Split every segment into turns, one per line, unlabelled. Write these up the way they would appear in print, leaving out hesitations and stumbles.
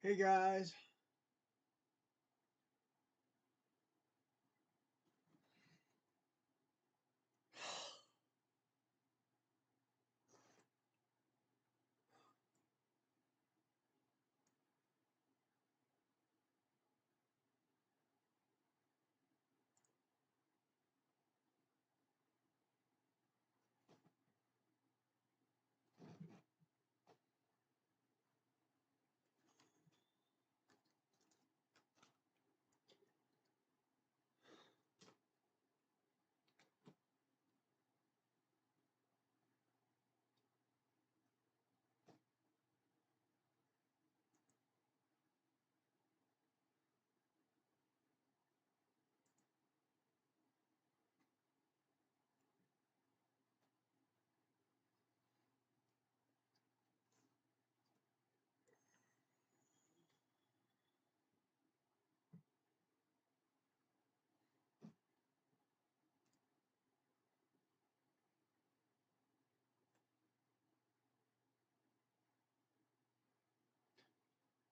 Hey guys.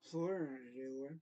Solar energy, Lord.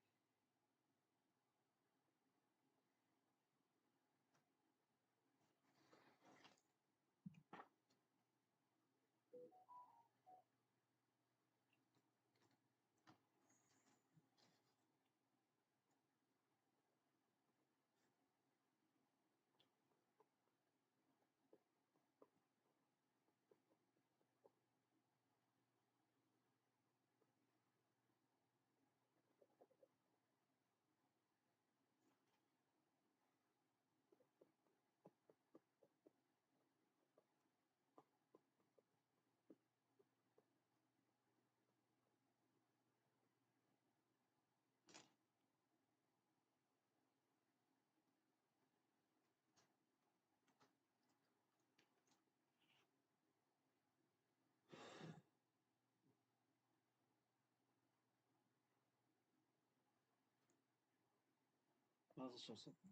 I'll show something.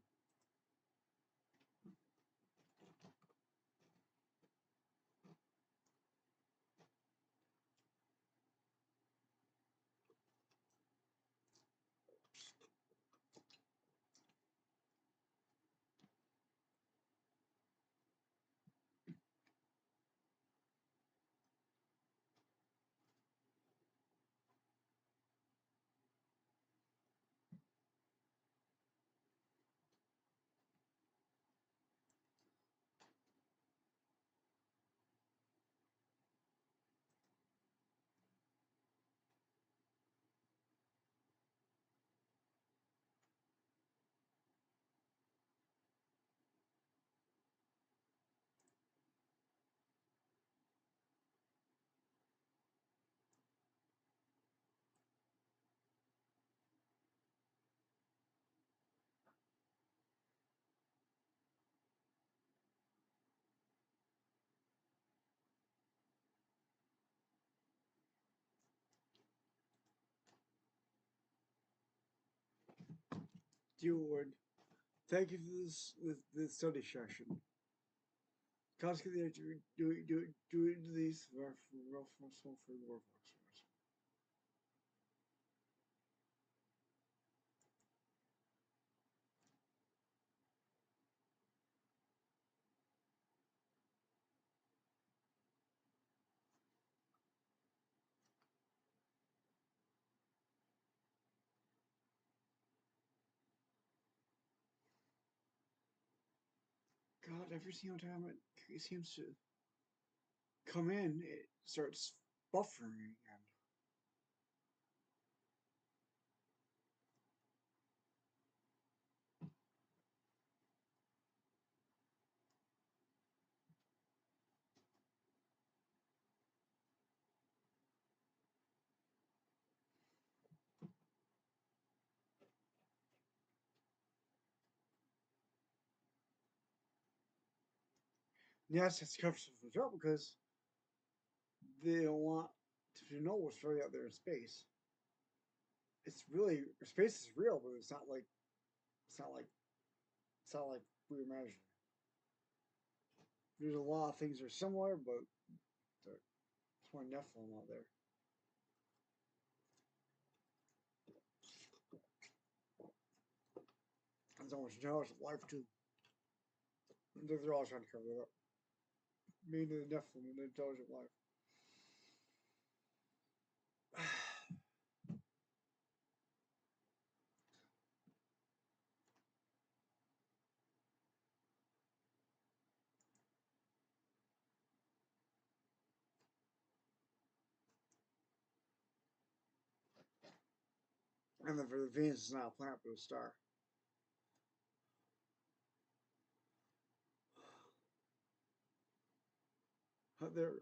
Dear Lord, thank you for this study session. Constantly do these for real for your works. God, every single time it seems to come in, it starts buffering again. Yes, it's covered for the up because they don't want to know what's really out there in space. It's really space is real, but it's not like it's not like we imagine. There's a lot of things that are similar, but there's more Nephilim out there. so much intelligent life too. They're all trying to cover it up. Meaning the Nephilim and the intelligent life. And then for the Venus is not a planet but a star. There.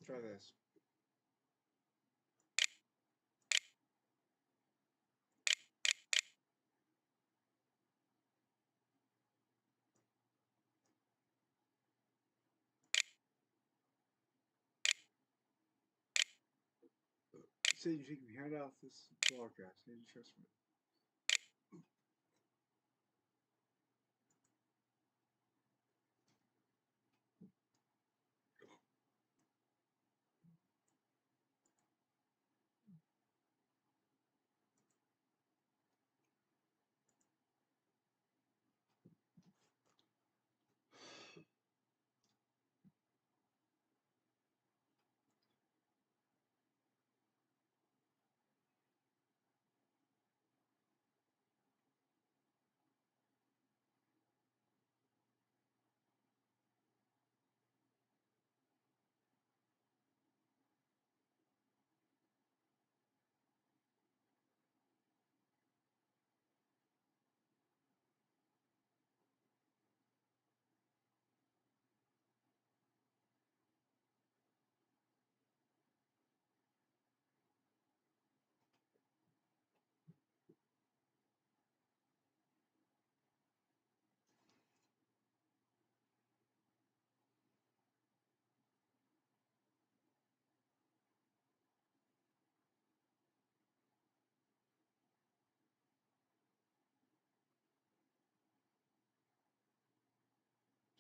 Try this. See, you take your hand off this broadcast. You trust me.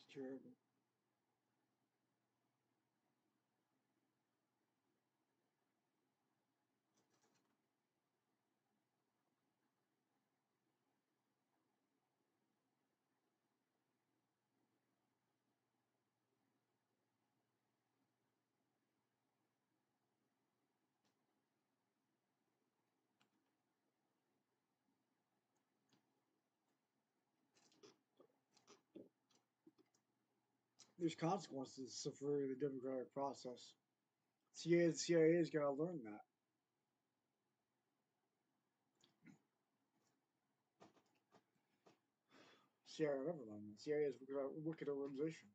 It's terrible. there's consequences for the democratic process. CIA's got to learn that. CIA never learned that. CIA is a wicked organization.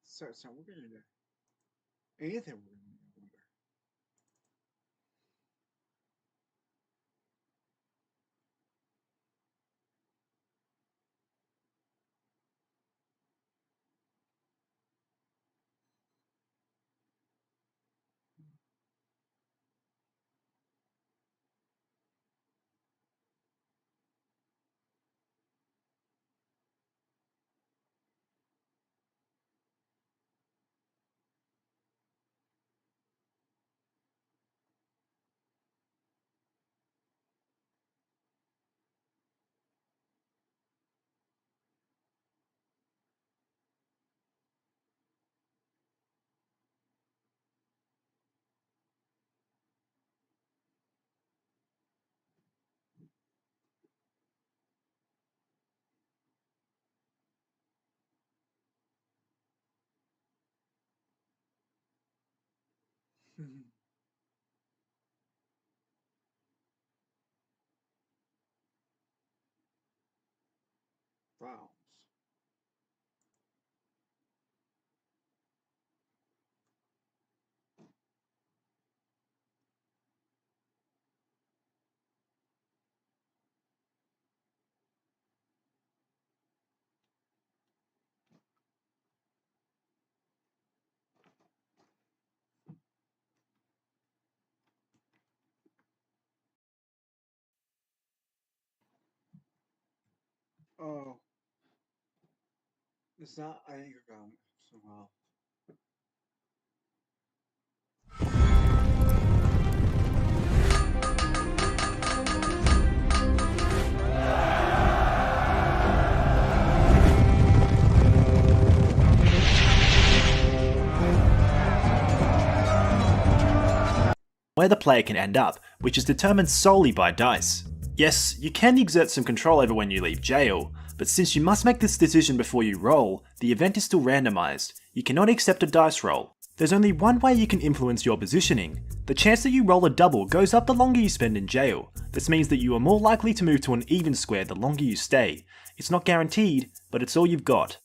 So we're gonna do anything we're gonna do. Browns. Oh, it's not. I think I got it somehow.
Where the player can end up, which is determined solely by dice. Yes, you can exert some control over when you leave jail, but since you must make this decision before you roll, the event is still randomised. You cannot accept a dice roll. There's only one way you can influence your positioning. The chance that you roll a double goes up the longer you spend in jail. This means that you are more likely to move to an even square the longer you stay. It's not guaranteed, but it's all you've got.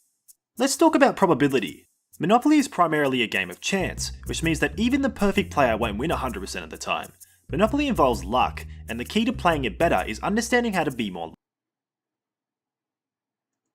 Let's talk about probability. Monopoly is primarily a game of chance, which means that even the perfect player won't win 100% of the time. Monopoly involves luck, and the key to playing it better is understanding how to be more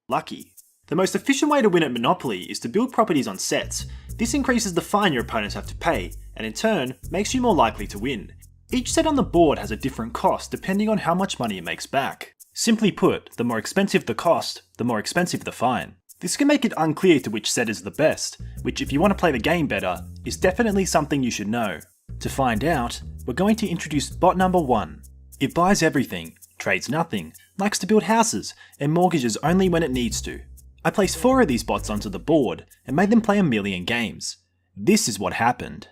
lucky. The most efficient way to win at Monopoly is to build properties on sets. This increases the fine your opponents have to pay, and in turn, makes you more likely to win. Each set on the board has a different cost depending on how much money it makes back. Simply put, the more expensive the cost, the more expensive the fine. This can make it unclear to which set is the best, which if you want to play the game better, is definitely something you should know. To find out, we're going to introduce bot number 1. It buys everything, trades nothing, likes to build houses, and mortgages only when it needs to. I placed 4 of these bots onto the board, and made them play 1,000,000 games. This is what happened.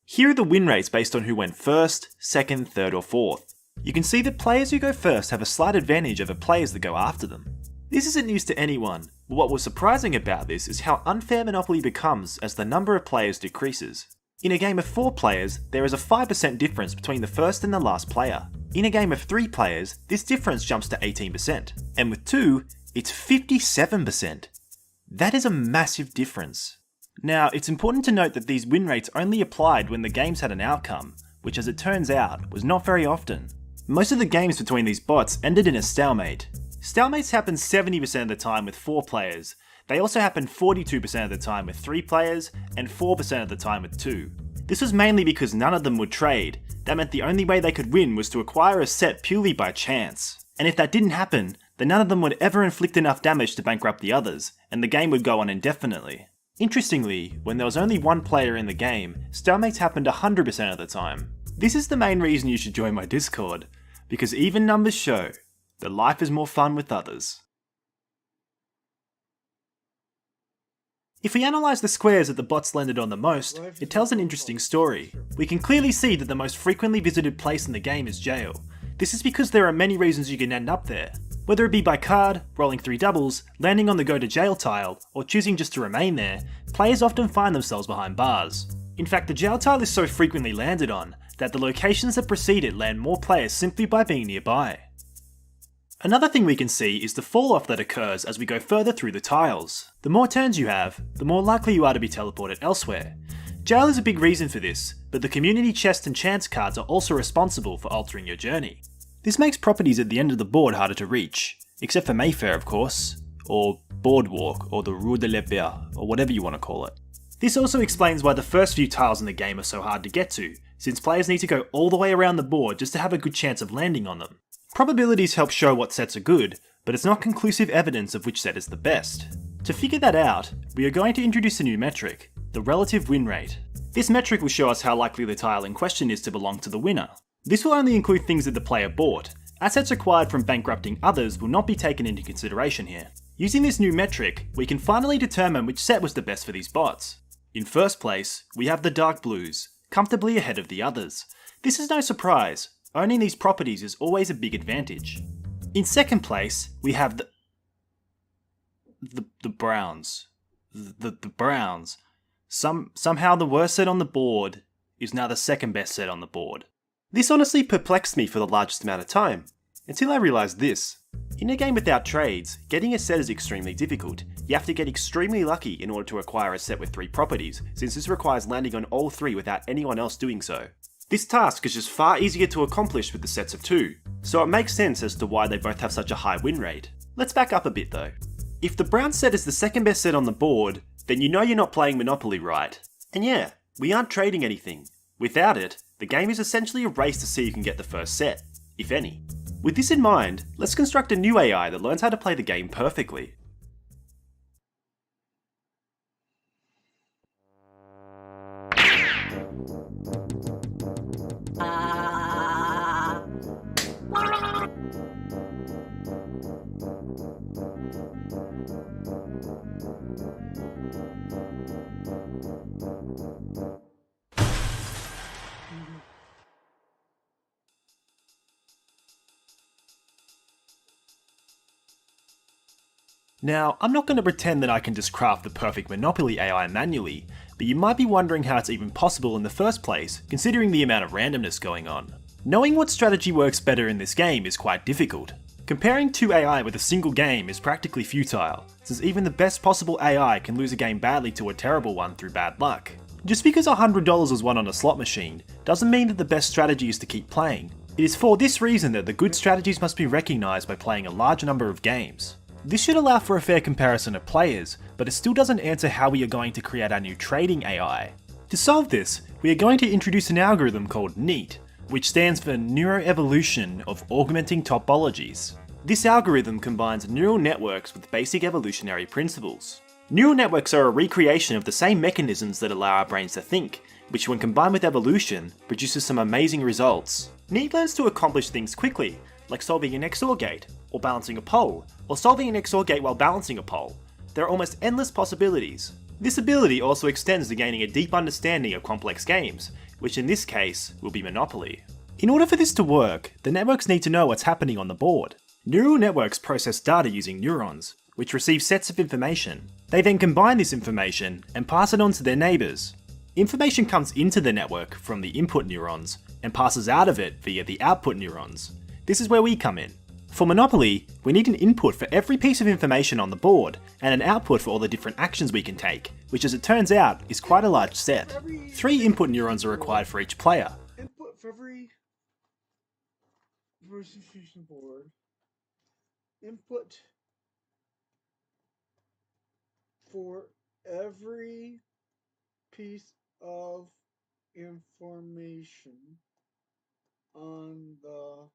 Here are the win rates based on who went first, second, third or fourth. You can see that players who go first have a slight advantage over players that go after them. This isn't news to anyone, but what was surprising about this is how unfair Monopoly becomes as the number of players decreases. In a game of 4 players, there is a 5% difference between the first and the last player. In a game of 3 players, this difference jumps to 18%, and with 2, it's 57%. That is a massive difference. Now, it's important to note that these win rates only applied when the games had an outcome, which as it turns out, was not very often. Most of the games between these bots ended in a stalemate. Stalemates happen 70% of the time with 4 players. They also happen 42% of the time with 3 players, and 4% of the time with 2. This was mainly because none of them would trade. That meant the only way they could win was to acquire a set purely by chance. And if that didn't happen, then none of them would ever inflict enough damage to bankrupt the others, and the game would go on indefinitely. Interestingly, when there was only 1 player in the game, stalemates happened 100% of the time. This is the main reason you should join my Discord, because even numbers show that life is more fun with others. If we analyse the squares that the bots landed on the most, it tells an interesting story. We can clearly see that the most frequently visited place in the game is jail. This is because there are many reasons you can end up there. Whether it be by card, rolling 3 doubles, landing on the go to jail tile, or choosing just to remain there, players often find themselves behind bars. In fact, the jail tile is so frequently landed on, that the locations that precede it land more players simply by being nearby. Another thing we can see is the fall off that occurs as we go further through the tiles. The more turns you have, the more likely you are to be teleported elsewhere. Jail is a big reason for this, but the community chest and chance cards are also responsible for altering your journey. This makes properties at the end of the board harder to reach, except for Mayfair of course, or Boardwalk, or the Rue de la Paix, or whatever you want to call it. This also explains why the first few tiles in the game are so hard to get to, since players need to go all the way around the board just to have a good chance of landing on them. Probabilities help show what sets are good, but it's not conclusive evidence of which set is the best. To figure that out, we are going to introduce a new metric, the relative win rate. This metric will show us how likely the tile in question is to belong to the winner. This will only include things that the player bought. Assets acquired from bankrupting others will not be taken into consideration here. Using this new metric, we can finally determine which set was the best for these bots. In first place, we have the dark blues, comfortably ahead of the others. This is no surprise, owning these properties is always a big advantage. In second place, we have the browns. The browns. Somehow the worst set on the board is now the second best set on the board. This honestly perplexed me for the largest amount of time, until I realised this. In a game without trades, getting a set is extremely difficult. You have to get extremely lucky in order to acquire a set with 3 properties, since this requires landing on all 3 without anyone else doing so. This task is just far easier to accomplish with the sets of 2, so it makes sense as to why they both have such a high win rate. Let's back up a bit though. If the brown set is the second best set on the board, then you know you're not playing Monopoly right. And yeah, we aren't trading anything. Without it, the game is essentially a race to see who can get the first set, if any. With this in mind, let's construct a new AI that learns how to play the game perfectly. Now, I'm not going to pretend that I can just craft the perfect Monopoly AI manually, but you might be wondering how it's even possible in the first place, considering the amount of randomness going on. Knowing what strategy works better in this game is quite difficult. Comparing 2 AI with a single game is practically futile, since even the best possible AI can lose a game badly to a terrible one through bad luck. Just because $100 was won on a slot machine, doesn't mean that the best strategy is to keep playing. It is for this reason that the good strategies must be recognised by playing a large number of games. This should allow for a fair comparison of players, but it still doesn't answer how we are going to create our new trading AI. To solve this, we are going to introduce an algorithm called NEAT, which stands for Neuroevolution of Augmenting Topologies. This algorithm combines neural networks with basic evolutionary principles. Neural networks are a recreation of the same mechanisms that allow our brains to think, which when combined with evolution, produces some amazing results. NEAT learns to accomplish things quickly, like solving an XOR gate, or balancing a pole, or solving an XOR gate while balancing a pole. There are almost endless possibilities. This ability also extends to gaining a deep understanding of complex games, which in this case will be Monopoly. In order for this to work, the networks need to know what's happening on the board. Neural networks process data using neurons, which receive sets of information. They then combine this information and pass it on to their neighbours. Information comes into the network from the input neurons and passes out of it via the output neurons. This is where we come in. For Monopoly, we need an input for every piece of information on the board, and an output for all the different actions we can take, which as it turns out, is quite a large set. 3 input neurons are required for each player.
Input for every representation board. Input for every piece of information on the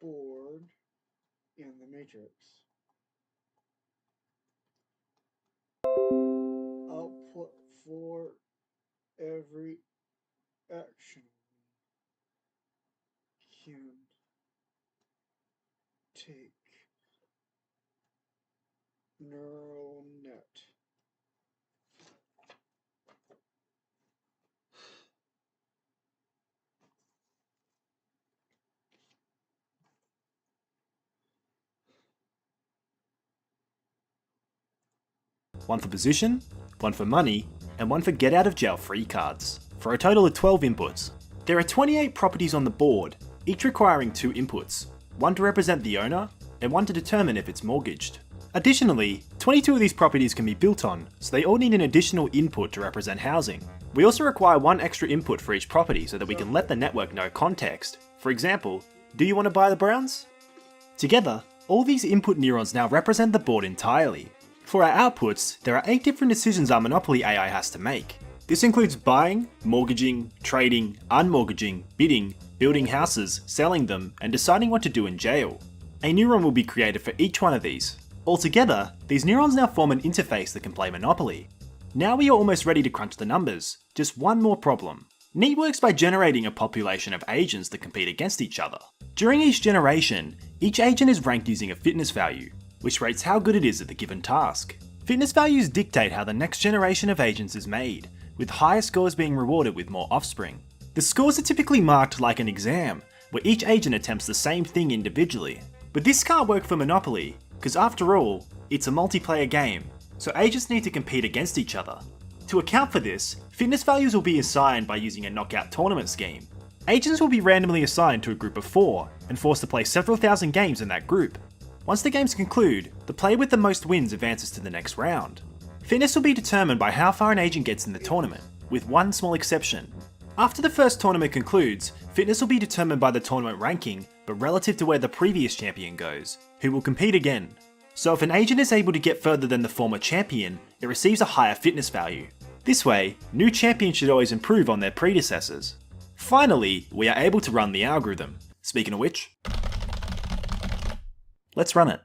board in the matrix. Output for every action can take neural net.
one for position, one for money, and one for get out of jail free cards, for a total of 12 inputs. There are 28 properties on the board, each requiring 2 inputs, one to represent the owner, and one to determine if it's mortgaged. Additionally, 22 of these properties can be built on, so they all need an additional input to represent housing. We also require one extra input for each property so that we can let the network know context. For example, do you want to buy the Browns? Together, all these input neurons now represent the board entirely. For our outputs, there are 8 different decisions our Monopoly AI has to make. This includes buying, mortgaging, trading, unmortgaging, bidding, building houses, selling them, and deciding what to do in jail. A neuron will be created for each one of these. Altogether, these neurons now form an interface that can play Monopoly. Now we are almost ready to crunch the numbers. Just one more problem. Neat works by generating a population of agents that compete against each other. During each generation, each agent is ranked using a fitness value, which rates how good it is at the given task. Fitness values dictate how the next generation of agents is made, with higher scores being rewarded with more offspring. The scores are typically marked like an exam, where each agent attempts the same thing individually. But this can't work for Monopoly, because after all, it's a multiplayer game, so agents need to compete against each other. To account for this, fitness values will be assigned by using a knockout tournament scheme. Agents will be randomly assigned to a group of 4, and forced to play several thousand games in that group. Once the games conclude, the player with the most wins advances to the next round. Fitness will be determined by how far an agent gets in the tournament, with one small exception. After the first tournament concludes, fitness will be determined by the tournament ranking, but relative to where the previous champion goes, who will compete again. So if an agent is able to get further than the former champion, it receives a higher fitness value. This way, new champions should always improve on their predecessors. Finally, we are able to run the algorithm. Speaking of which, let's run it.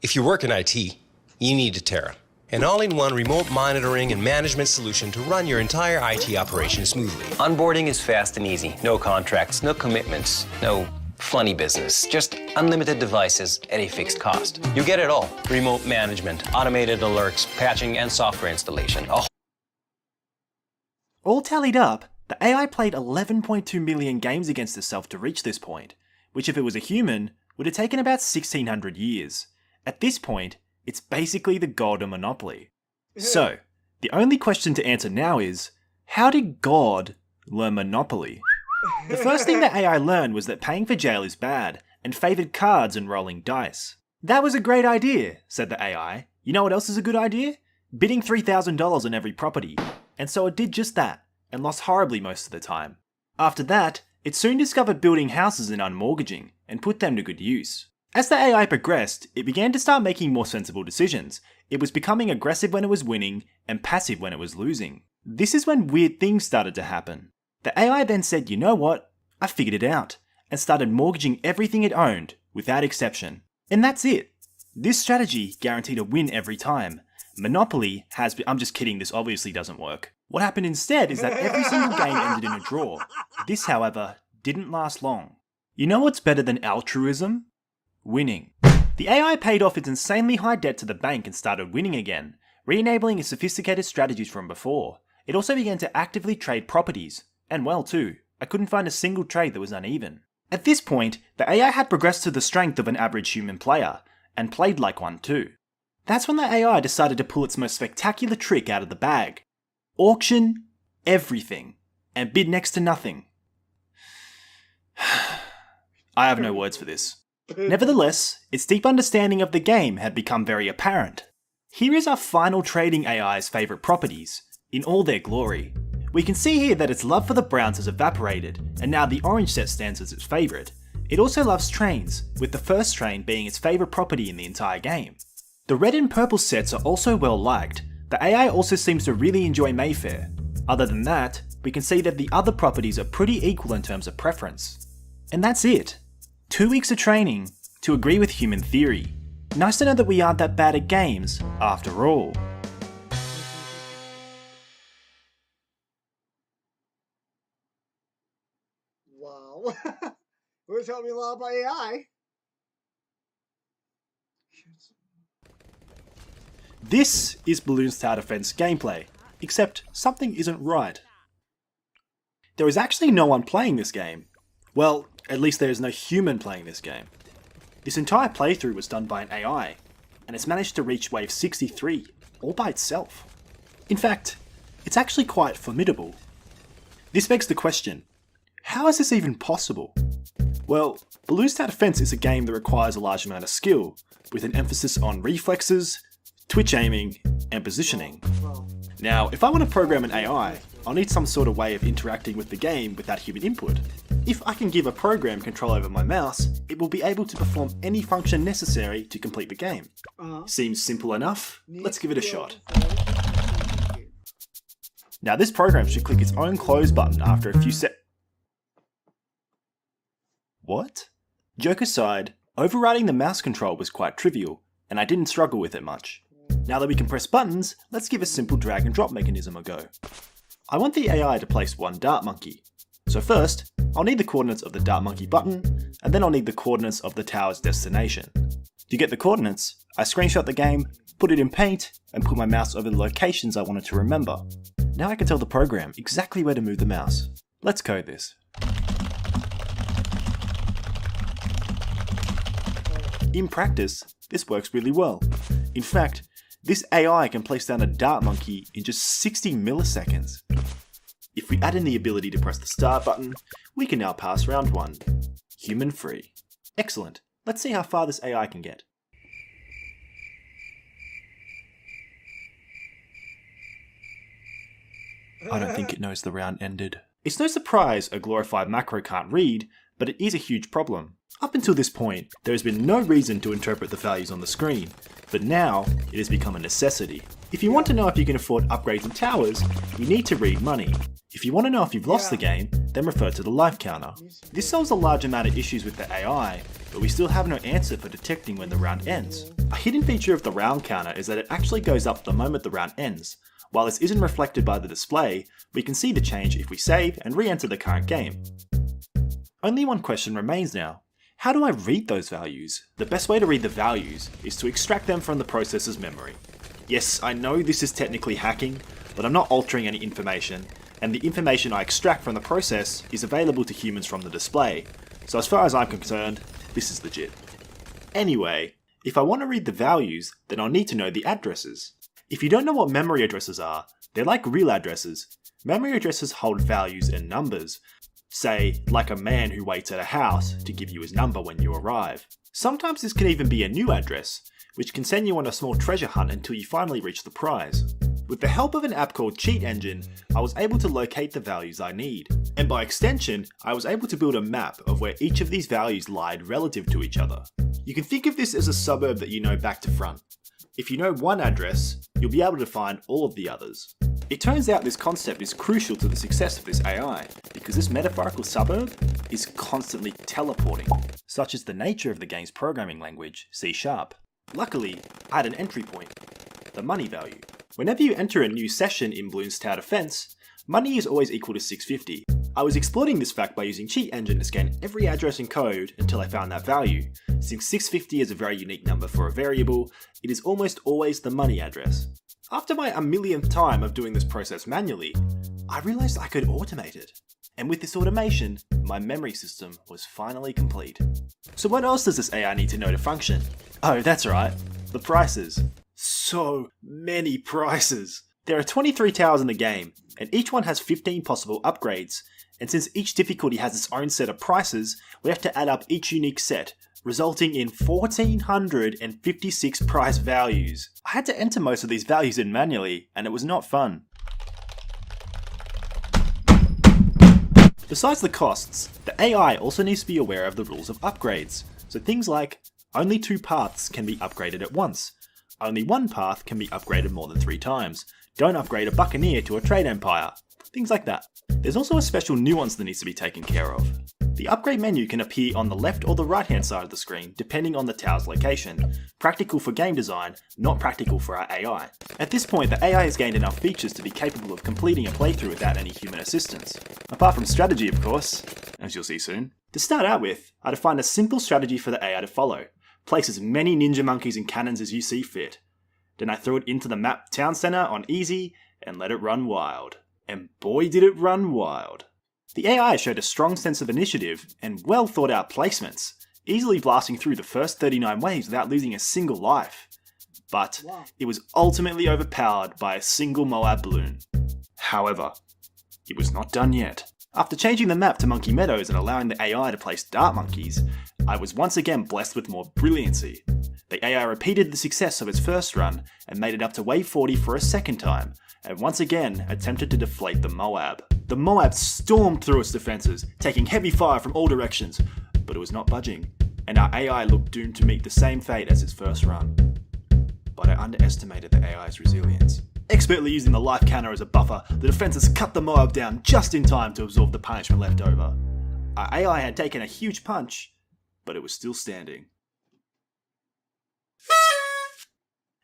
If you work in IT, you need Terra, an all-in-one remote monitoring and management solution to run your entire IT operation smoothly.
Onboarding is fast and easy. No contracts, no commitments, no funny business. Just unlimited devices at a fixed cost. You get it all. Remote management, automated alerts, patching, and software installation.
All tallied up, the AI played 11.2 million games against itself to reach this point, which if it was a human, would have taken about 1600 years. At this point, it's basically the god of Monopoly. So, the only question to answer now is, how did God learn Monopoly? The first thing that AI learned was that paying for jail is bad, and favoured cards and rolling dice. That was a great idea, said the AI. You know what else is a good idea? Bidding $3,000 on every property. And so it did just that, and lost horribly most of the time. After that, it soon discovered building houses and unmortgaging, and put them to good use. As the AI progressed, it began to start making more sensible decisions. It was becoming aggressive when it was winning, and passive when it was losing. This is when weird things started to happen. The AI then said, you know what, I figured it out, and started mortgaging everything it owned, without exception. And that's it. This strategy guaranteed a win every time. Monopoly has been— I'm just kidding, this obviously doesn't work. What happened instead is that every single game ended in a draw. This, however, didn't last long. You know what's better than altruism? Winning. The AI paid off its insanely high debt to the bank and started winning again, re-enabling its sophisticated strategies from before. It also began to actively trade properties, and well too. I couldn't find a single trade that was uneven. At this point, the AI had progressed to the strength of an average human player, and played like one too. That's when the AI decided to pull its most spectacular trick out of the bag. Auction everything, and bid next to nothing. I have no words for this. Nevertheless, its deep understanding of the game had become very apparent. Here is our final trading AI's favourite properties, in all their glory. We can see here that its love for the Browns has evaporated, and now the orange set stands as its favourite. It also loves trains, with the first train being its favourite property in the entire game. The red and purple sets are also well liked. The AI also seems to really enjoy Mayfair. Other than that, we can see that the other properties are pretty equal in terms of preference. And that's it. 2 weeks of training to agree with human theory. Nice to know that we aren't that bad at games, after all.
Wow. We're talking a lot about AI.
This is Balloons Tower Defense gameplay, except something isn't right. There is actually no one playing this game. Well, at least there is no human playing this game. This entire playthrough was done by an AI, and it's managed to reach wave 63 all by itself. In fact, it's actually quite formidable. This begs the question, how is this even possible? Well, Balloon's Tower Defense is a game that requires a large amount of skill, with an emphasis on reflexes, twitch aiming, and positioning. Now, if I want to program an AI, I'll need some sort of way of interacting with the game without human input. If I can give a program control over my mouse, it will be able to perform any function necessary to complete the game. Seems simple enough? Let's give it a shot. Now this program should click its own close button after a few What? Joke aside, overriding the mouse control was quite trivial, and I didn't struggle with it much. Now that we can press buttons, let's give a simple drag and drop mechanism a go. I want the AI to place one dart monkey. So first, I'll need the coordinates of the dart monkey button, and then I'll need the coordinates of the tower's destination. To get the coordinates, I screenshot the game, put it in Paint, and put my mouse over the locations I wanted to remember. Now I can tell the program exactly where to move the mouse. Let's code this. In practice, this works really well. In fact, this AI can place down a dart monkey in just 60 milliseconds. If we add in the ability to press the start button, we can now pass round 1. Human free. Excellent. Let's see how far this AI can get. I don't think it knows the round ended. It's no surprise a glorified macro can't read, but it is a huge problem. Up until this point, there has been no reason to interpret the values on the screen, but now it has become a necessity. If you want to know if you can afford upgrades and towers, you need to read money. If you want to know if you've lost the game, then refer to the life counter. This solves a large amount of issues with the AI, but we still have no answer for detecting when the round ends. A hidden feature of the round counter is that it actually goes up the moment the round ends. While this isn't reflected by the display, we can see the change if we save and re-enter the current game. Only one question remains now. How do I read those values? The best way to read the values is to extract them from the processor's memory. Yes, I know this is technically hacking, but I'm not altering any information, and the information I extract from the process is available to humans from the display, so as far as I'm concerned, this is legit. Anyway, if I want to read the values, then I'll need to know the addresses. If you don't know what memory addresses are, they're like real addresses. Memory addresses hold values and numbers, say, like a man who waits at a house to give you his number when you arrive. Sometimes this can even be a new address, which can send you on a small treasure hunt until you finally reach the prize. With the help of an app called Cheat Engine, I was able to locate the values I need. And by extension, I was able to build a map of where each of these values lied relative to each other. You can think of this as a suburb that you know back to front. If you know one address, you'll be able to find all of the others. It turns out this concept is crucial to the success of this AI, because this metaphorical suburb is constantly teleporting, such as the nature of the game's programming language, C#. Luckily, I had an entry point, the money value. Whenever you enter a new session in Balloon's Tower Defense, money is always equal to 650. I was exploiting this fact by using Cheat Engine to scan every address in code until I found that value. Since 650 is a very unique number for a variable, it is almost always the money address. After my 1,000,000th time of doing this process manually, I realized I could automate it. And with this automation, my memory system was finally complete. So what else does this AI need to know to function? Oh, that's right, the prices. So many prices. There are 23 towers in the game, and each one has 15 possible upgrades. And since each difficulty has its own set of prices, we have to add up each unique set, resulting in 1,456 price values. I had to enter most of these values in manually, and it was not fun. Besides the costs, the AI also needs to be aware of the rules of upgrades. So things like, only 2 paths can be upgraded at once. Only 1 path can be upgraded more than 3 times. Don't upgrade a buccaneer to a trade empire. Things like that. There's also a special nuance that needs to be taken care of. The upgrade menu can appear on the left or the right hand side of the screen, depending on the tower's location. Practical for game design, not practical for our AI. At this point, the AI has gained enough features to be capable of completing a playthrough without any human assistance. Apart from strategy, of course, as you'll see soon. To start out with, I defined a simple strategy for the AI to follow. Place as many ninja monkeys and cannons as you see fit. Then I threw it into the map town center on easy and let it run wild. And boy did it run wild. The AI showed a strong sense of initiative and well thought out placements. easily blasting through the first 39 waves without losing a single life. But
Wow.
it was ultimately overpowered by a single Moab balloon. However, it was not done yet. After changing the map to Monkey Meadows and allowing the AI to place dart monkeys, I was once again blessed with more brilliancy. The AI repeated the success of its first run and made it up to wave 40 for a second time, and once again attempted to deflate the Moab. The Moab stormed through its defences, taking heavy fire from all directions, but it was not budging, and our AI looked doomed to meet the same fate as its first run. But I underestimated the AI's resilience. Expertly using the life counter as a buffer, the defences cut the Moab down just in time to absorb the punishment left over. Our AI had taken a huge punch, but it was still standing.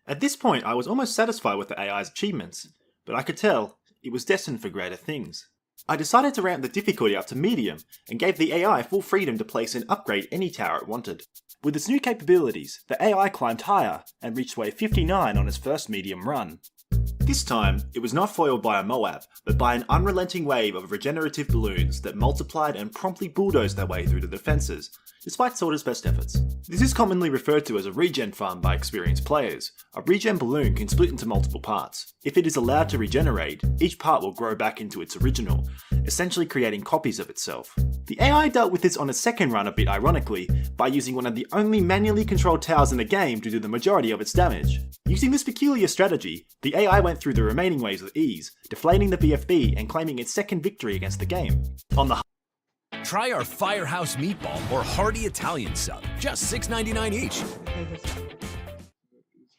At this point, I was almost satisfied with the AI's achievements, but I could tell it was destined for greater things. I decided to ramp the difficulty up to medium and gave the AI full freedom to place and upgrade any tower it wanted. With its new capabilities, the AI climbed higher and reached wave 59 on its first medium run. This time, it was not foiled by a Moab, but by an unrelenting wave of regenerative balloons that multiplied and promptly bulldozed their way through the defences, despite Sorter's best efforts. This is commonly referred to as a regen farm by experienced players. A regen balloon can split into multiple parts. If it is allowed to regenerate, each part will grow back into its original, essentially creating copies of itself. The AI dealt with this on its second run a bit ironically, by using one of the only manually controlled towers in the game to do the majority of its damage. Using this peculiar strategy, the AI went through the remaining waves with ease, deflating the BFB and claiming its second victory against the game. On the
Try our Firehouse Meatball or Hearty Italian Sub, just $6.99 each.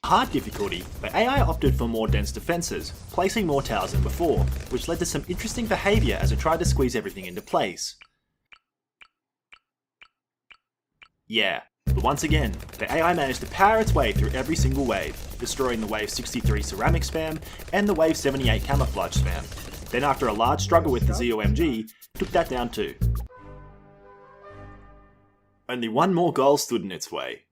hard difficulty, the AI opted for more dense defences, placing more towers than before, which led to some interesting behaviour as it tried to squeeze everything into place. Yeah, but once again, the AI managed to power its way through every single wave, destroying the wave 63 ceramic spam and the wave 78 camouflage spam. Then after a large struggle with the ZOMG, took that down too. Only one more goal stood in its way.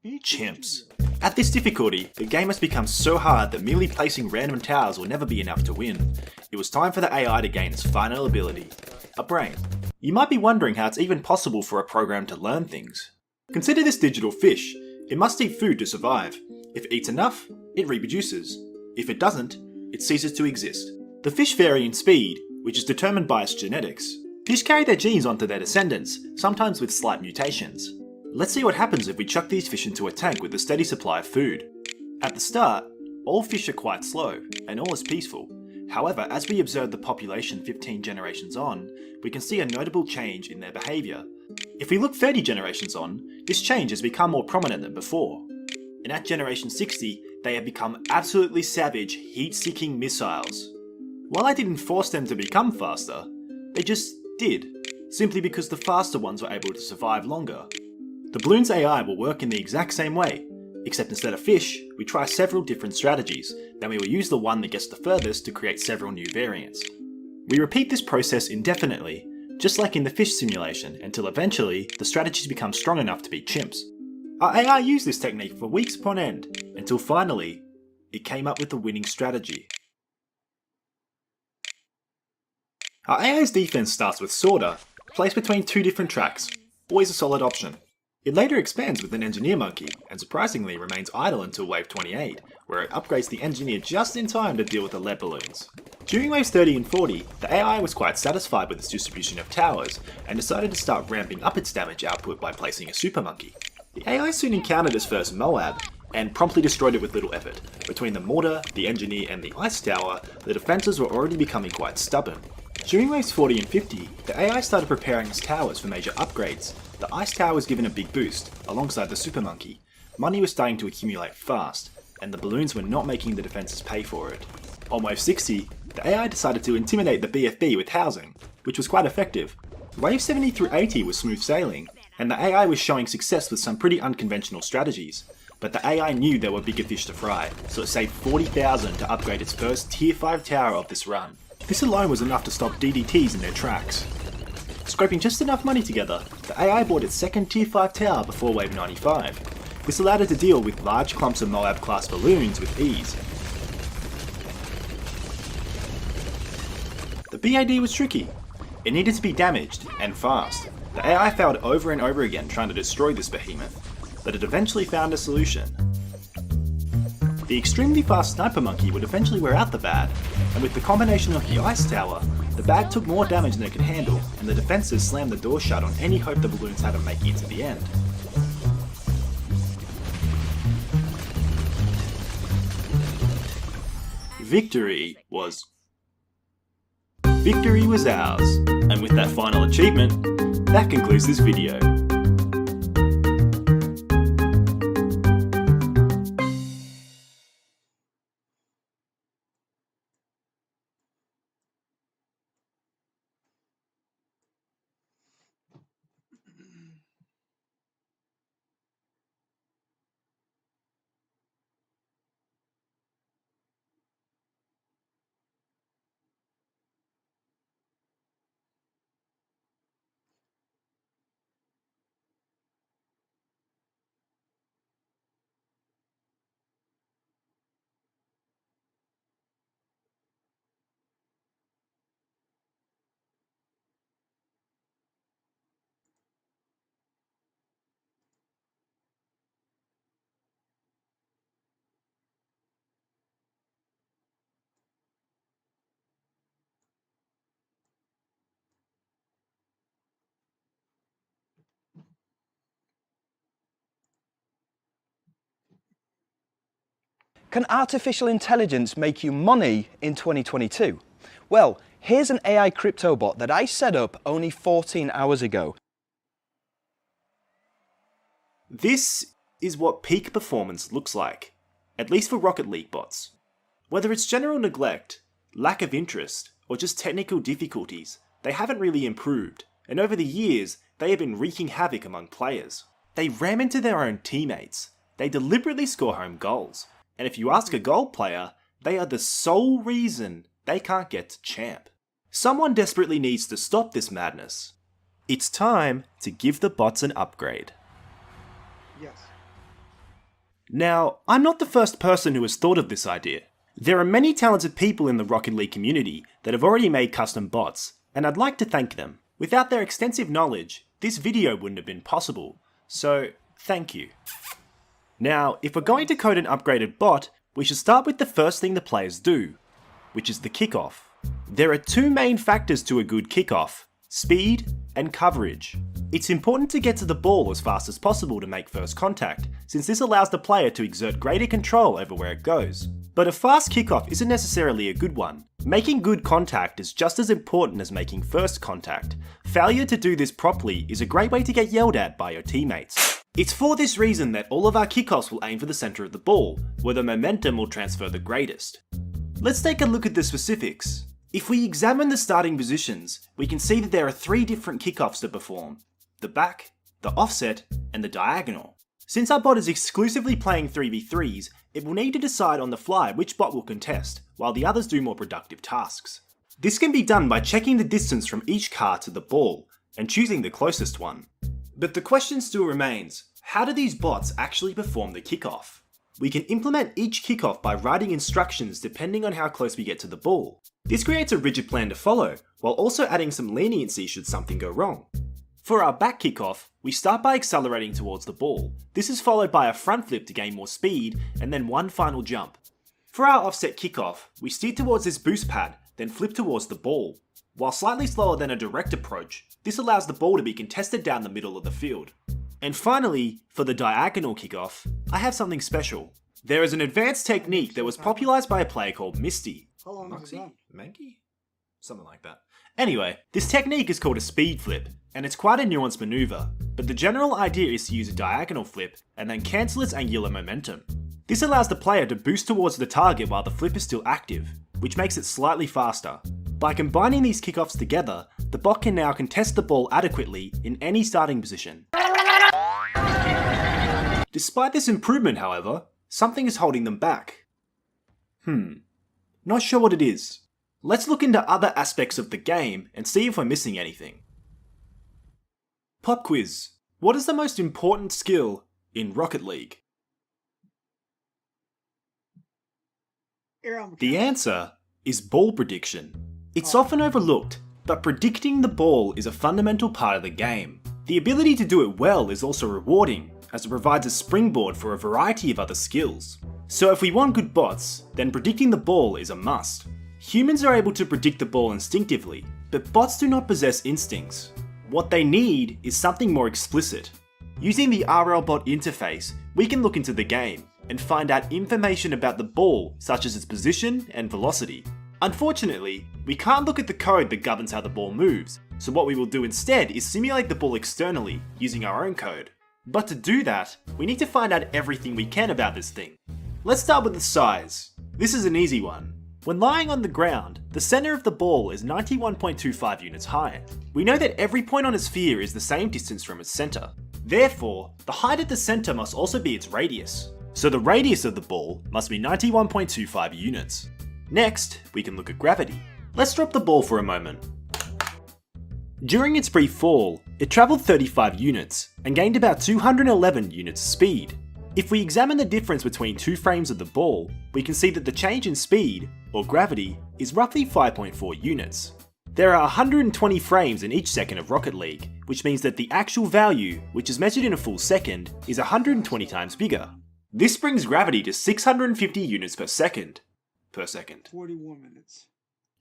Chimps. At this difficulty, the game has become so hard that merely placing random towers will never be enough to win. It was time for the AI to gain its final ability, a brain. You might be wondering how it's even possible for a program to learn things. Consider this digital fish. It must eat food to survive. If it eats enough, it reproduces. If it doesn't, it ceases to exist. The fish vary in speed, which is determined by its genetics. Fish carry their genes onto their descendants, sometimes with slight mutations. Let's see what happens if we chuck these fish into a tank with a steady supply of food. At the start, all fish are quite slow, and all is peaceful. However, as we observe the population 15 generations on, we can see a notable change in their behaviour. If we look 30 generations on, this change has become more prominent than before. And at generation 60, they have become absolutely savage, heat-seeking missiles. While I didn't force them to become faster, they just did, simply because the faster ones were able to survive longer. The balloon's AI will work in the exact same way, except instead of fish, we try several different strategies, then we will use the one that gets the furthest to create several new variants. We repeat this process indefinitely, just like in the fish simulation, until eventually the strategies become strong enough to beat chimps. Our AI used this technique for weeks upon end, until finally, it came up with the winning strategy. Our AI's defense starts with Sorter, placed between two different tracks, always a solid option. It later expands with an engineer monkey, and surprisingly remains idle until wave 28, where it upgrades the engineer just in time to deal with the lead balloons. During waves 30 and 40, the AI was quite satisfied with its distribution of towers, and decided to start ramping up its damage output by placing a super monkey. The AI soon encountered its first Moab, and promptly destroyed it with little effort. Between the mortar, the engineer and the ice tower, the defences were already becoming quite stubborn. During waves 40 and 50, the AI started preparing its towers for major upgrades. The ice tower was given a big boost, alongside the super monkey. Money was starting to accumulate fast, and the balloons were not making the defences pay for it. On wave 60, the AI decided to intimidate the BFB with housing, which was quite effective. Wave 70 through 80 was smooth sailing, and the AI was showing success with some pretty unconventional strategies. But the AI knew there were bigger fish to fry, so it saved 40,000 to upgrade its first tier 5 tower of this run. This alone was enough to stop DDTs in their tracks. Scraping just enough money together, the AI bought its second tier 5 tower before wave 95. This allowed it to deal with large clumps of Moab class balloons with ease. The BAD was tricky. It needed to be damaged, and fast. The AI failed over and over again trying to destroy this behemoth, but it eventually found a solution. The extremely fast sniper monkey would eventually wear out the bad, and with the combination of the ice tower, the bad took more damage than it could handle, and the defences slammed the door shut on any hope the balloons had of making it to the end. Victory was ours, and with that final achievement, that concludes this video.
Can artificial intelligence make you money in 2022? Well, here's an AI crypto bot that I set up only 14 hours ago.
This is what peak performance looks like, at least for Rocket League bots. Whether it's general neglect, lack of interest, or just technical difficulties, they haven't really improved, and over the years, they have been wreaking havoc among players. They ram into their own teammates, they deliberately score home goals, and if you ask a gold player, they are the sole reason they can't get to champ. Someone desperately needs to stop this madness. It's time to give the bots an upgrade.
Yes.
Now, I'm not the first person who has thought of this idea. There are many talented people in the Rocket League community that have already made custom bots, and I'd like to thank them. Without their extensive knowledge, this video wouldn't have been possible, so thank you. Now, if we're going to code an upgraded bot, we should start with the first thing the players do, which is the kickoff. There are two main factors to a good kickoff: speed and coverage. It's important to get to the ball as fast as possible to make first contact, since this allows the player to exert greater control over where it goes. But a fast kickoff isn't necessarily a good one. Making good contact is just as important as making first contact. Failure to do this properly is a great way to get yelled at by your teammates. It's for this reason that all of our kickoffs will aim for the centre of the ball, where the momentum will transfer the greatest. Let's take a look at the specifics. If we examine the starting positions, we can see that there are three different kickoffs to perform: the back, the offset, and the diagonal. Since our bot is exclusively playing 3v3s, it will need to decide on the fly which bot will contest, while the others do more productive tasks. This can be done by checking the distance from each car to the ball, and choosing the closest one. But the question still remains, how do these bots actually perform the kickoff? We can implement each kickoff by writing instructions depending on how close we get to the ball. This creates a rigid plan to follow, while also adding some leniency should something go wrong. For our back kickoff, we start by accelerating towards the ball. This is followed by a front flip to gain more speed, and then one final jump. For our offset kickoff, we steer towards this boost pad, then flip towards the ball. While slightly slower than a direct approach, this allows the ball to be contested down the middle of the field. And finally, for the diagonal kickoff, I have something special. There is an advanced technique that was popularized by a player called Misty.
How long is it done?
Mankey? Something like that. Anyway, this technique is called a speed flip, and it's quite a nuanced maneuver, but the general idea is to use a diagonal flip and then cancel its angular momentum. This allows the player to boost towards the target while the flip is still active, which makes it slightly faster. By combining these kickoffs together, the bot can now contest the ball adequately in any starting position. Despite this improvement, however, something is holding them back. Not sure what it is. Let's look into other aspects of the game and see if we're missing anything. Pop quiz. What is the most important skill in Rocket League? The answer is ball prediction. It's often overlooked, but predicting the ball is a fundamental part of the game. The ability to do it well is also rewarding, as it provides a springboard for a variety of other skills. So if we want good bots, then predicting the ball is a must. Humans are able to predict the ball instinctively, but bots do not possess instincts. What they need is something more explicit. Using the RLBot interface, we can look into the game and find out information about the ball, such as its position and velocity. Unfortunately, we can't look at the code that governs how the ball moves, so what we will do instead is simulate the ball externally using our own code. But to do that, we need to find out everything we can about this thing. Let's start with the size. This is an easy one. When lying on the ground, the center of the ball is 91.25 units high. We know that every point on a sphere is the same distance from its center. Therefore, the height at the center must also be its radius. So the radius of the ball must be 91.25 units. Next, we can look at gravity. Let's drop the ball for a moment. During its brief fall, it travelled 35 units and gained about 211 units of speed. If we examine the difference between two frames of the ball, we can see that the change in speed, or gravity, is roughly 5.4 units. There are 120 frames in each second of Rocket League, which means that the actual value, which is measured in a full second, is 120 times bigger. This brings gravity to 650 units per second.
41 minutes.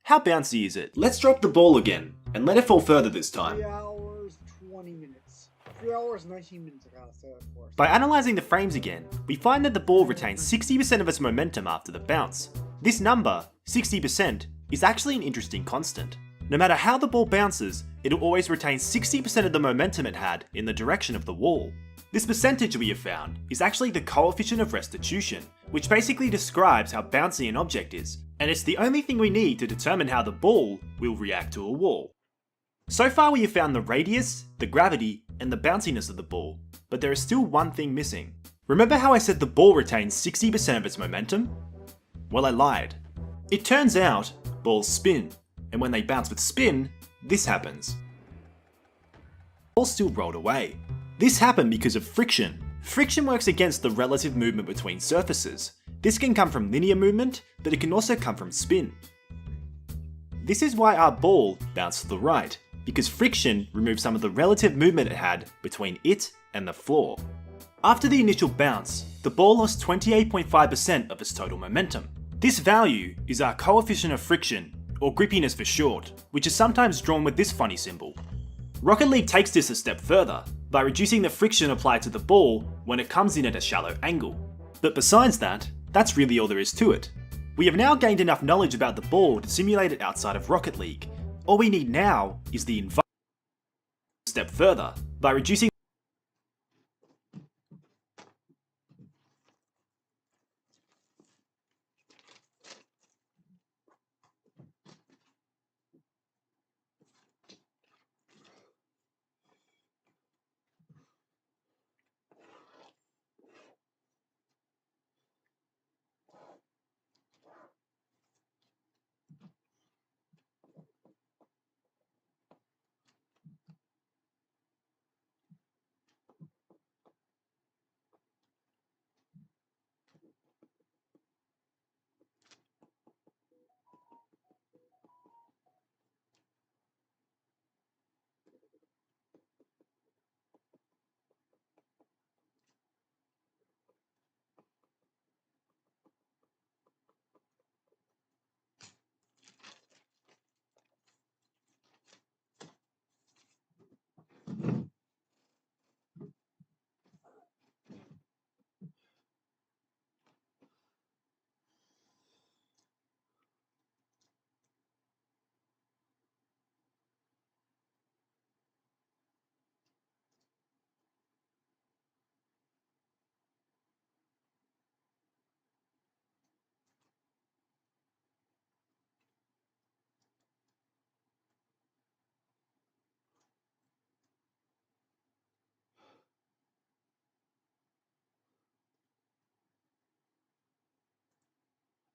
How bouncy is it? Let's drop the ball again, and let it fall further this time.
3 hours, 20 minutes. 3 hours, 19 minutes, I gotta say that for us.
By analysing the frames again, we find that the ball retains 60% of its momentum after the bounce. This number, 60%, is actually an interesting constant. No matter how the ball bounces, it'll always retain 60% of the momentum it had in the direction of the wall. This percentage we have found is actually the coefficient of restitution, which basically describes how bouncy an object is, and it's the only thing we need to determine how the ball will react to a wall. So far we have found the radius, the gravity, and the bounciness of the ball, but there is still one thing missing. Remember how I said the ball retains 60% of its momentum? Well, I lied. It turns out, balls spin, and when they bounce with spin, this happens. The ball still rolled away. This happened because of friction. Friction works against the relative movement between surfaces. This can come from linear movement, but it can also come from spin. This is why our ball bounced to the right, because friction removed some of the relative movement it had between it and the floor. After the initial bounce, the ball lost 28.5% of its total momentum. This value is our coefficient of friction, or grippiness for short, which is sometimes drawn with this funny symbol. Rocket League takes this a step further, by reducing the friction applied to the ball when it comes in at a shallow angle. But besides that, that's really all there is to it. We have now gained enough knowledge about the ball to simulate it outside of Rocket League. All we need now is the environment. A step further, by reducing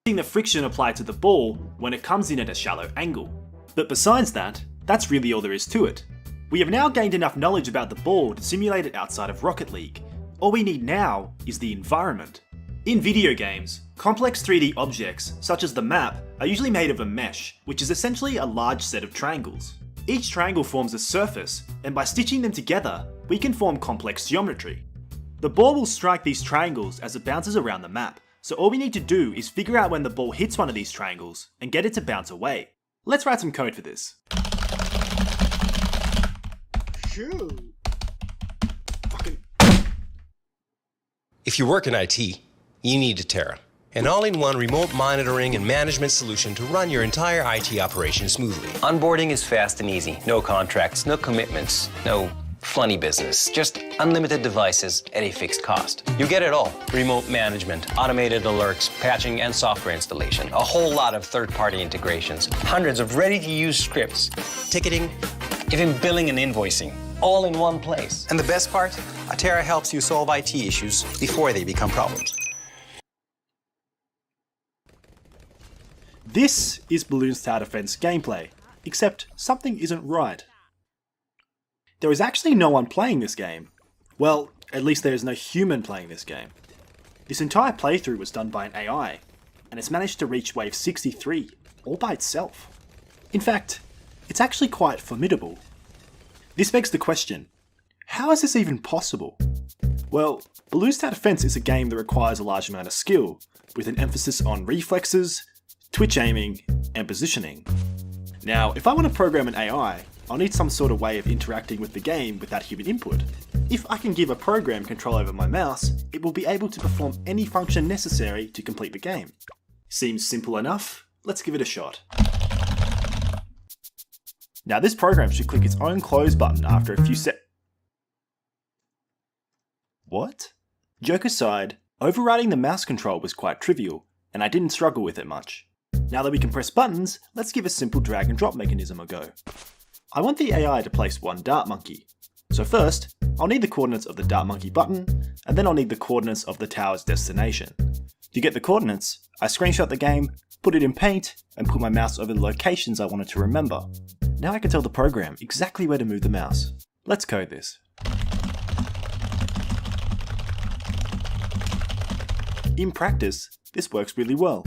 the friction applied to the ball when it comes in at a shallow angle. But besides that, that's really all there is to it. We have now gained enough knowledge about the ball to simulate it outside of Rocket League. All we need now is the environment. In video games, complex 3D objects, such as the map, are usually made of a mesh, which is essentially a large set of triangles. Each triangle forms a surface, and by stitching them together, we can form complex geometry. The ball will strike these triangles as it bounces around the map, so all we need to do is figure out when the ball hits one of these triangles and get it to bounce away. Let's write some code for this.
Shoot.
If you work in IT, you need a Terra, an all-in-one remote monitoring and management solution to run your entire IT operation smoothly.
Onboarding is fast and easy. No contracts, no commitments, no funny business. Just unlimited devices at a fixed cost. You get it all. Remote management, automated alerts, patching, and software installation. A whole lot of third-party integrations. Hundreds of ready-to-use scripts.
Ticketing,
Even billing and invoicing. All in one place.
And the best part? Terra helps you solve IT issues before they become problems.
This is Bloons Tower Defense gameplay, except something isn't right. There is actually no one playing this game. Well, at least there is no human playing this game. This entire playthrough was done by an AI, and it's managed to reach wave 63 all by itself. In fact, it's actually quite formidable. This begs the question, how is this even possible? Well, Bloons Tower Defense is a game that requires a large amount of skill, with an emphasis on reflexes, twitch aiming, and positioning. Now, if I want to program an AI, I'll need some sort of way of interacting with the game without human input. If I can give a program control over my mouse, it will be able to perform any function necessary to complete the game. Seems simple enough? Let's give it a shot. Now this program should click its own close button after a few What? Joke aside, overriding the mouse control was quite trivial, and I didn't struggle with it much. Now that we can press buttons, let's give a simple drag and drop mechanism a go. I want the AI to place one dart monkey. So first, I'll need the coordinates of the dart monkey button, and then I'll need the coordinates of the tower's destination. To get the coordinates, I screenshot the game, put it in Paint, and put my mouse over the locations I wanted to remember. Now I can tell the program exactly where to move the mouse. Let's code this. In practice, this works really well.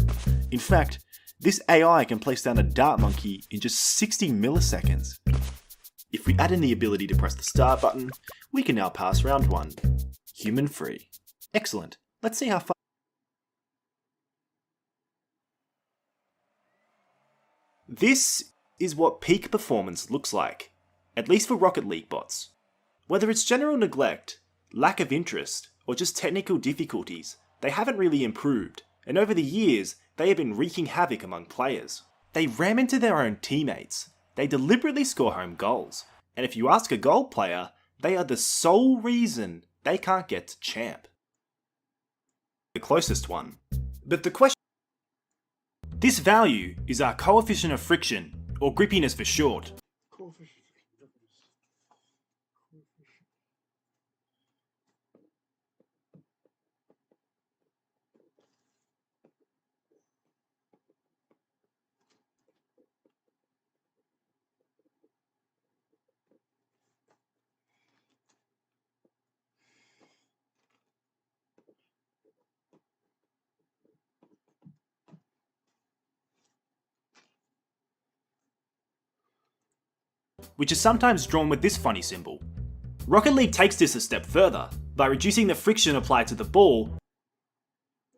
In fact, this AI can place down a dart monkey in just 60 milliseconds. If we add in the ability to press the start button, we can now pass round 1. Human free. Excellent. Let's see how far. This is what peak performance looks like, at least for Rocket League bots. Whether it's general neglect, lack of interest, or just technical difficulties, they haven't really improved, and over the years, they have been wreaking havoc among players. They ram into their own teammates, they deliberately score home goals, and if you ask a gold player, they are the sole reason they can't get to champ. The closest one. But the question. This value is our coefficient of friction, or grippiness for short. Which is sometimes drawn with this funny symbol. Rocket League takes this a step further by reducing the friction applied to the ball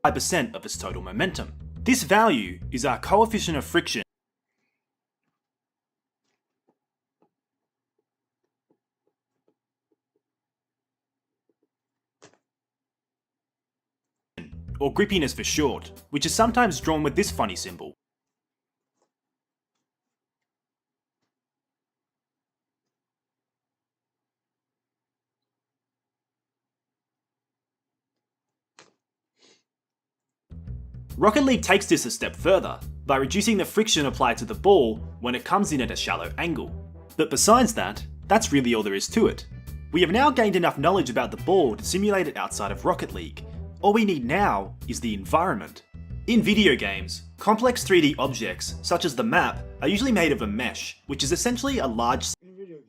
5% of its total momentum. This value is our coefficient of friction or grippiness for short, which is sometimes drawn with this funny symbol. Rocket League takes this a step further by reducing the friction applied to the ball when it comes in at a shallow angle. But besides that, that's really all there is to it. We have now gained enough knowledge about the ball to simulate it outside of Rocket League. All we need now is the environment. In video games, complex 3D objects, such as the map, are usually made of a mesh, which is essentially a large
In video games.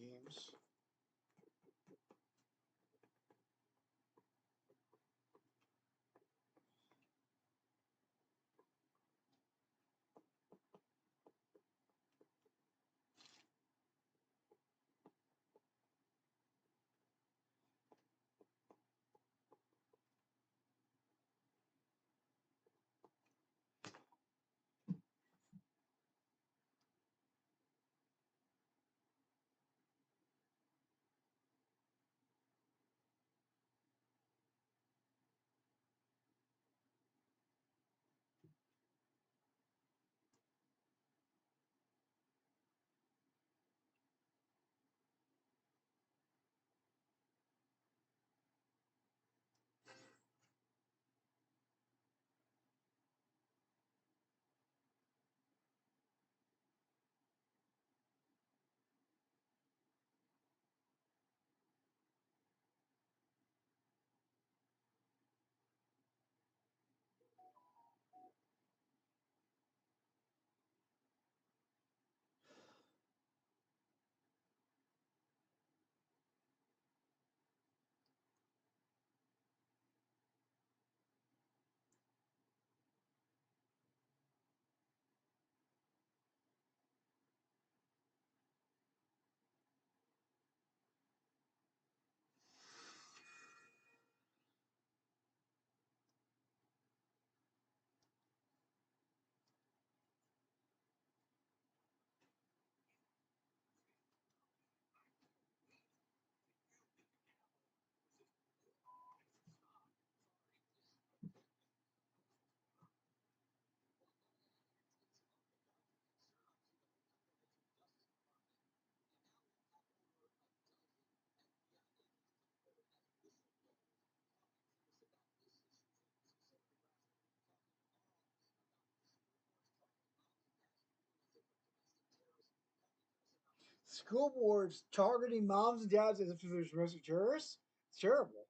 School boards targeting moms and dads as if they're domestic terrorists? It's terrible.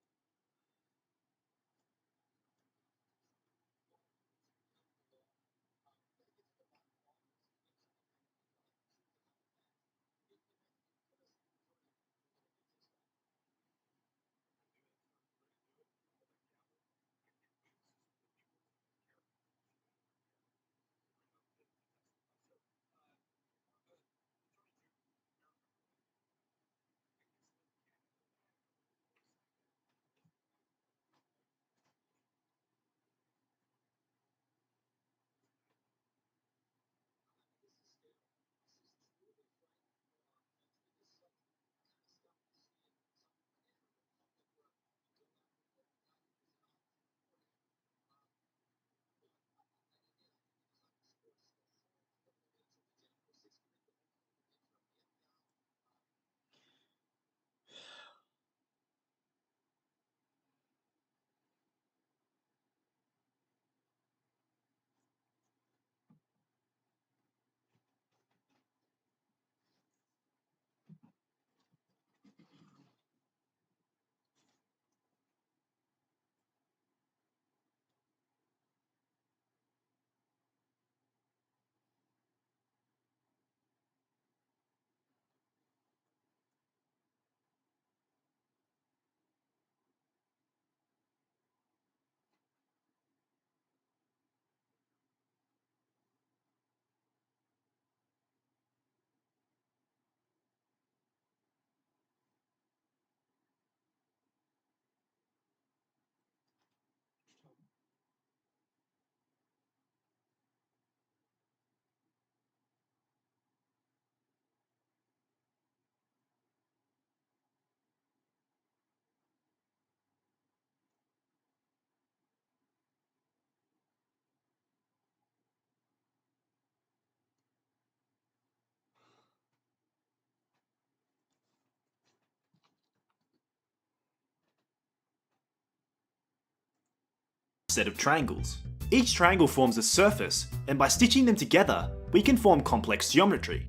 Set of triangles. Each triangle forms a surface, and by stitching them together, we can form complex geometry.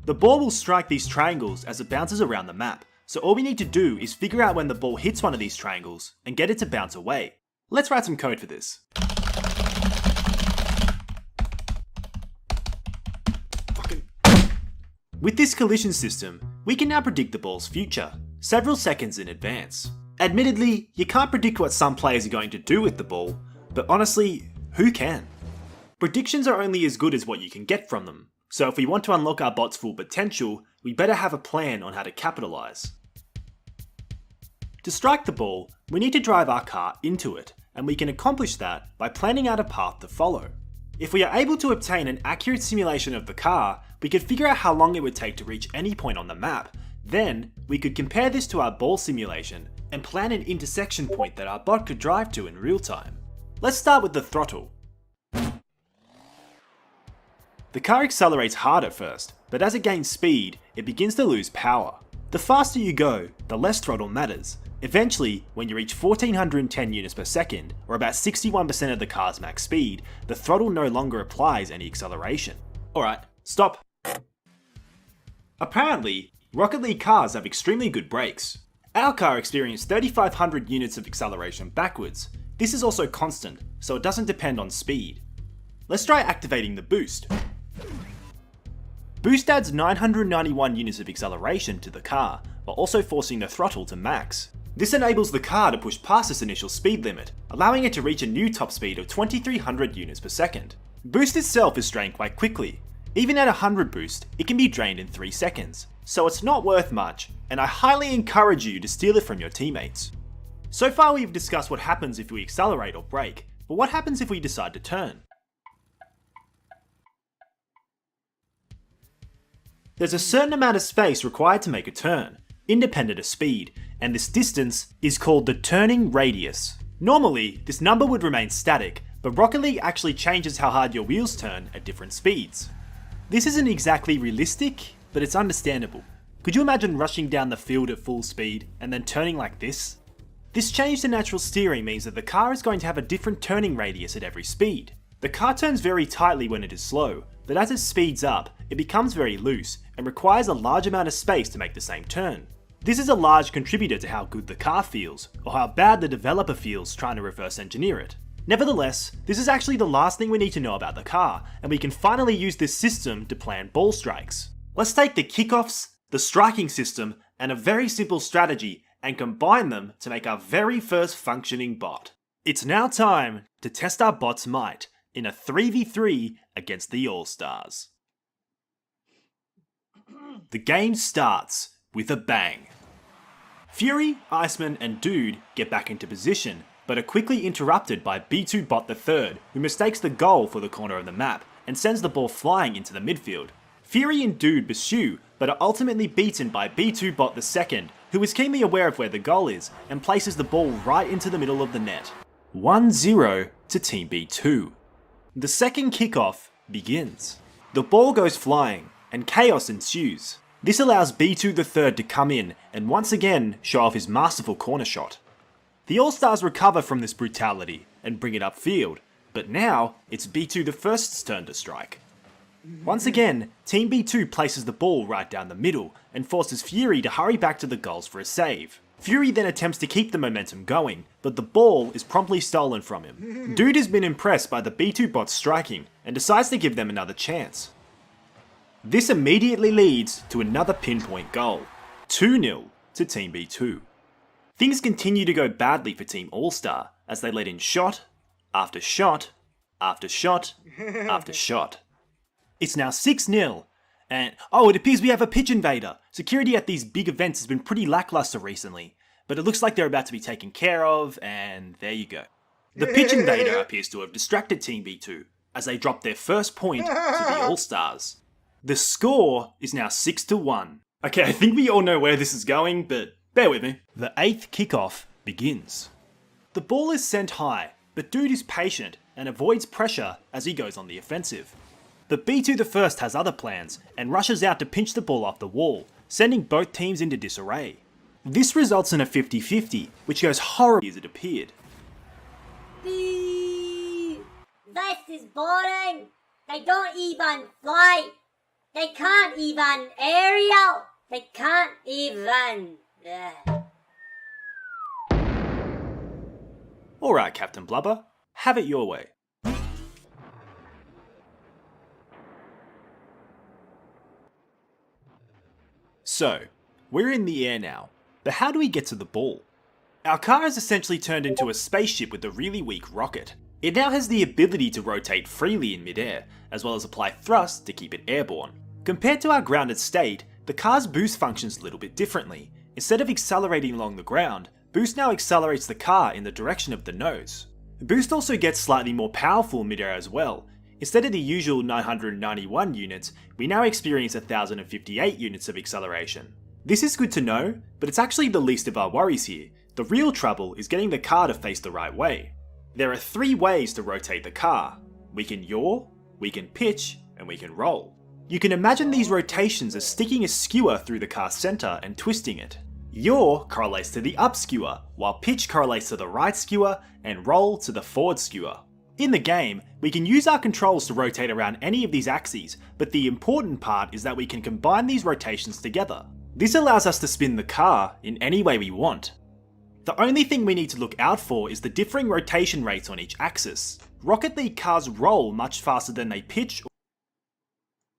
The ball will strike these triangles as it bounces around the map, so all we need to do is figure out when the ball hits one of these triangles and get it to bounce away. Let's write some code for this. With this collision system, we can now predict the ball's future, several seconds in advance. Admittedly, you can't predict what some players are going to do with the ball, but honestly, who can? Predictions are only as good as what you can get from them, so if we want to unlock our bot's full potential, we better have a plan on how to capitalize. To strike the ball, we need to drive our car into it, and we can accomplish that by planning out a path to follow. If we are able to obtain an accurate simulation of the car, we could figure out how long it would take to reach any point on the map. Then, we could compare this to our ball simulation and plan an intersection point that our bot could drive to in real time. Let's start with the throttle. The car accelerates hard at first, but as it gains speed, it begins to lose power. The faster you go, the less throttle matters. Eventually, when you reach 1410 units per second, or about 61% of the car's max speed, the throttle no longer applies any acceleration. Alright, stop. Apparently, Rocket League cars have extremely good brakes. Our car experienced 3500 units of acceleration backwards. This is also constant, so it doesn't depend on speed. Let's try activating the boost. Boost adds 991 units of acceleration to the car, while also forcing the throttle to max. This enables the car to push past this initial speed limit, allowing it to reach a new top speed of 2300 units per second. Boost itself is drained quite quickly. Even at 100 boost, it can be drained in 3 seconds, so it's not worth much, and I highly encourage you to steal it from your teammates. So far we've discussed what happens if we accelerate or brake, but what happens if we decide to turn? There's a certain amount of space required to make a turn, independent of speed, and this distance is called the turning radius. Normally, this number would remain static, but Rocket League actually changes how hard your wheels turn at different speeds. This isn't exactly realistic, but it's understandable. Could you imagine rushing down the field at full speed and then turning like this? This change to natural steering means that the car is going to have a different turning radius at every speed. The car turns very tightly when it is slow, but as it speeds up, it becomes very loose and requires a large amount of space to make the same turn. This is a large contributor to how good the car feels, or how bad the developer feels trying to reverse engineer it. Nevertheless, this is actually the last thing we need to know about the car, and we can finally use this system to plan ball strikes. Let's take the kickoffs, the striking system, and a very simple strategy and combine them to make our very first functioning bot. It's now time to test our bot's might in a 3v3 against the All-Stars. The game starts with a bang. Fury, Iceman, and Dude get back into position, but are quickly interrupted by B2 Bot III, who mistakes the goal for the corner of the map and sends the ball flying into the midfield. Fury and Dude pursue, but are ultimately beaten by B2 Bot II, who is keenly aware of where the goal is and places the ball right into the middle of the net. 1-0 to Team B2. The second kickoff begins. The ball goes flying, and chaos ensues. This allows B2 III to come in and once again show off his masterful corner shot. The All-Stars recover from this brutality and bring it upfield, but now it's B2 the First's turn to strike. Once again, Team B2 places the ball right down the middle and forces Fury to hurry back to the goals for a save. Fury then attempts to keep the momentum going, but the ball is promptly stolen from him. Dude has been impressed by the B2 bots striking and decides to give them another chance. This immediately leads to another pinpoint goal, 2-0 to Team B2. Things continue to go badly for Team All-Star as they let in shot after shot after shot after shot. It's now 6-0, and it appears we have a pitch invader. Security at these big events has been pretty lackluster recently, but it looks like they're about to be taken care of, and there you go. The pitch invader appears to have distracted Team B2 as they drop their first point to the All-Stars. The score is now 6-1. Okay, I think we all know where this is going, but bear with me. The 8th kickoff begins. The ball is sent high, but Dude is patient and avoids pressure as he goes on the offensive. But B2 the First has other plans and rushes out to pinch the ball off the wall, sending both teams into disarray. This results in a 50-50, which goes horribly as it appeared.
This is boring. They don't even fly. They can't even aerial. They can't even...
Alright, Captain Blubber, have it your way. So, we're in the air now, but how do we get to the ball? Our car has essentially turned into a spaceship with a really weak rocket. It now has the ability to rotate freely in midair, as well as apply thrust to keep it airborne. Compared to our grounded state, the car's boost functions a little bit differently. Instead of accelerating along the ground, boost now accelerates the car in the direction of the nose. Boost also gets slightly more powerful midair as well. Instead of the usual 991 units, we now experience 1058 units of acceleration. This is good to know, but it's actually the least of our worries here. The real trouble is getting the car to face the right way. There are 3 ways to rotate the car. We can yaw, we can pitch, and we can roll. You can imagine these rotations as sticking a skewer through the car's center and twisting it. Yaw correlates to the up skewer, while pitch correlates to the right skewer, and roll to the forward skewer. In the game, we can use our controls to rotate around any of these axes, but the important part is that we can combine these rotations together. This allows us to spin the car in any way we want. The only thing we need to look out for is the differing rotation rates on each axis. Rocket League cars roll much faster than they pitch.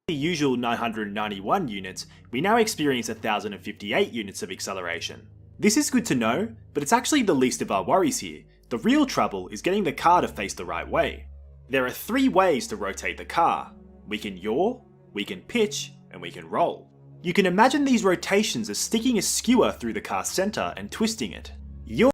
The usual 991 units, we now experience 1058 units of acceleration. This is good to know, but it's actually the least of our worries here. The real trouble is getting the car to face the right way. There are 3 ways to rotate the car. We can yaw, we can pitch, and we can roll. You can imagine these rotations as sticking a skewer through the car's center and twisting it. Yaw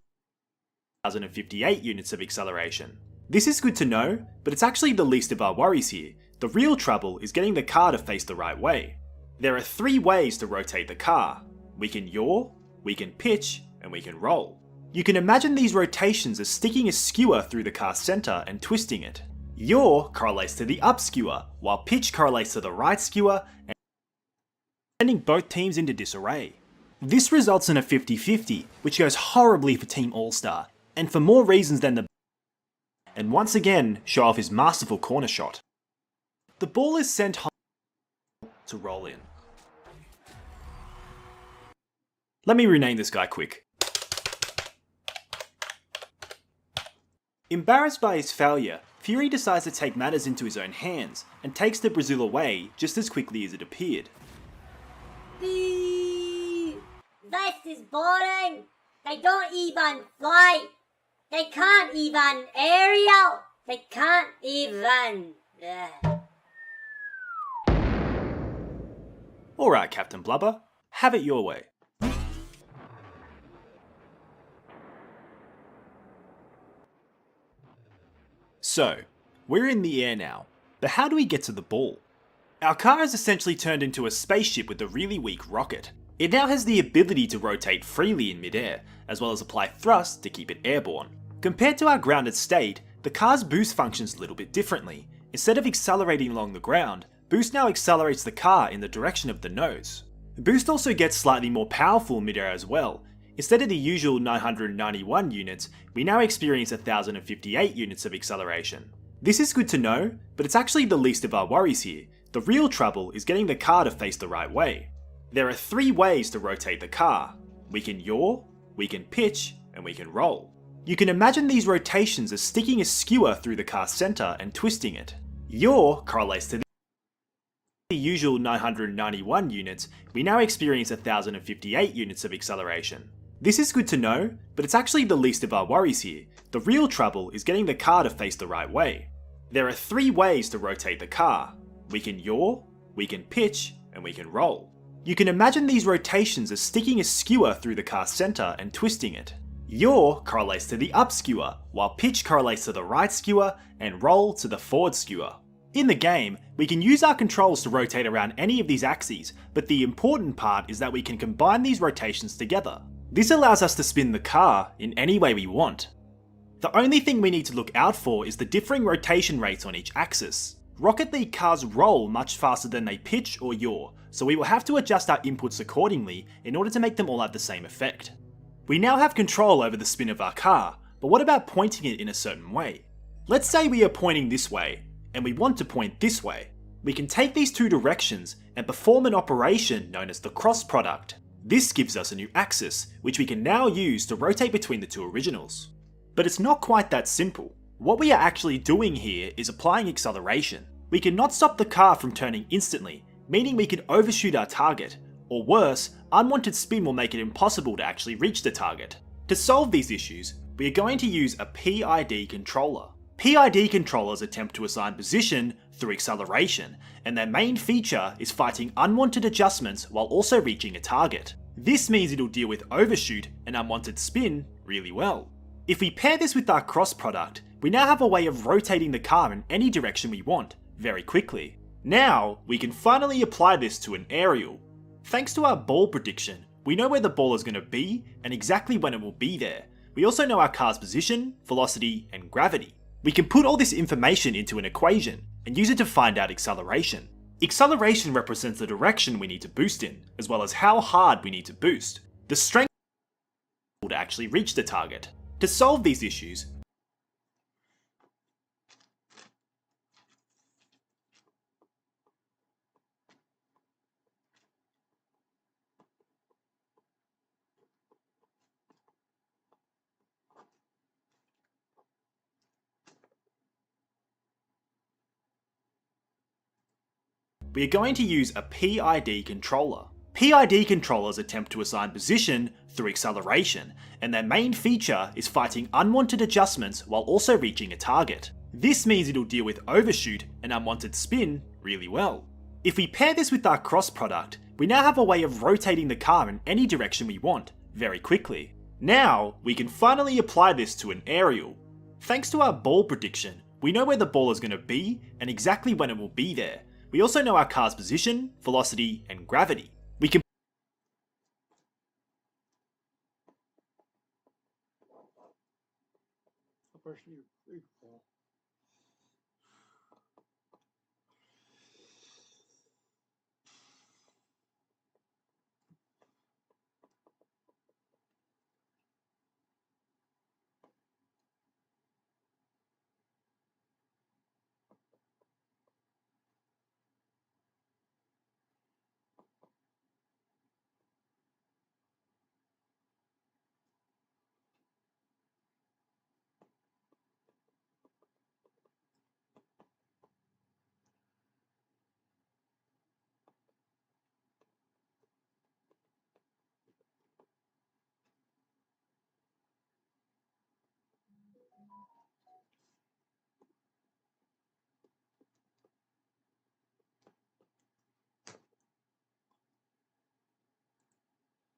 1058 units of acceleration. This is good to know, but it's actually the least of our worries here. The real trouble is getting the car to face the right way. There are 3 ways to rotate the car. We can yaw, we can pitch, and we can roll. You can imagine these rotations as sticking a skewer through the car's center and twisting it. Yaw correlates to the up skewer, while pitch correlates to the right skewer, and sending both teams into disarray. This results in a 50-50, which goes horribly for Team All-Star, and for more reasons than the and once again show off his masterful corner shot. The ball is sent high, to roll in. Let me rename this guy quick. Embarrassed by his failure, Fury decides to take matters into his own hands and takes the Brazil away just as quickly as it appeared.
This is boring. They don't even fly. They can't even aerial. They can't even.
Alright, Captain Blubber, have it your way. So, we're in the air now, but how do we get to the ball? Our car has essentially turned into a spaceship with a really weak rocket. It now has the ability to rotate freely in midair, as well as apply thrust to keep it airborne. Compared to our grounded state, the car's boost functions a little bit differently. Instead of accelerating along the ground, boost now accelerates the car in the direction of the nose. Boost also gets slightly more powerful midair as well. Instead of the usual 991 units, we now experience 1058 units of acceleration. This is good to know, but it's actually the least of our worries here. The real trouble is getting the car to face the right way. There are 3 ways to rotate the car. We can yaw, we can pitch, and we can roll. You can imagine these rotations as sticking a skewer through the car's center and twisting it. Yaw correlates to the usual 991 units, we now experience 1058 units of acceleration. This is good to know, but it's actually the least of our worries here. The real trouble is getting the car to face the right way. There are 3 ways to rotate the car. We can yaw, we can pitch, and we can roll. You can imagine these rotations as sticking a skewer through the car's center and twisting it. Yaw correlates to the up skewer, while pitch correlates to the right skewer, and roll to the forward skewer. In the game, we can use our controls to rotate around any of these axes, but the important part is that we can combine these rotations together. This allows us to spin the car in any way we want. The only thing we need to look out for is the differing rotation rates on each axis. Rocket League cars roll much faster than they pitch or yaw, so we will have to adjust our inputs accordingly in order to make them all have the same effect. We now have control over the spin of our car, but what about pointing it in a certain way? Let's say we are pointing this way, and we want to point this way. We can take these 2 directions and perform an operation known as the cross product. This gives us a new axis, which we can now use to rotate between the 2 originals. But it's not quite that simple. What we are actually doing here is applying acceleration. We cannot stop the car from turning instantly, meaning we can overshoot our target, or worse, unwanted spin will make it impossible to actually reach the target. To solve these issues, we are going to use a PID controller. PID controllers attempt to assign position through acceleration, and their main feature is fighting unwanted adjustments while also reaching a target. This means it'll deal with overshoot and unwanted spin really well. If we pair this with our cross product, we now have a way of rotating the car in any direction we want, very quickly. Now, we can finally apply this to an aerial. Thanks to our ball prediction, we know where the ball is going to be and exactly when it will be there. We also know our car's position, velocity, and gravity. We can put all this information into an equation and use it to find out acceleration. Acceleration represents the direction we need to boost in, as well as how hard we need to boost. The strength to actually reach the target. To solve these issues, we are going to use a PID controller. PID controllers attempt to assign position through acceleration, and their main feature is fighting unwanted adjustments while also reaching a target. This means it'll deal with overshoot and unwanted spin really well. If we pair this with our cross product, we now have a way of rotating the car in any direction we want, very quickly. Now, we can finally apply this to an aerial. Thanks to our ball prediction, we know where the ball is going to be and exactly when it will be there. We also know our car's position, velocity, and gravity. We can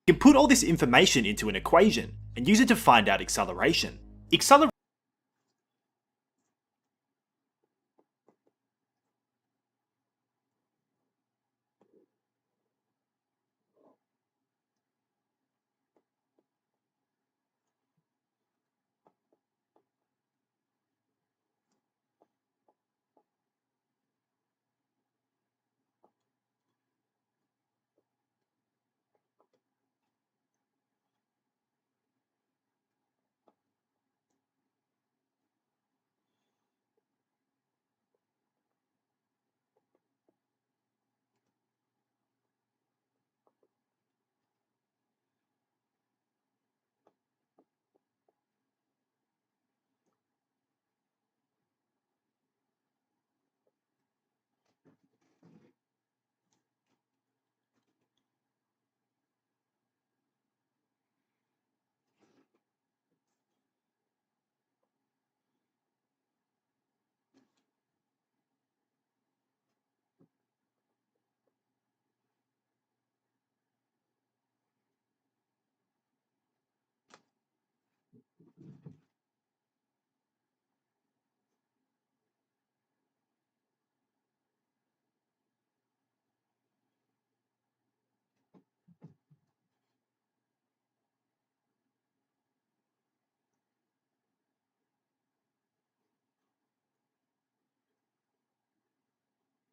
You can put all this information into an equation and use it to find out acceleration. Acceleration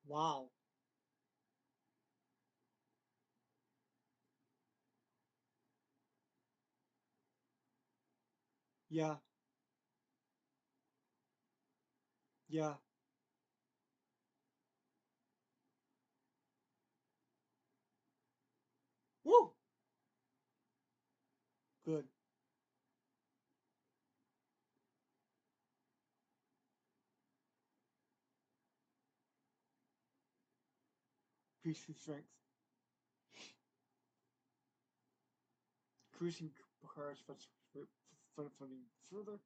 Wow. Yeah. Yeah. Woo! Good. Increasing strength. Increasing cars funding further.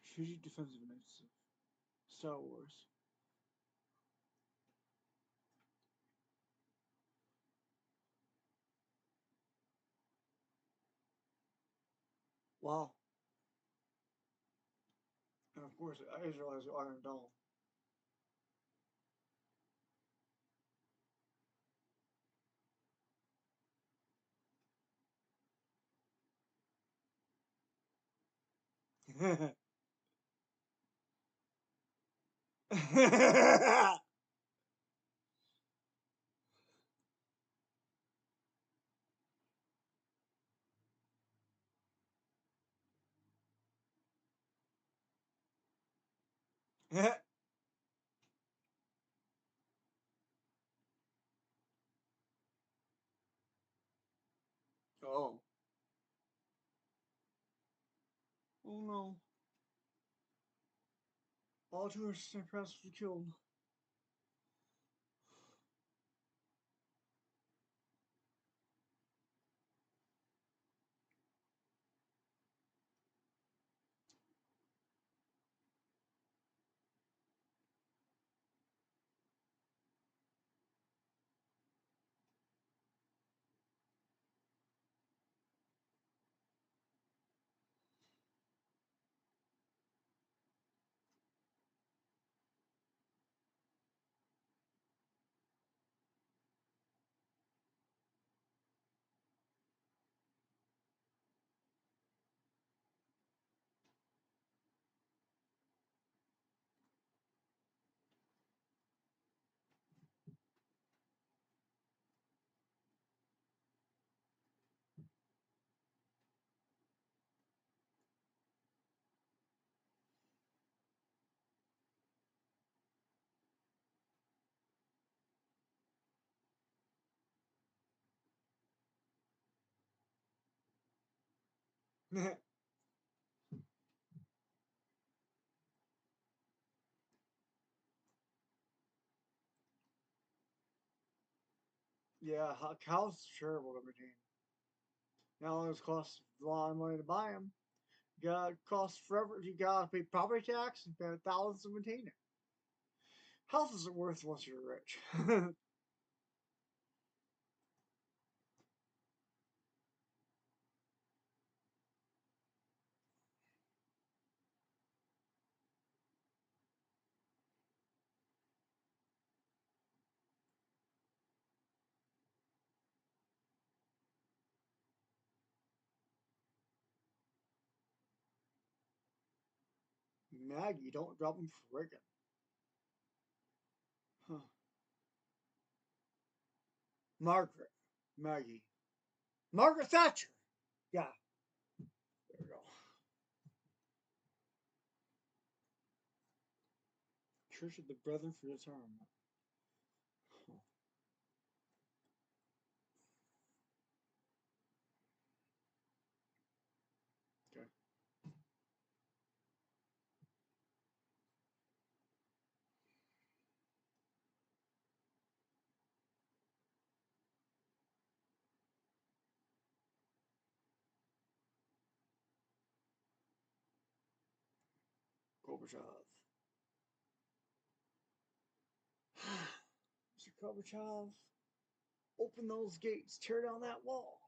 Strategic defensive units of Star Wars. Wow. And of course, Israel has the Iron Dome. Oh. Oh no. All 200 press were killed. Yeah, cows are terrible to maintain. Now it costs a lot of money to buy them. You got cost forever. You gotta pay property tax and pay thousands to maintain it. Health isn't worth unless you're rich. Maggie, don't drop him for Reagan. Huh. Margaret. Maggie. Margaret Thatcher. Yeah. There we go. Church of the Brethren for Disarmament. Huh. Okay. Gorbachev. Mr. Gorbachev, open those gates, tear down that wall.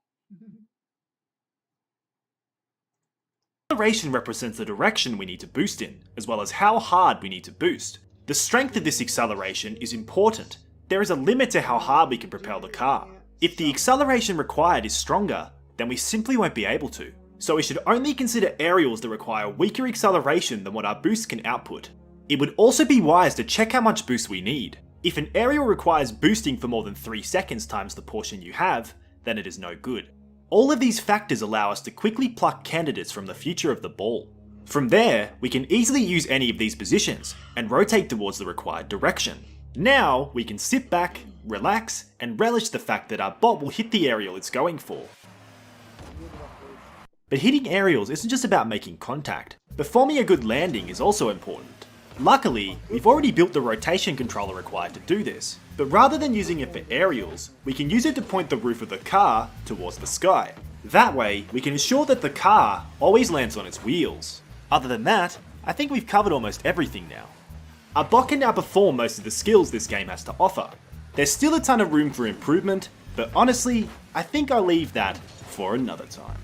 Acceleration represents the direction we need to boost in, as well as how hard we need to boost. The strength of this acceleration is important. There is a limit to how hard we can propel the car. If the acceleration required is stronger, then we simply won't be able to. So we should only consider aerials that require weaker acceleration than what our boost can output. It would also be wise to check how much boost we need. If an aerial requires boosting for more than 3 seconds times the portion you have, then it is no good. All of these factors allow us to quickly pluck candidates from the future of the ball. From there, we can easily use any of these positions and rotate towards the required direction. Now, we can sit back, relax, and relish the fact that our bot will hit the aerial it's going for. But hitting aerials isn't just about making contact. Performing a good landing is also important. Luckily, we've already built the rotation controller required to do this, but rather than using it for aerials, we can use it to point the roof of the car towards the sky. That way, we can ensure that the car always lands on its wheels. Other than that, I think we've covered almost everything now. Our bot can now perform most of the skills this game has to offer. There's still a ton of room for improvement, but honestly, I think I'll leave that for another time.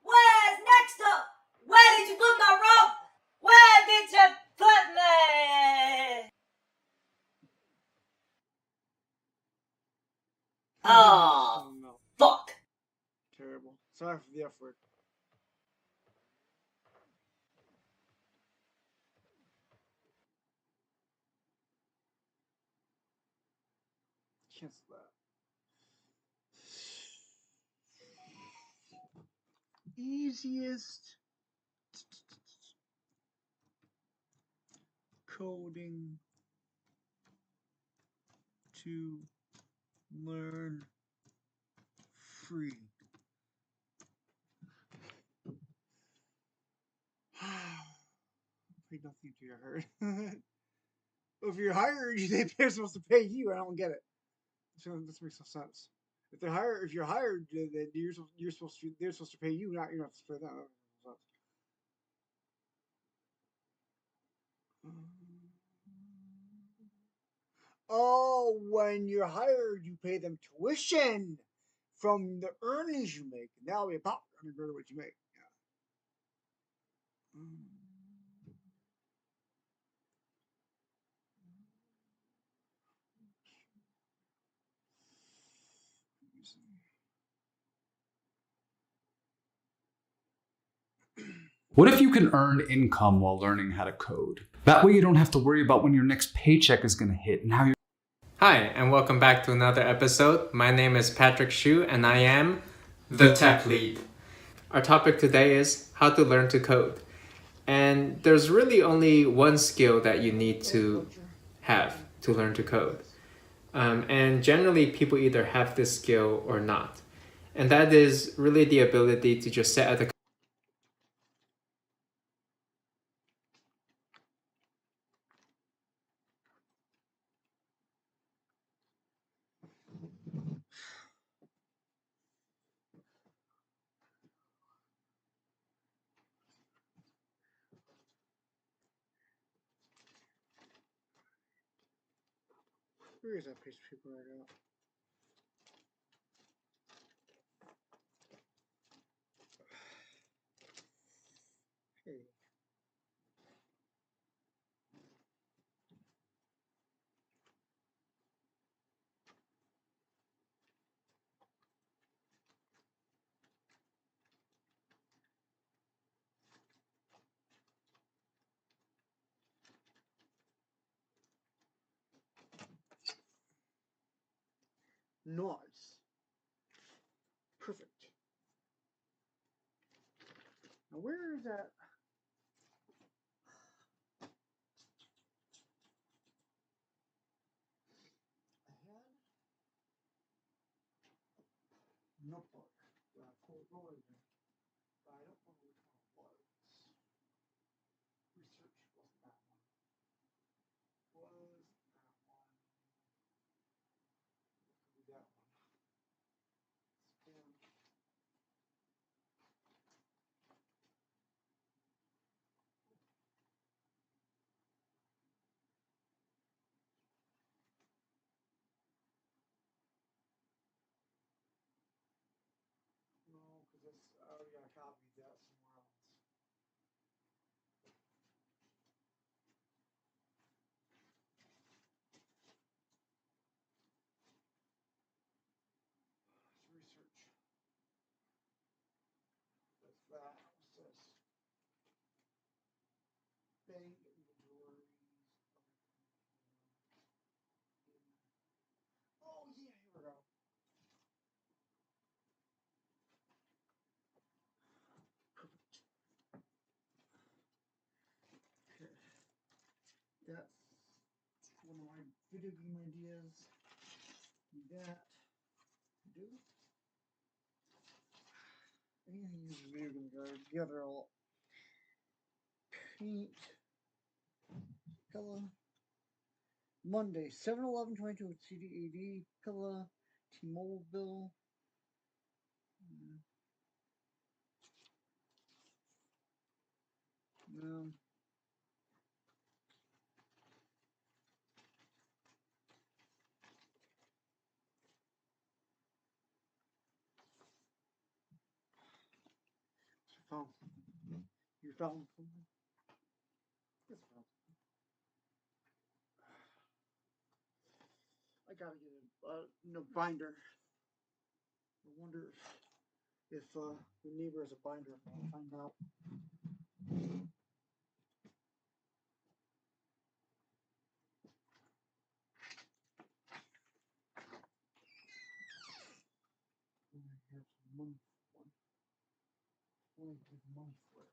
Where's next up? Where did you put my rope? Where did you put me? Oh,
no.
fuck.
Terrible. Sorry for the F word. Cancel that. Easiest coding to learn free. Pay nothing to your herd. If you're hired, they're supposed to pay you. I don't get it. So this makes no sense. If you're hired, then they're supposed to pay you, not you're not supposed to pay them. Oh, when you're hired, you pay them tuition from the earnings you make, and that'll be about under what you make. Yeah.
What if you can earn income while learning how to code? That way you don't have to worry about when your next paycheck is going to hit and how you're...
Hi, and welcome back to another episode. My name is Patrick Xu, and I am the Tech Lead. Our topic today is how to learn to code. And there's really only one skill that you need to have to learn to code. And generally, people either have this skill or not. And that is really the ability to just sit at the
Where is that piece of paper I got? Hey. Nice. Perfect. Now where is that? I had notebook. Go in there. But I don't know which one it was. Research wasn't that one. Was that one? Could be that one. Spam. No, because I already got a copy of that somewhere else. Research. That's that. What's this? Bank inventories. Oh yeah, here we go. Okay. That's one of my video game ideas. That do. Anything using video game guard. The other all paint. Hello. Monday, 7/11/22 with CDAD, Pilla, T-Mobile bill. No. Phone. Your phone. This phone. I gotta get a binder. I wonder if the neighbor has a binder. I'll find out. I have some money for one. Only give money for it.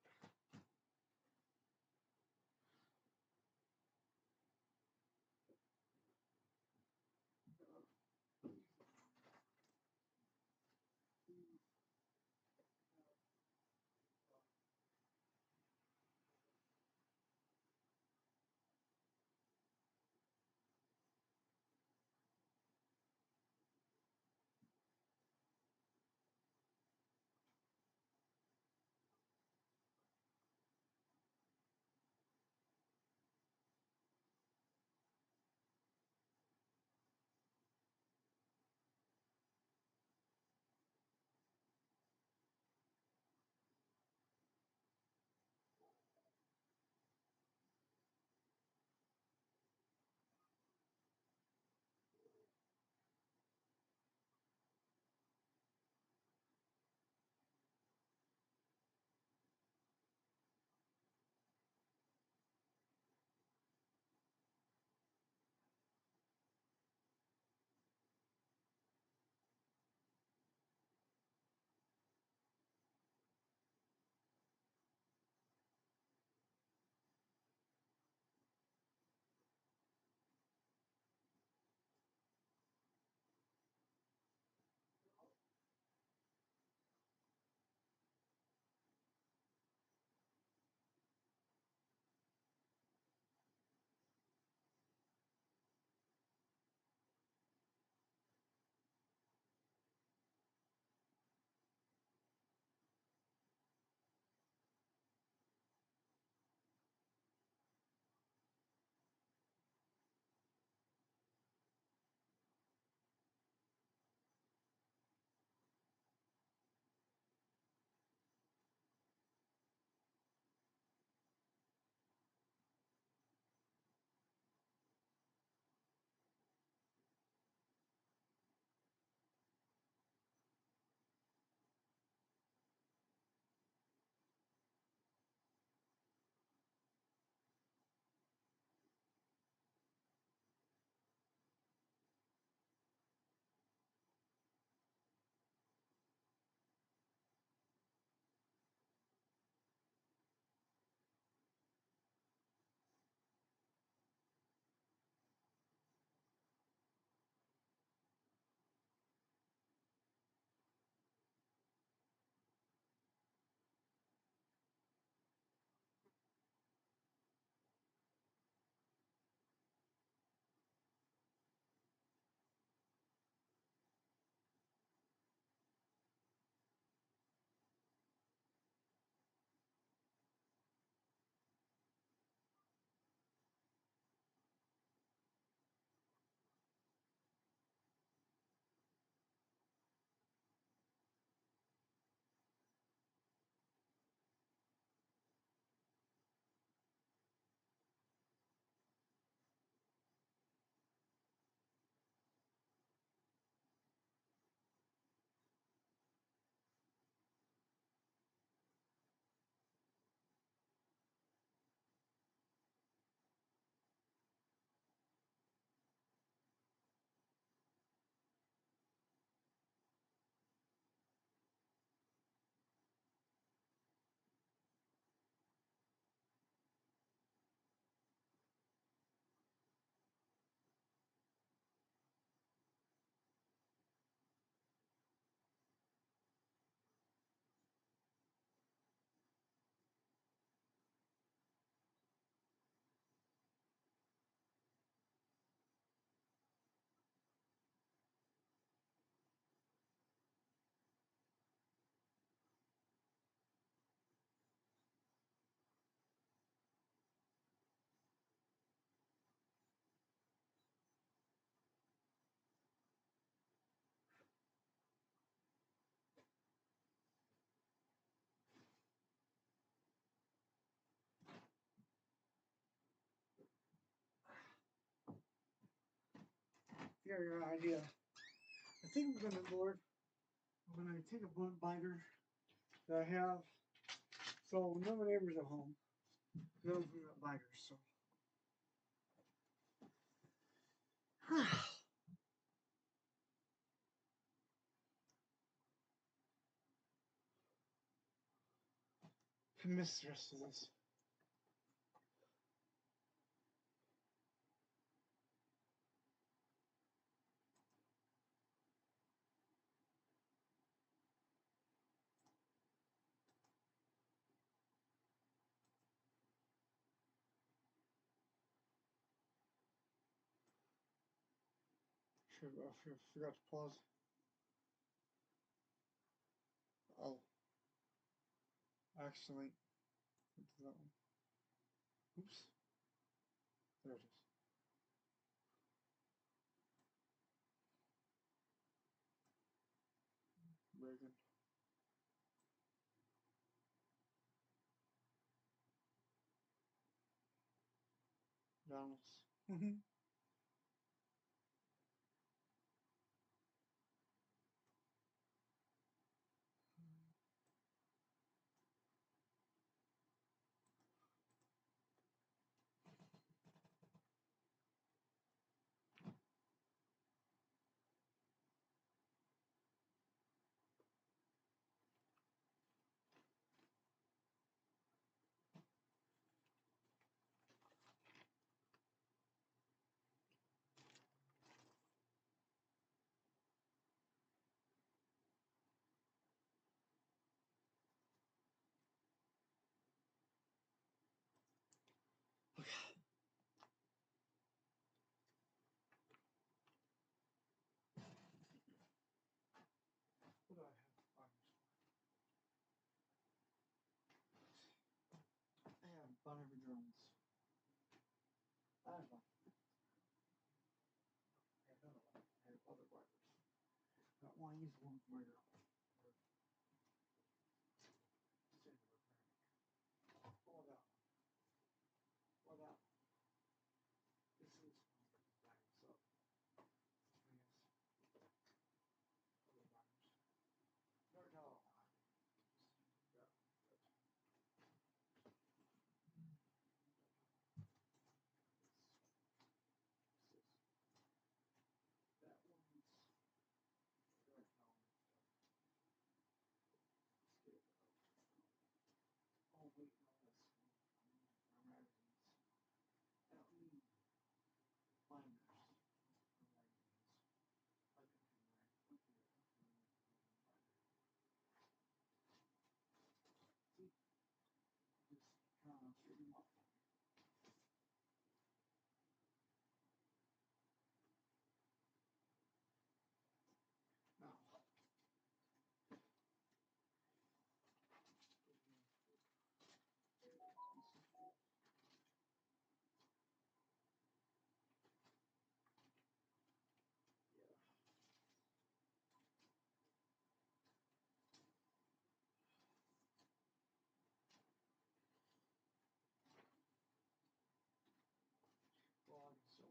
Here, your idea. I think I'm gonna, Lord, I'm gonna take a blunt binder that I have. So none of my neighbors at home. Those are the biters, so. I miss the rest of this. I forgot to pause. Oh, actually, went to that one. Oops. There it is. Reagan. Donald's. What do I have? I have Bonnever drones. I have one. I have another one. I have other wires. I don't want to use one wire. Or that one. Or that one. This is so. I guess. Other wires. No. That one's right now. Oh wait, no, that's my magazines. I don't need binders. For magazines. I can do that. See, just kind of straighten them up. Now. Well, so.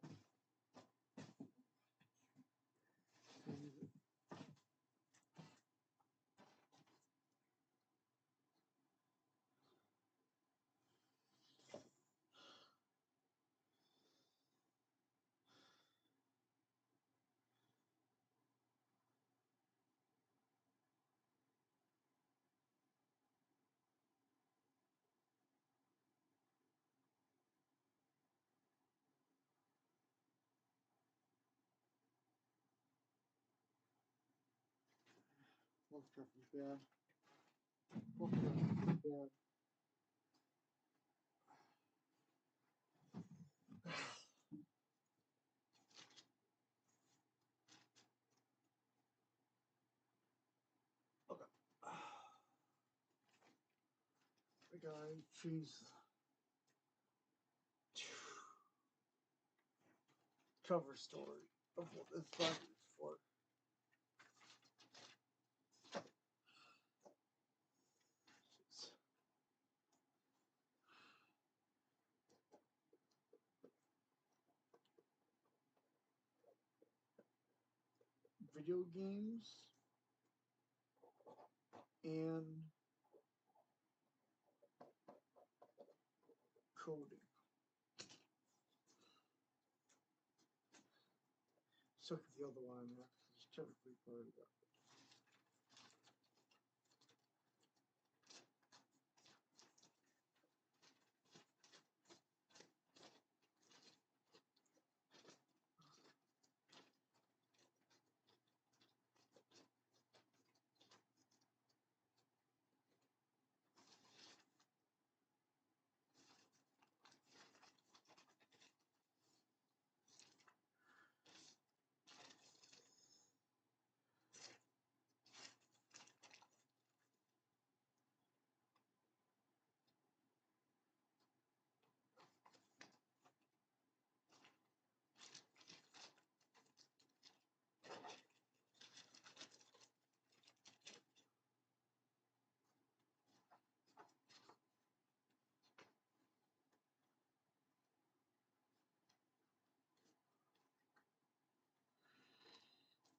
Both preference bad. Both preference bad. Okay. I gotta choose cover story of what this button is for. video games and coding. So could the other one in there. It's technically part of that.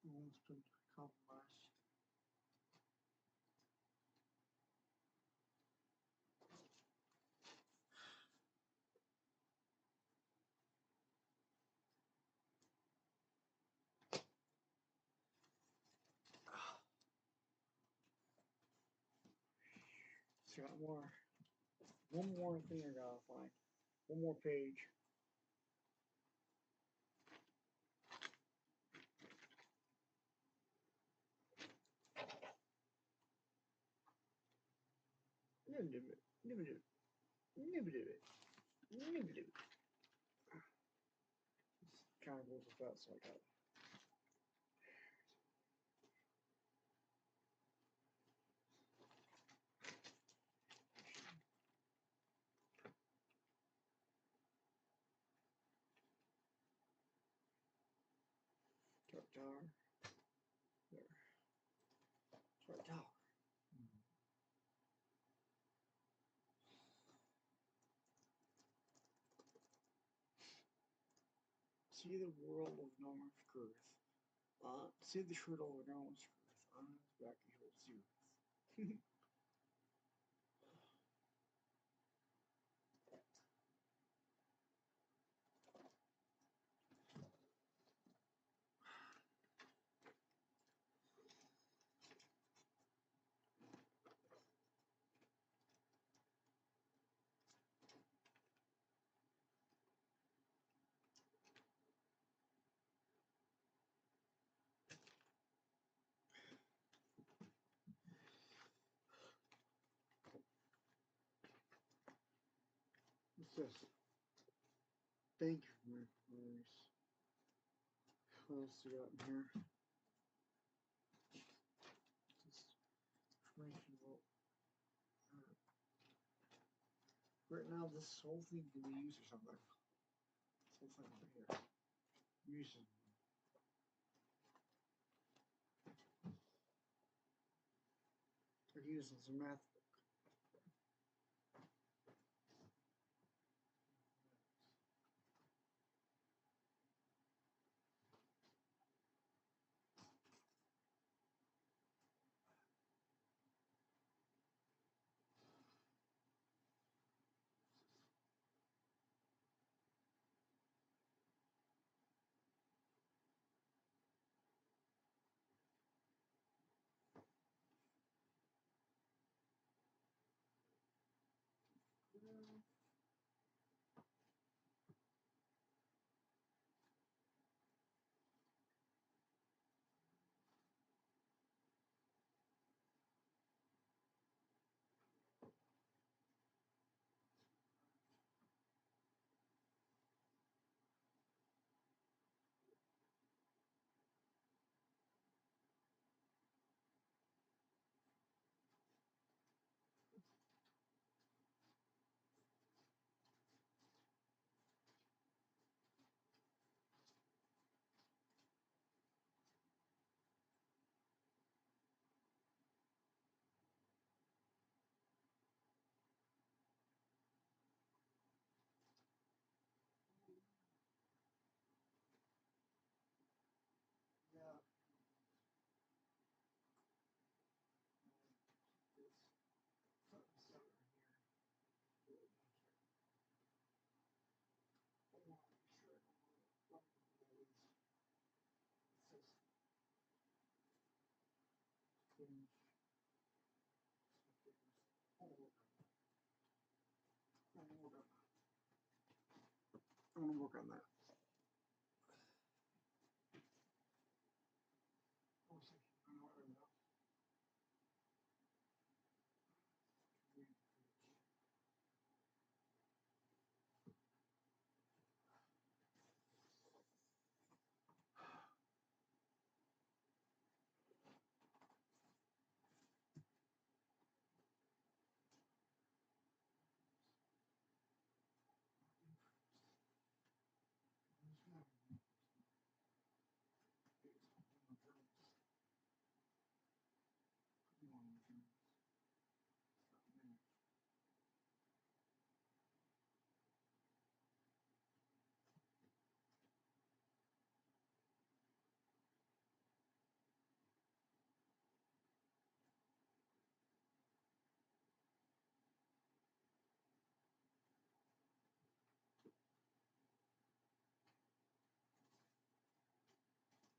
Almost been compromised. It's got more. One more thing I gotta find. One more page. Nibble nibble nibble nibble. It's kind of goes with that, so I got it. Dark Tower. There. Dark Tower. See the world of North Girth. See the shrill of North Girth. On his back he holds youth. What's this? Thank you for my advice. What else we got in here? Just information about. Right now, this whole thing can be used for something. This whole thing right here. Using. They're using some math. I want to work on that.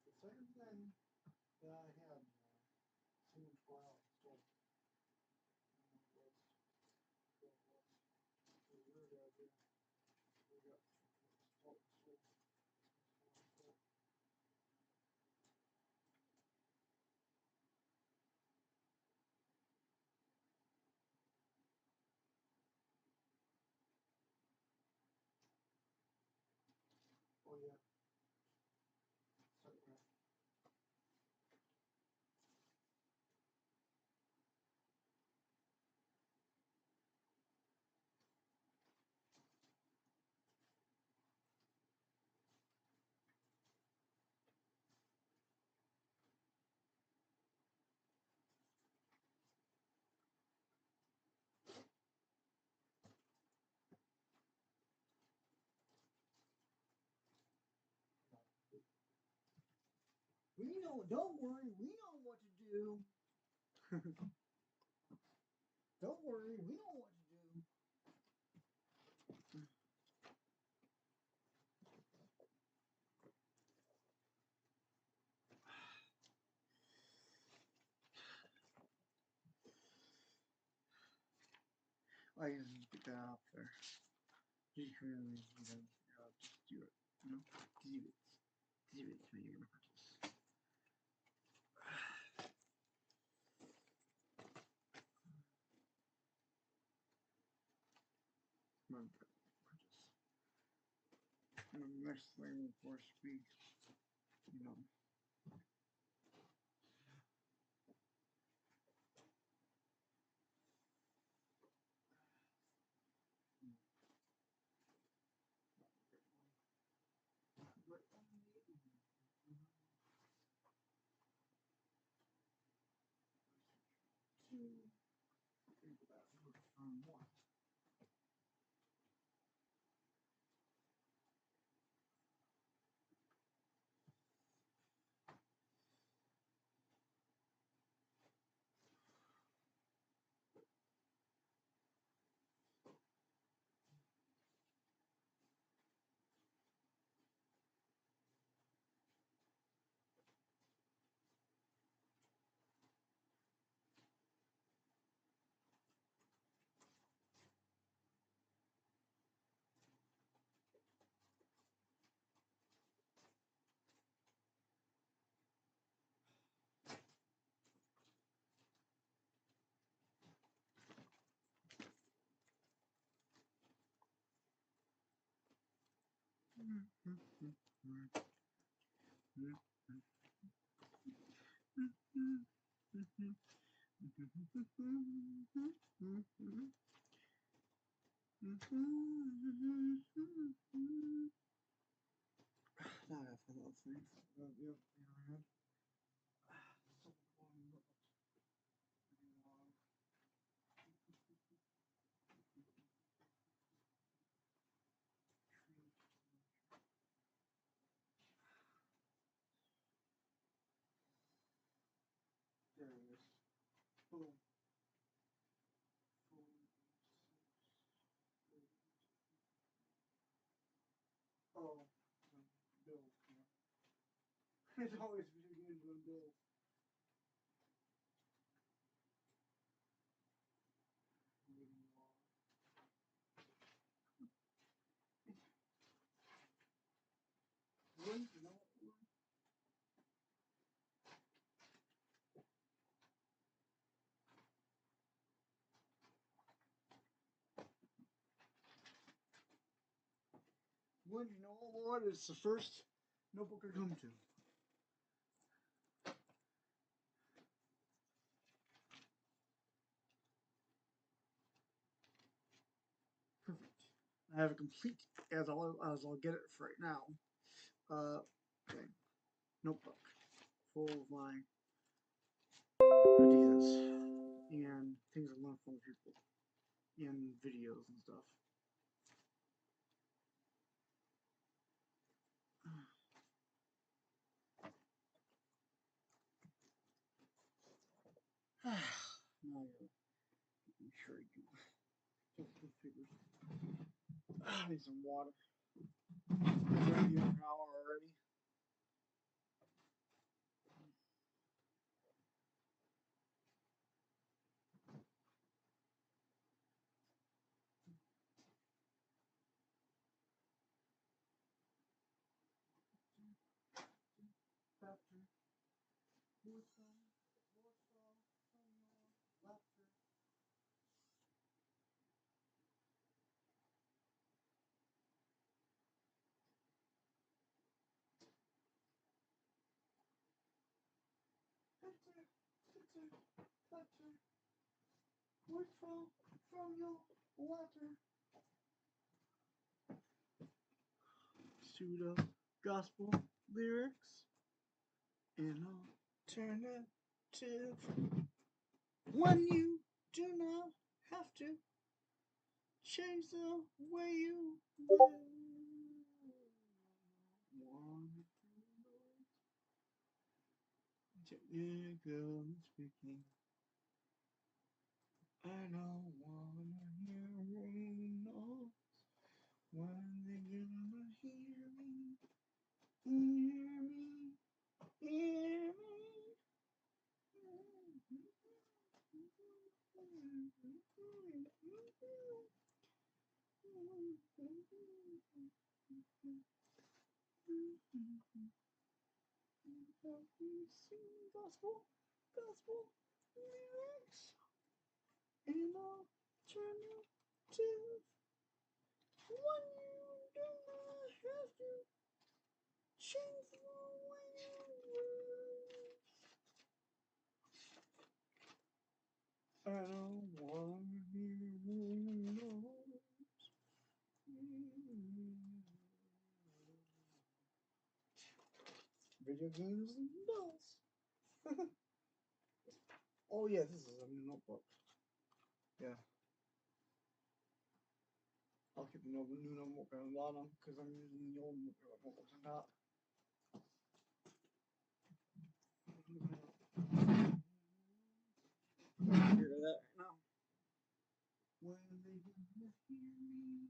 The second thing that I had someone file installed. Weird idea. We got oh yeah. Sorry, man. We know, don't worry, we know what to do. Don't worry, we know what to do. I can just get that out there. Just really, just do it. You know? Do it. Do it when you're gonna purchase. Purchase. And the next thing will of course be, you know. Two. One. Now I have to find those things. Yep, in our head. There it is. Boom. Oh, bills. Yeah. It's always video games on bills. When you know what it's the first notebook I come to. Perfect. I have a complete, as I'll get it for right now, okay, notebook full of my ideas and things I learned from people and videos and stuff. Now you're making sure you get the figures. I need some water. It's been here an hour already. Laughter. More song. More song. Laughter. Laughter. Word from your laughter. Pseudo gospel lyrics in alternative. When you do not have to change the way you live. Technical speaking. I don't wanna hear no when they gonna hear me, hear me, hear me. Sing gospel lyrics in alternative. When you do not have to change the way you live. I don't want to hear no. Video games and bells. Oh yeah, this is a new notebook. Yeah. I'll keep the new notebook on the bottom because I'm using the old notebooks on top. Hear that right now. When they gonna hear me, hear me,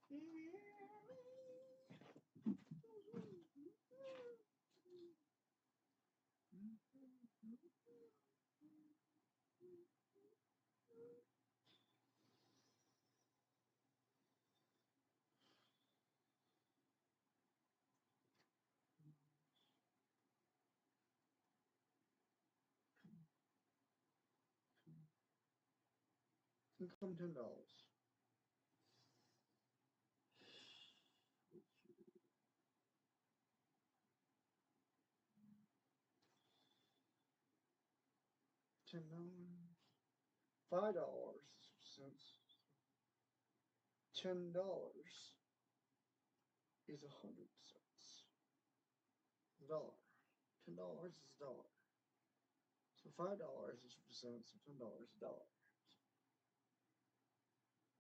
hear me. Income $10. $10. $5 $10 is 100 cents. A dollar. $10 is a dollar. So $5 is 50 cents. So $10 is a dollar.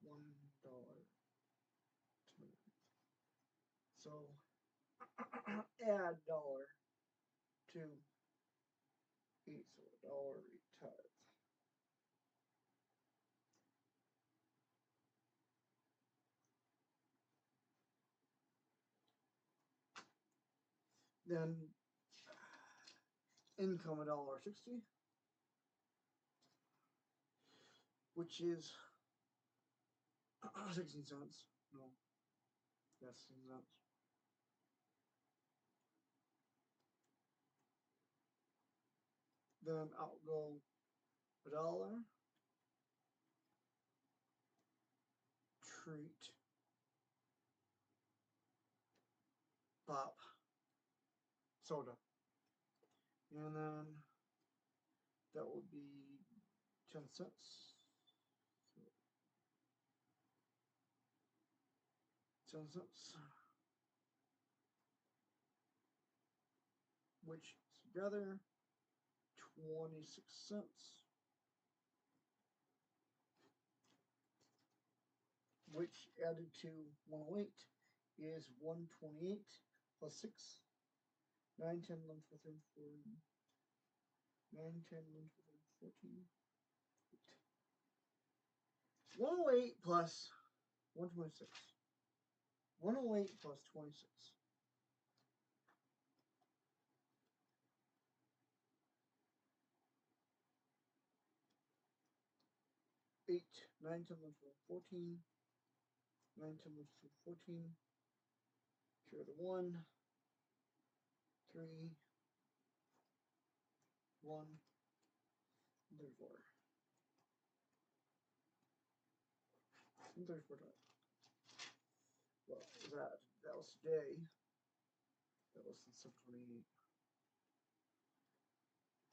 $1. So add dollar to each, so a dollar each tithe. Then income $1.60, which is 16 cents. No, that's 16 cents. Then out go $1. Treat pop soda. And then that would be 10 cents. 10 cents. Which together 26 cents. Which added to 108 is 128 plus 6. 9, 10, 11, 12, 13, 14. 9, 10, 11, 12, 13, 14. 108 plus 126. 108 plus 26. 8, 9, 10, 11, 12, 14. 9, 10, 11, 12, 14. Carry the 1. 3. 1. 34. 34 times. Well, that was today. That was in 728.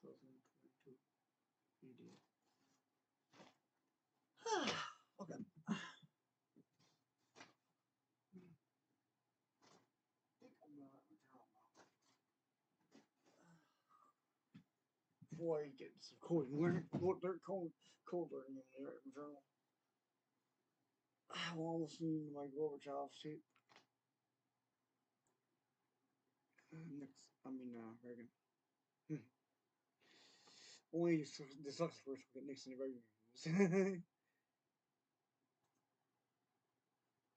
2022 AD. Okay. I think I'm not before I get some cold. They're colder in the journal. I'm almost needing my Gorbachev tape. Next, Reagan. Only the sucks first. We get Nixon and Reagan reviews.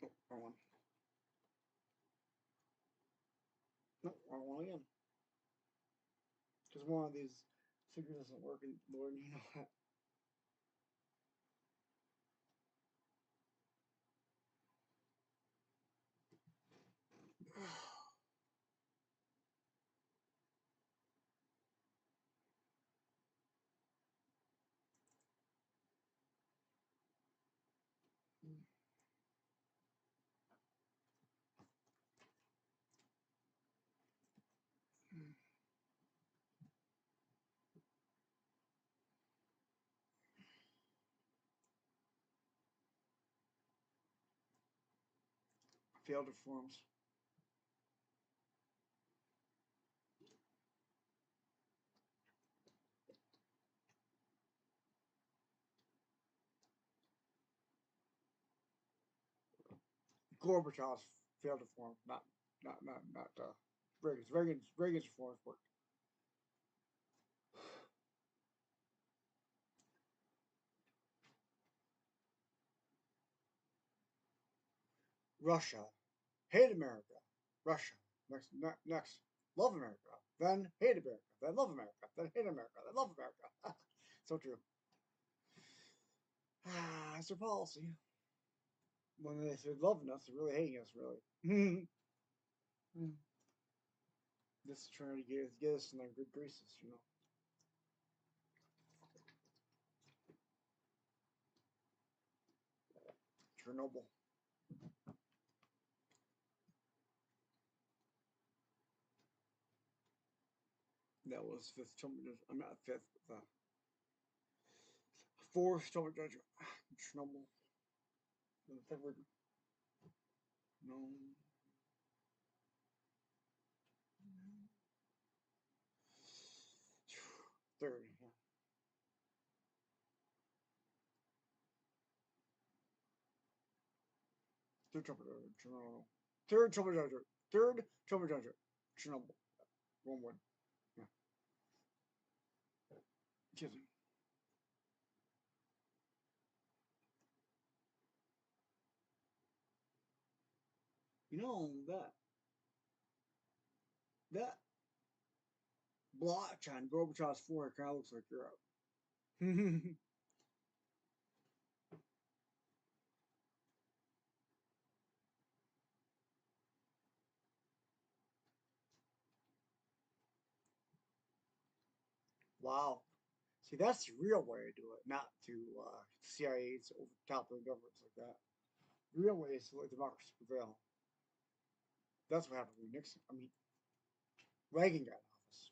Oh, wrong one. No, wrong one again. Because one of these figures doesn't work, and Lord, you know that. Failed reforms. Gorbachev's failed reform, not Reagan's. Reagan's reforms worked. Russia, hate America. Russia, next, love America. Then hate America. Then love America. Then hate America. Then love America. So true. That's their policy. When they say loving us, they're really hating us, really. Just trying to get us in their good graces, you know. Chernobyl. That was fifth atomic. I'm not fifth, but fourth atomic judgment. Chernobyl. The third. No. Third. Yeah. Third atomic judgment. Chernobyl. Third atomic judgment. Third atomic judgment. Chernobyl. One word. Yeah. Excuse me. You know that blotch on Gorbachev's forehead kind of looks like Europe. Wow. See, that's the real way to do it, not to CIA's over top of the governments like that. The real way is to let democracy prevail. That's what happened with Nixon. I mean, Reagan got in office.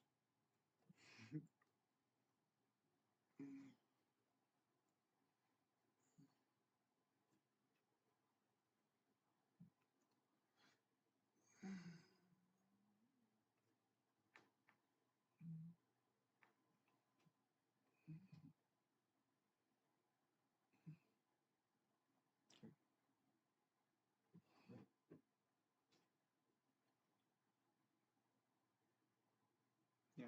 Yeah.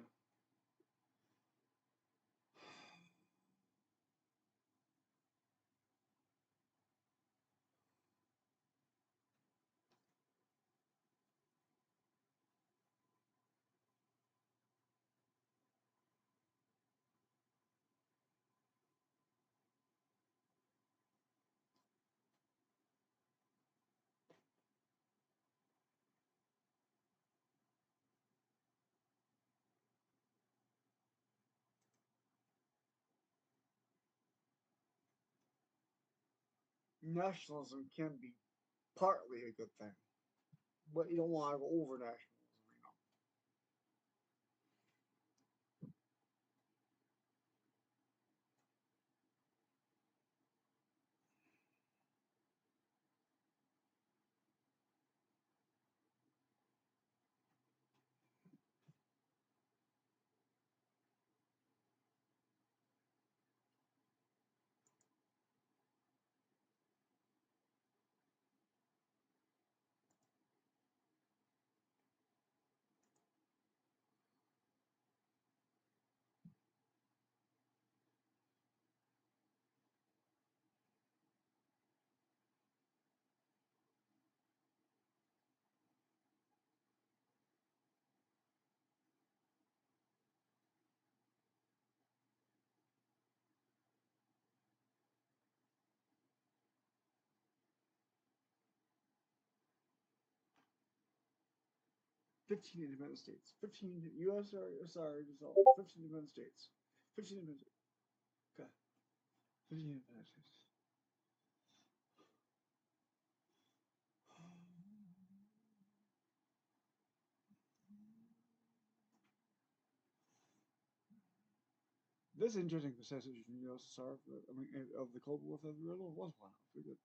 Nationalism can be partly a good thing, but you don't want to go over nationalism, you know. $15 independent states. 15 USSR dissolved. 15 independent states. 15 independent states. Okay. 15 independent states. This interesting passage from USSR, I mean, of the Cold War for the riddle was one. Pretty good.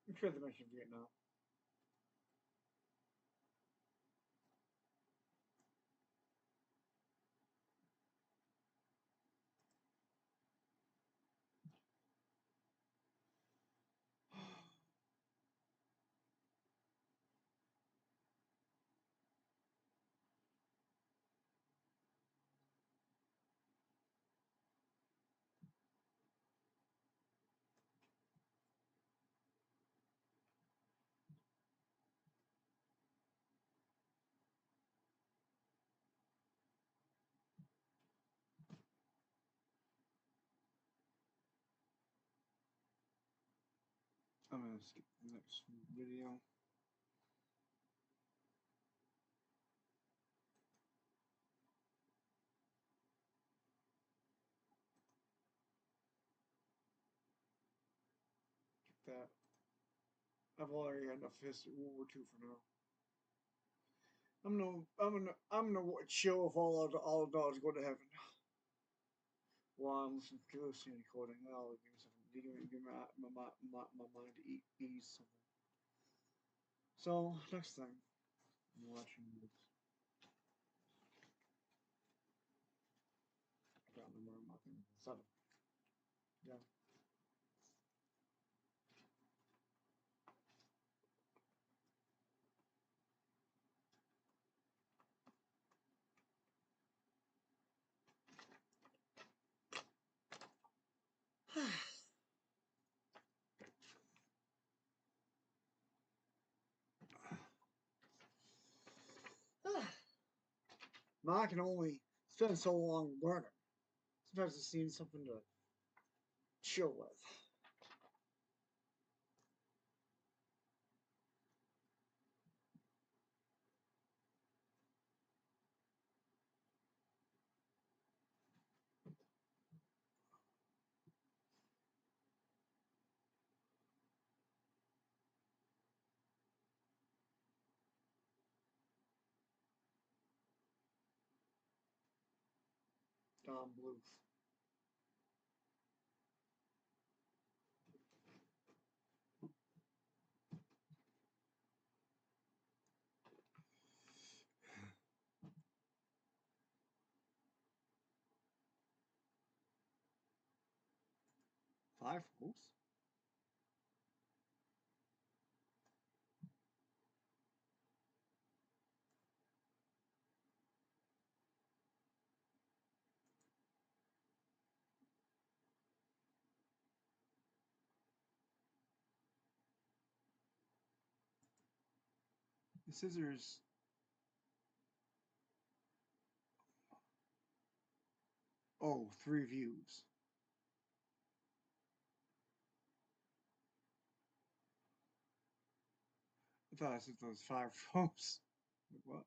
I'm sure they mentioned Vietnam. I'm gonna skip the next video. Get that. I've already had enough history World War II for now. I'm gonna chill if all the dogs go to heaven. While I'm listening to Lucy recording, I'll give me something. Give my mind to ease something. So next time I'm watching this. I can't remember my thing. 7. Yeah. But I can only spend so long learning. Sometimes I just need something to chill with. Don Bluth. Five rules? The scissors. Oh, 3 views. I thought I said those 5 ropes. What?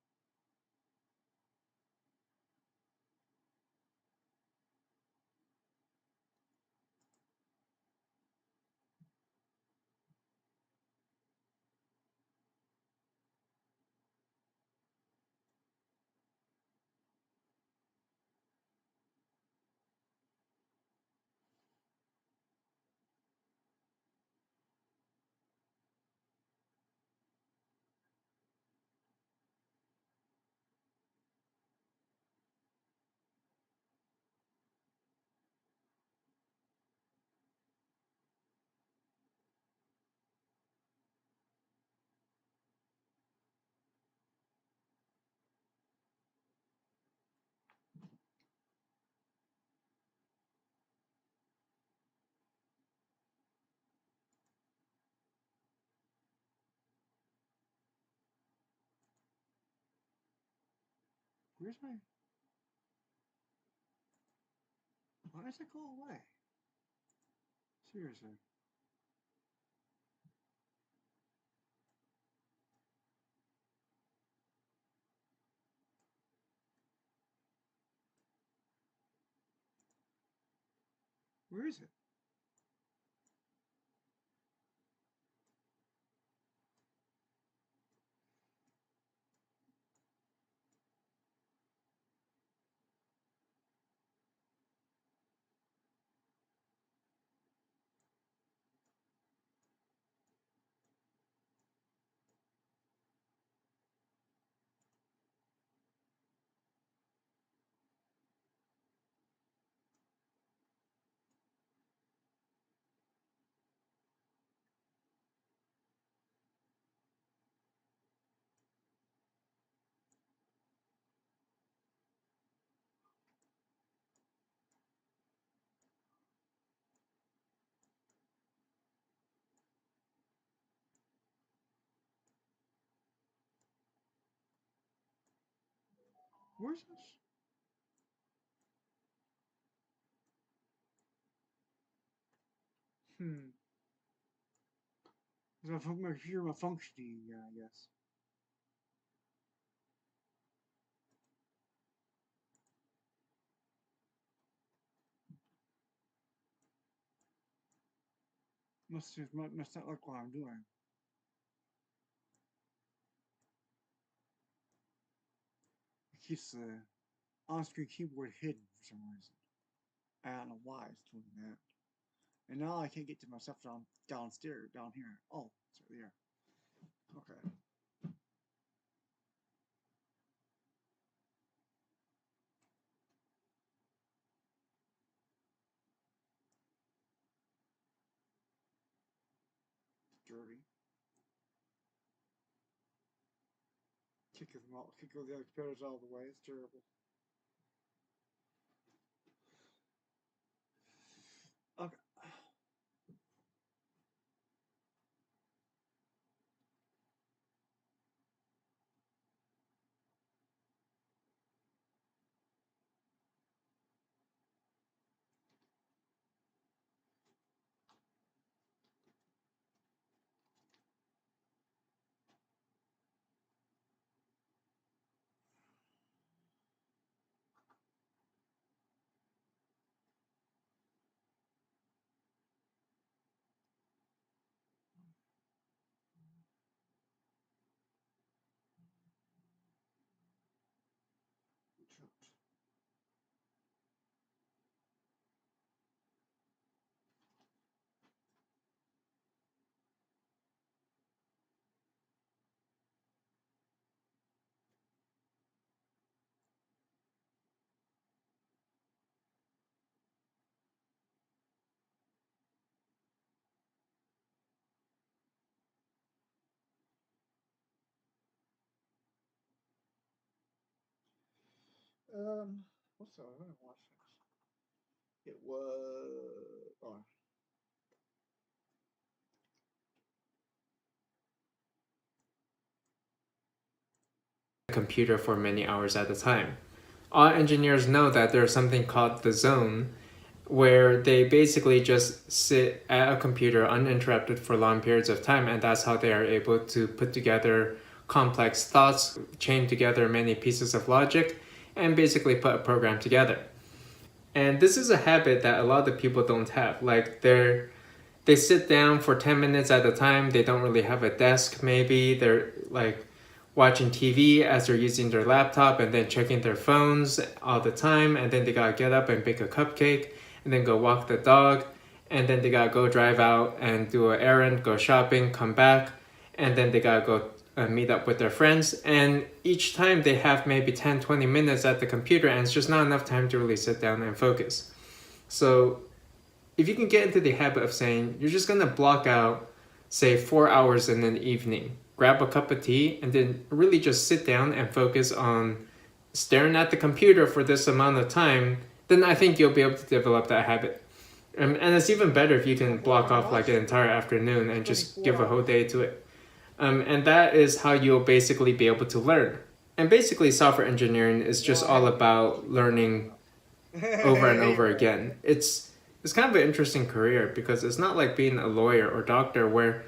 Where's my... Why does it go away? Seriously. Where is it? Where's this? Hmm. My computer malfunctioning, I guess. Must not like what I'm doing. It keeps the on-screen keyboard hidden for some reason. I don't know why it's doing that. And now I can't get to my stuff downstairs, down here. Oh, it's right there. Okay. It's dirty. Kick the other computers all the way. It's terrible. Okay. What's that? I didn't watch this. It was. Oh,
computer for many hours at a time. All engineers know that there's something called the zone, where they basically just sit at a computer uninterrupted for long periods of time, and that's how they are able to put together complex thoughts, chain together many pieces of logic, and basically put a program together. And this is a habit that a lot of people don't have. Like they sit down for 10 minutes at a time. They don't really have a desk. Maybe they're like watching TV as they're using their laptop and then checking their phones all the time. And then they gotta get up and bake a cupcake and then go walk the dog. And then they gotta go drive out and do an errand, go shopping, come back. And then they gotta go meet up with their friends. And each time they have maybe 10-20 minutes at the computer, and it's just not enough time to really sit down and focus. So if you can get into the habit of saying you're just gonna block out, say, 4 hours in an evening, grab a cup of tea, and then really just sit down and focus on staring at the computer for this amount of time, then I think you'll be able to develop that habit. And it's even better if you can block off like an entire afternoon and just give a whole day to it. And that is how you'll basically be able to learn. And basically software engineering is just all about learning over and over again. It's kind of an interesting career because it's not like being a lawyer or doctor where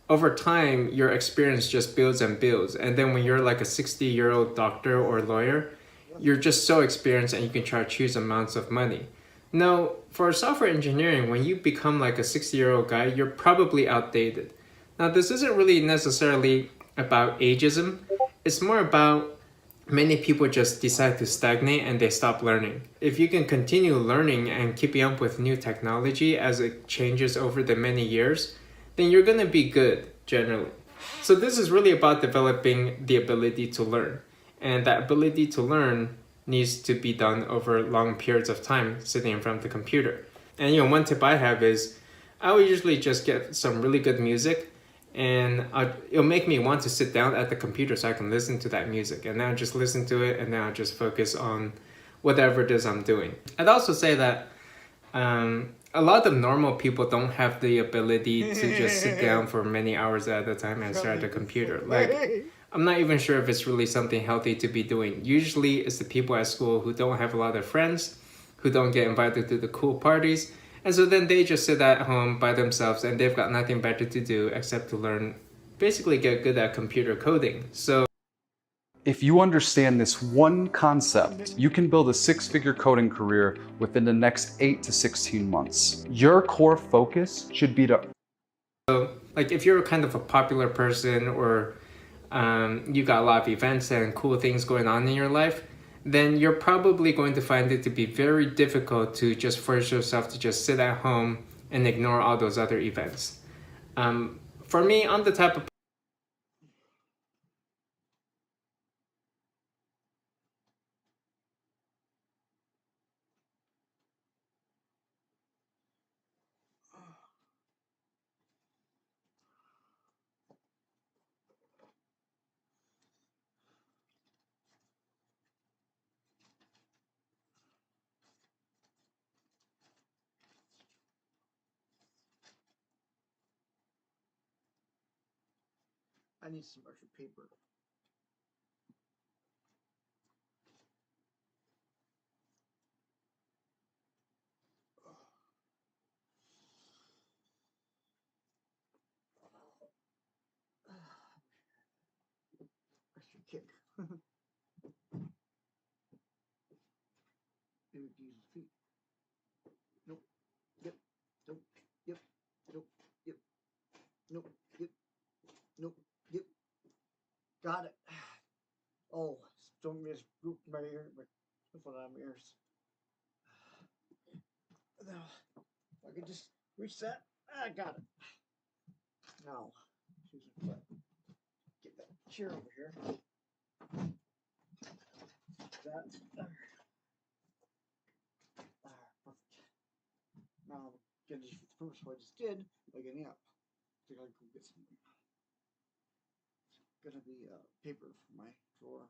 over time your experience just builds and builds. And then when you're like a 60-year-old doctor or lawyer, you're just so experienced and you can charge huge amounts of money. No, for software engineering, when you become like a 60-year-old guy, you're probably outdated. Now, this isn't really necessarily about ageism. It's more about many people just decide to stagnate and they stop learning. If you can continue learning and keeping up with new technology as it changes over the many years, then you're going to be good generally. So this is really about developing the ability to learn. And that ability to learn needs to be done over long periods of time sitting in front of the computer. And one tip I have is I will usually just get some really good music, and it'll make me want to sit down at the computer so I can listen to that music. And then I'll just listen to it, and then I'll just focus on whatever it is I'm doing. I'd also say that a lot of normal people don't have the ability to just sit down for many hours at a time and stare at the computer. Like, I'm not even sure if it's really something healthy to be doing. Usually it's the people at school who don't have a lot of friends, who don't get invited to the cool parties, and so then they just sit at home by themselves and they've got nothing better to do except to learn, basically get good at computer coding. So
if you understand this one concept, you can build a six-figure coding career within the next 8 to 16 months. Your core focus should be to...
like if you're kind of a popular person or you got a lot of events and cool things going on in your life, then you're probably going to find it to be very difficult to just force yourself to just sit at home and ignore all those other events. For me, I'm the type of
I need some extra paper. Extra kick. Maybe we can use his feet. Nope. Yep. Nope. Yep. Nope. Yep. Nope. Yep. Nope. Yep. Got it. Oh, don't miss my ear. My foot on my ears. Now, if I could just reach that. I got it. Now, get that chair over here. That. Perfect. Now, get this first what I just did by getting up. So I gotta go get some. It's gonna be paper for my drawer.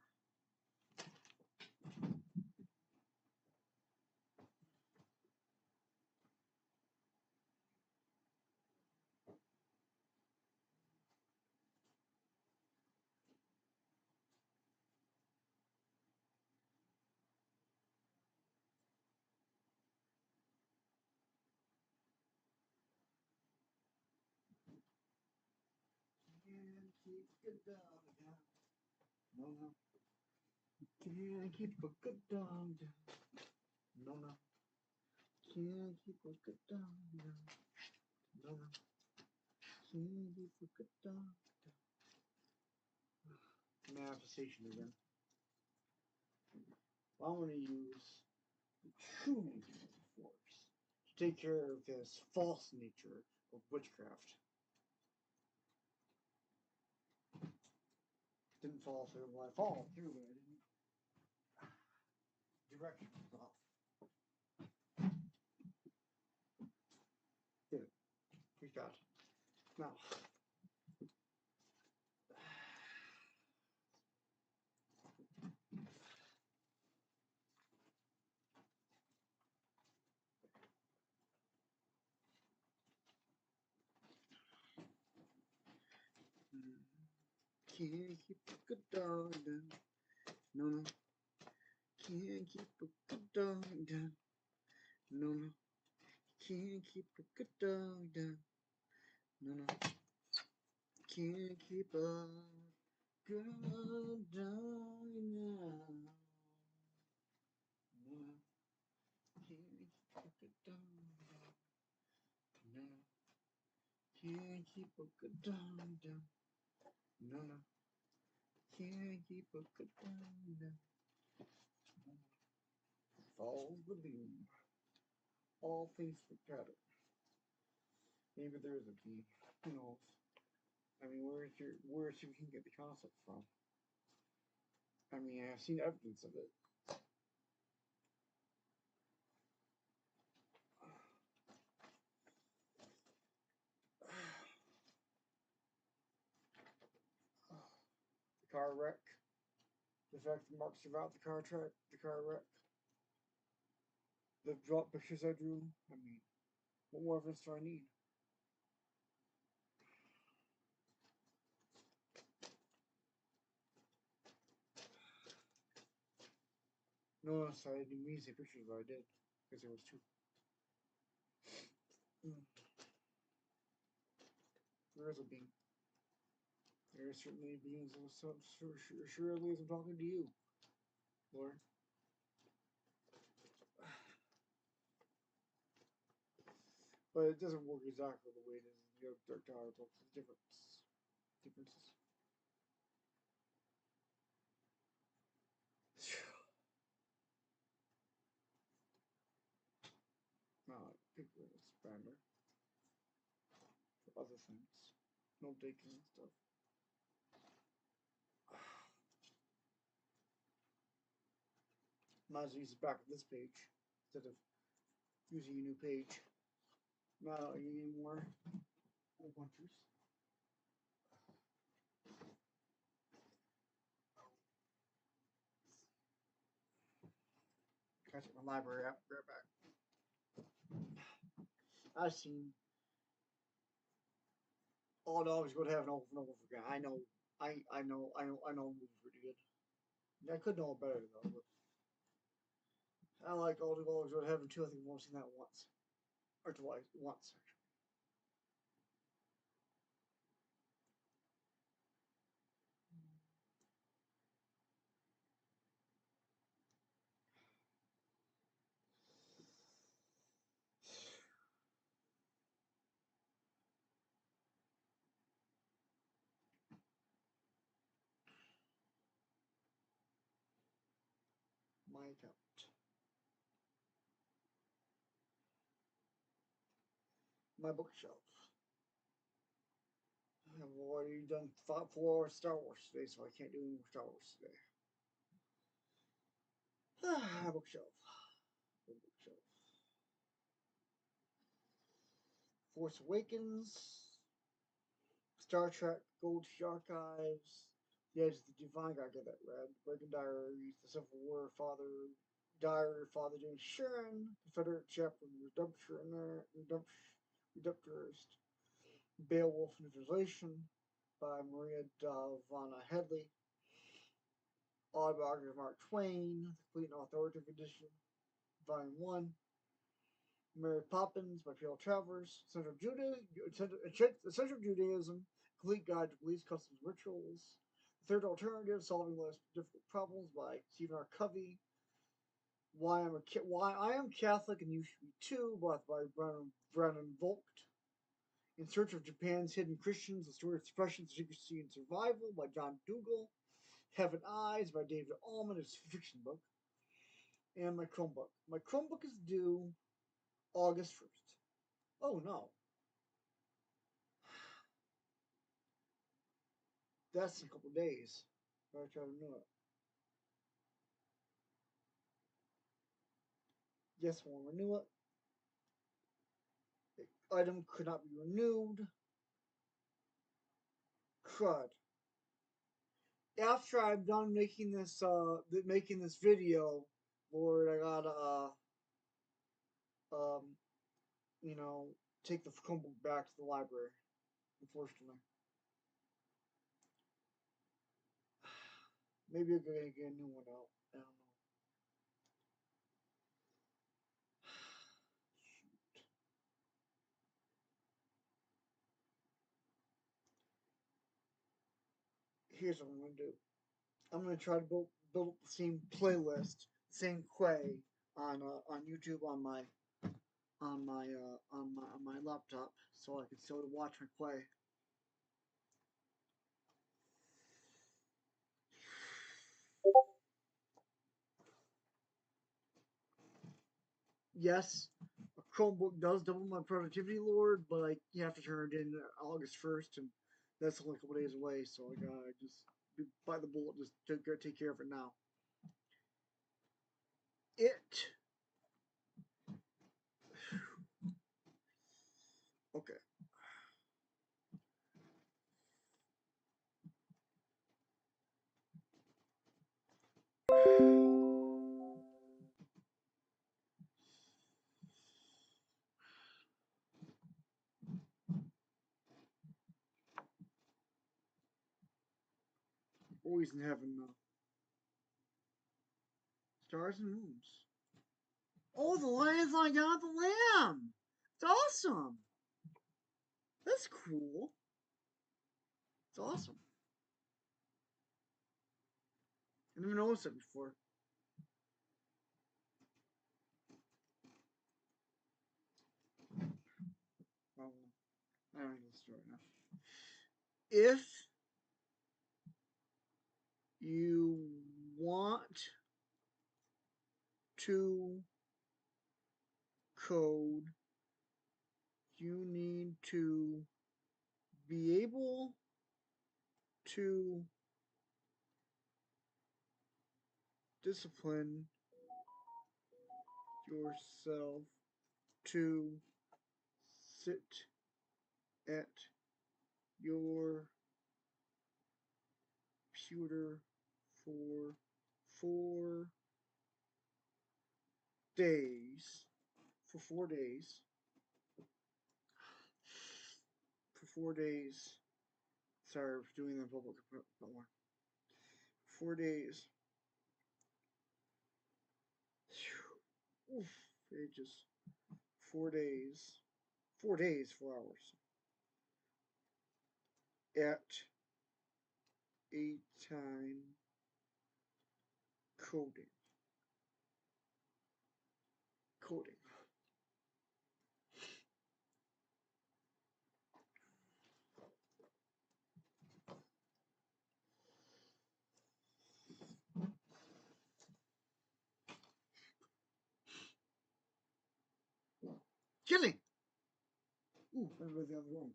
keep a good dog down. No, no. Can't keep a good dog down. No, no. Can't keep a good dog down. No, no. Can't keep a good dog down. Manifestation again. Well, I'm going to use the true nature of the force to take care of this false nature of witchcraft. Didn't fall through. Well, I followed through, but I didn't. Direction was off. Did it. We got it. Now. Can't keep a good dog down. No, no. Can't keep a good dog down. No, no. Can't keep a good dog down. No, no. Can't keep a good dog down. No, no. Can't keep a good dog down. No, no. Can't keep a good dog down. No, no. Can't keep a good dog down. Follow the beam. All things for pattern. Maybe there's a key. Who knows? I mean, where's you can get the concept from? I mean, I've seen evidence of it. The car wreck. The fact that Mark survived the car wreck. The drop pictures I drew. I mean, what more evidence do I need? Notice I didn't mean to say pictures, but I did. Because there was two. There is a beam. There are certainly beams of some surely as I'm talking to you, Lord. But it doesn't work exactly the way it is in the Dark Tower books. There's differences. Not people expander for other things. No taking and stuff. Might as well use it back at this page instead of using a new page. Not any more hole punchers. Catch up my library app, right back. I've seen all dogs go to heaven over and over again. I know movies pretty good. I could know it better though, but I like all dogs go to heaven too. I think I've only seen that once. Or twice. Once actually. My account. My bookshelf. I've already done 4 hours Star Wars today, so I can't do any more Star Wars today. Bookshelf. Bookshelf. Force Awakens. Star Trek, Gold Archives. The Edge of the Divine, gotta get that read. Breaking Diaries, The Civil War, Diary of Father James Sharon, Confederate Chaplain, Redemptorist, Beowulf in Translation by Maria Davana Headley, Autobiography of Mark Twain, the Complete and Authoritative Edition, Volume 1, Mary Poppins by P.L. Travers, Central Judaism complete guide to police customs rituals. The third alternative, solving less difficult problems by Stephen R. Covey. Why I am Catholic and you should be too, by Brennan Volkt. In Search of Japan's Hidden Christians, The Story of Suppression, Secrecy, and Survival by John Dougal. Heaven Eyes by David Allman, it's a fiction book. And my Chromebook. My Chromebook is due August 1st. Oh no. That's in a couple days. I try to renew it. Yes, I want to renew it. The item could not be renewed. Crud. After I'm done making this video, Lord, I gotta take the Chromebook back to the library. Unfortunately, maybe I'm gonna get a new one out. I don't know. Shoot. Here's what I'm gonna do. I'm gonna try to build up the same playlist, same quay on YouTube on my laptop, so I can still watch my play. Yes, a Chromebook does double my productivity, Lord, but you have to turn it in August 1st, and that's only a couple days away. So I gotta just bite the bullet, just take care of it now. Okay. Always in heaven now. Stars and moons. Oh, the lions on down the lamb. It's awesome. That's cool. It's awesome. I never noticed it before. Oh, I don't know the story now. If you want to code, you need to be able to discipline yourself to sit at your computer for 4 days. For 4 days. For 4 days. Sorry for doing the public one. 4 days. Oof, ages. 4 days. 4 days, 4 hours. At a time coding. Coding. Killing! Ooh, I'm going the other room.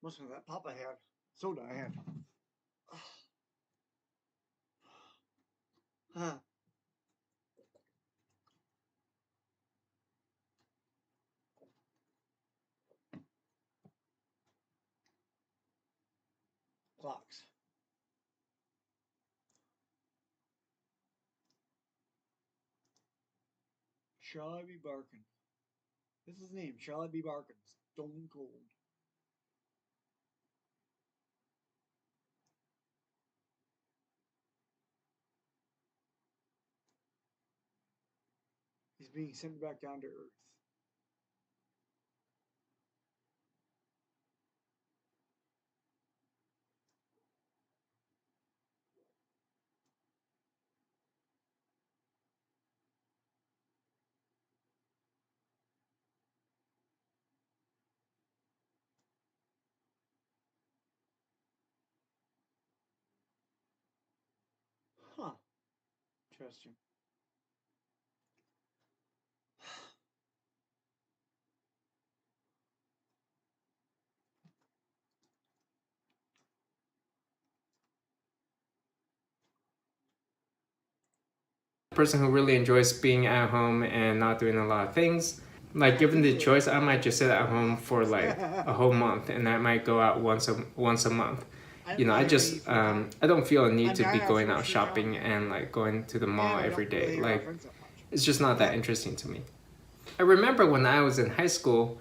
Must have that pop I had. Soda I had. Huh. Clocks. Shall I be barking? This is his name. Shall I be barking? Stone cold. being sent back down to Earth. Huh. Interesting.
Person who really enjoys being at home and not doing a lot of things. Like, given the choice, I might just sit at home for like a whole month, and I might go out once a month. You know, I just I don't feel a need to be going out shopping and like going to the mall every day. Like, it's just not that interesting to me. I remember when I was in high school,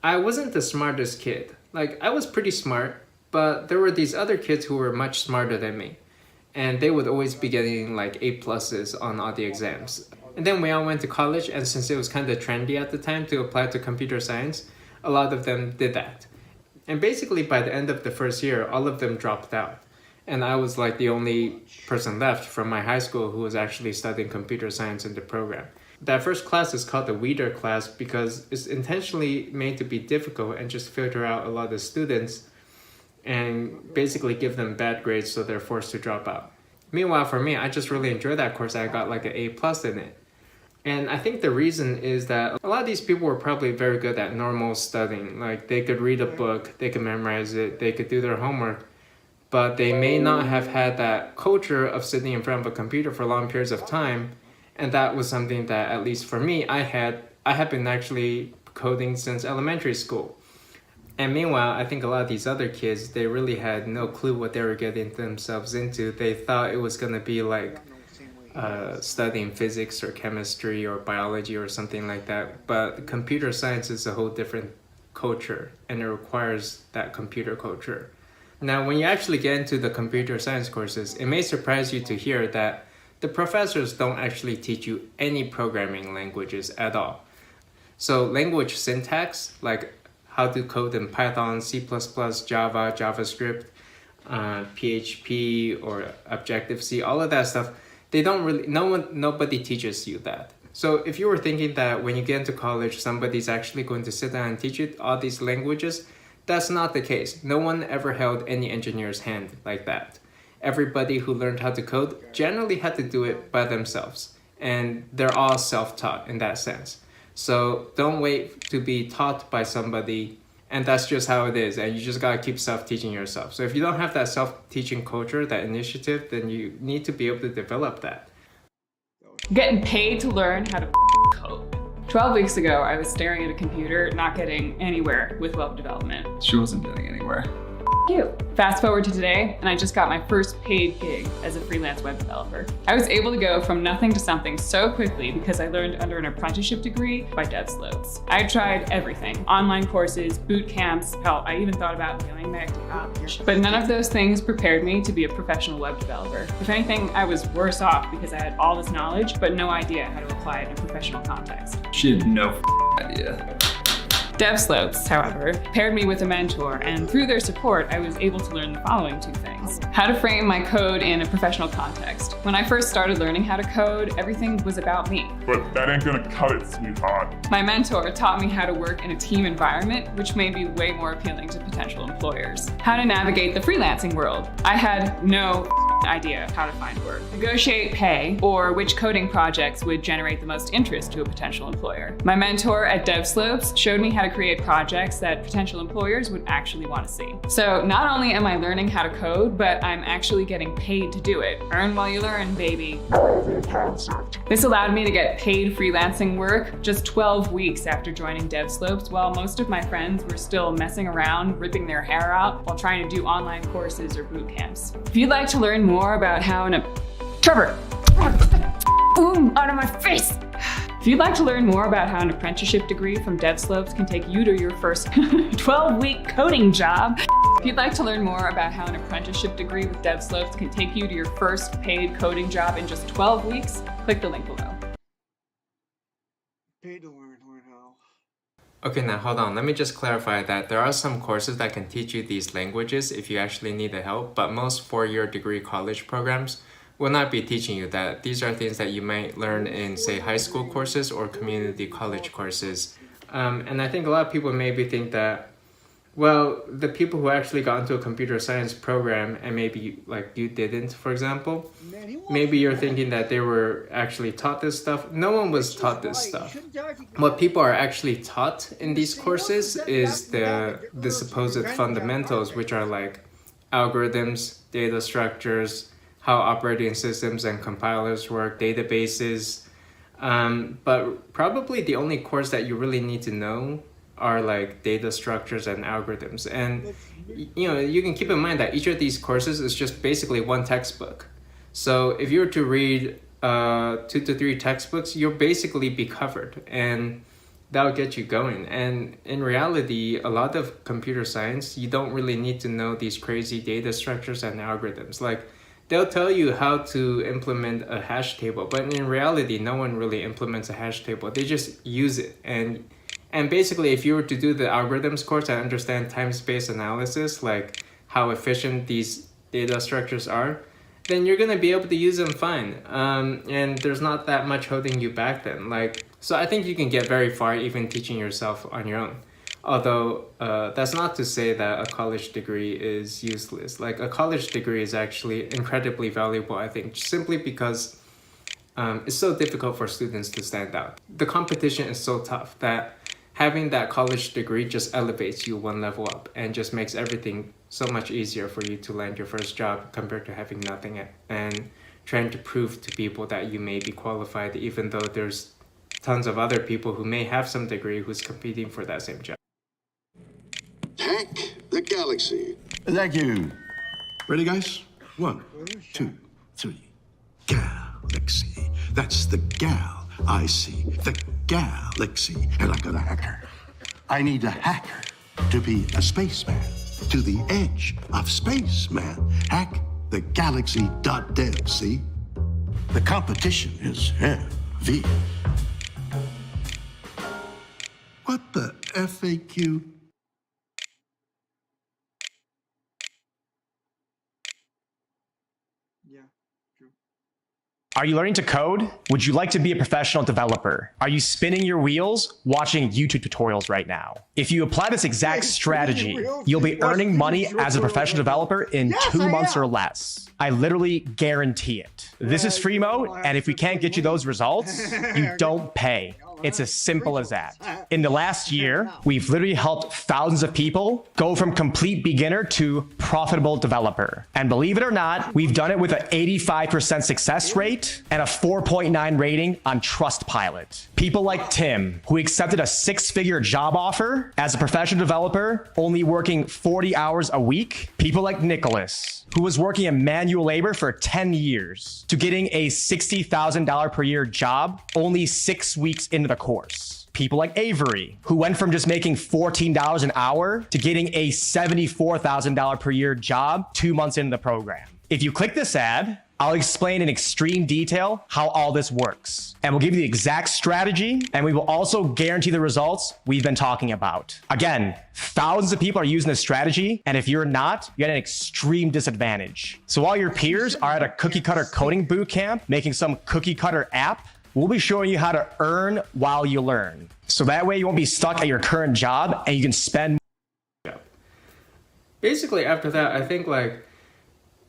I wasn't the smartest kid. Like, I was pretty smart, but there were these other kids who were much smarter than me. And they would always be getting like A+ on all the exams. And then we all went to college, and since it was kind of trendy at the time to apply to computer science, a lot of them did that. And basically by the end of the first year, all of them dropped out. And I was like the only person left from my high school who was actually studying computer science in the program. That first class is called the Weeder class because it's intentionally made to be difficult and just filter out a lot of students and basically give them bad grades so they're forced to drop out. Meanwhile, for me, I just really enjoyed that course. I got like an A+ in it. And I think the reason is that a lot of these people were probably very good at normal studying. Like, they could read a book, they could memorize it, they could do their homework, but they may not have had that culture of sitting in front of a computer for long periods of time. And that was something that, at least for me, I had been actually coding since elementary school. And meanwhile, I think a lot of these other kids, they really had no clue what they were getting themselves into. They thought it was going to be like studying physics or chemistry or biology or something like that. But computer science is a whole different culture, and it requires that computer culture. Now, when you actually get into the computer science courses, it may surprise you to hear that the professors don't actually teach you any programming languages at all. So language syntax, like how to code in Python, C++, Java, JavaScript, PHP, or Objective-C, all of that stuff, they don't really, nobody teaches you that. So if you were thinking that when you get into college, somebody's actually going to sit down and teach you all these languages, that's not the case. No one ever held any engineer's hand like that. Everybody who learned how to code generally had to do it by themselves. And they're all self-taught in that sense. So don't wait to be taught by somebody, and that's just how it is. And you just gotta keep self-teaching yourself. So if you don't have that self-teaching culture, that initiative, then you need to be able to develop that.
Getting paid to learn how to code. 12 weeks ago, I was staring at a computer, not getting anywhere with web development.
She wasn't getting anywhere.
You. Fast forward to today, and I just got my first paid gig as a freelance web developer. I was able to go from nothing to something so quickly because I learned under an apprenticeship degree by DevSlopes. I tried everything: online courses, boot camps, hell, I even thought about going back to college. But none of those things prepared me to be a professional web developer. If anything, I was worse off because I had all this knowledge, but no idea how to apply it in a professional context.
She had no idea.
DevSlopes, however, paired me with a mentor, and through their support, I was able to learn the following two things. How to frame my code in a professional context. When I first started learning how to code, everything was about me.
But that ain't gonna cut it, sweetheart.
My mentor taught me how to work in a team environment, which made me way more appealing to potential employers. How to navigate the freelancing world. I had no idea how to find work, negotiate pay, or which coding projects would generate the most interest to a potential employer. My mentor at DevSlopes showed me how to create projects that potential employers would actually want to see. So not only am I learning how to code, but I'm actually getting paid to do it. Earn while you learn, baby. This allowed me to get paid freelancing work just 12 weeks after joining DevSlopes, while most of my friends were still messing around, ripping their hair out while trying to do online courses or boot camps. If you'd like to learn more about how Trevor! Boom! Out of my face! If you'd like to learn more about how an apprenticeship degree from DevSlopes can take you to your first 12-week coding job, if you'd like to learn more about how an apprenticeship degree with DevSlopes can take you to your first paid coding job in just 12 weeks, click the link below.
Okay, now hold on. Let me just clarify that there are some courses that can teach you these languages if you actually need the help, but most four-year degree college programs will not be teaching you that. These are things that you might learn in, say, high school courses or community college courses. And I think a lot of people maybe think that, well, the people who actually got into a computer science program and maybe like you didn't, for example, maybe you're thinking that they were actually taught this stuff. No one was taught this stuff. What people are actually taught in these courses is the supposed fundamentals, which are like algorithms, data structures, how operating systems and compilers work, databases. But probably the only course that you really need to know are like data structures and algorithms. And you can keep in mind that each of these courses is just basically one textbook. So if you were to read 2 to 3 textbooks, you'll basically be covered, and that'll get you going. And in reality, a lot of computer science, you don't really need to know these crazy data structures and algorithms. Like, they'll tell you how to implement a hash table, but in reality, no one really implements a hash table. They just use it. And basically, if you were to do the algorithms course and understand time-space analysis, like how efficient these data structures are, then you're going to be able to use them fine. And there's not that much holding you back then. So I think you can get very far even teaching yourself on your own. Although that's not to say that a college degree is useless. Like, a college degree is actually incredibly valuable, I think, simply because it's so difficult for students to stand out. The competition is so tough that having that college degree just elevates you one level up and just makes everything so much easier for you to land your first job compared to having nothing and trying to prove to people that you may be qualified, even though there's tons of other people who may have some degree who's competing for that same job.
Hack the galaxy. Thank you. Ready, guys? 1, 2, 3. Galaxy. That's the gal I see. The galaxy. And I got a hacker. I need a hacker to be a spaceman. To the edge of space, man. Hack the galaxy.dev, see? The competition is heavy. What the FAQ?
Are you learning to code? Would you like to be a professional developer? Are you spinning your wheels watching YouTube tutorials right now? If you apply this exact strategy, you'll be earning money as a professional developer in 2 months or less. I literally guarantee it. This is free mode, and if we can't get you those results, you don't pay. It's as simple as that. In the last year, we've literally helped thousands of people go from complete beginner to profitable developer. And believe it or not, we've done it with an 85% success rate and a 4.9 rating on Trustpilot. People like Tim, who accepted a 6-figure job offer as a professional developer, only working 40 hours a week. People like Nicholas, who was working in manual labor for 10 years to getting a $60,000 per year job only 6 weeks into the course. People like Avery, who went from just making $14 an hour to getting a $74,000 per year job 2 months into the program. If you click this ad, I'll explain in extreme detail how all this works. And we'll give you the exact strategy, and we will also guarantee the results we've been talking about. Again, thousands of people are using this strategy, and if you're not, you're at an extreme disadvantage. So while your peers are at a cookie cutter coding boot camp, making some cookie cutter app, we'll be showing you how to earn while you learn. So that way you won't be stuck at your current job and you can spend.
Basically, after that, I think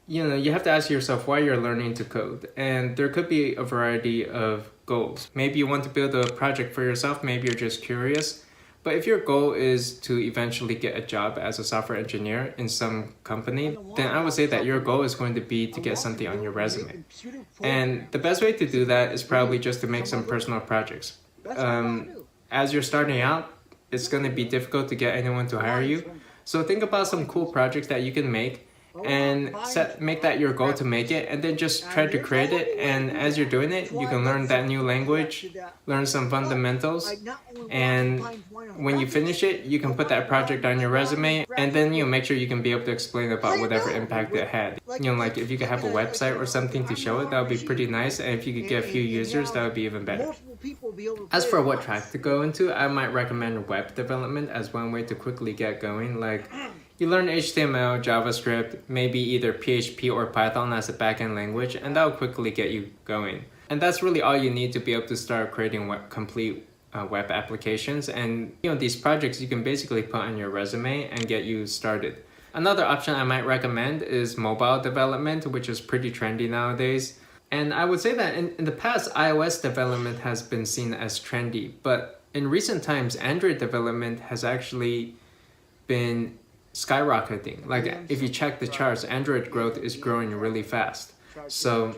you have to ask yourself why you're learning to code. And there could be a variety of goals. Maybe you want to build a project for yourself. Maybe you're just curious. But if your goal is to eventually get a job as a software engineer in some company, then I would say that your goal is going to be to get something on your resume. And the best way to do that is probably just to make some personal projects. As you're starting out, it's going to be difficult to get anyone to hire you. So think about some cool projects that you can make and make that your goal to make it, and then just try to create it. And as you're doing it, you can learn that new language, learn some fundamentals, and when you finish it, you can put that project on your resume, and then make sure you can be able to explain about whatever impact it had. Like if you could have a website or something to show it, that would be pretty nice, and if you could get a few users, that would be even better. As for what track to go into, I might recommend web development as one way to quickly get going. Like, you learn HTML, JavaScript, maybe either PHP or Python as a backend language, and that will quickly get you going. And that's really all you need to be able to start creating complete web applications. And these projects you can basically put on your resume and get you started. Another option I might recommend is mobile development, which is pretty trendy nowadays. And I would say that in the past, iOS development has been seen as trendy, but in recent times, Android development has actually been skyrocketing. Like, if you check the charts, Android growth is growing really fast. So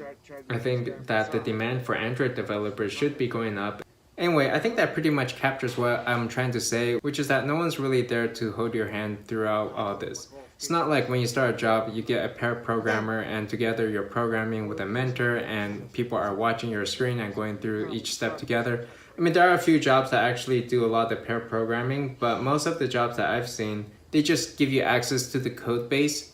I think that the demand for Android developers should be going up. Anyway, I think that pretty much captures what I'm trying to say, which is that no one's really there to hold your hand throughout all this. It's not like when you start a job, you get a pair programmer and together you're programming with a mentor and people are watching your screen and going through each step together. I mean, there are a few jobs that actually do a lot of pair programming, but most of the jobs that I've seen, they just give you access to the code base.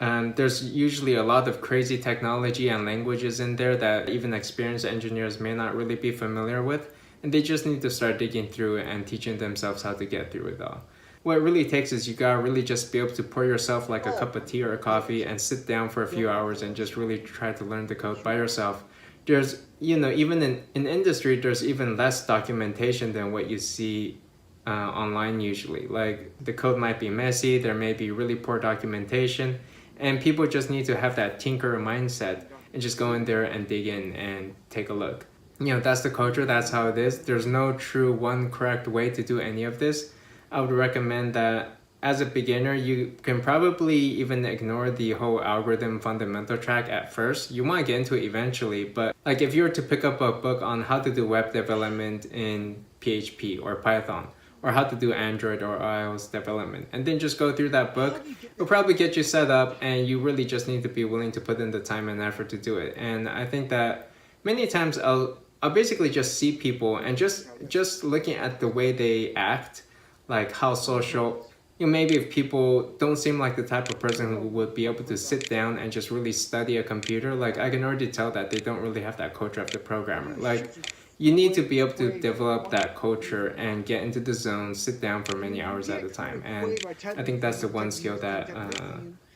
There's usually a lot of crazy technology and languages in there that even experienced engineers may not really be familiar with, and they just need to start digging through it and teaching themselves how to get through it all. What it really takes is you gotta really just be able to pour yourself like a cup of tea or a coffee and sit down for a few hours and just really try to learn the code by yourself. There's, even in industry, there's even less documentation than what you see online usually. Like, the code might be messy, there may be really poor documentation, and people just need to have that tinker mindset and just go in there and dig in and take a look. That's the culture, that's how it is. There's no true one correct way to do any of this. I would recommend that as a beginner, you can probably even ignore the whole algorithm fundamental track at first. You want to get into it eventually, but like if you were to pick up a book on how to do web development in PHP or Python, or how to do Android or iOS development, and then just go through that book, it'll probably get you set up, and you really just need to be willing to put in the time and effort to do it. And I think that many times I'll basically just see people and just looking at the way they act, like how social, maybe if people don't seem like the type of person who would be able to sit down and just really study a computer, like I can already tell that they don't really have that culture of the programmer. Like, you need to be able to develop that culture and get into the zone, sit down for many hours at a time. And I think that's the one skill that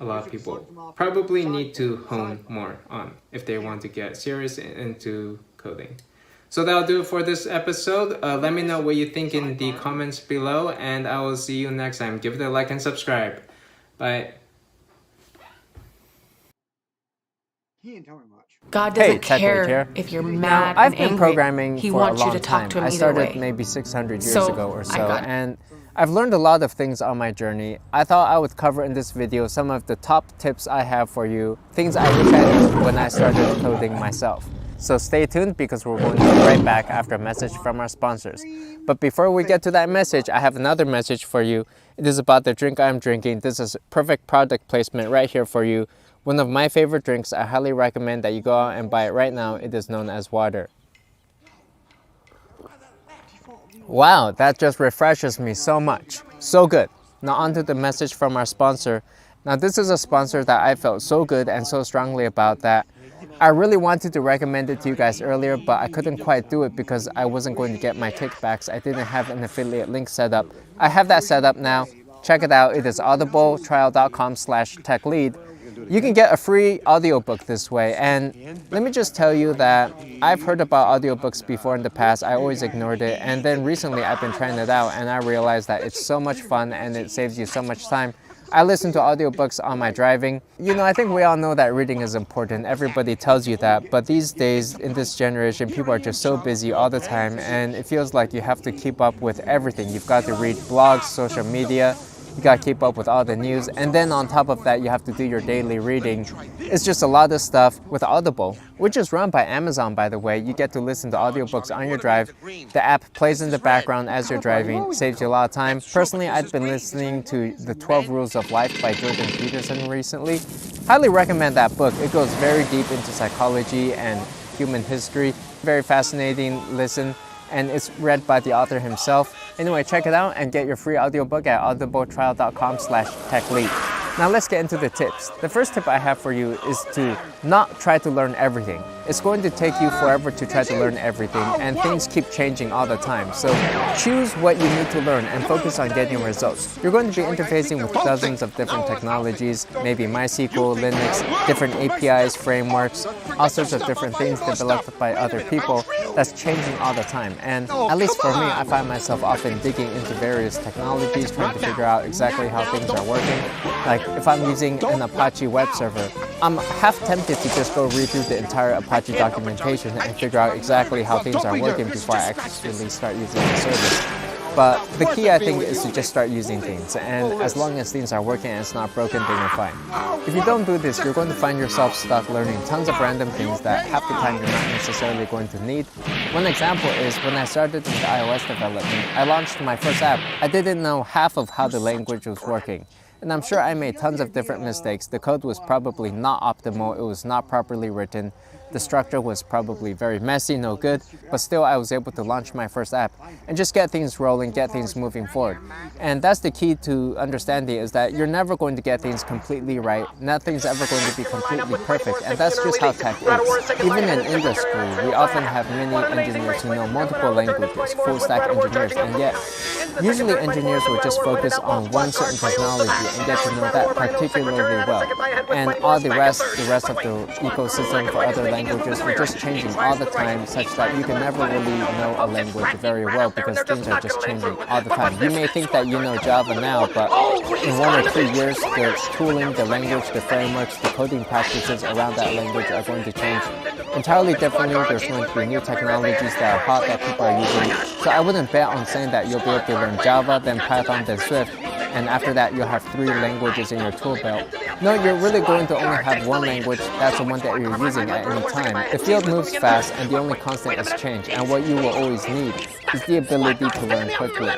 a lot of people probably need to hone more on if they want to get serious into coding. So that'll do it for this episode. Let me know what you think in the comments below, and I will see you next time. Give it a like and subscribe. Bye.
He didn't tell me much.
God doesn't care if you're mad.
Now, I've
and
been
angry.
programming
He
for a
wants you
long
to talk
time.
to him
I
either
started
way.
maybe 600 years
So,
ago or
I
so,
got it.
and I've learned a lot of things on my journey. I thought I would cover in this video some of the top tips I have for you, things I wish I knew when I started coding myself. So stay tuned because we're going to be right back after a message from our sponsors. But before we get to that message, I have another message for you. It is about the drink I'm drinking. This is perfect product placement right here for you. One of my favorite drinks. I highly recommend that you go out and buy it right now. It is known as water. Wow, that just refreshes me so much. So good. Now on to the message from our sponsor. Now this is a sponsor that I felt so good and so strongly about that I really wanted to recommend it to you guys earlier, but I couldn't quite do it because I wasn't going to get my kickbacks. I didn't have an affiliate link set up. I have that set up now. Check it out. It is audibletrial.com/techlead. You can get a free audiobook this way, and let me just tell you that I've heard about audiobooks before in the past. I always ignored it, and then recently I've been trying it out and I realized that it's so much fun and it saves you so much time. I listen to audiobooks on my driving. I think we all know that reading is important. Everybody tells you that, but these days in this generation, people are just so busy all the time, and it feels like you have to keep up with everything. You've got to read blogs, social media, you gotta keep up with all the news, and then on top of that, you have to do your daily reading. It's just a lot of stuff. With Audible, which is run by Amazon, by the way, you get to listen to audiobooks on your drive. The app plays in the background as you're driving, saves you a lot of time. Personally, I've been listening to The 12 Rules of Life by Jordan Peterson recently. Highly recommend that book. It goes very deep into psychology and human history. Very fascinating listen, and it's read by the author himself. Anyway, check it out and get your free audiobook at audibletrial.com/techlead. Now let's get into the tips. The first tip I have for you is to not try to learn everything. It's going to take you forever to try to learn everything, and things keep changing all the time. So choose what you need to learn and focus on getting results. You're going to be interfacing with dozens of different technologies, maybe MySQL, Linux, different APIs, frameworks, all sorts of different things developed by other people that's changing all the time. And at least for me, I find myself often digging into various technologies, trying to figure out exactly how things are working. Like if I'm using an Apache web server, I'm half tempted to just go read through the entire Apache documentation and figure out exactly how things are working before I actually start using the service. But the key, I think, is to just start using things, and as long as things are working and it's not broken, then you're fine. If you don't do this, you're going to find yourself stuck learning tons of random things that half the time you're not necessarily going to need. One example is when I started with iOS development, I launched my first app. I didn't know half of how the language was working. And I'm sure I made tons of different mistakes. The code was probably not optimal, it was not properly written. The structure was probably very messy, no good, but still I was able to launch my first app and just get things rolling, get things moving forward. And that's the key to understanding, is that you're never going to get things completely right. Nothing's ever going to be completely perfect, and that's just how tech is. Even in industry, we often have many engineers who know multiple languages, full stack engineers, and yet usually engineers will just focus on one certain technology and get to know that particularly well. And all the rest of the ecosystem for other languages are just changing all the time, such that you can never really know a language very well because things are just changing all the time. You may think that you know Java now, but in 1 or 2 years, the tooling, the language, the frameworks, the coding practices around that language are going to change entirely differently. There's going to be new technologies that are hot that people are using. So I wouldn't bet on saying that you'll be able to learn Java, then Python, then Swift, and after that you'll have 3 languages in your tool belt. No, you're really going to only have one language. That's the one that you're using at any time. The field moves fast, and the only constant is change, and what you will always need is the ability to learn quickly.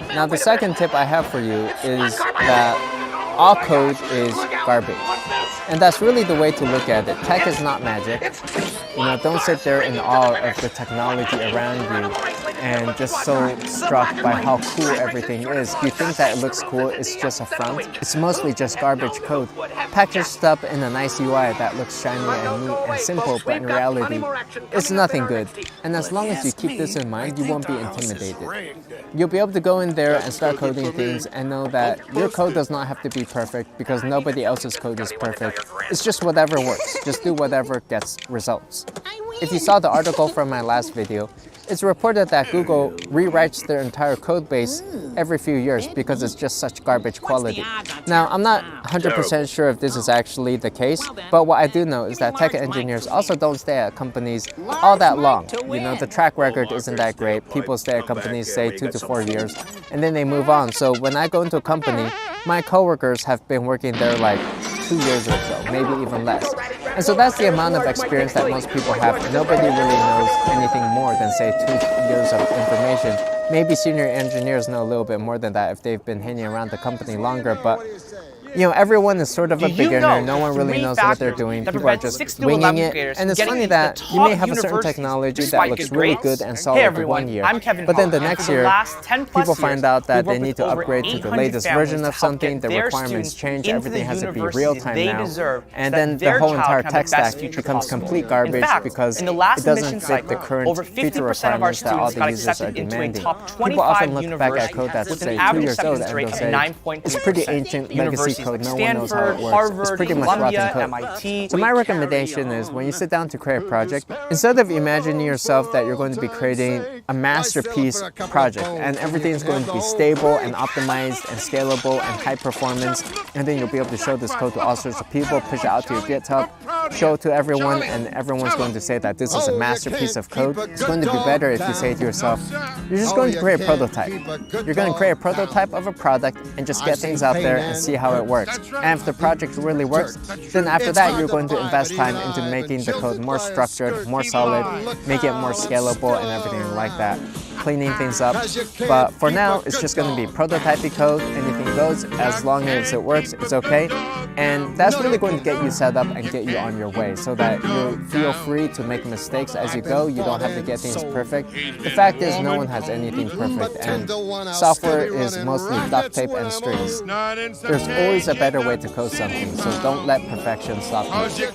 Now the second tip I have for you is that all code is garbage. And that's really the way to look at it. Tech is not magic. Don't sit there in awe of the technology around you and just so struck by how cool everything is. You think that it looks cool, it's just a front. It's mostly just garbage code, packaged up in a nice UI that looks shiny and neat and simple, but in reality, it's nothing good. And as long as you keep this in mind, you won't be intimidated. You'll be able to go in there and start coding things and know that your code does not have to be perfect because nobody else's code is perfect. It's just whatever works. Just do whatever gets results. If you saw the article from my last video, it's reported that Google rewrites their entire code base every few years because it's just such garbage quality. Now, I'm not 100% sure if this is actually the case, but what I do know is that tech engineers also don't stay at companies all that long. The track record isn't that great. People stay at companies, say, 2 to 4 years, and then they move on. So when I go into a company, my coworkers have been working there like 2 years or so, maybe even less. And so that's the amount of experience that most people have. Nobody really knows anything more than, say, 2 years of information. Maybe senior engineers know a little bit more than that if they've been hanging around the company longer, but everyone is sort of a beginner. No one really knows what they're doing. People are just winging it. And it's funny that you may have a certain technology that looks really good and solid for 1 year, but then the next year, people find out that they need to upgrade to the latest version of something, the requirements change, everything has to be real-time now, and then the whole entire tech stack becomes complete garbage because it doesn't fit the current feature requirements that all the users are demanding. People often look back at code that's, say, 2 years old and they'll say, it's pretty ancient legacy code, no one knows how it works. It's pretty much rotten code. MIT, so my recommendation is when you sit down to create a project, instead of imagining yourself that you're going to be creating a masterpiece project and everything's going to be stable and optimized and scalable and high performance, and then you'll be able to show this code to all sorts of people, push it out to your GitHub, show it to everyone and everyone's going to say that this is a masterpiece of code. It's going to be better if you say to yourself, you're just going to create a prototype. You're going to create a prototype of a product and just get things out there and see how it works. And if the project really works, then after that you're going to invest time into making the code more structured, more solid, make it more scalable and everything like that, cleaning things up. But for now, it's just going to be prototyping code, anything goes, as long as it works, it's okay. And that's really going to get you set up and get you on your way so that you feel free to make mistakes as you go. You don't have to get things perfect. The fact is, no one has anything perfect, and software is mostly duct tape and strings. There's always a better way to code something, so don't let perfection stop you.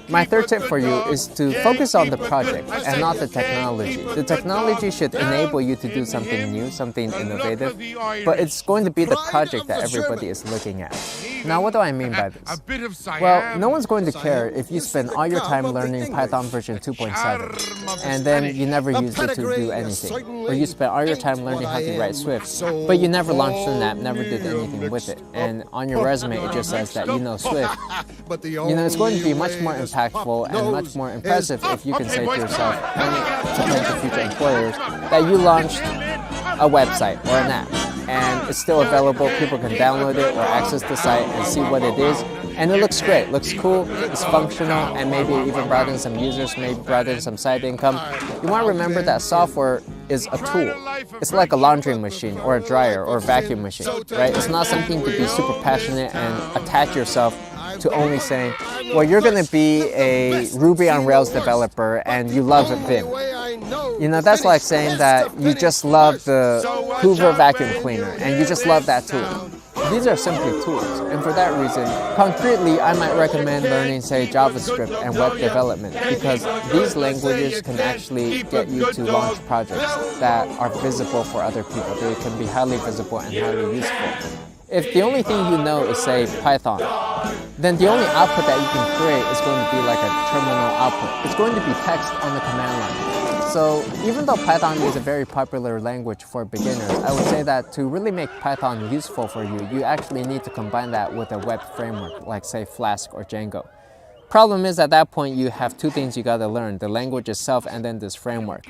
My third tip for you is to focus on the project and not the technology. The technology should enable you to do something new, something innovative, but it's going to be the project that everybody is looking at. Now, what do I mean by this? Well, no one's going to care if you spend all your time learning Python version 2.7 and then you never used it to do anything. Or you spend all your time learning how to write Swift, but you never launched an app, never did anything with it. And on your resume, it just says that you know Swift. You know, it's going to be much more impactful and much more impressive if you can say to yourself, and to potential future employers, that you launched a website or an app. And it's still available, people can download it or access the site and see what it is. And it looks great, looks cool, it's functional, and maybe even brought in some users, maybe brought in some side income. You want to remember that software is a tool. It's like a laundry machine or a dryer or a vacuum machine, right? It's not something to be super passionate and attach yourself to only saying, well, you're going to be a Ruby on Rails developer and you love Vim. You know, that's like saying that you just love the Hoover vacuum cleaner and you just love that tool. These are simply tools, and for that reason, concretely, I might recommend learning, say, JavaScript and web development, because these languages can actually get you to launch projects that are visible for other people. They can be highly visible and highly useful. If the only thing you know is, say, Python, then the only output that you can create is going to be like a terminal output. It's going to be text on the command line. So even though Python is a very popular language for beginners, I would say that to really make Python useful for you, you actually need to combine that with a web framework like, say, Flask or Django. Problem is, at that point, you have two things you gotta learn, the language itself and then this framework.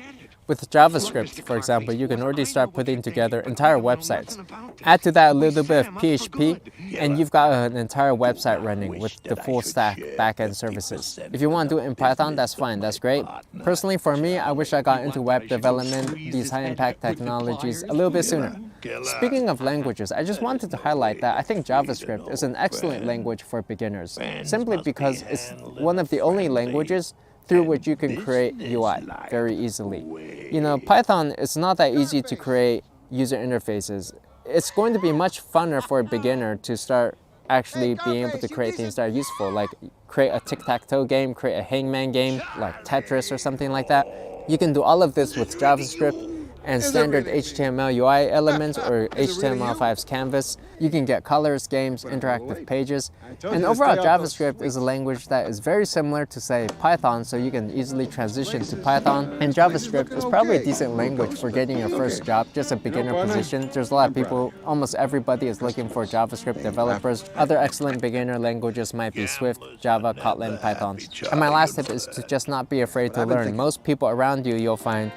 With JavaScript, for example, you can already start putting together entire websites. Add to that a little bit of PHP, and you've got an entire website running with the full stack backend services. If you want to do it in Python, that's fine, that's great. Personally, for me, I wish I got into web development, these high-impact technologies, a little bit sooner. Speaking of languages, I just wanted to highlight that I think JavaScript is an excellent language for beginners, simply because it's one of the only languages through which you can create UI very easily. You know, Python is not that easy to create user interfaces. It's going to be much funner for a beginner to start actually being able to create things that are useful, like create a tic-tac-toe game, create a hangman game, like Tetris or something like that. You can do all of this with JavaScript and standard HTML UI elements or HTML5's canvas. You can get colors, games, interactive pages. And overall, JavaScript is a language that is very similar to, say, Python, so you can easily transition to Python. And JavaScript is probably a decent language for getting your first job, just a beginner position. There's a lot of people, almost everybody is looking for JavaScript developers. Other excellent beginner languages might be Swift, Java, Kotlin, Python. And my last tip is to just not be afraid to learn. Most people around you, you'll find,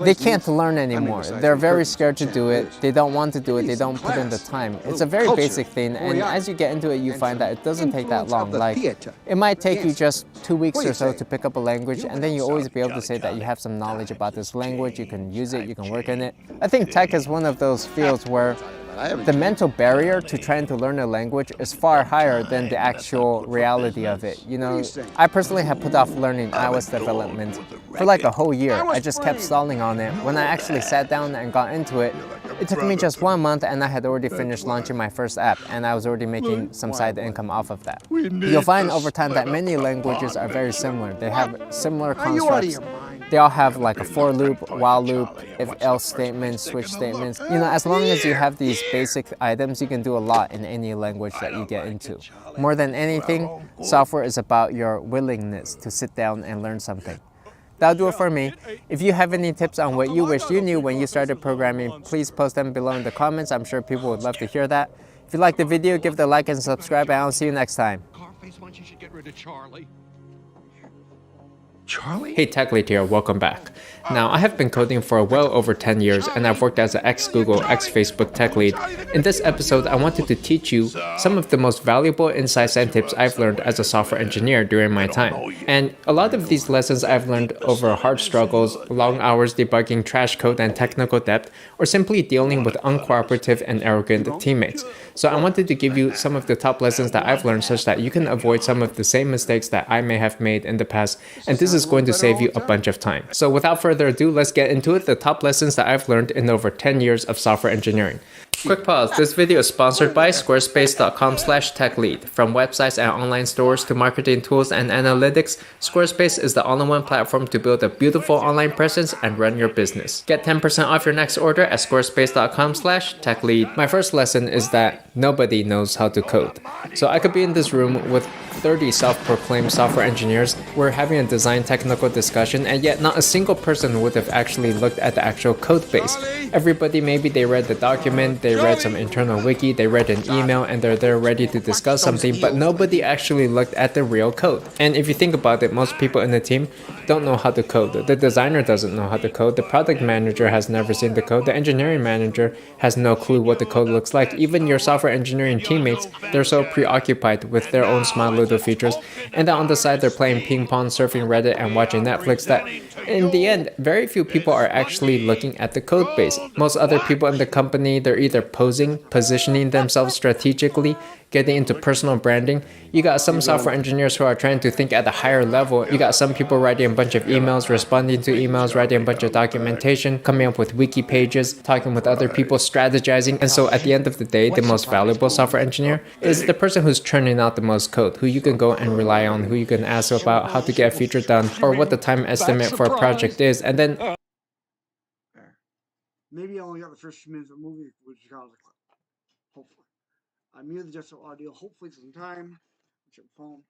they can't learn anymore. They're very scared to do it. They don't want to do it. They don't put in the time. It's a very basic thing, and as you get into it, you find that it doesn't take that long. Like, it might take you just 2 weeks or so to pick up a language, and then you always be able to say that you have some knowledge about this language. You can use it. You can work in it. I think tech is one of those fields where the mental barrier to trying to learn a language is far higher than the actual reality of it. You know, I personally have put off learning iOS development for like a whole year. I just kept stalling on it. When I actually sat down and got into it, it took me just 1 month and I had already finished launching my first app, and I was already making some side income off of that. You'll find over time that many languages are very similar. They have similar constructs. They all have like a for loop, while loop, if-else statements, switch statements. You know, as long as you have these basic items, you can do a lot in any language that you get into. More than anything, software is about your willingness to sit down and learn something. That'll do it for me. If you have any tips on what you wish you knew when you started programming, please post them below in the comments. I'm sure people would love to hear that. If you liked the video, give it a like and subscribe, and I'll see you next time.
Carface wants you should get rid of Charlie. Charlie?
Hey TechLead here, welcome back. Now, I have been coding for well over 10 years and I've worked as an ex-Google, ex-Facebook tech lead. In this episode, I wanted to teach you some of the most valuable insights and tips I've learned as a software engineer during my time. And a lot of these lessons I've learned over hard struggles, long hours debugging trash code and technical depth, or simply dealing with uncooperative and arrogant teammates. So I wanted to give you some of the top lessons that I've learned such that you can avoid some of the same mistakes that I may have made in the past, and this is going to save you a bunch of time. So without further ado, let's get into it, the top lessons that I've learned in over 10 years of software engineering. Quick pause, this video is sponsored by squarespace.com/techlead. From websites and online stores to marketing tools and analytics, Squarespace is the all-in-one platform to build a beautiful online presence and run your business. Get 10% off your next order at squarespace.com/techlead. My first lesson is that nobody knows how to code. So I could be in this room with 30 self-proclaimed software engineers. We're having a design technical discussion, and yet not a single person would have actually looked at the actual code base. Everybody, maybe they read the document, they read some internal wiki, they read an email, and they're there ready to discuss something, but nobody actually looked at the real code. And if you think about it, most people in the team don't know how to code. The designer doesn't know how to code, the product manager has never seen the code, the engineering manager has no clue what the code looks like. Even your software engineering teammates, they're so preoccupied with their own small little features, and then on the side they're playing ping pong, surfing Reddit, and watching Netflix, that in the end, very few people are actually looking at the code base. Most other people in the company, they're either posing, positioning themselves strategically, getting into personal branding. You got some software engineers who are trying to think at a higher level. You got some people writing a bunch of emails, responding to emails, writing a bunch of documentation, coming up with wiki pages, talking with other people, strategizing. And so at the end of the day, the most valuable software engineer is the person who's churning out the most code, who you can go and rely on, who you can ask about how to get a feature done, or what the time estimate for a project is. And then
maybe I only got the first few minutes of the movie, which is kind of the clip. Hopefully. I muted the adjusted audio. Hopefully, some time. Check the phone.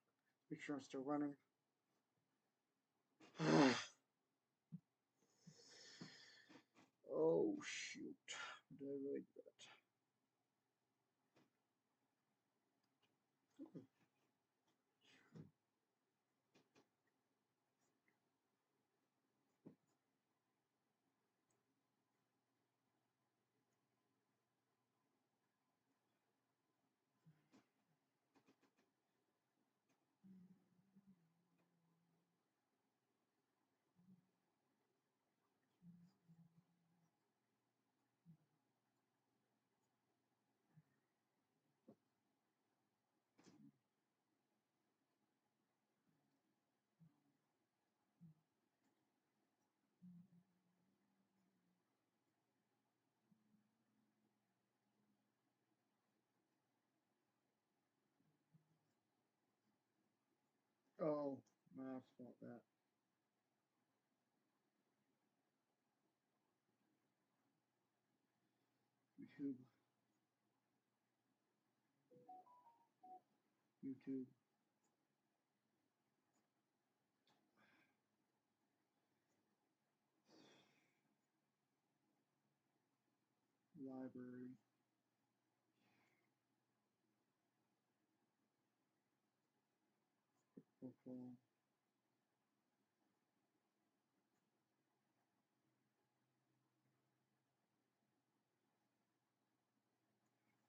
Make sure I'm still running. Oh, shoot. Did I really do that? Oh, no, it's not that. YouTube. YouTube. Library. Football.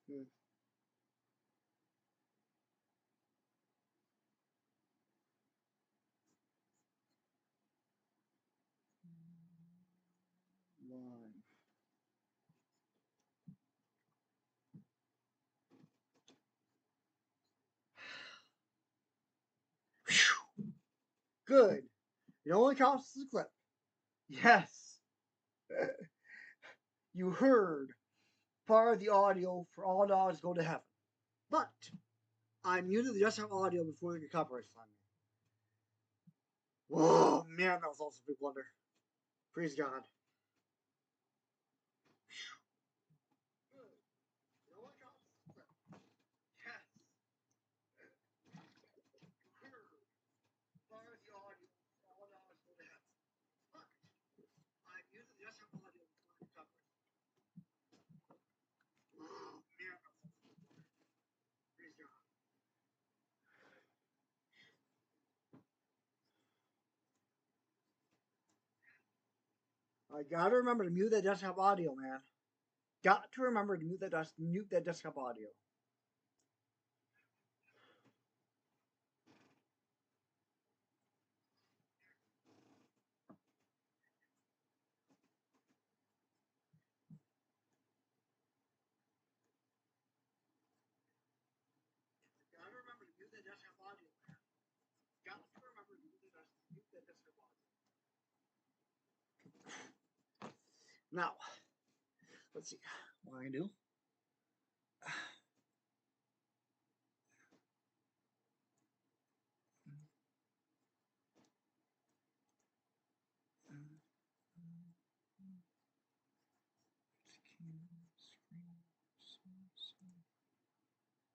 Good. Live. Good. It only counts as a clip. Yes. You heard part of the audio for All Dogs Go to Heaven. But I muted the rest of audio before we get copyright on me. Whoa, man, that was also a big blunder. Praise God. I gotta remember to mute that desktop audio, man. Got to remember to mute that desktop audio. Gotta remember to mute that desktop audio, man. Got to remember to mute that desktop audio. Now, let's see what I can do.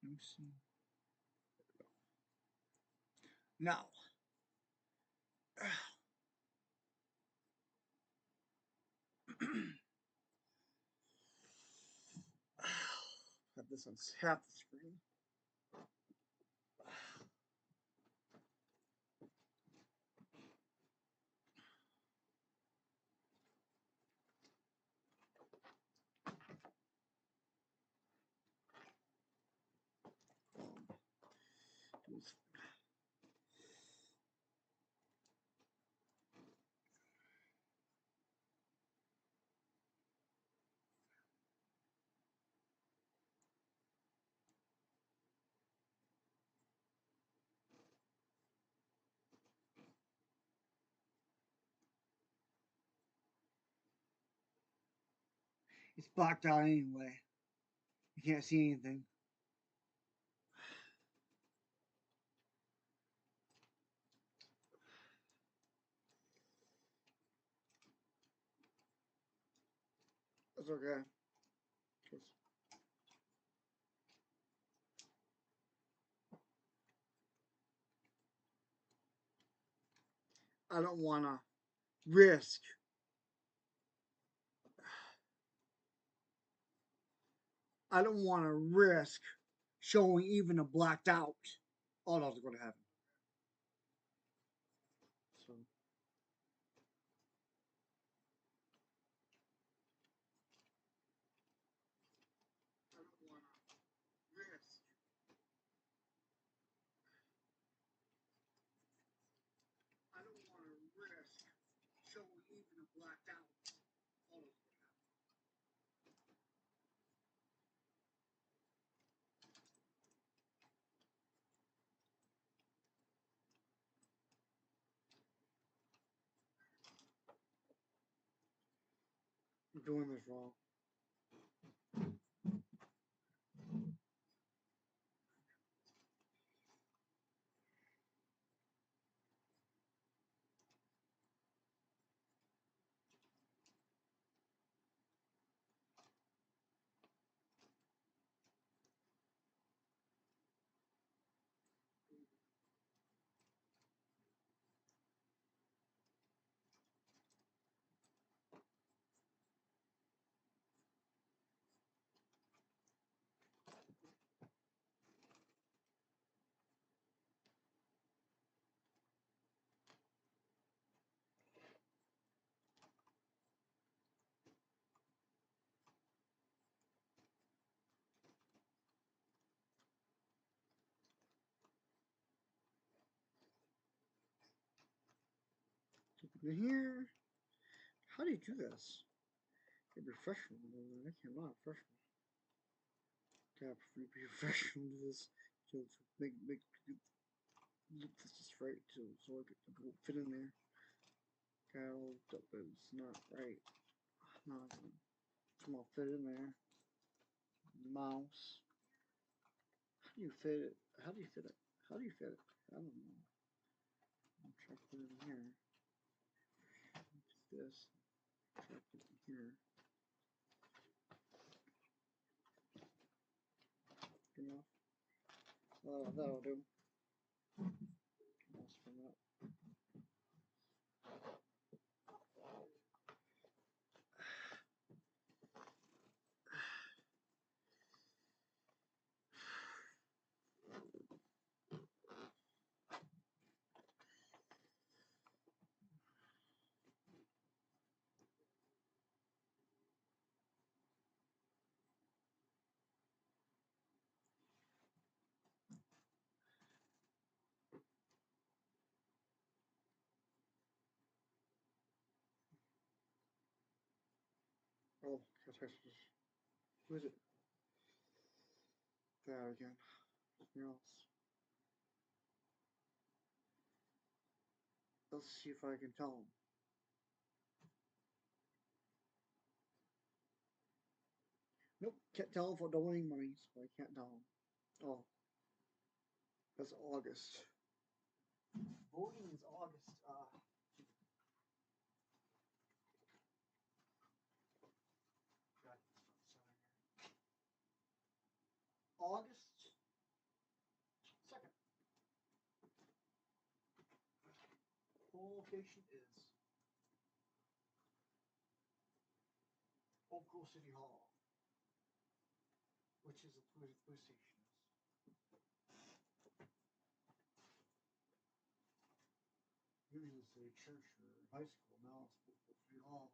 Let me see. Now, have this on half the screen. It's blocked out anyway. You can't see anything. That's okay. I don't want to risk. I don't want to risk showing even a blacked out. All that's going to happen. So. I don't want to risk. I don't want to risk showing even a blacked out. All that's going to happen. I'm doing this wrong. Here, how do you do this? You're professional. I can't. I'm not professional. Gotta be professional to this. To make this just right. So it can fit in there. It's not right. No, come on, fit in there. Mouse. How do you fit it? How do you fit it? How do you fit it? I don't know. I'm trying to put it in here. This. Try to put it in here. Enough. Oh, that'll do. Mouse from that. Oh, who is it? That again. Something else. Let's see if I can tell him. Nope, can't tell him for donating money, so I can't tell him. Oh, that's August. Voting is August. August 2nd. Full location is Oak Grove City Hall, which is a police station. Usually it's a church or high school. Now it's Oak Grove City Hall.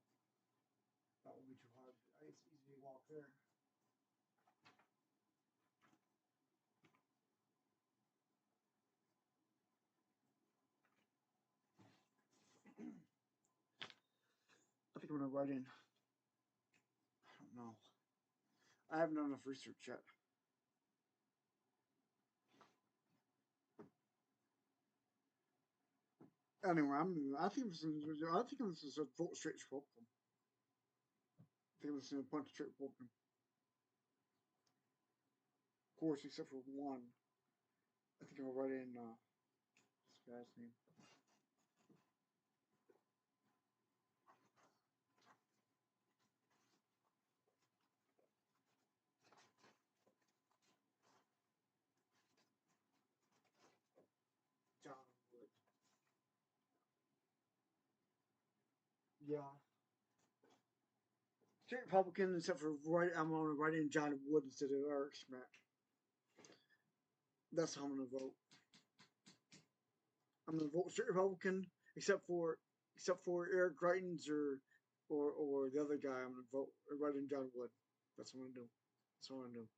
That won't be too hard. It's easy to walk there. I think I'm gonna write in. I don't know. I haven't done enough research yet. Anyway, I think this is a vote straight Republican. I think this is a bunch of straight Republican. Of course, except for one. I think I'll write in this guy's name. John Wood. Yeah. Straight Republican, except for I'm going to write in John Wood instead of Eric Schmidt. That's how I'm going to vote. I'm going to vote straight Republican, except for Eric Greitens or the other guy. I'm going to vote write in John Wood. That's what I'm going to do. That's what I'm going to do.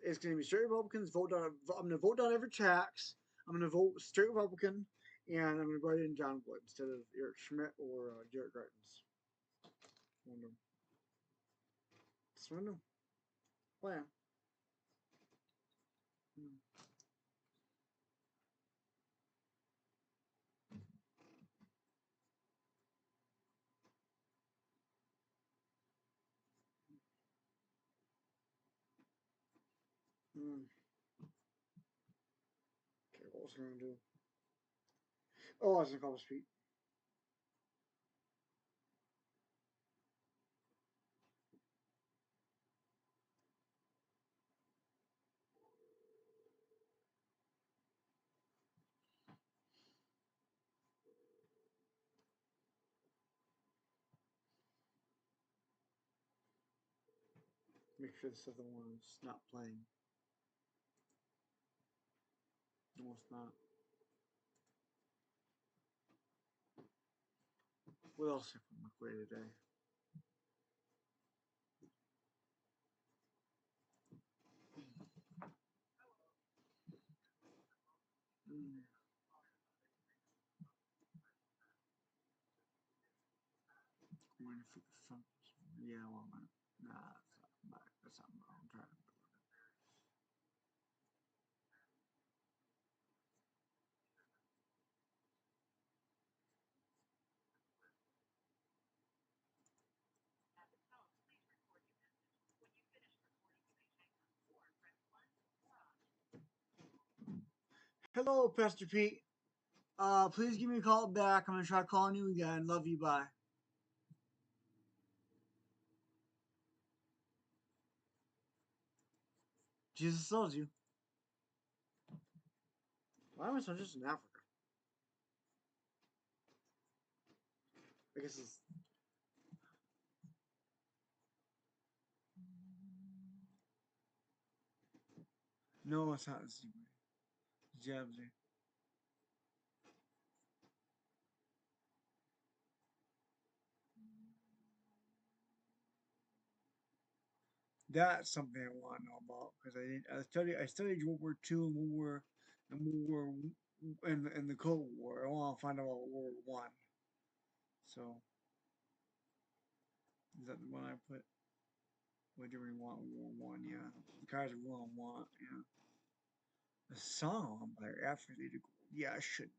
It's going to be straight Republicans. I'm going to vote down every tax. I'm going to vote straight Republican, and I'm going to write in John Wood instead of Eric Schmidt or Jared Greitens. That's what I'm doing. Plan. Okay, what was I going to do? Oh, I was going to call Pete. Make sure this other one's not playing. No, it's not. What else have I played today? Yeah, well, nah, that's not what I'm trying to do. Hello, Pastor Pete. Please give me a call back. I'm gonna try calling you again. Love you. Bye. Jesus loves you. Why am I so just in Africa? I guess it's. No, it's not. It's Jabsy. That's something I want to know about because I studied World War II and World War and the Cold War. I want to find out about World War One. So Is that the one I put? What do we want? War One, yeah. The cars we want, yeah. The song by After They Gold. Yeah, I should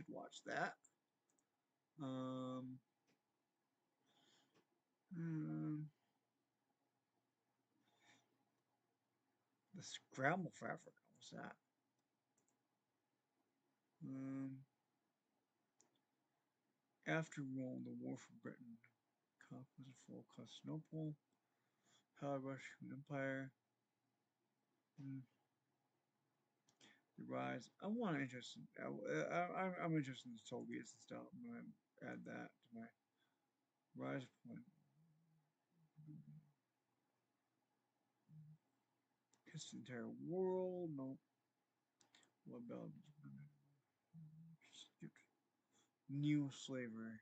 watch that. The Scramble for Africa. What's that? After Rome, the War for Britain. Conquest of Constantinople. How I Rush Empire. The Rise. I'm interested in the Soviets and stuff. I'm gonna add that to my Rise point. Kiss the entire world. No. What about New slavery?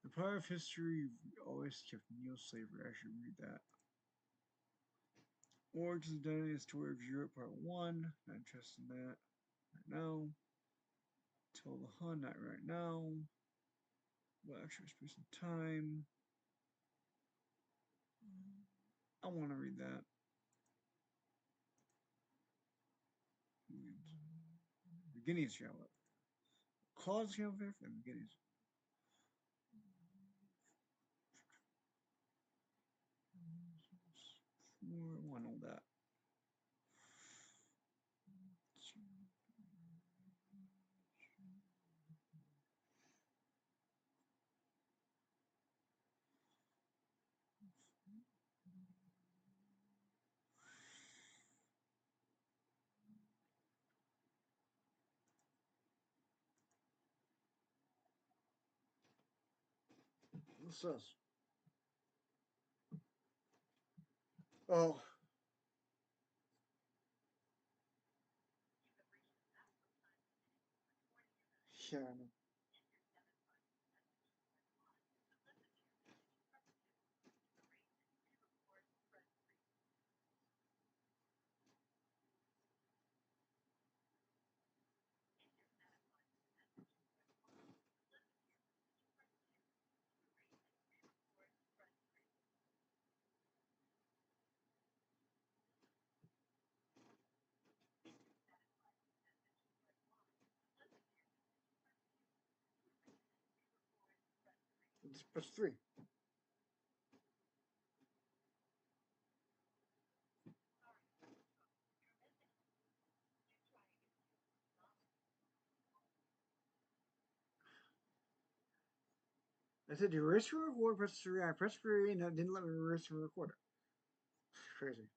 The power of history always kept neo slavery. I should read that. Origins, Identity, and Story of Europe, Part 1. Not interested in that right now. Till the Hun, not right now. What actually space and time? I want to read that. Beginnings Channel. Clause Channel and Beginnings. I want all that. What's this? Oh. Yeah, I know. Just press 3. I said erase your record, press 3. I pressed 3 and it didn't let me erase and record it. Crazy.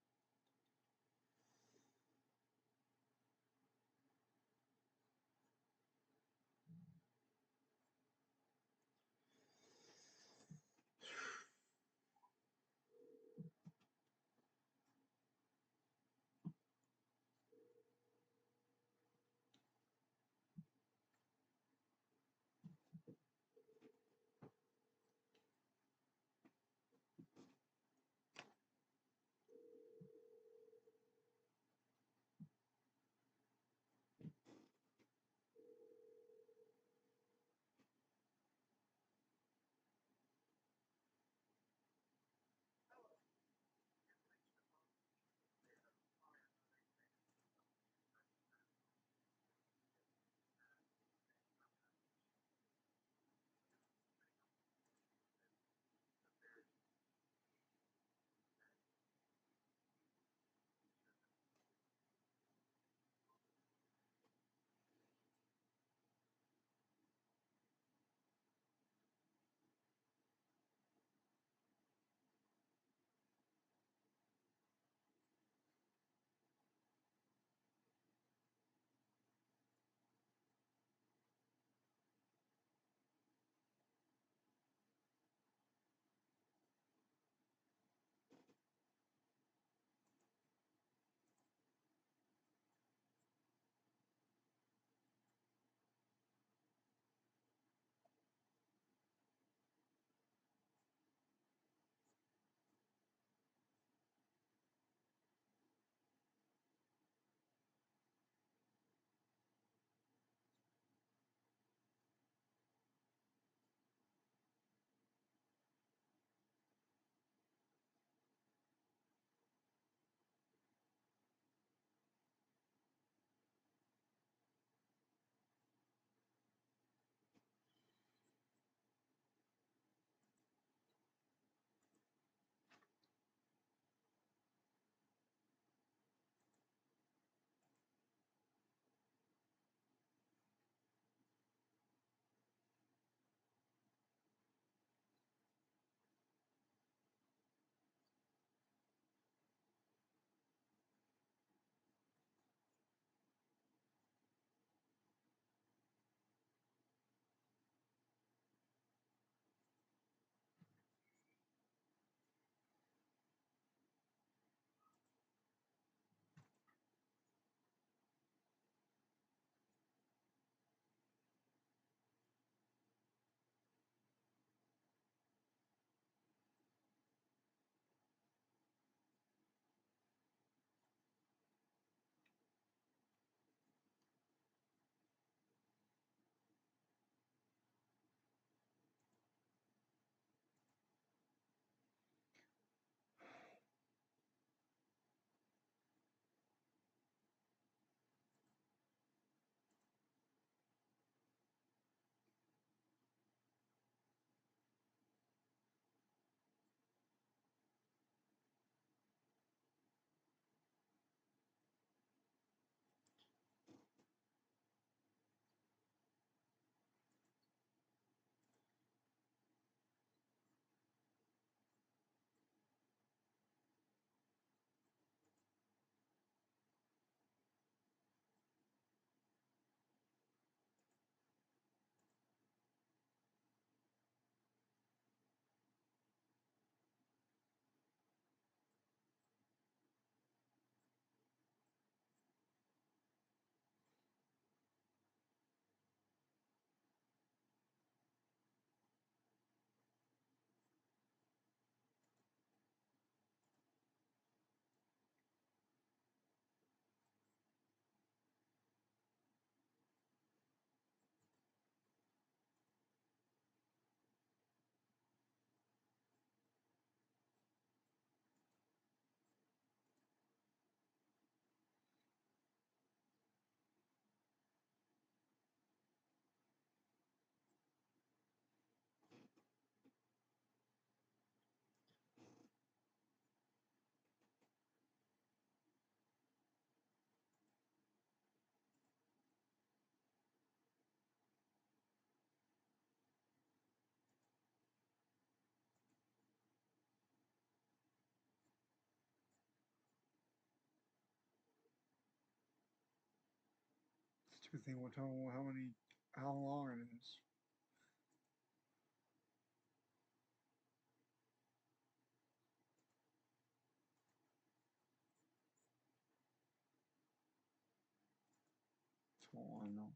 Two thing will tell me how long it is. That's all I know.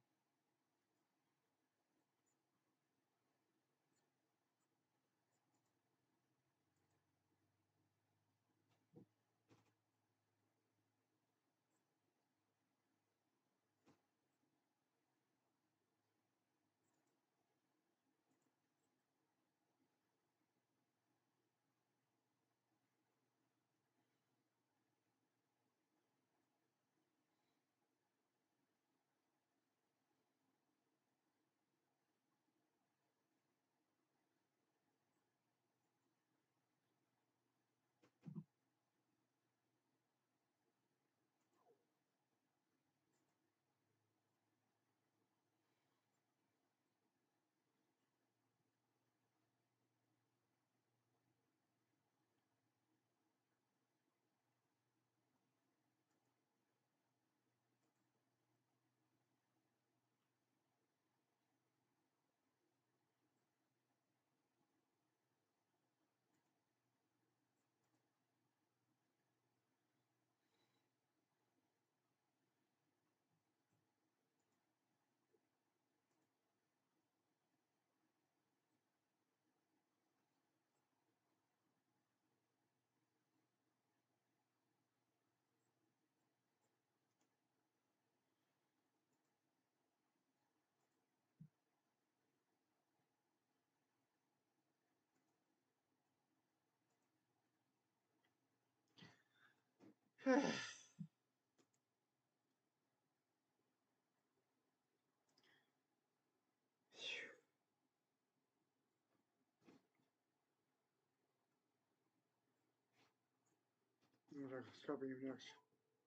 I'm gonna stop you next.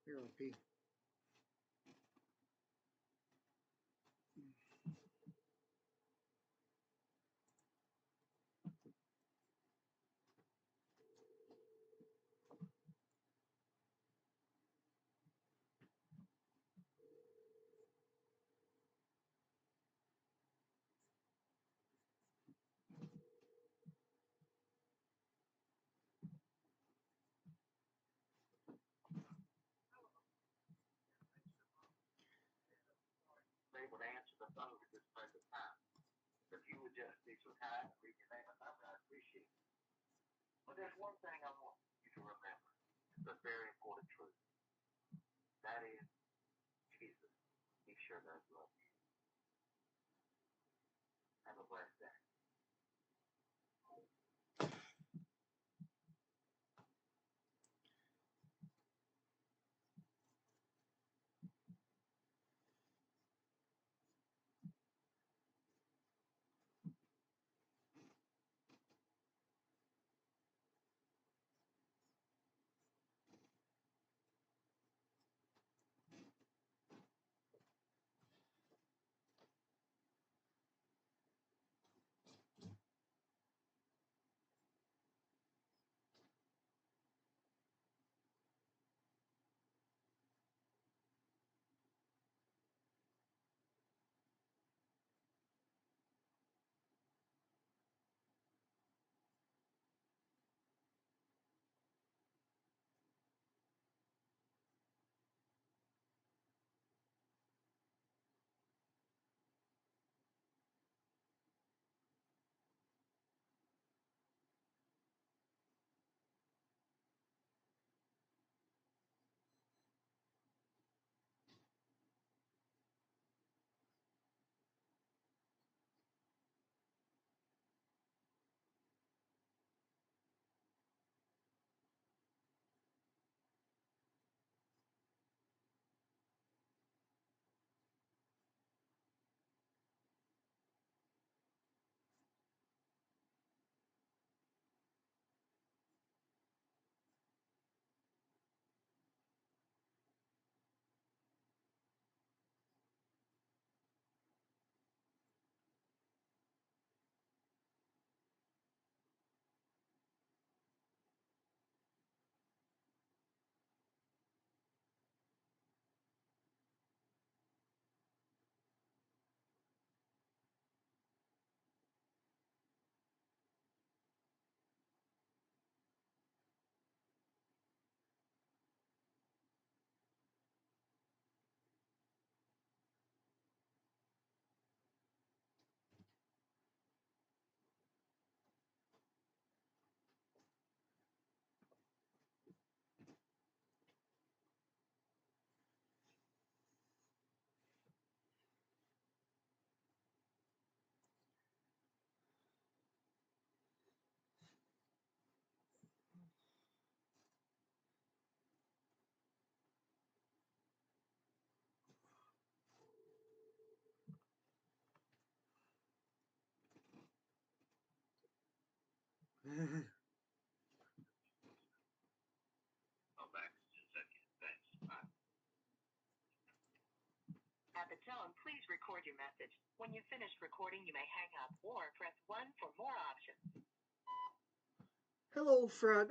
Here, I'll pee.
Able to answer the phone at this present time. If you would just be so kind and leave your name and number, I appreciate it. But there's one thing I want you to remember. It's a very important truth. That is, Jesus. He sure does love you. Have a blessed day. I'll back in a second. Thanks. Bye.
At the tone, please record your message. When you've finished recording, you may hang up or press 1 for more options.
Hello, Fred.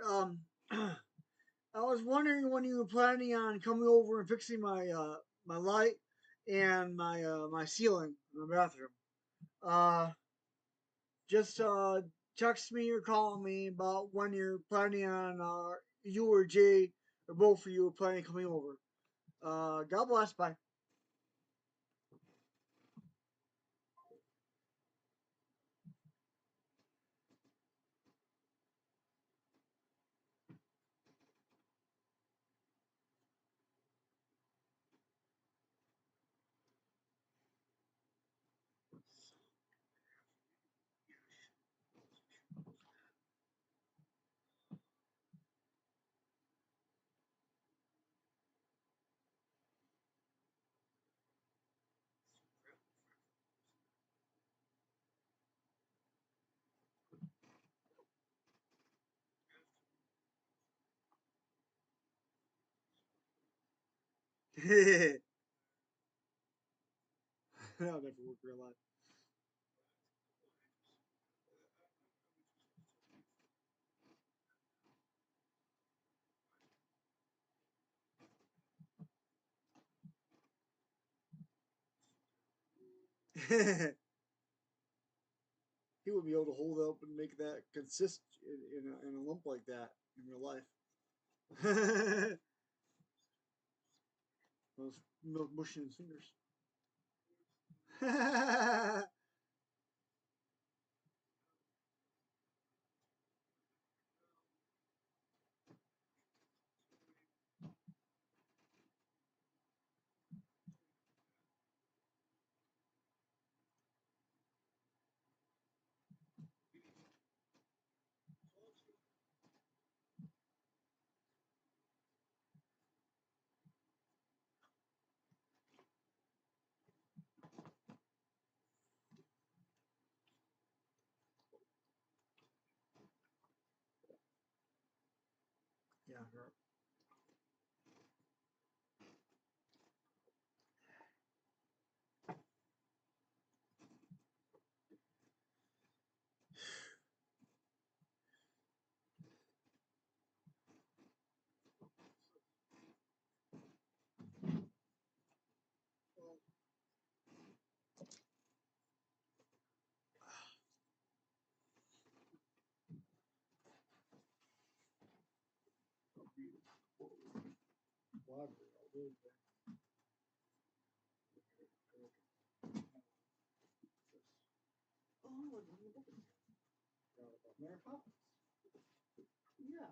I was wondering when you were planning on coming over and fixing my my light and my ceiling in the bathroom. Just text me or call me about when you're planning on you or Jay or both of you are planning on coming over. God bless. Bye. That'll never work real life. He would be able to hold up and make that consist in a lump like that in real life. Those milk mushing his fingers. Yeah, right. Mary Poppins. Yeah.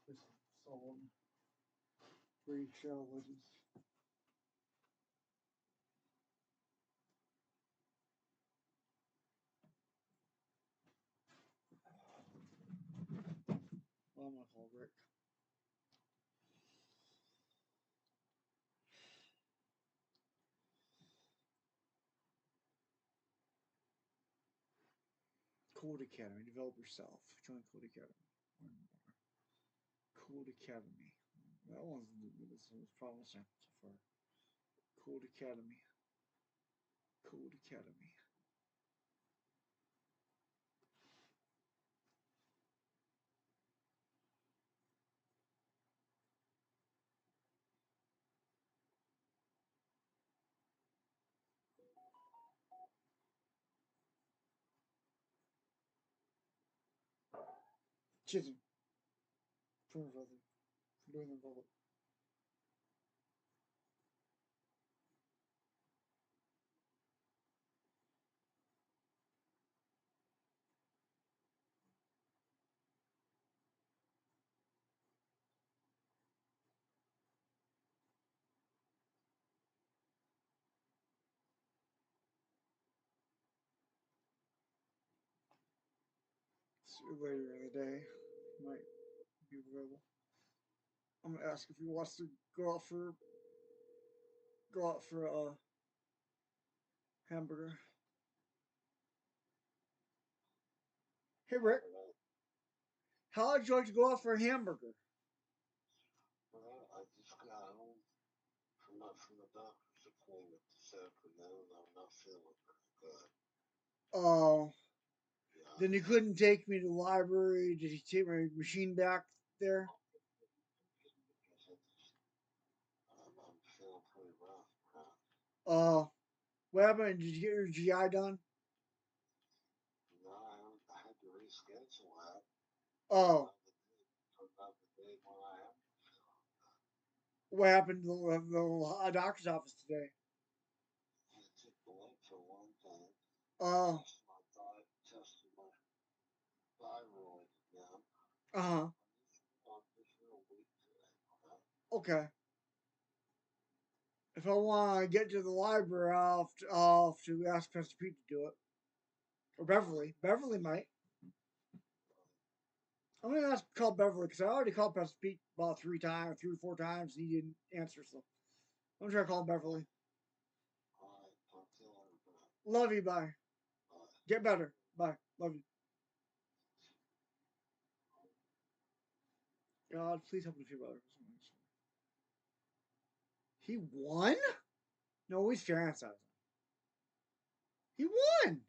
This solid free shell legends. Well, I'm gonna call Rick. Code Academy. Develop yourself. Join Code Academy. Code Academy. That one's this was promising so far. Code Academy. Code Academy. Chisholm. For doing the vote. Later in the day, might be available. I'm gonna ask if he wants to go out for a hamburger. Hey Rick, how would you like to go out for a hamburger?
Well, I just got home from the doctor's appointment this afternoon. I'm not feeling very good.
Oh, then you couldn't take me to the library. Did you take my machine back there?
I'm feeling pretty rough, Brent.
What happened? Did you get your GI done?
No, I had to reschedule that.
Oh,
For another day when I am feeling good.
what happened to the doctor's office today?
I took the link for one thing.
Oh.
Tested my thyroid again.
I'm
just real weak today, Brent.
Okay. If I want to get to the library, I'll have to ask Pastor Pete to do it. Or Beverly. Beverly might. I'm going to call Beverly because I already called Pastor Pete about 3 or 4 times, and he didn't answer. So I'm going to try to call Beverly.
All right, talk to you later, Brent.
Love you. Bye.
Bye.
Get better. Bye. Love you. God, please help me feel better. He won? No, he's franchising. He won!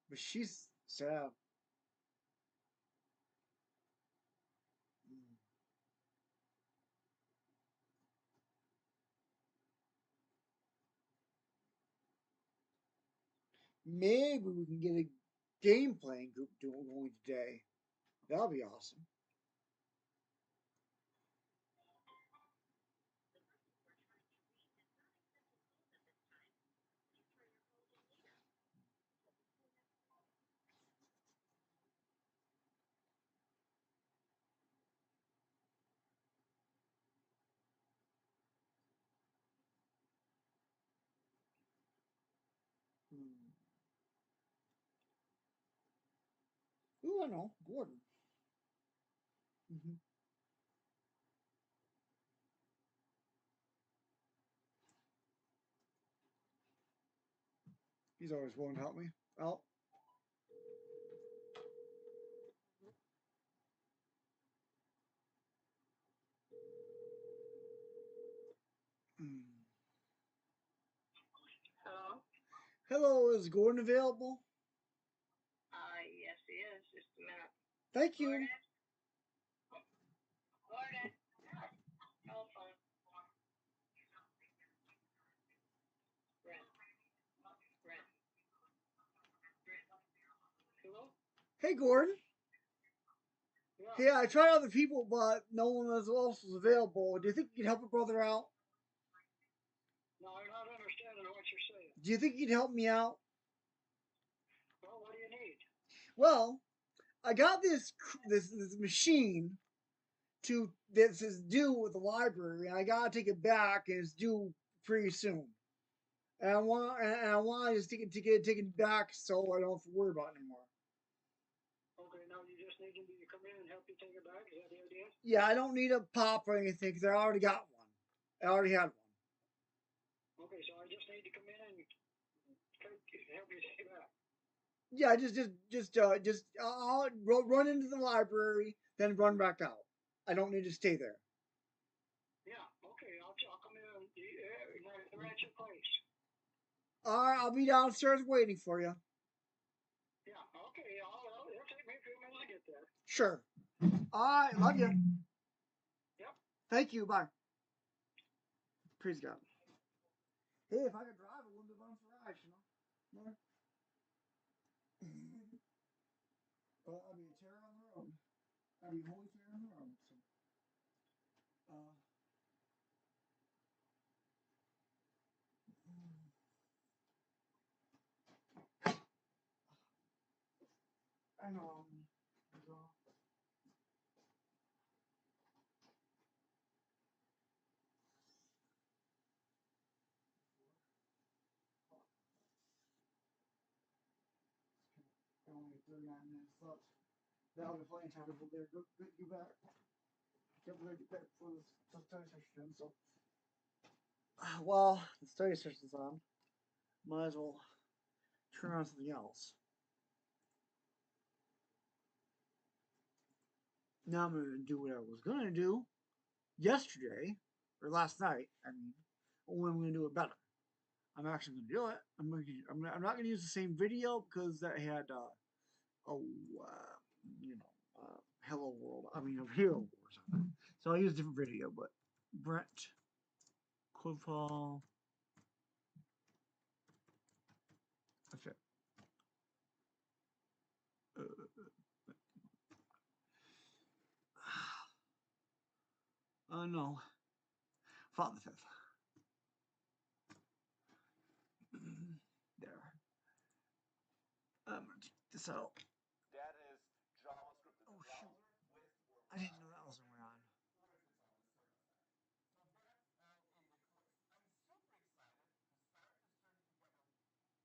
But she's sad. Maybe we can get a game playing group going today. That'll be awesome. Ooh, I know. Gordon. He's always willing to help me out.
Hello?
Hello, is Gordon available?
Yes, he is. Just a minute.
Thank you.
Gordon. Telephone. Brent. Brent. Hello?
Hey, Gordon.
Yeah.
Hey, I tried other people, but no one else was available. Do you think you could help a brother out?
No, I'm not understanding what you're saying.
Do you think you could help me out?
Well, what do you need?
Well, I got this machine this is due with the library, and I gotta take it back, and it's due pretty soon. And I want to just take it taken back so I don't have to worry about it anymore.
Okay, now you just need me to come in and help you take it back? Is that the idea?
Yeah, I don't need a pop or anything because I already got one. I already had one.
Okay, so I just need to come in and help you take it back.
Yeah, just I'll run into the library, then run back out. I don't need to stay there.
Yeah, okay, I'll come in. You're at your place.
All right, I'll be downstairs waiting for you.
Yeah, okay, it'll take me a few minutes to get there.
Sure. All right, love you.
Yep.
Thank you. Bye. Praise God. Hey, if I could drive, I wouldn't be on for rides, you know. I mean, Terra on their own. I mean, Holy Terra on their own. So, I know. Only 39 minutes left. That'll be plenty of time to go there. Get back. Can't believe I get back before the study session. So, while the study session's on, might as well turn on something else. Now I'm going to do what I was going to do yesterday, or last night, I mean, only I'm going to do it better. I'm actually going to do it. I'm not going to use the same video because that had, Hello World. I mean, Hero Wars on it. So I'll use a different video, but Brent, Cliffhall. That's it. No. Fought the fifth. There. I'm gonna check this out.
That is JavaScript in the browser.
I didn't know that was around.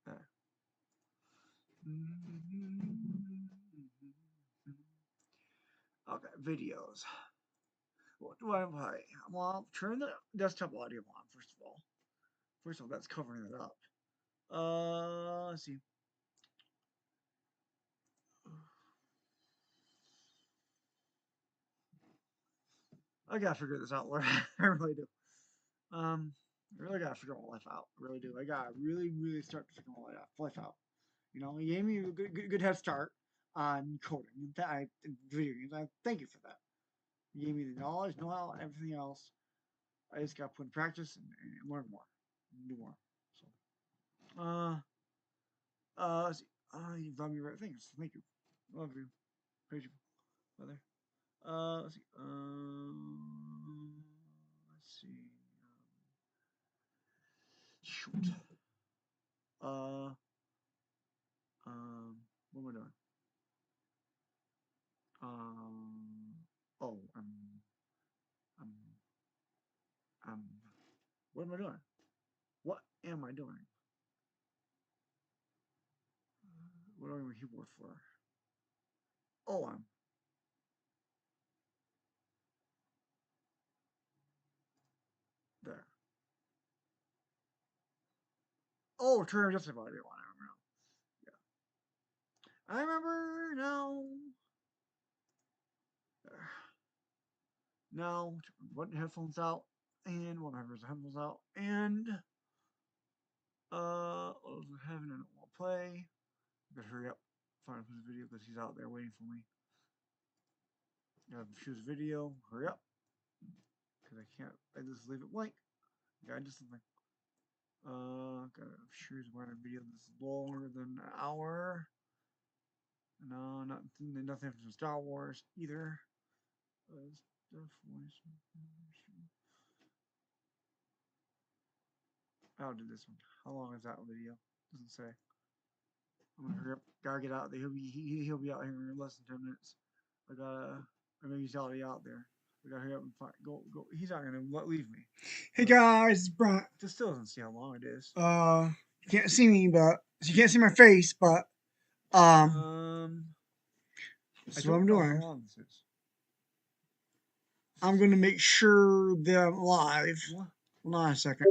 There. Okay, videos. What do I play? Well, turn the desktop audio on, first of all. First of all, that's covering it up. Let's see. I gotta figure this out, Lord. I really do. I really gotta figure my life out. I really do. I gotta really start to figure my life out. You know, you gave me a good head start on coding and video games. I thank you for that. You gave me the knowledge, know-how, everything else. I just gotta put in practice and learn more, and do more. So, let's see. You found me right things. Thank you. Love you. Praise you, brother. Let's see. Let's see. Shoot. What am I doing? Oh, what am I doing? What am I doing? What do I need my keyboard for? Oh, I'm there. Oh, turn just about it. I remember now. Yeah. I remember now. There. Now, one headphones out, and one headphones out, and what was having? I don't want to play. Better hurry up, find his video because he's out there waiting for me. Gotta choose video. Hurry up, because I can't. I just leave it blank. Gotta do something. Gotta choose one video that's longer than an hour. No, nothing from Star Wars either. I'll do this one. How long is that video? Doesn't say. I'm gonna hurry up. Gotta get out there. He'll be out here in less than 10 minutes. I mean, he's already out there. We gotta hurry up and go. He's not gonna leave me. Hey guys, it's Brent. This still doesn't see how long it is. You can't see me, but you can't see my face, but this is what I'm doing. How long this is. I'm gonna make sure that I'm live. What? Hold on a second.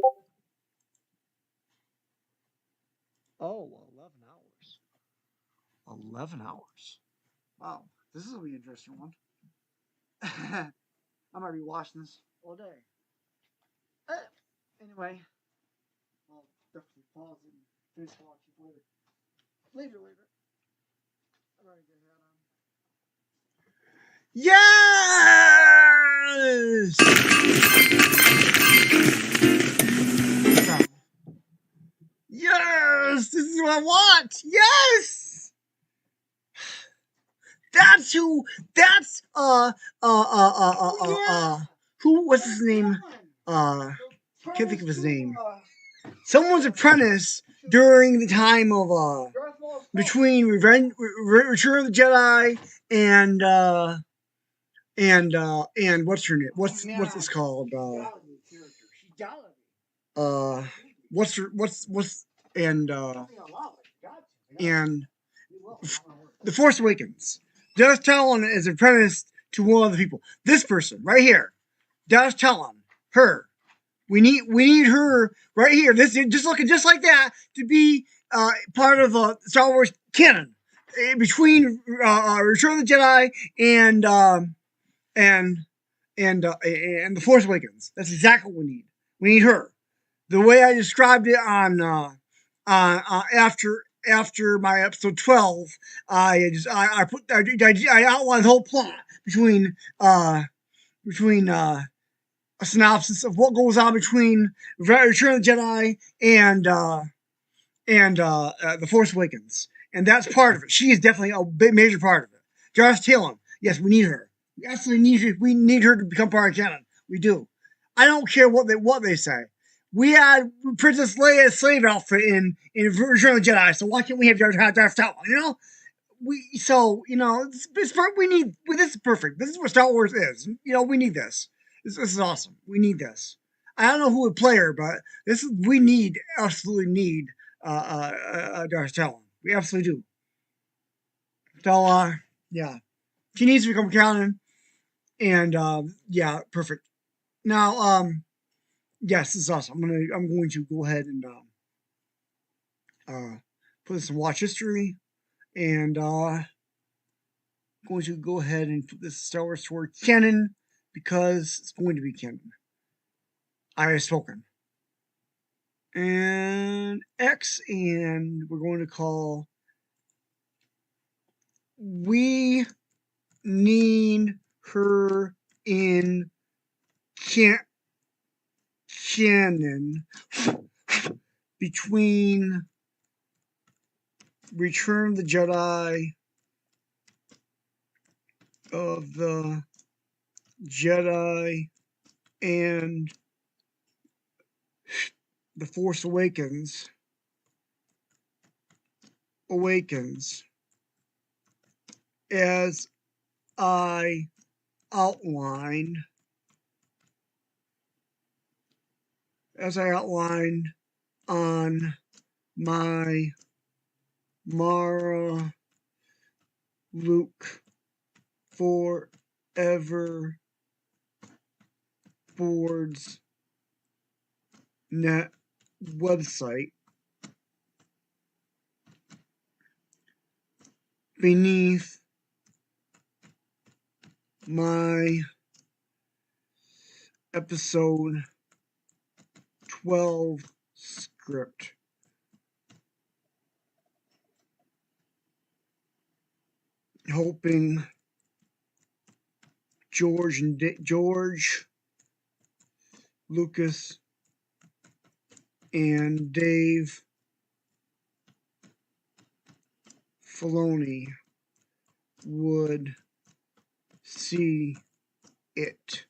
Oh, 11 hours. 11 hours. Wow, this is gonna be an interesting one. I might be watching this all day. Anyway, I'll definitely pause and finish watching later. Later. I'm already gonna head on. Yes! Yes! This is what I want! Yes! That's who. That's who? What's his name? Can't think of his name. Someone's apprentice during the time of between Return of the Jedi and what's her name? What's this called? What's and The Force Awakens. Darth Talon is apprenticed to one of the people. This person right here, Darth Talon, her. We need her right here. This just looking just like that to be part of Star Wars canon between Return of the Jedi and the Force Awakens. That's exactly what we need. We need her. The way I described it on after my episode 12, I outlined the whole plot between a synopsis of what goes on between Return of the Jedi and The Force Awakens, and that's part of it. She is definitely a big major part of it. Darth Talon, yes, we need her. We absolutely need her. We need her to become part of canon. We do. I don't care what they say. We had Princess Leia's slave outfit in Return of the Jedi, so why can't we have Darth Talon? You know, we need. This is perfect. This is what Star Wars is. You know, we need this. This is awesome. We need this. I don't know who would play her, but absolutely need Darth Talon. We absolutely do. So yeah, she needs to become canon, and yeah, perfect. Now yes, this is awesome. I'm going to go ahead and put this in watch history, and going to go ahead and put this Star Wars toward canon because it's going to be canon. I have spoken. And X, and we're going to call we need her in canon between Return of the Jedi and The Force Awakens as I outlined on my Mara Luke Forever Boards net website beneath my episode 12 script. Hoping George Lucas and Dave Filoni would see it.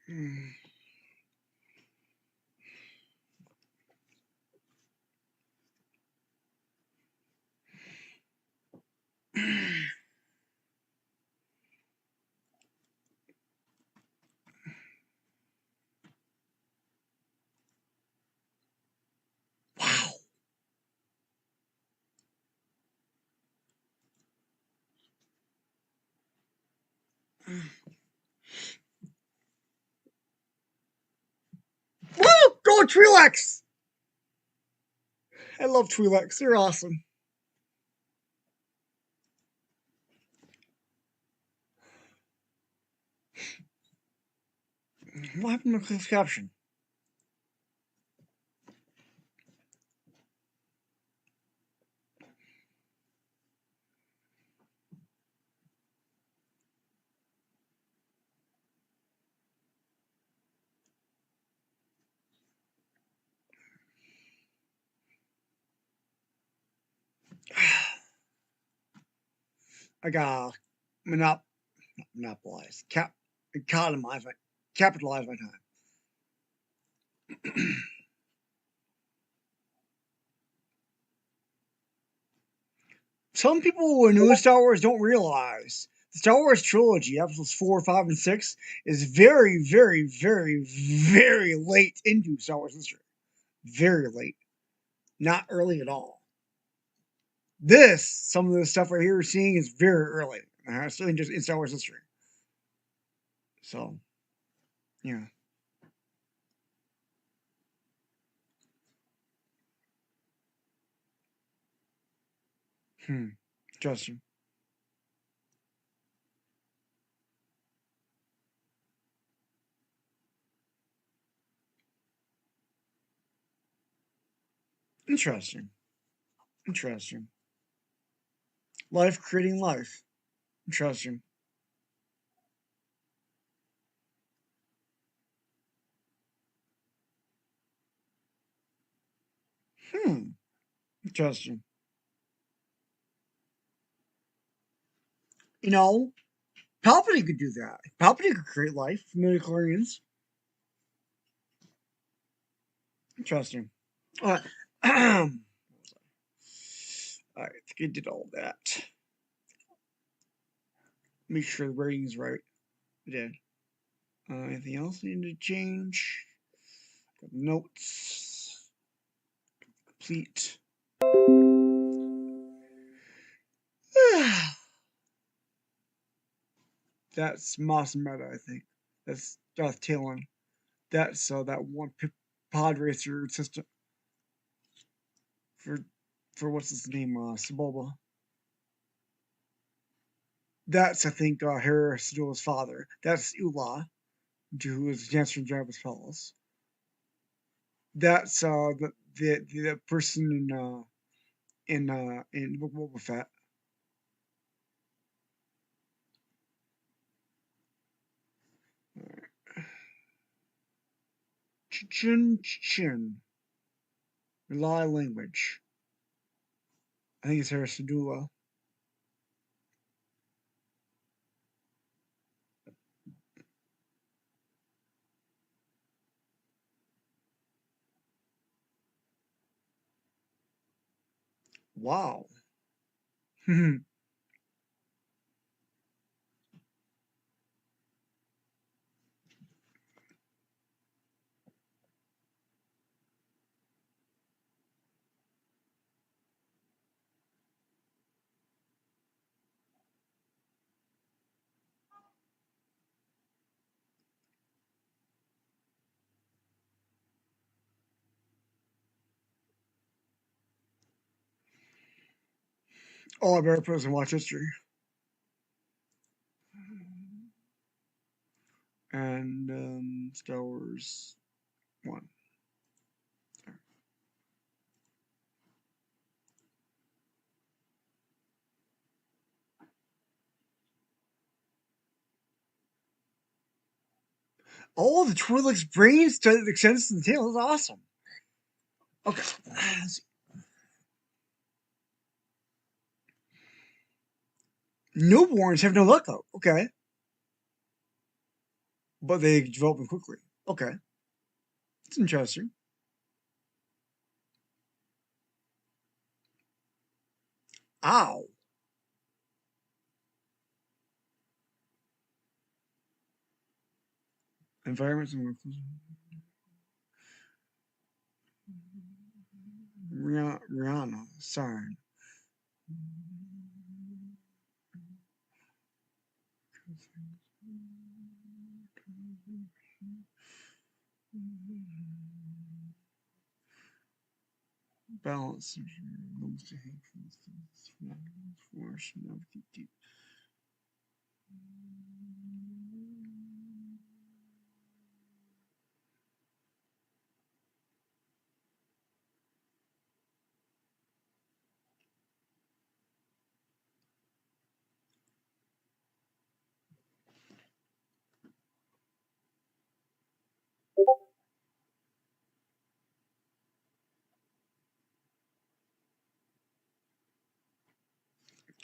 Hmm. Woo! Go Twi'leks! I love Twi'leks. They're awesome. What happened to closed caption? I gotta monopolize, capitalize my time. Some people who are new to Star Wars don't realize the Star Wars trilogy, episodes 4, 5, and 6, is very, very, very, very late into Star Wars history. Very late. Not early at all. Some of the stuff right here we're seeing is very early. Certainly just in Star Wars history. So, yeah. Interesting. Interesting. Interesting. Life creating life. Interesting. Interesting. You know, Palpatine could do that. Palpatine could create life from midichlorians. Interesting. All right. All right. I think I did all that. Make sure the rating's right. I did. Anything else I need to change? Got notes. Complete. That's Moss Meta, I think. That's Darth Talon. That's that one pod racer system for what's his name, Sebulba. That's I think Hera Syndulla's father. That's Ula, who is Jansen from Jabba's Palace. That's the person in Boba Fett. Chin. Rely language. I think it's Hera Syndulla. Wow. Oh, I better put this in watch history. And Star Wars 1. Oh, the Twi'lek's brains extends to the tail. That's awesome. Okay. Newborns have no luck. Okay. but they develop them quickly. Okay, it's interesting. Ow. Environments and workflows. Rihanna, sorry. Balance.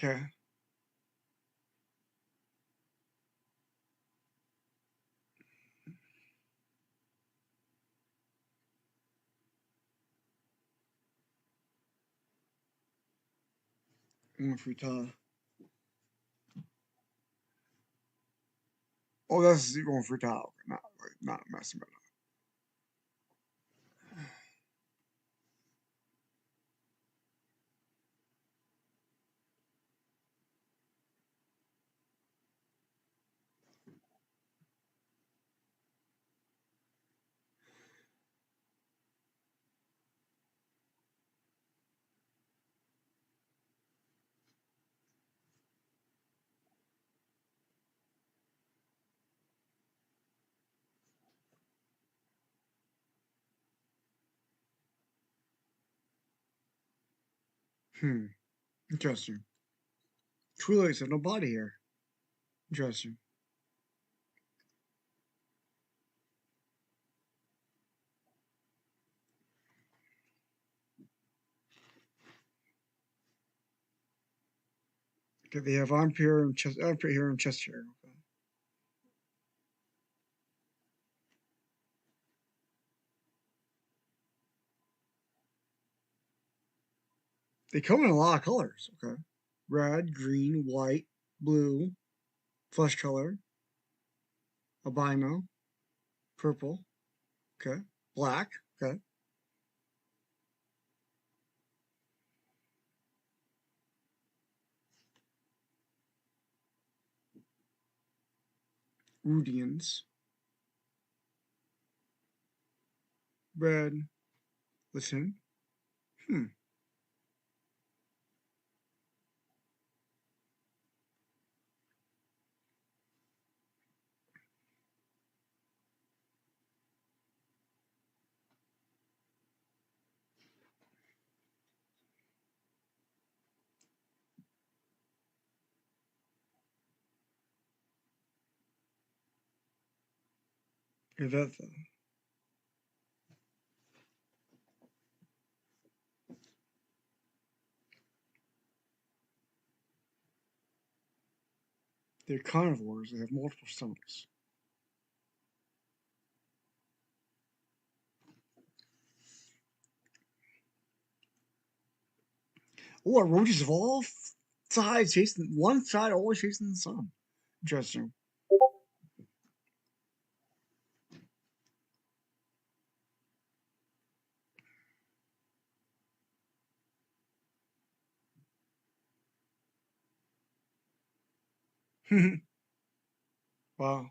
Okay. Free time. Oh, that's going free time. Not messing with Interesting. Twi'leks have no body here. Interesting. Okay, they have armpit here and chest hair. Okay. They come in a lot of colors. Okay. Red, green, white, blue, flesh color, albino, purple. Okay. Black. Okay. Rudians. Red. Listen. Hmm. Ivetha. They're carnivores. They have multiple stomachs. Oh, roaches of all sides chasing one side, always chasing the sun. Interesting. Wow.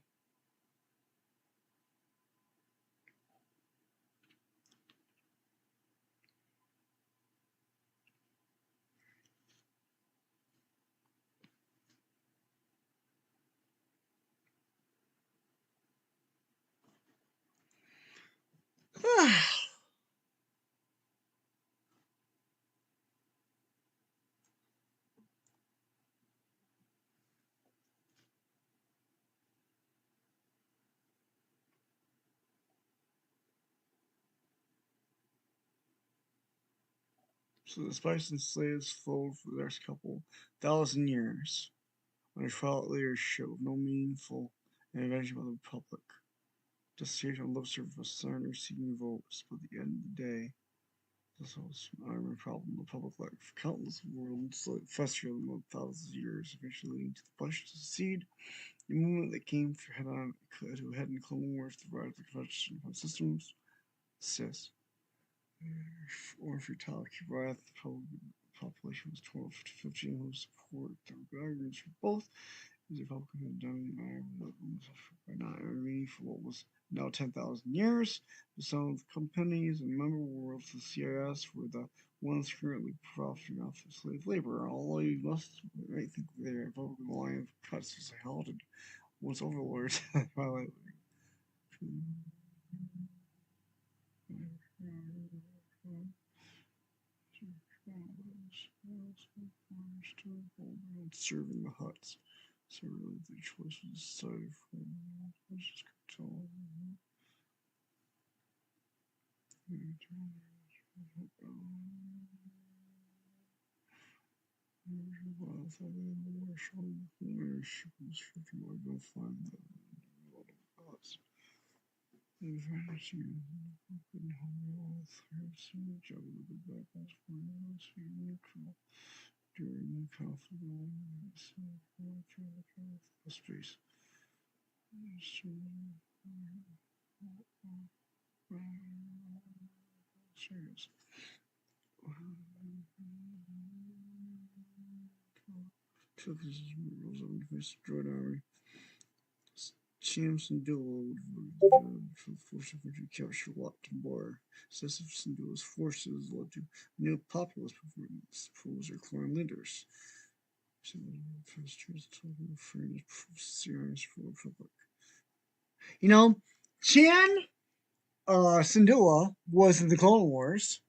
So the spice and slaves flowed for the next couple thousand years, when a trial later showed no meaningful and eventually by the Republic. Destination on lip service, sign receiving votes, but at the end of the day, this was an iron problem. The public lacked countless worlds, festered over thousands of years, eventually leading to the push to succeed. The movement that came to head in Clone Wars to rise the convention upon systems, says, or fatality wrath, the population was 12 to 15 who support the arguments for both. The Republican had done by not intervening for what was now 10,000 years. Some of the companies and member worlds of the CIS were the ones currently profiting off of slave labor. Although you must think the Republican line of cuts was held and once overlords violate. Serving the huts. So really the choice was decided from just control. During the conflict, space. Serious. Took his rules on the destroyed army. Syndulla for the force of infantry capture locked and bar. Excessive Syndulla's forces led to new populist performance pools or clan leaders. So the Republic. You know, Syndulla was in the Clone Wars.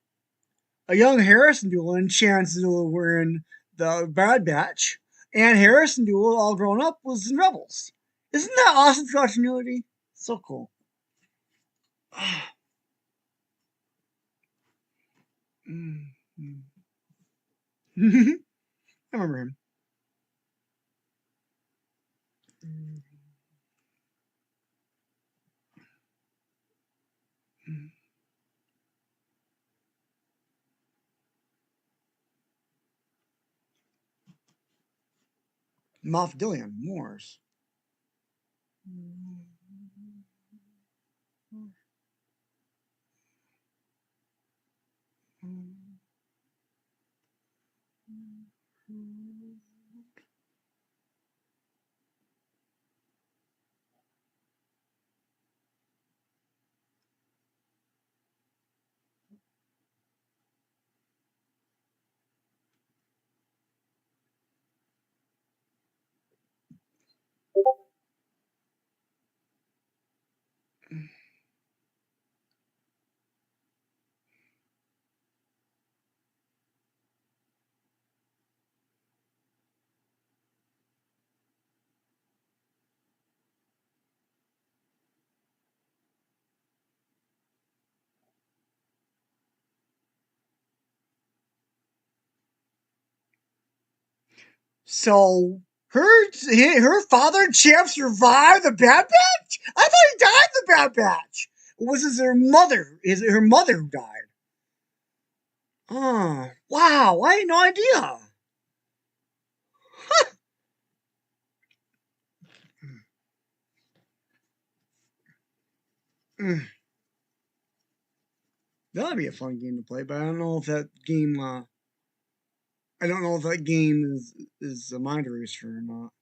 A young Harris Syndulla and Chan Syndulla were in the Bad Batch, and Harris Syndulla, all grown up, was in Rebels. Isn't that awesome continuity? So cool. I remember him. Moff Gideon, Moors. So her father Champ survived the Bad Batch? I thought he died in the Bad Batch. Was it her mother? Is it her mother who died? Oh, wow, I had no idea. That'd be a fun game to play, but I don't know if that game. I don't know if that game is a mind eraser or not.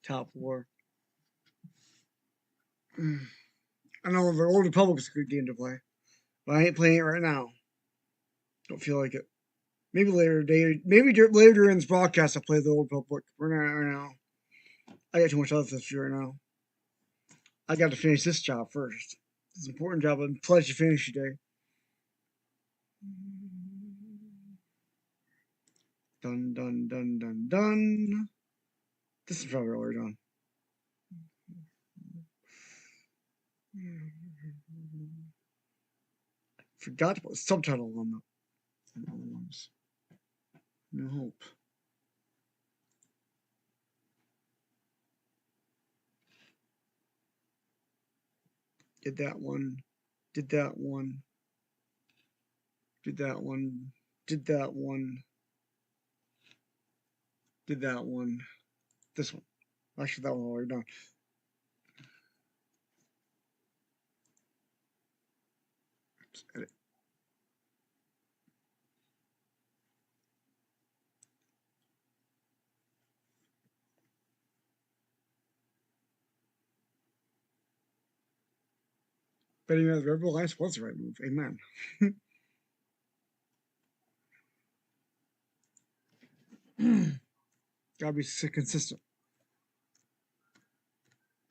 Top War. I know the Old Republic is a good game to play, but I ain't playing it right now. Don't feel like it. Maybe later today. Maybe later during this broadcast, I'll play the Old Republic. We're not right now. I got too much other stuff to do right now. I got to finish this job first. It's an important job. I'm pledged to finish today. Dun dun dun dun dun. This is probably already done. Forgot to put a subtitle on the other ones. No hope. Did that one. Did that one. Did that one. Did that one. Did that one. This one. Actually, that one already done. Oops, edit. Betting as Rebel Alliance was the right move. Amen. Gotta be consistent.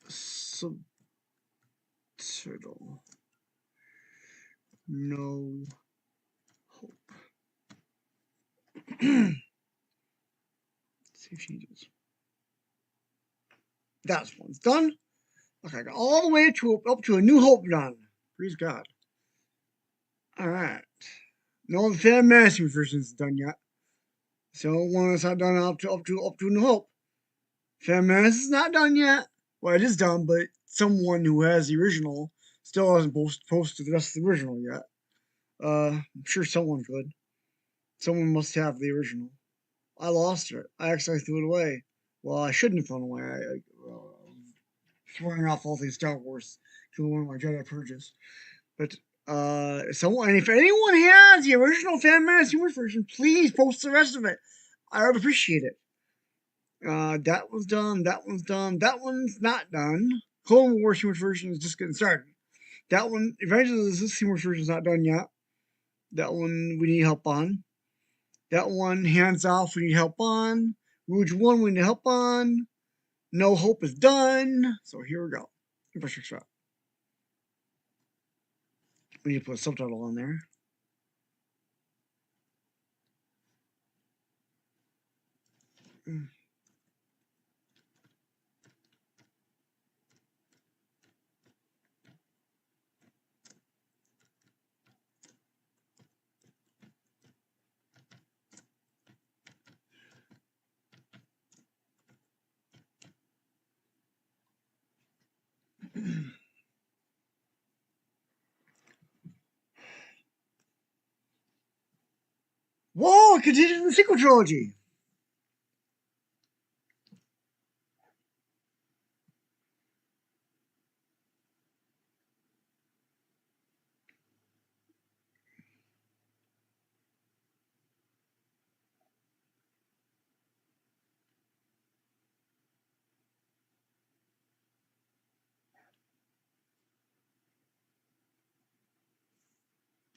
Subtitle. No hope. Save changes. That one's done. Okay, I got all the way to up to A New Hope done. Praise God. All right. No, the Fan Mastering version is done yet. So one that's not done up to New Hope. Fan Mass is not done yet. Well, it is done, but someone who has the original still hasn't posted the rest of the original yet. I'm sure someone could. Someone must have the original. I lost it. I actually threw it away. Well, I shouldn't have thrown it away. I throwing off all things Star Wars to one of my Jedi purges. But someone, and if anyone has the original Fan Mastering version, please post the rest of it. I would appreciate it. That was done. That one's done. That one's not done. Clone Wars Humor version is just getting started. That one, Evangelist Humor version is not done yet. That one we need help on. That one, Hands Off, we need help on. Rouge 1, we need help on. No Hope is done. So here we go. Infrastructure. We need to put a subtitle on there. Whoa, it continues the sequel trilogy.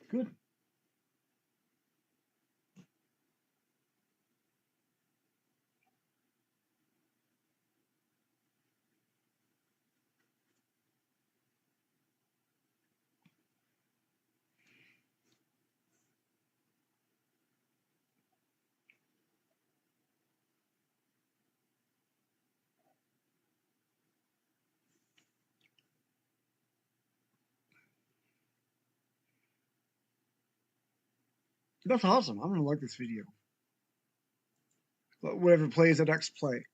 Good. That's awesome. I'm gonna like this video. Whatever plays at X play.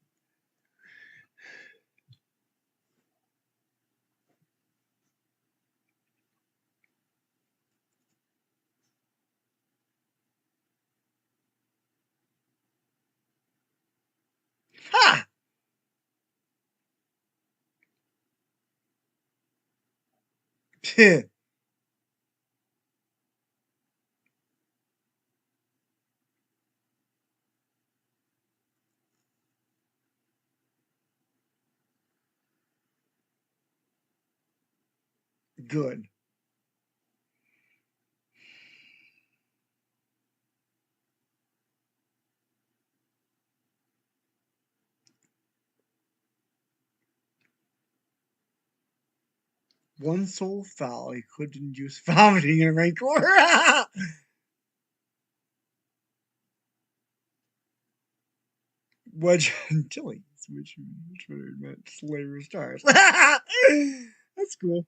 Ha! Good. One soul foul. He could induce vomiting in a rancor. Wedge Antilles, which meant Slayer Stars. That's cool.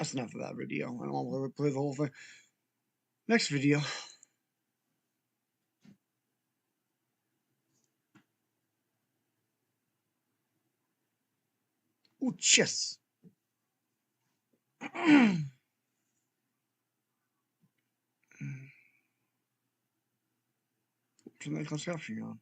That's enough of that video. I don't want to play the whole thing. Next video. Oh, chess. Turn that closed captioning on.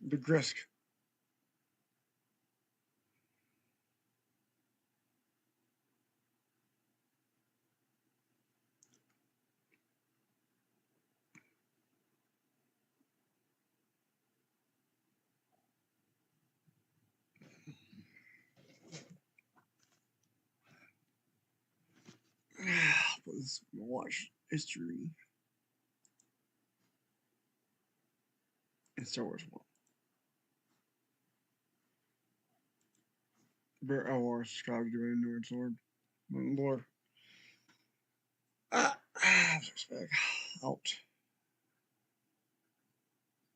The Grisk. Let's watch history and Star Wars 1. Bear L.R. subscribe to Android Sword. Lord. Respect. Out.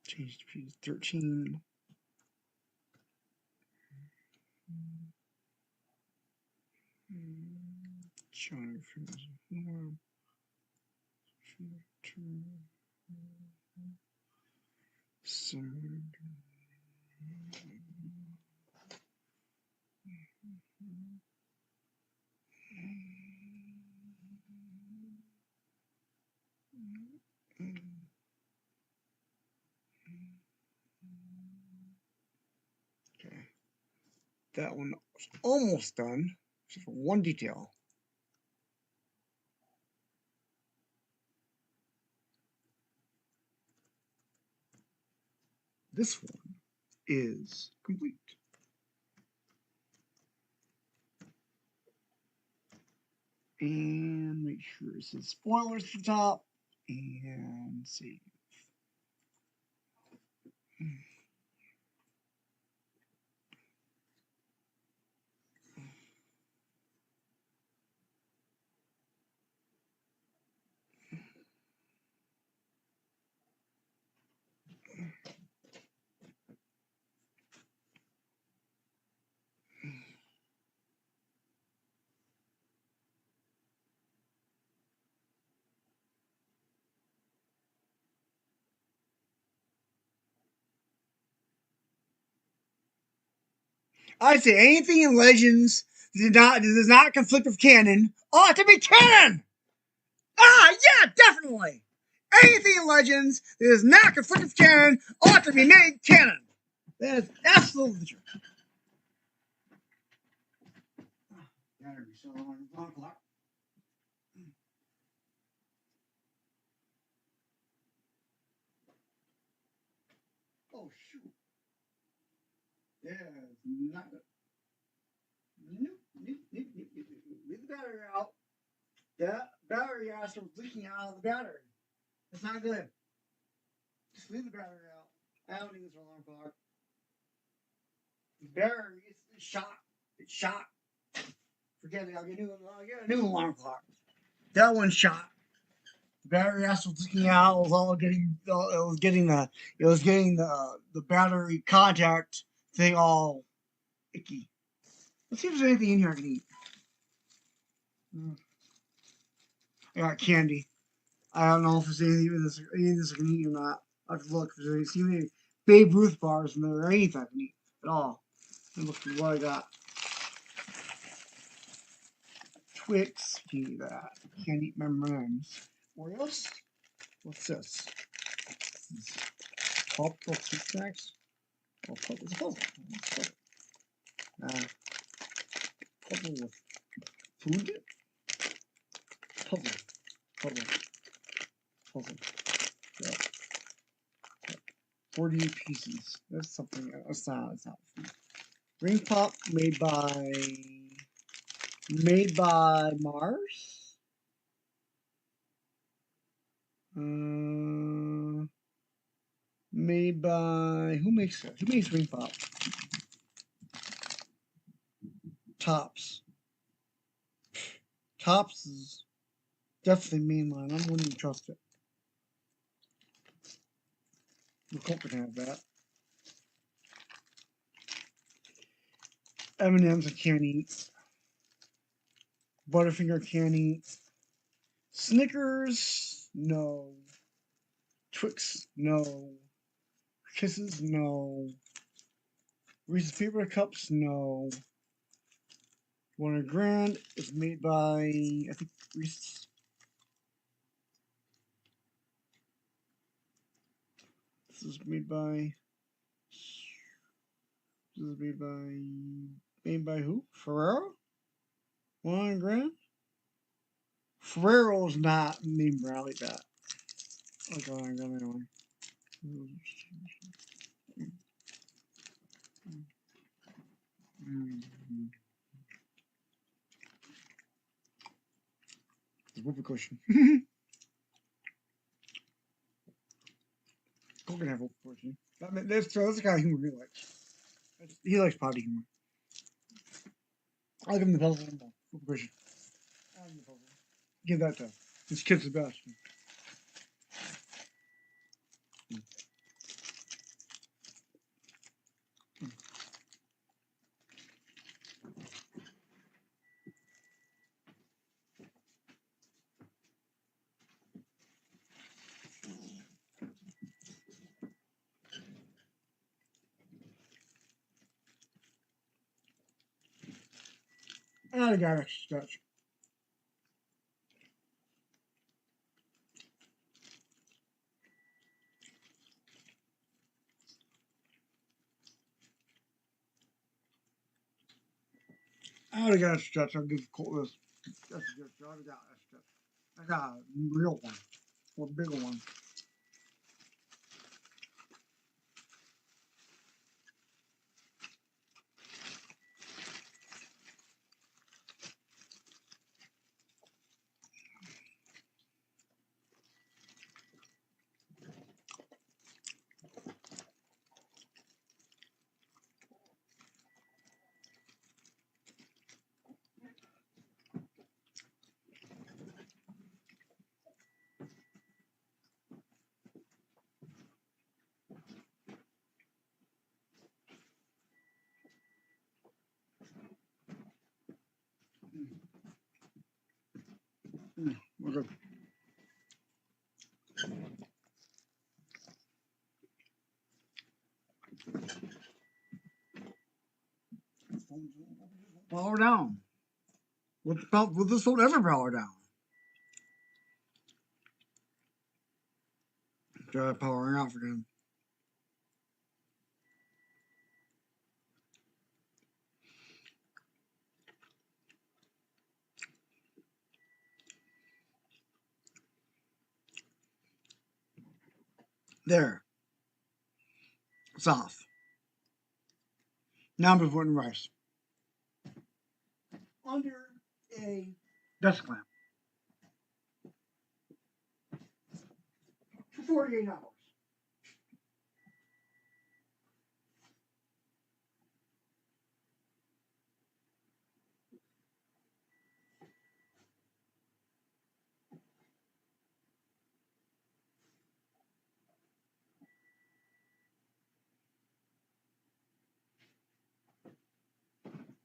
Change to P13. China Freedom. Okay. That one was almost done, except for one detail. This one is complete. And make sure it says spoilers at the top. And save. I say anything in Legends that does not conflict with canon ought to be canon! Yeah, definitely! Anything in Legends that does not conflict with canon ought to be made canon! That is absolutely true. Oh, shoot. Yeah, not good. Nope. Leave the battery out. That battery has to leaking out of the battery. It's not good. Just leave the battery out. I don't need this alarm clock. The battery is shot. It's shot. Forget it. I'll get a new alarm clock. That one's shot. The battery has to leaking out. It was getting the battery contact thing all icky. Let's see if there's anything in here I can eat. I got candy. I don't know if there's any of this I can eat or not. I have to look if there's any Babe Ruth bars in there or anything I can eat at all. Let me look at what I got. Twix, can't eat that. Can't eat M&M's. Oreos? What's this? Puzzle Tic Tacs? Oh, it's a puzzle. Puzzle with food? Puzzle. Puzzle. Yeah. 48 pieces. That's something. That's not. Ring pop made by Mars. Made by who makes it? Who makes ring pop? Tops. Tops is definitely mainline. I wouldn't even trust it. The Colt can have that. M&M's I can't eat. Butterfinger can't eat. Snickers, no. Twix, no. Kisses, no. Reese's Peanut Cups, no. 100 Grand is made by, I think, Reese's. This is made by who? Ferrero? 100 Grand? Ferrero's not named like that. I'll go on anyway. Whoopee cushion. Go can have whoopee cushion. That's the kind of humor he likes. He likes potty humor. I'll give him the puzzle and whoopee cushion. I'll give him the puzzle. Give that to him. His kid's the best. I got extra stretch. I already got a stretch. I'll give Colt this. That's a good stretch. I already got a stretch. I got a real one. Or a bigger one. We're good. Power down. Will this won't ever power down? Try powering off again. There. It's off. Now I'm just putting rice. Under a desk lamp. For 48 hours.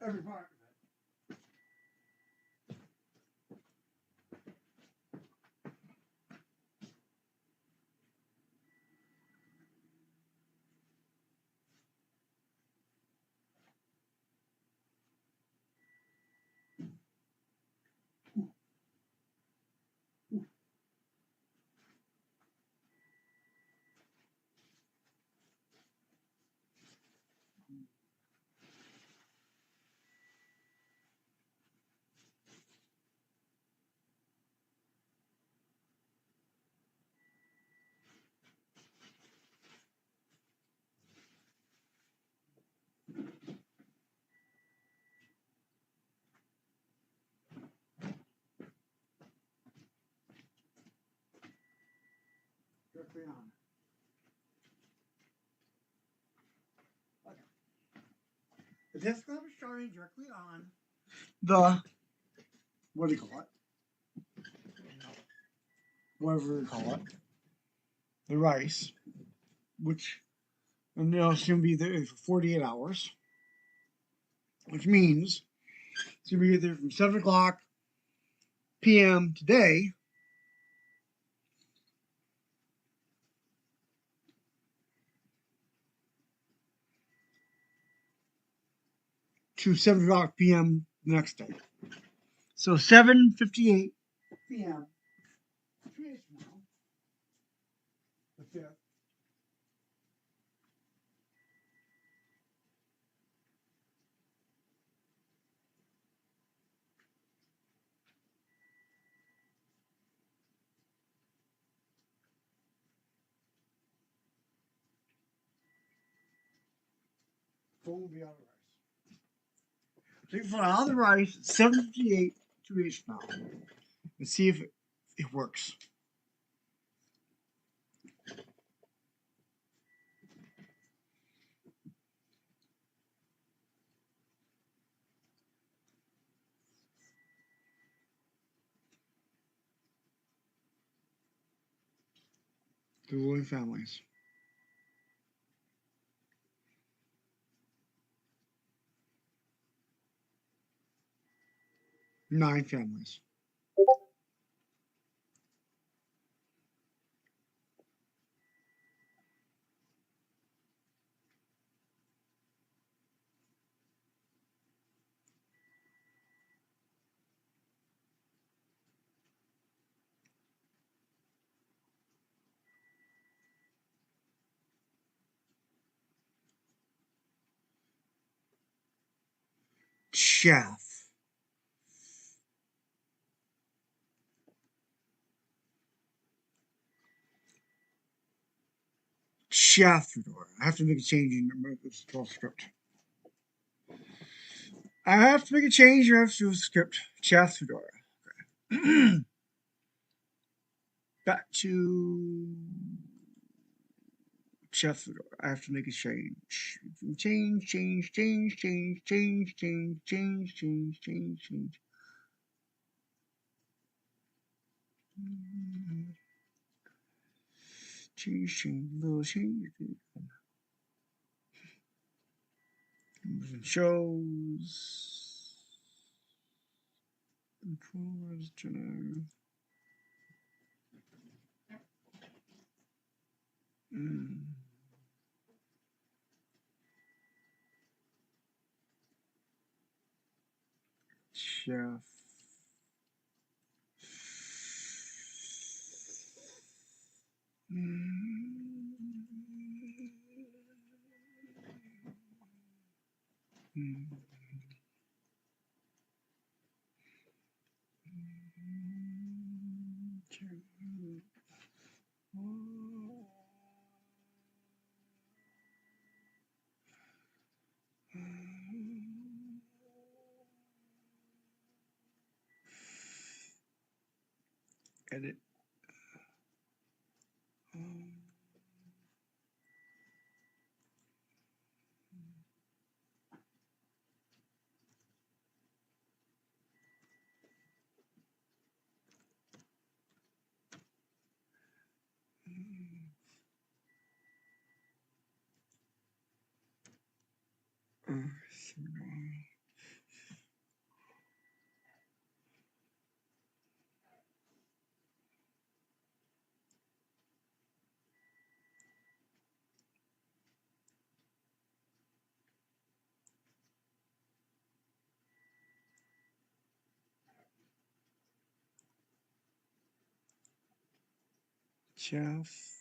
Every part. directly on. Okay. The desktop is showing directly on the, what do you call it? Whatever you call it. The rice, which, and it's going to be there for 48 hours, which means it's going to be there from 7 o'clock p.m. today to 7 o'clock p.m. the next day. So 7:58 p.m. 2 days from now, the 5th, phone will be out of rice. So you can find out the rice at 7:58 2 days from now and see if it works. The ruling families. 9 families. Chef. Chef Fedora. I have to make a change in this script. I have to make a change in the script. Chef Fedora. Okay. Back to Chef Fedora. I have to make a change. Change. Little change. Shows. Controllers, general. Chef. Edit. Chef.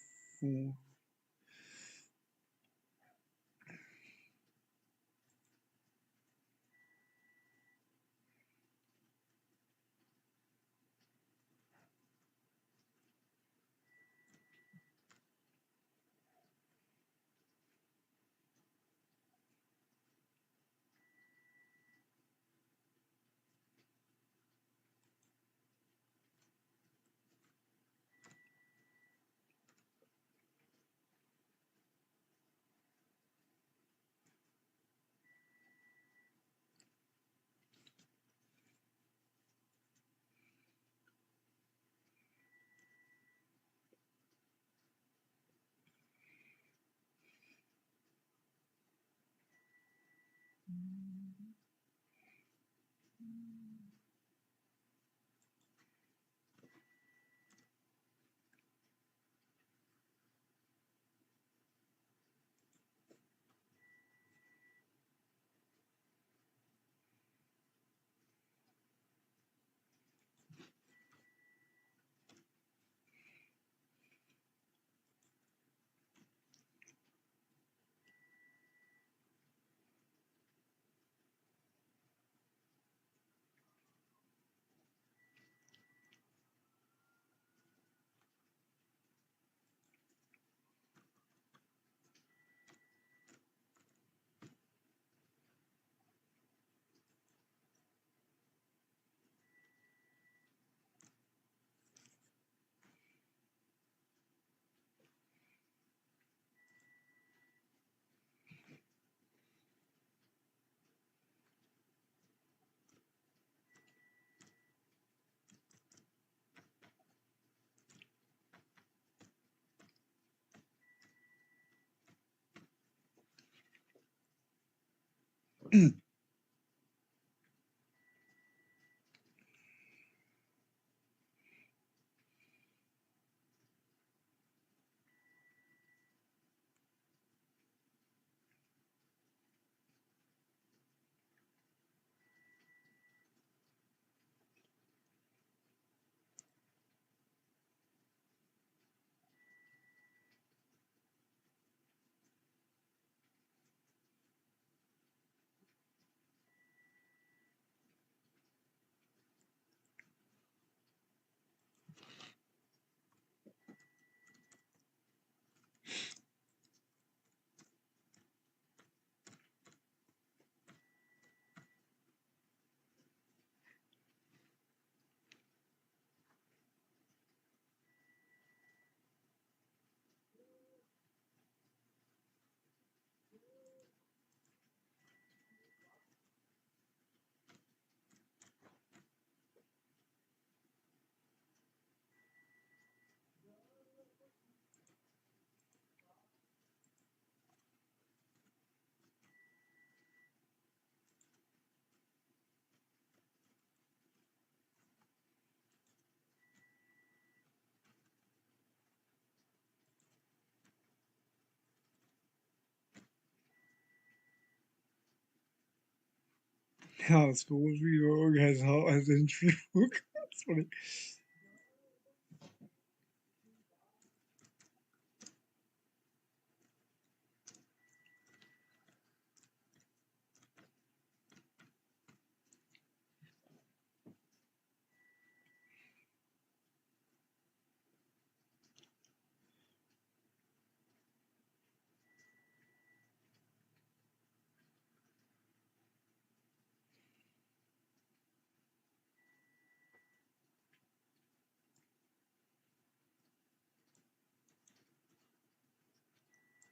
How school reorg has entry book. That's funny.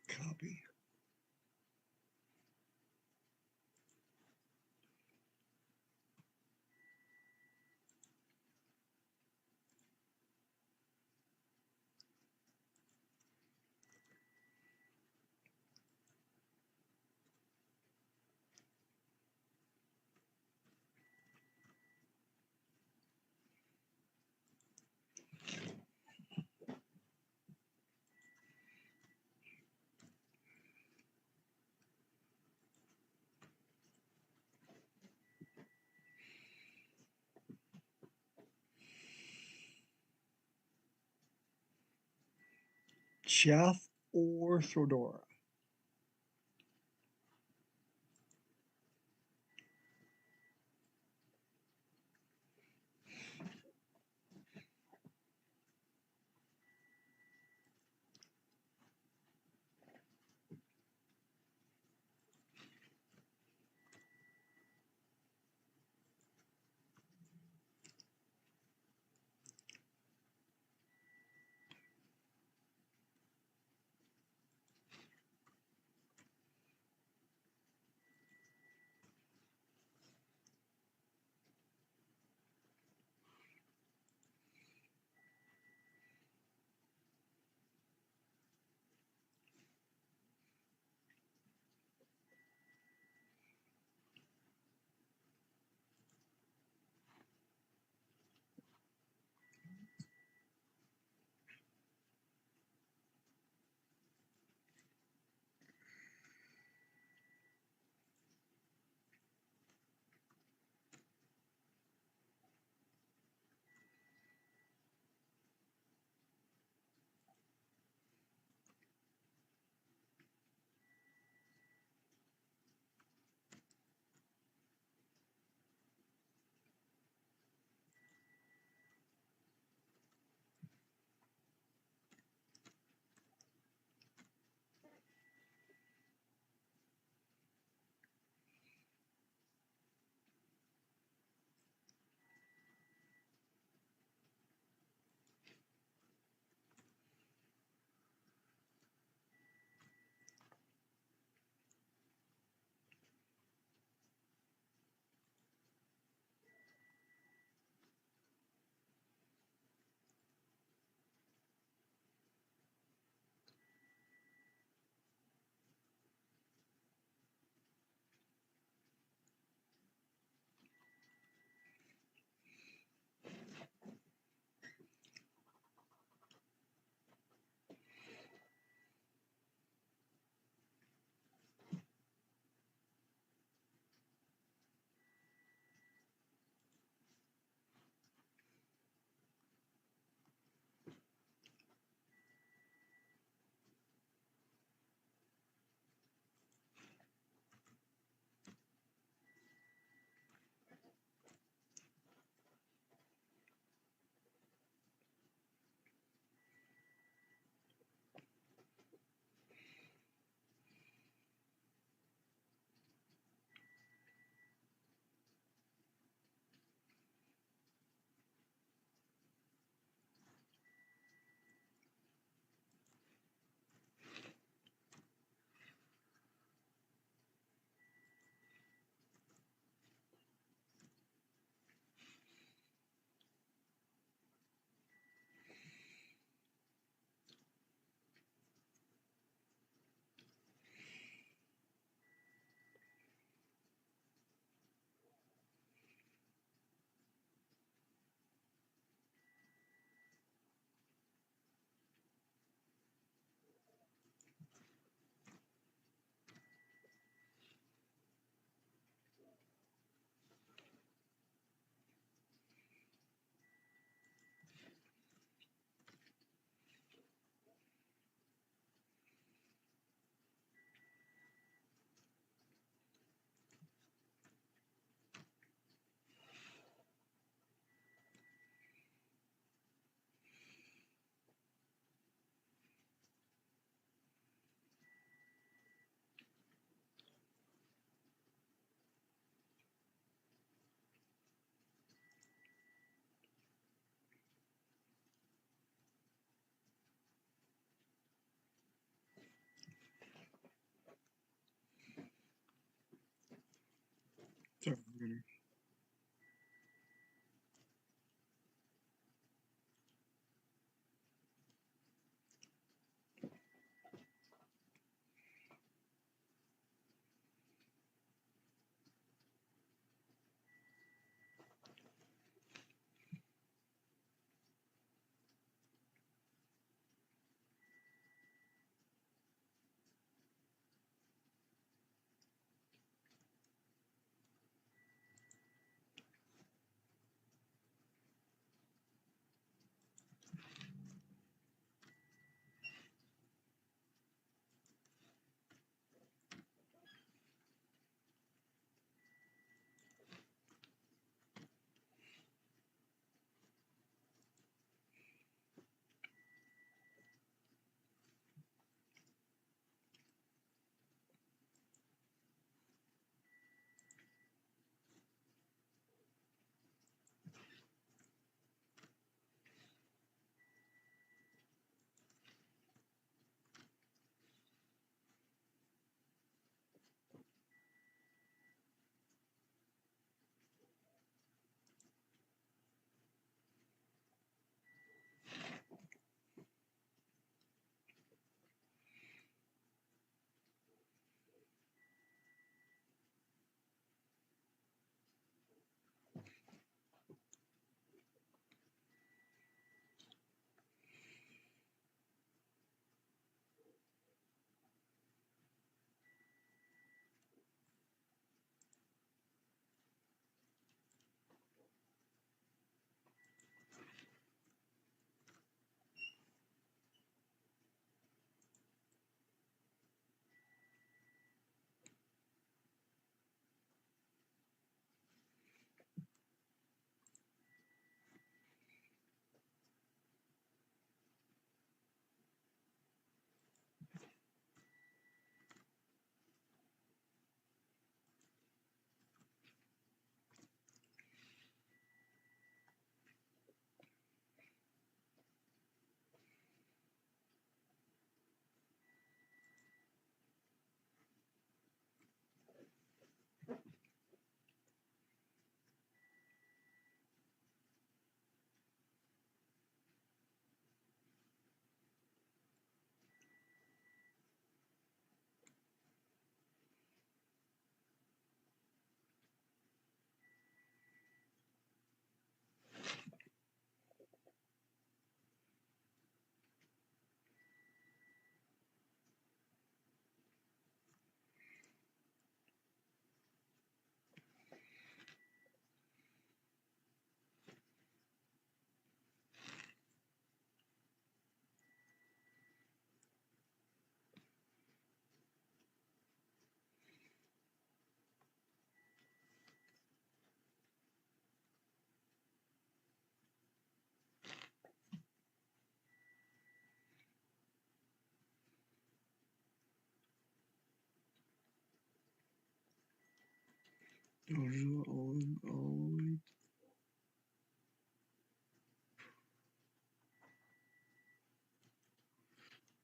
Copy. Chef or Fedora?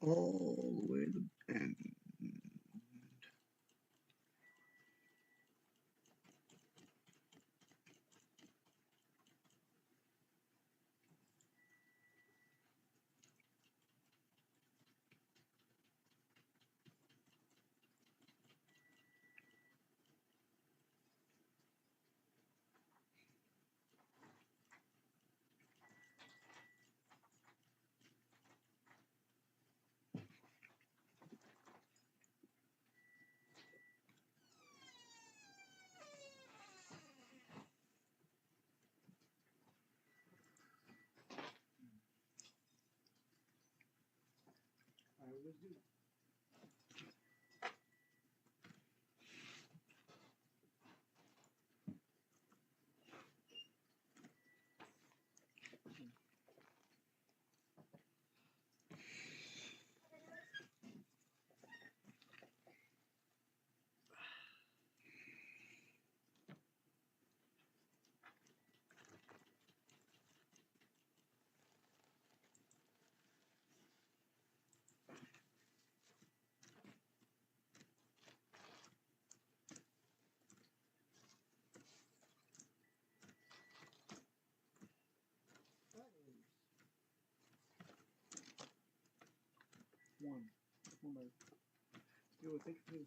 All the way to the end. I always do. You would think it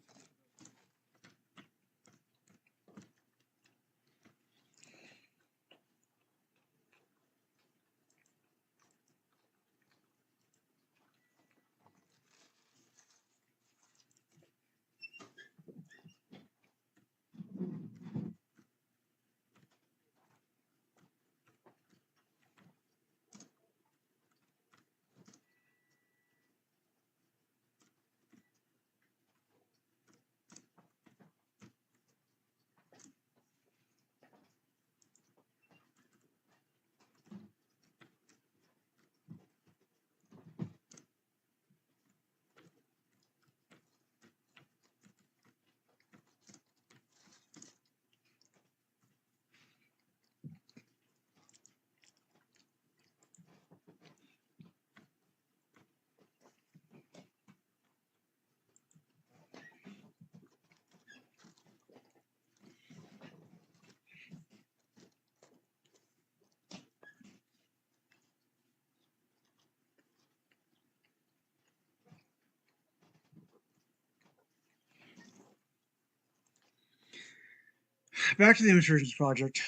Back to the image versions project.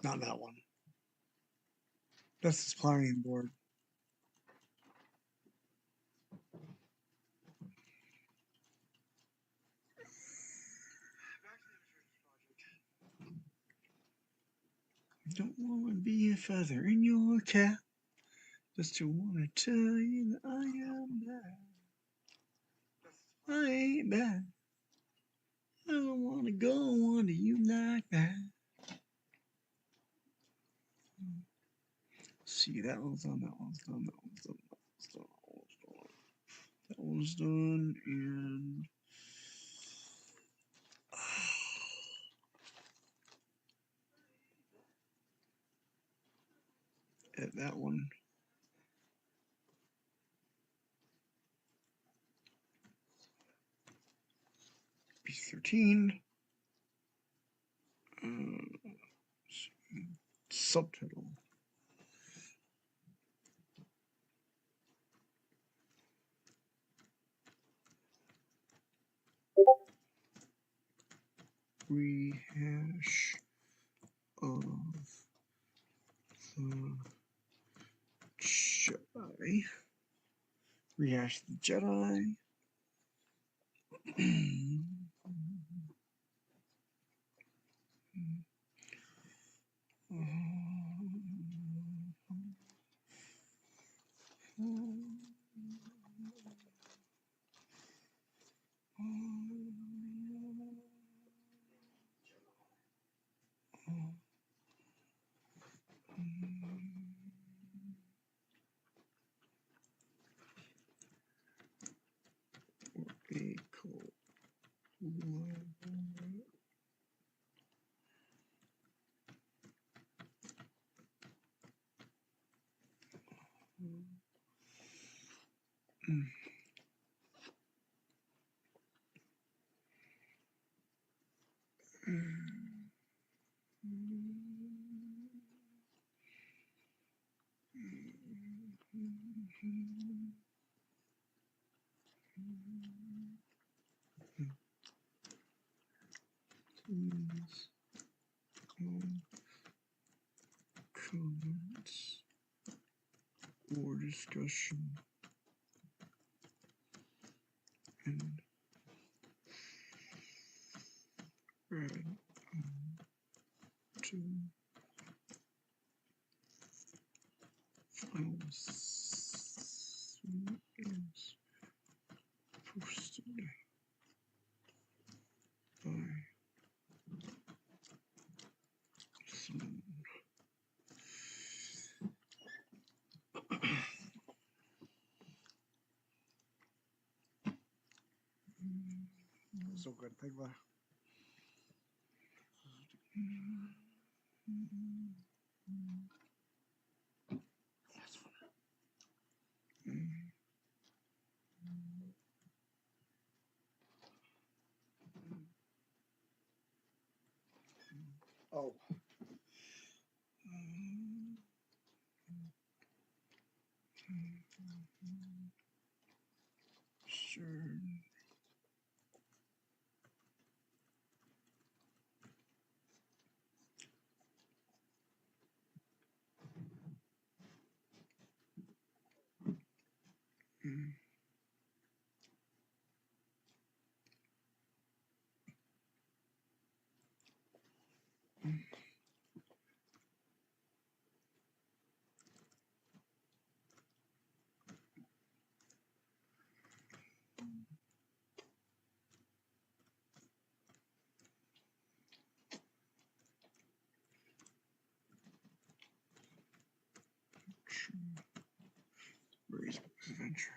Not that one. That's his planning board. Don't want to be a feather in your cap. Just to want to tell you that I am bad. I ain't bad. I don't want to go on to you like that. See, that one's done, that one's done, that one's done, that one's done, that one's done, and at that one. B13. Subtitle. Rehash of the Jedi. Rehash the Jedi. Comments or discussion and add to files is posted by someone. So good, think about Oh. Sure. Race adventure.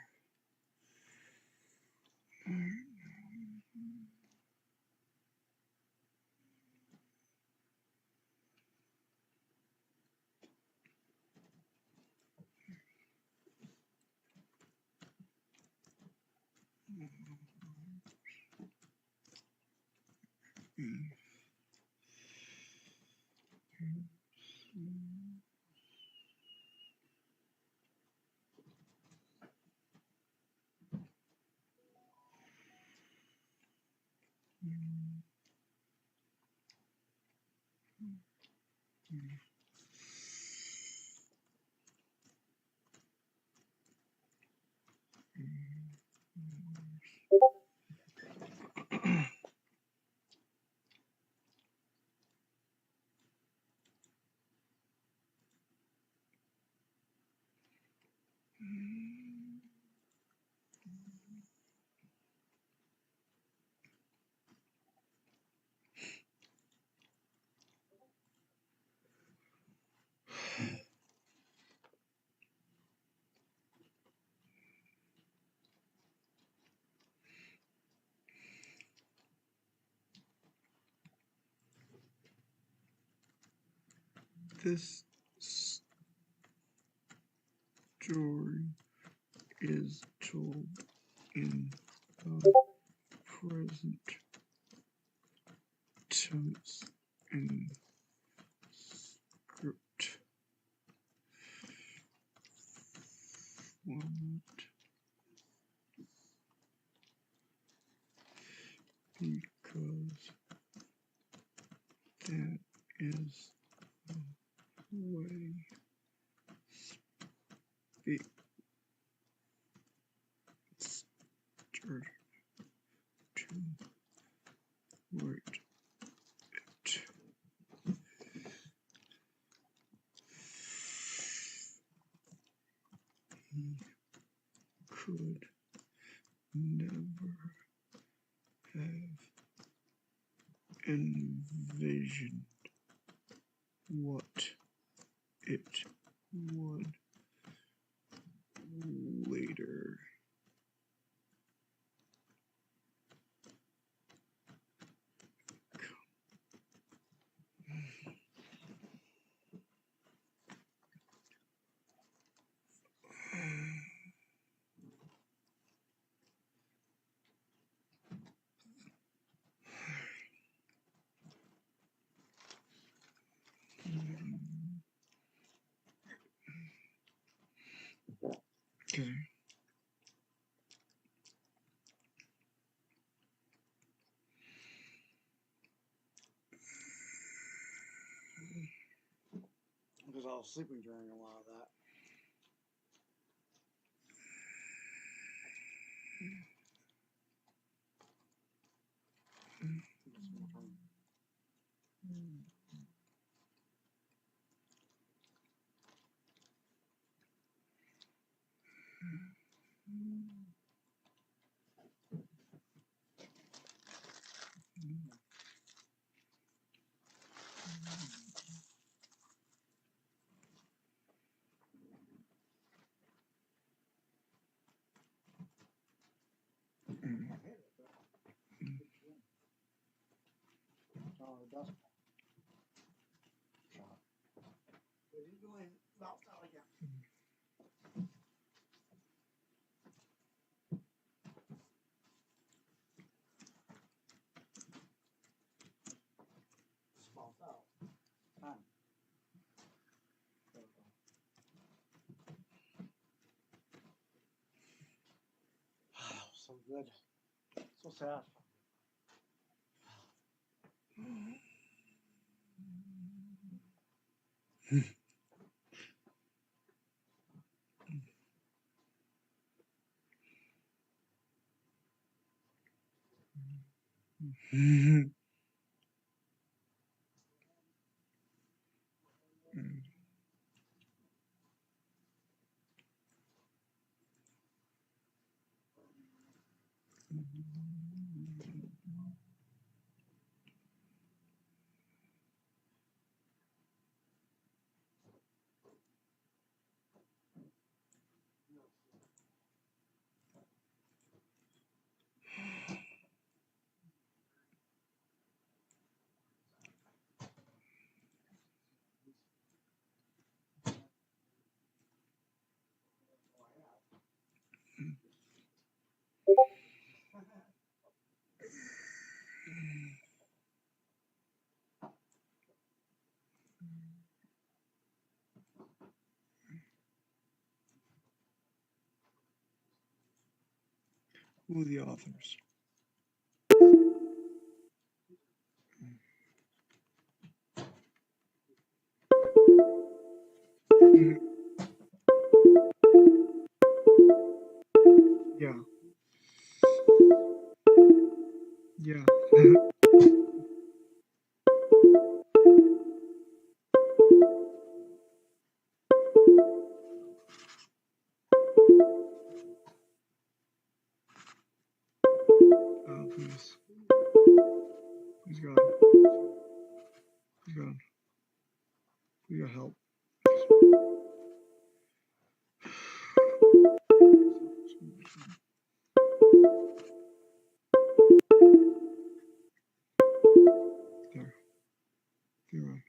This story is told in the present tense and script format because that is the way speak started to write it. He could never have envisioned what it would later okay. Because I was sleeping during a lot of that. good. So sad. Who are the authors? Yeah. Yeah. Oh, please. Please, God. Please, God. Please, God, help. There. You're right.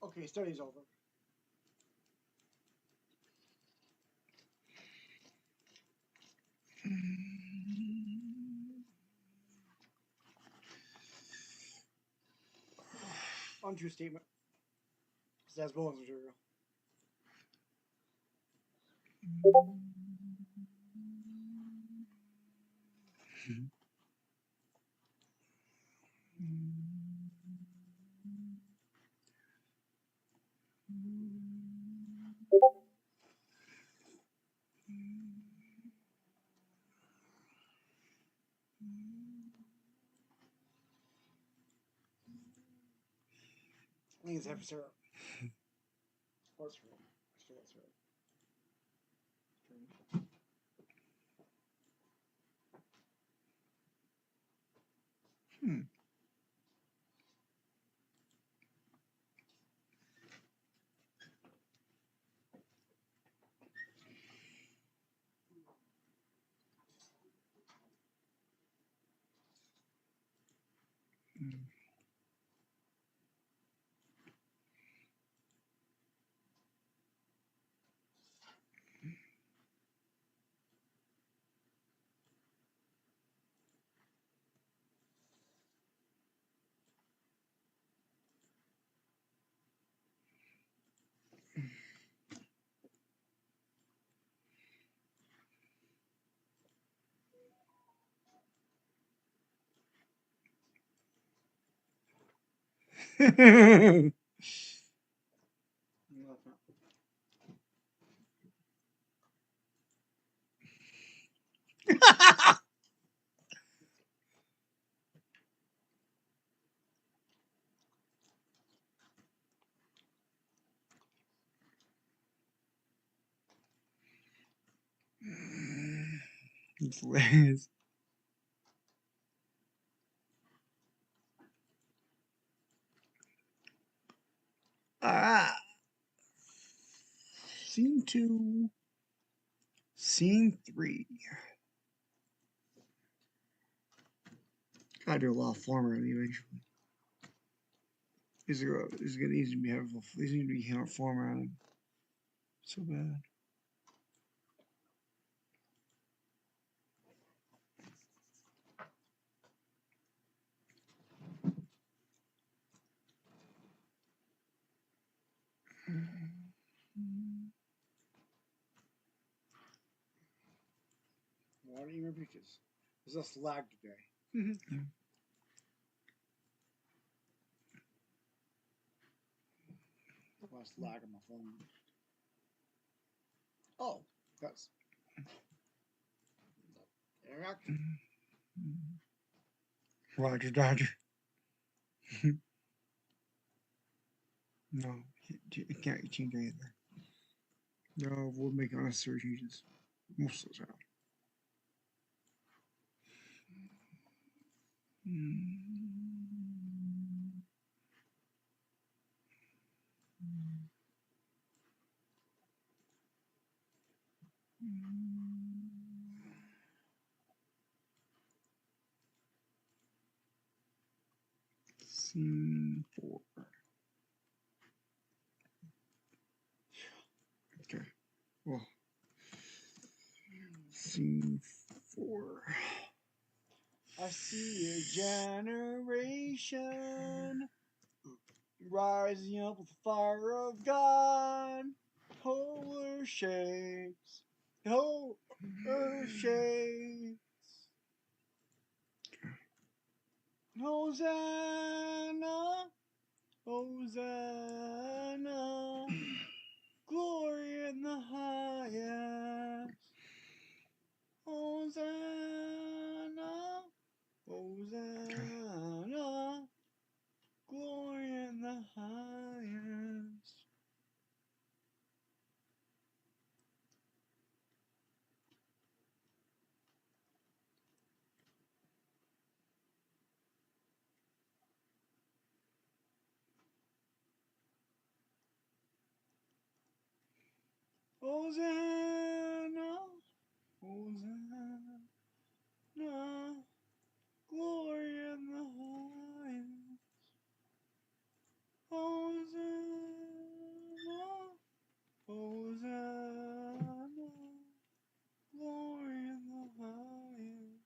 Okay, study's over. Untrue statement. That's bonus material. I think it's half syrup. Or syrup. Still syrup. It's hilarious. Ah. Scene 2. Scene 3. Gotta do a lot of formatting eventually. These need to be helpful. These need to be formatted. So bad. I want to eat my peaches. There's less lag today. Less lag on my phone. Oh, that's interact. Roger, Dodger. No, it can't change anything. No, we'll make unnecessary changes. Most of the time. Scene 4. Okay. Well, scene 4. I see a generation rising up with the fire of God. Whole earth shakes. The whole earth shakes. Hosanna, Hosanna, glory in the highest. Hosanna, Hosanna, glory in the highest. Hosanna, Hosanna, glory in the highest. Hosanna, Hosanna, glory in the highest.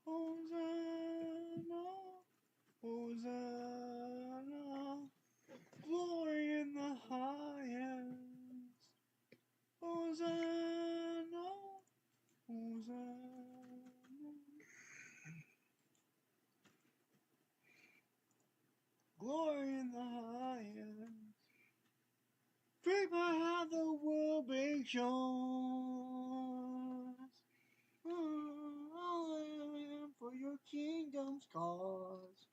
Hosanna, Hosanna, glory in the highest. Hosanna, Hosanna, glory in the highest. Prepare how the world be yours. All for your kingdom's cause.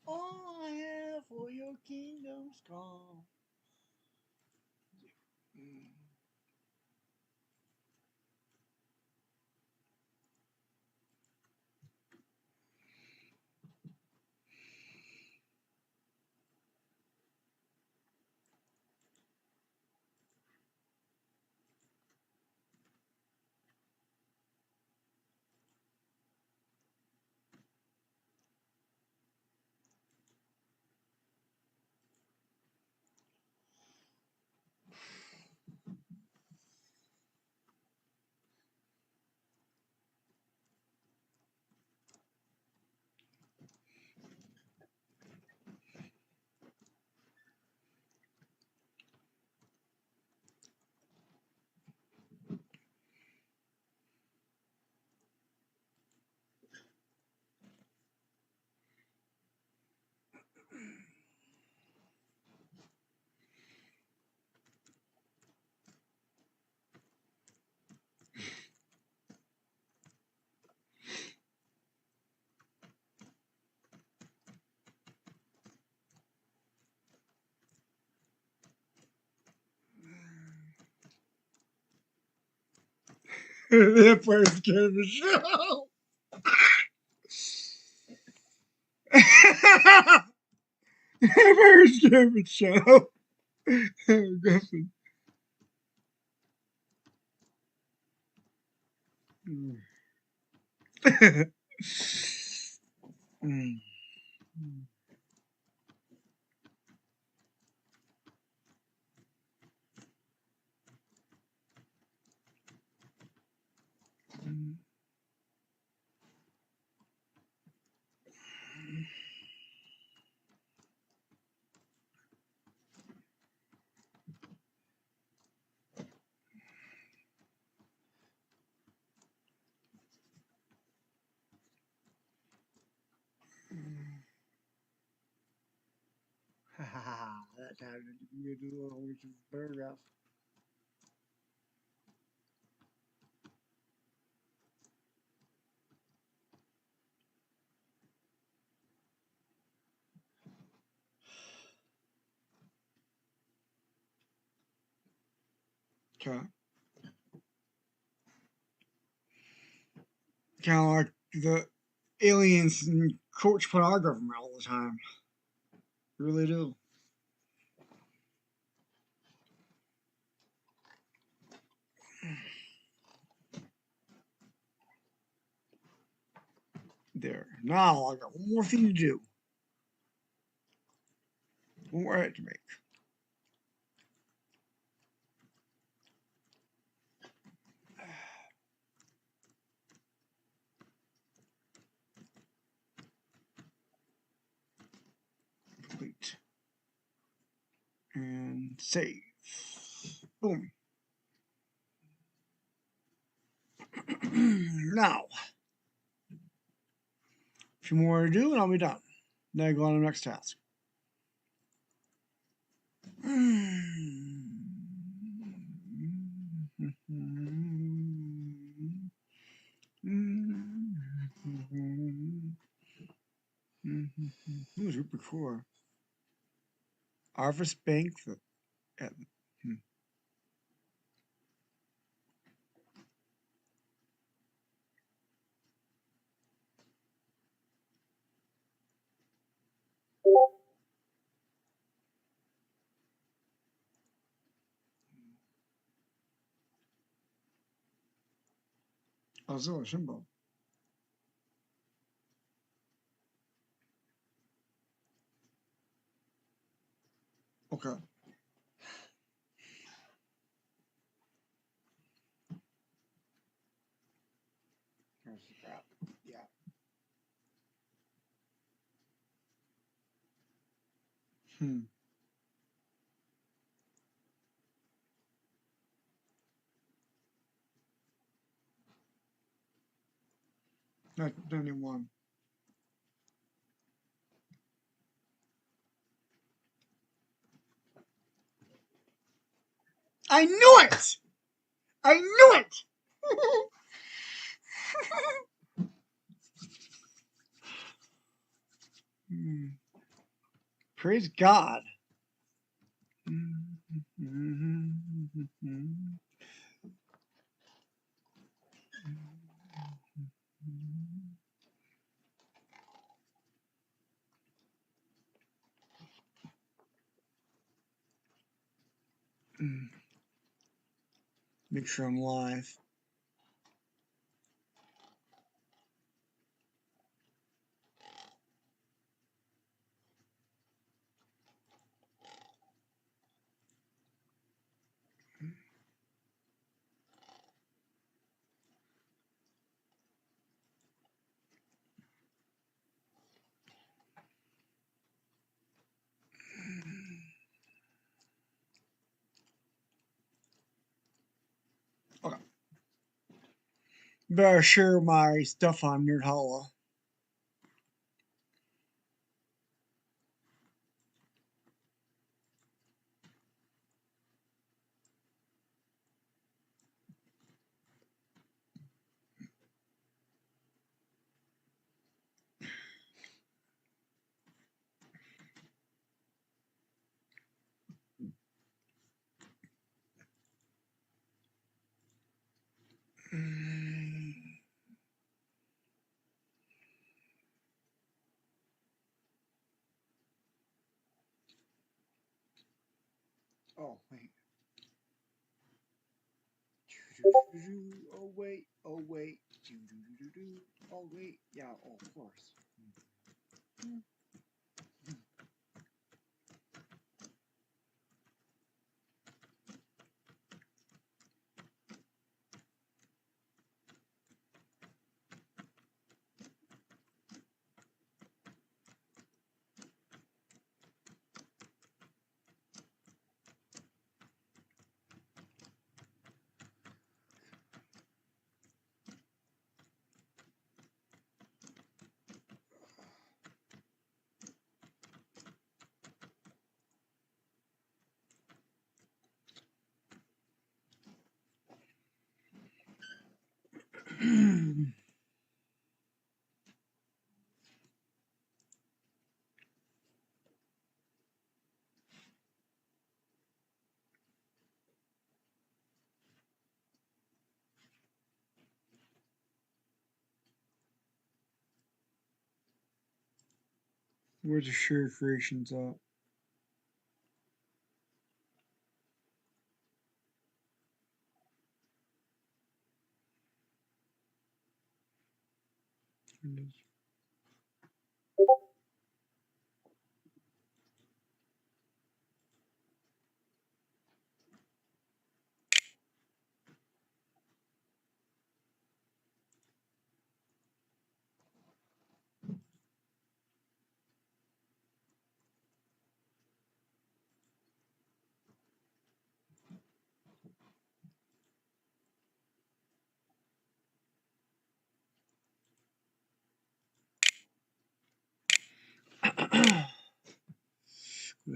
All I have for your kingdom's cause. The Empire's scared of the show. The Empire's scared of the show. Griffin. Mm. Mm. Mm. That time you do a little paragraph. Okay. Kind of like the aliens coach put our government all the time. Really do. There. Now I got one more thing to do. One more edit to make. Complete. And save. Boom. Now, a few more to do and I'll be done. Then I go on to the next task. Who's Rupert Core? Harvest Bank. Oh, Shimbo. Okay. Yeah. Hmm. Not 91. I knew it! I knew it! Praise God. Make sure I'm live. Okay. Better share my stuff on Nerd Hollow. Oh, wait. Oh, wait, oh wait, oh wait, yeah, oh, of course. Where's the share creations at?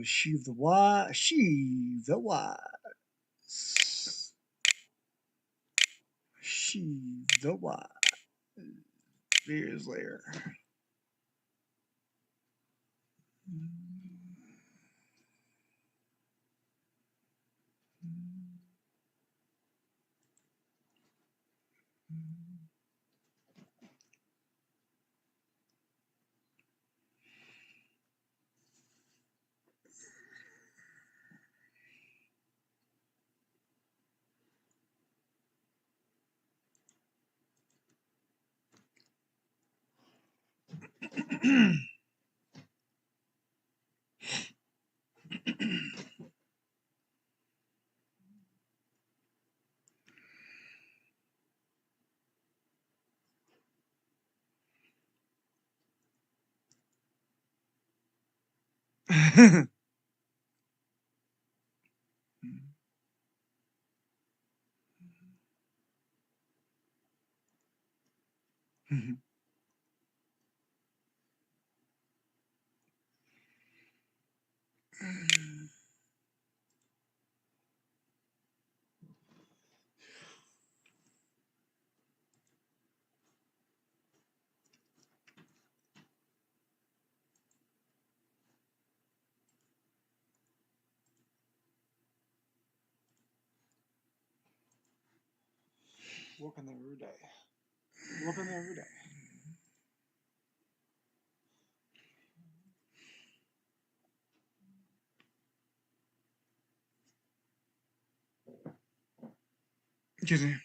Sheave the wire, sheave the wire, sheave the wire. Years later. Working there every day. Working there every day. Excuse me.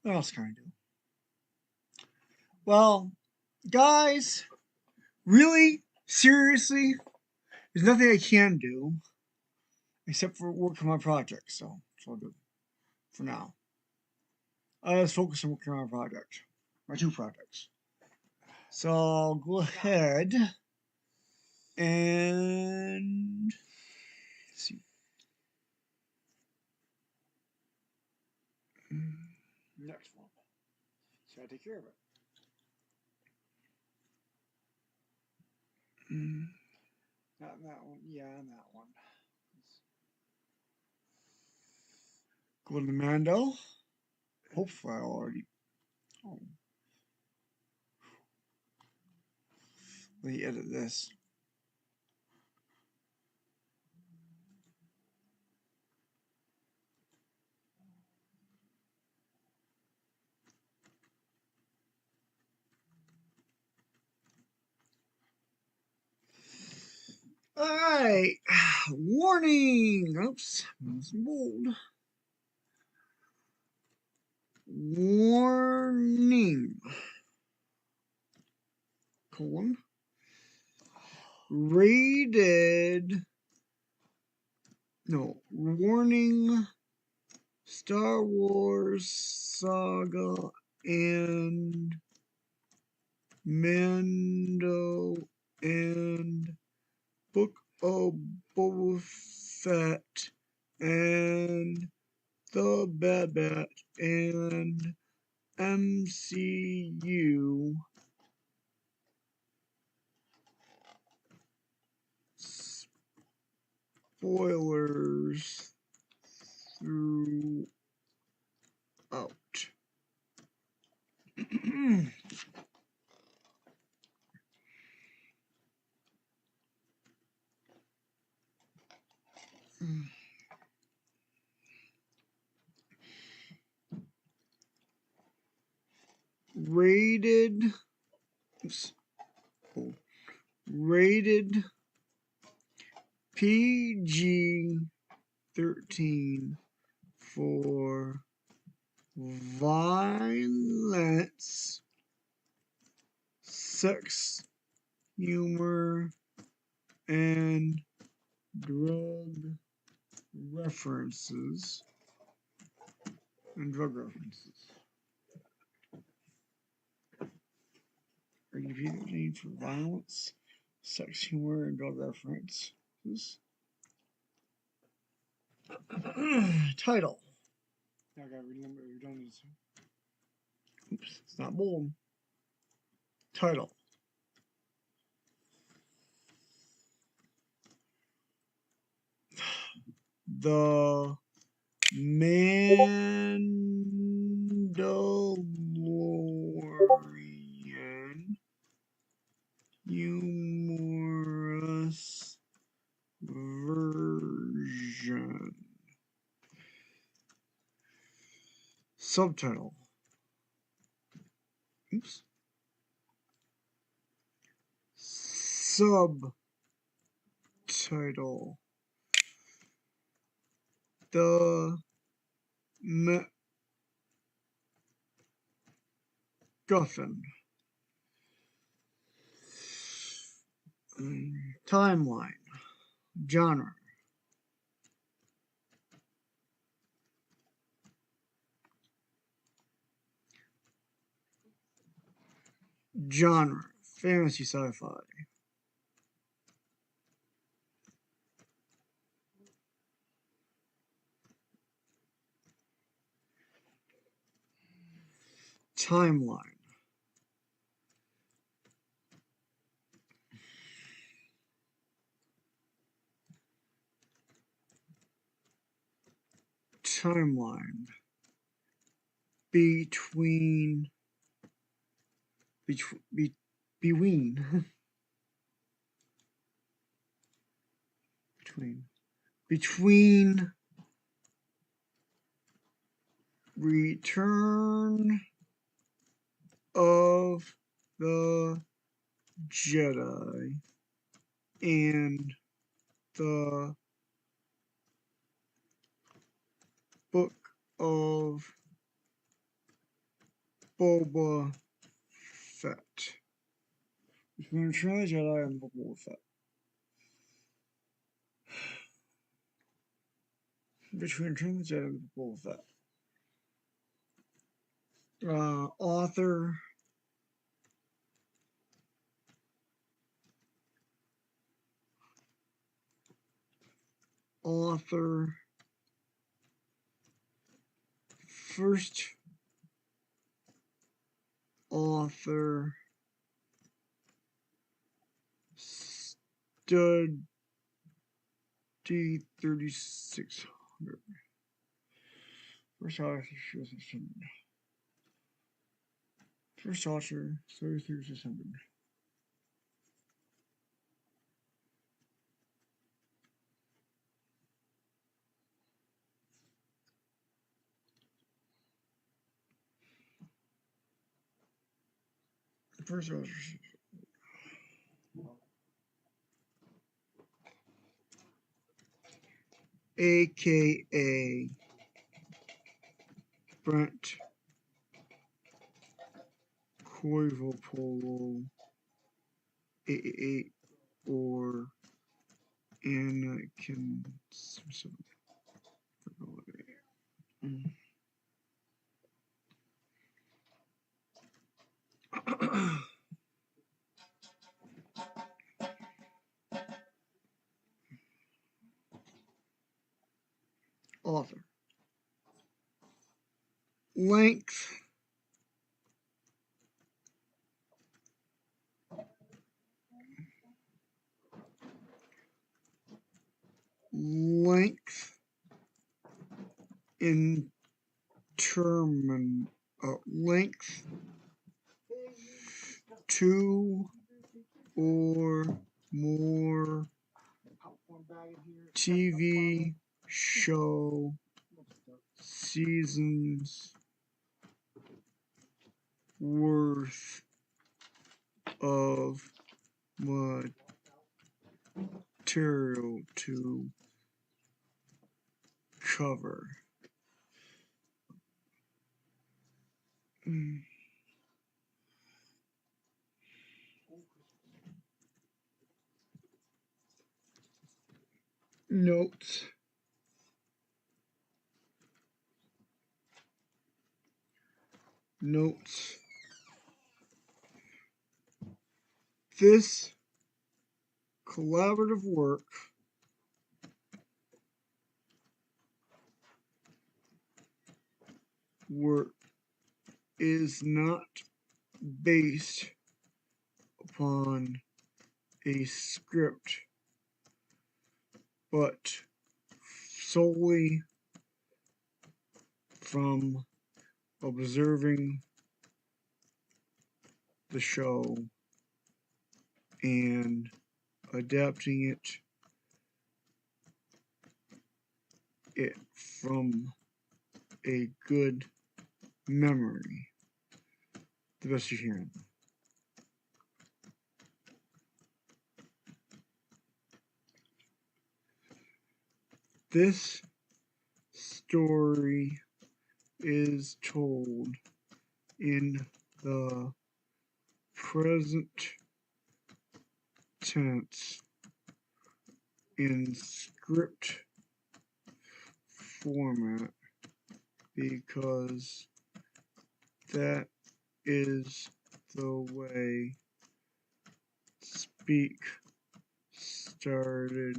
What else can I do? Well, guys, really, seriously, there's nothing I can do except for work on my project. So that's all good for now. Let's focus on working on my project, my 2 projects. So I'll go ahead and see. Next one. So I take care of it. Not that one. Yeah, that one. Go to the Mando. Hopefully I already Oh. Let me edit this. All right. Warning. Oops. That's bold. Warning. Colon. Rated. No. Warning. Star Wars Saga and Mando and Book of Boba Fett and The Bad Batch and MCU spoilers throughout. Rated. Rated PG-13 for violence, sex, humor, and drug references. Rated PG-13 for violence, sex, humor, and drug references. Title. I gotta remember we've done this. Oops, it's not bold. Title. The Mandalorian humorous version. Subtitle. Oops. Subtitle. The MacGuffin. Timeline. Genre. Genre. Fantasy sci-fi. Timeline. Timeline. Between between Return of the Jedi and the Book of Boba Fett. Between Return of the Jedi and the Book of Boba Fett. Between Return of the Jedi and the Book of Boba Fett. Author. First author. Study 3600. First author. First author, 33,600. First author. AKA Brent Polo 888 or Anakin Simpson. Author. Length. Length. Length. 2 or more TV show seasons worth of material to cover. Notes. Notes. This collaborative work is not based upon a script, but solely from observing the show and adapting it from a good memory, the best you can. This story is told in the present tense in script format because that is the way Speak started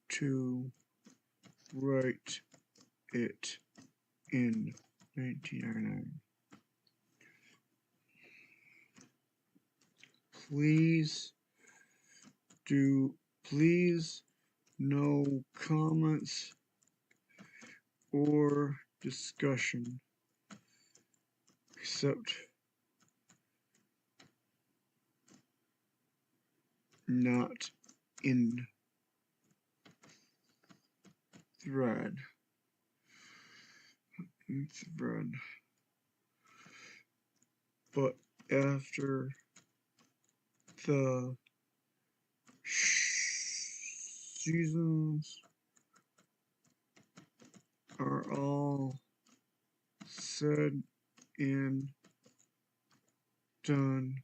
to write it in 1999. Please no comments or discussion except not in thread. But after the seasons are all said and done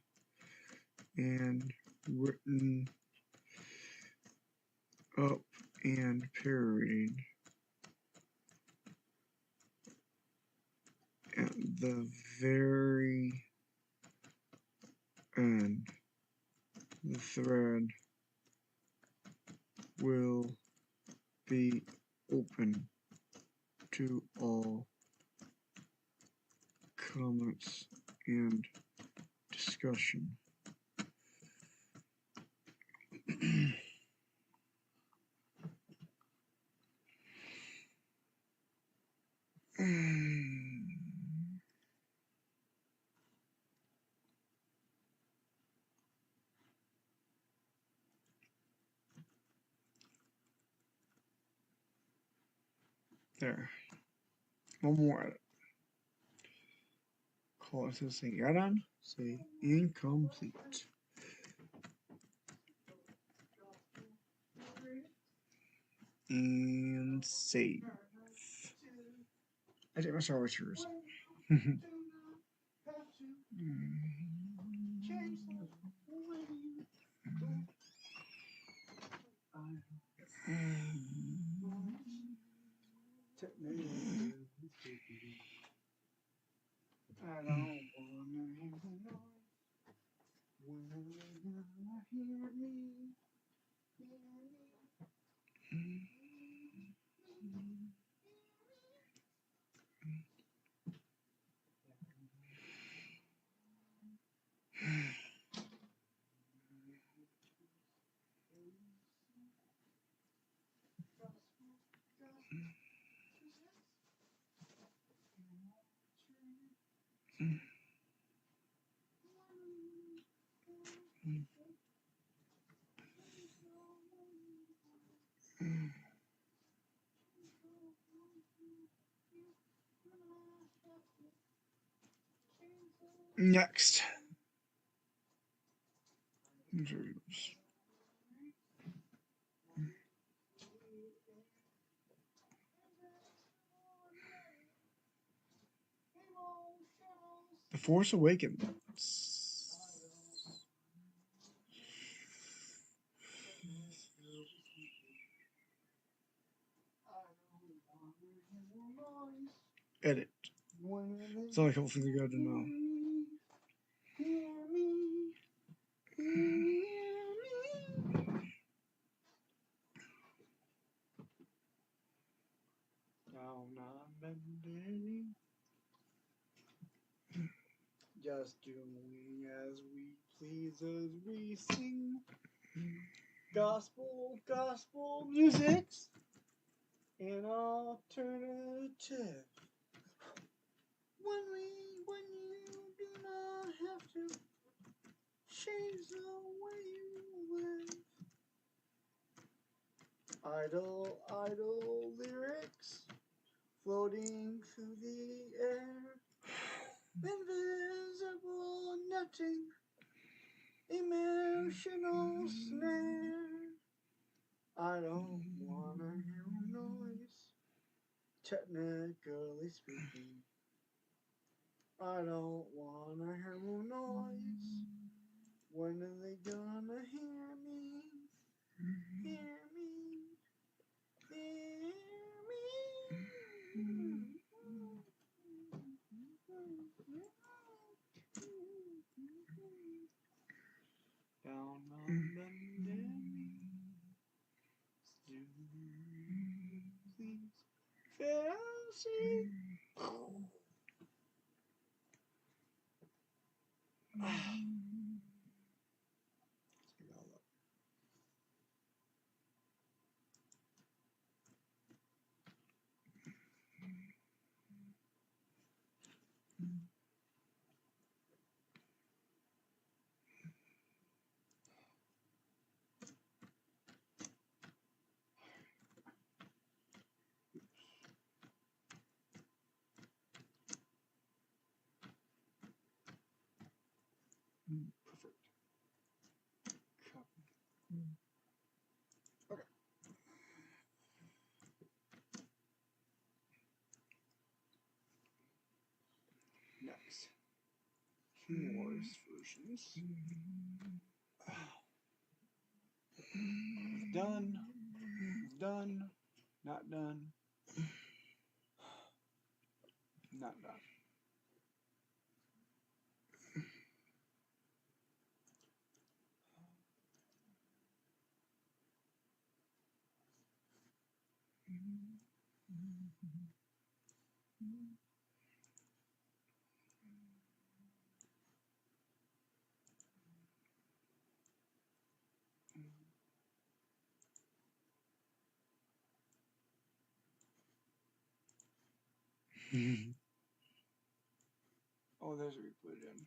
and written up and parodied at the very end, the thread will be open to all comments and discussion. There. One more edit. Call it to say add-on. Say incomplete. And save. I did my Star Wars yours. I don't wanna hear the noise when they're gonna hear me. Next. The Force Awakens. Edit. There's only a couple things I got to know. Down on bending. Just doing as we please as we sing. Gospel music's an alternative. When you do not have to change the way you live. Idle lyrics floating through the air. Invisible netting, emotional snare. I don't wanna hear noise, technically speaking. I don't wanna hear noise. When are they gonna hear me? Hear me? Hear me? Down on bended knee, please, fancy. Perfect. Copy. Okay. Next. Humorous versions. Done. Done. Not done. Not done. Oh, there's where we put it in.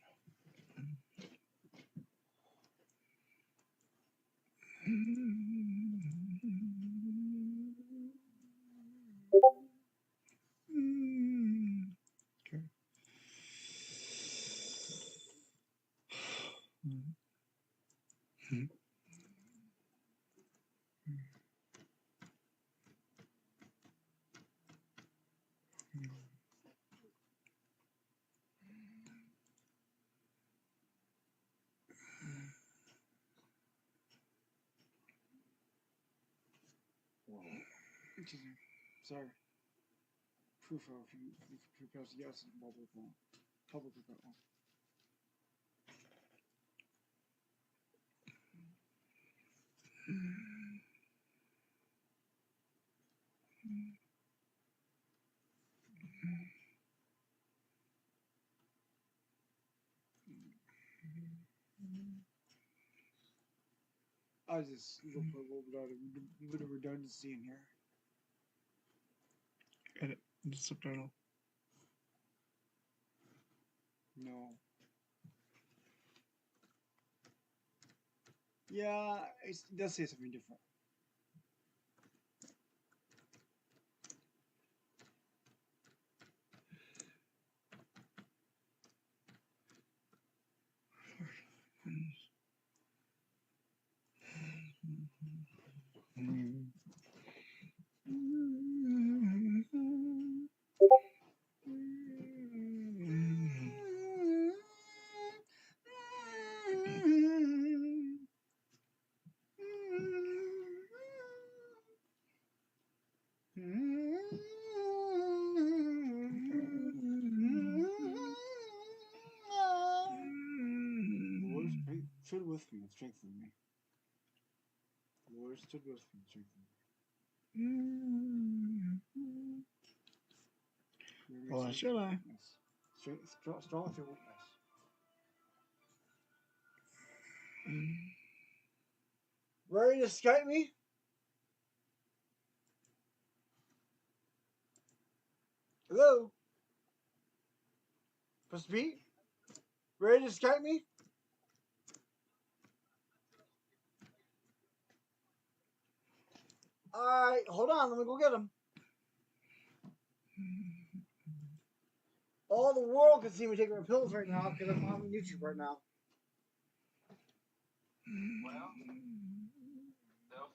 Sorry. Proof of yes, public one. Public one. I just look for a little bit of redundancy in here. Edit the subtitle. No. Yeah, it does say something different. Lord stood with me and strengthened me. The Lord stood with me and strengthened me. Well, shall I? Strong through weakness. Ready to Skype me? Hello? For speed? Ready to Skype me? Alright, hold on, let me go get him. All the world can see me taking my pills right now because I'm on YouTube right now.
Well, they'll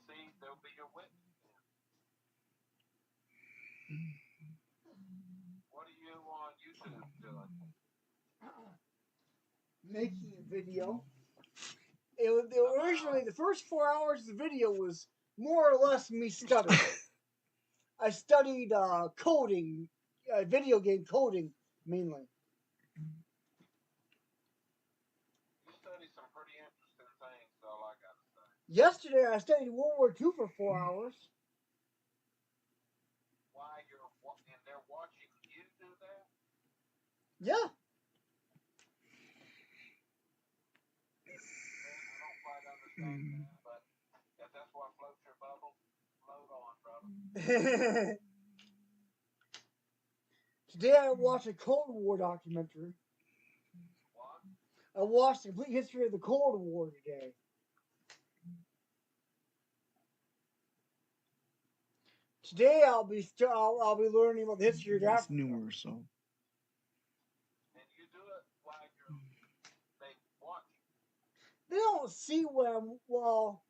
be your witness. What are you on YouTube doing?
Making a video. Originally, the first 4 hours of the video was more or less me studying. I studied coding, video game coding mainly.
You study some pretty interesting things, all I gotta say.
Yesterday, I studied World War II for 4 hours.
Why and they're watching you do that?
Yeah.
I don't quite understand that, but if that's what floats your bubble, float on, brother.
Today, I watched a Cold War documentary.
What?
I watched the complete history of the Cold War today. Today, I'll be learning about the history of Africa. It's newer, so.
And you do it while they watch.
They don't see what I'm. Well,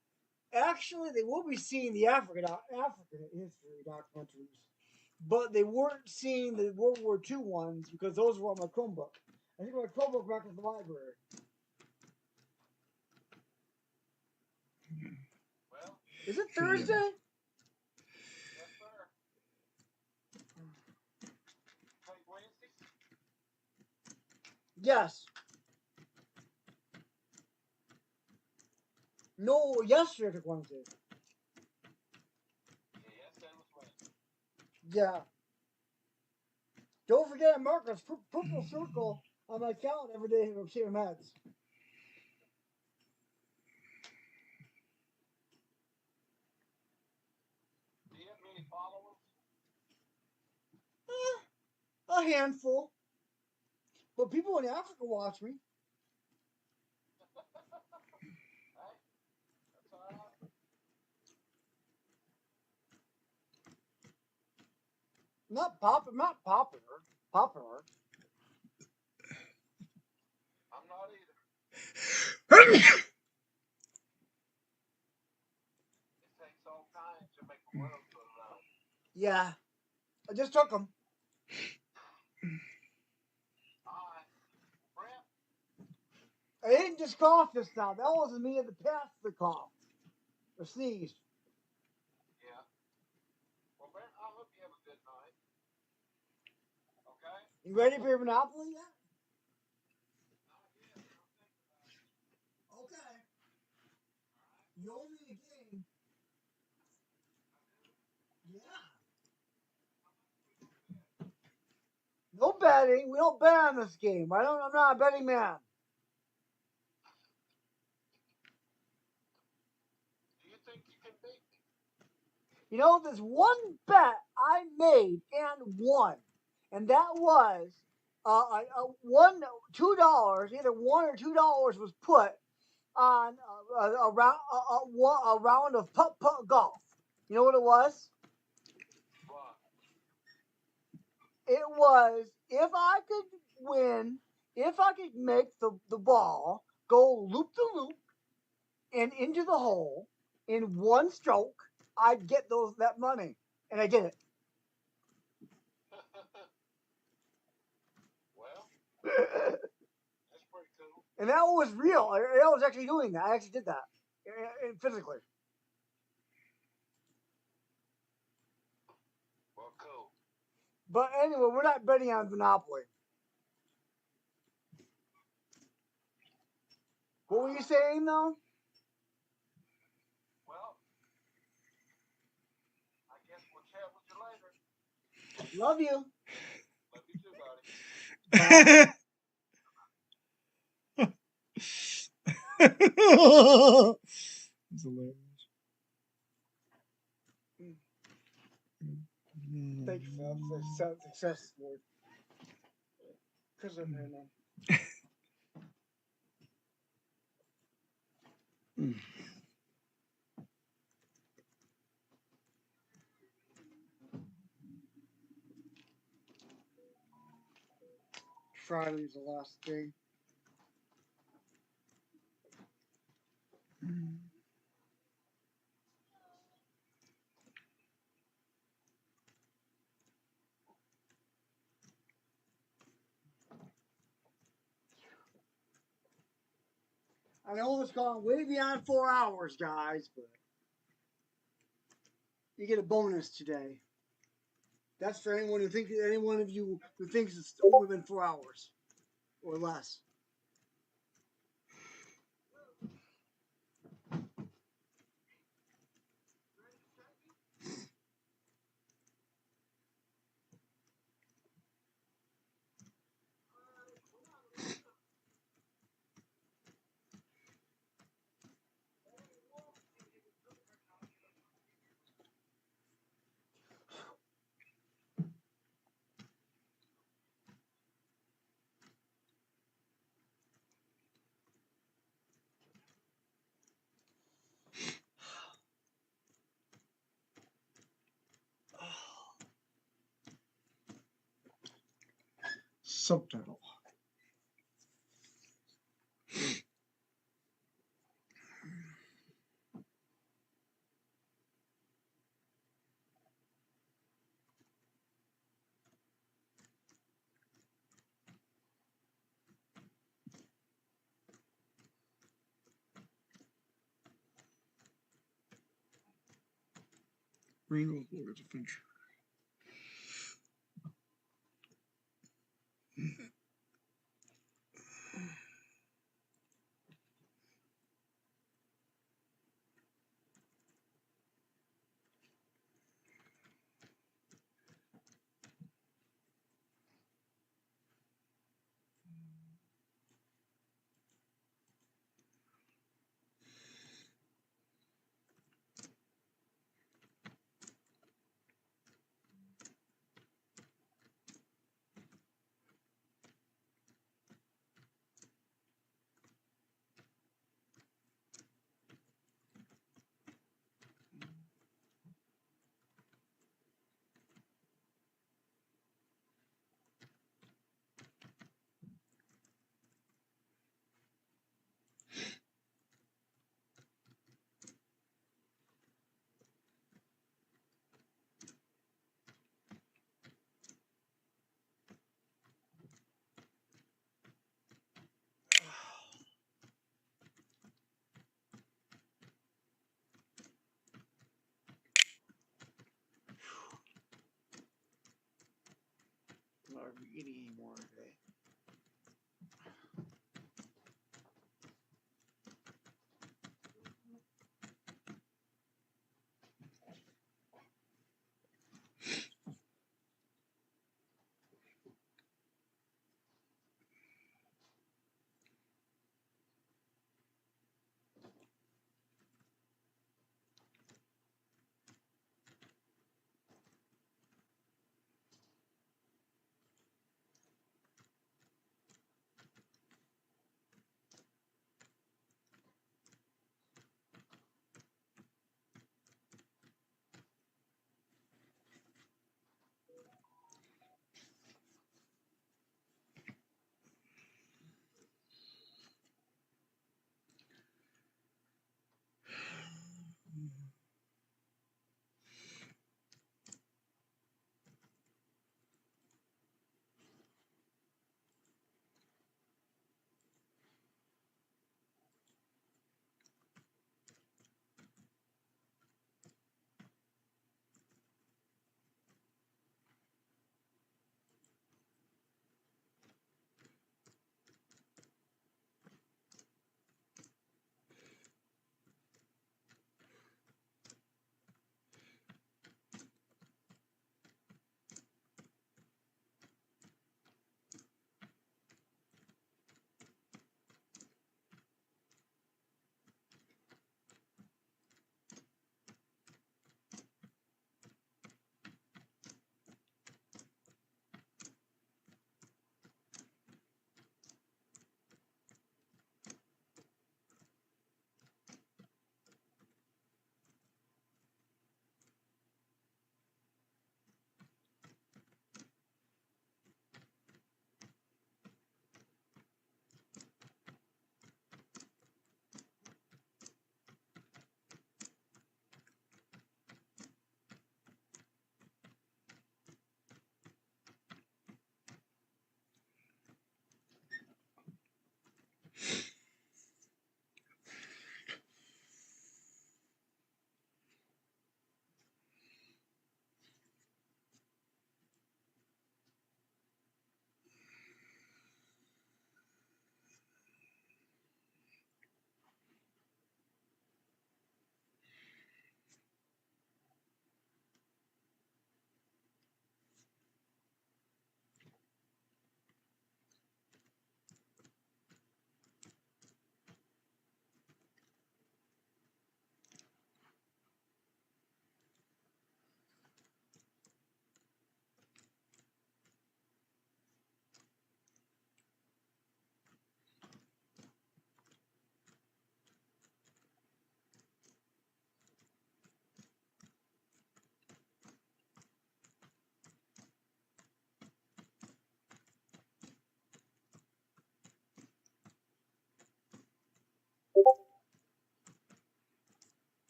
actually, they will be seeing the African history documentaries, but they weren't seeing the World War II ones because those were on my Chromebook. I think my Chromebook back at the library.
Well,
is it Thursday?
Yes, sir. Hey, Wednesday?
Yes. No, yesterday I took Wednesday.
Yeah, yesterday was Wednesday.
Yeah. Don't forget to mark a purple circle on my calendar every day to see my meds.
Do you have many followers?
A handful. But people in Africa watch me.
That's all right.
Not popular. Popular.
I'm not either.
Yeah. I just took them. I didn't just cough just now. That wasn't me in the past that coughed. Or sneezed.
Yeah. Well, Brent, I hope you have a good night. Okay?
You ready for your Monopoly yet? Okay. You owe me a game. Yeah. No betting. We don't bet on this game. I'm not a betting man.
Do you think you can beat me?
You know, there's one bet I made and won, and that was $2, either $1 or $2 was put on a round of putt-putt golf. You know what it was?
What?
It was if I could win, if I could make the ball go loop the loop and into the hole in one stroke, I'd get that money, and I did it.
Well, that's pretty cool.
And that was real. I was actually doing that. I actually did that physically.
Well, cool.
But anyway, we're not betting on Monopoly. What were you saying, though?
Well, I guess we'll chat with you later.
Love you.
Love you too, buddy.
It's hilarious. Thank you for that success, Lord. Because I'm here now. Friday's the last day. I know it's gone way beyond 4 hours, guys, but you get a bonus today. That's for any one of you who thinks it's only been 4 hours or less. Subtitle. Rainbow Warriors Adventure. eating anymore today.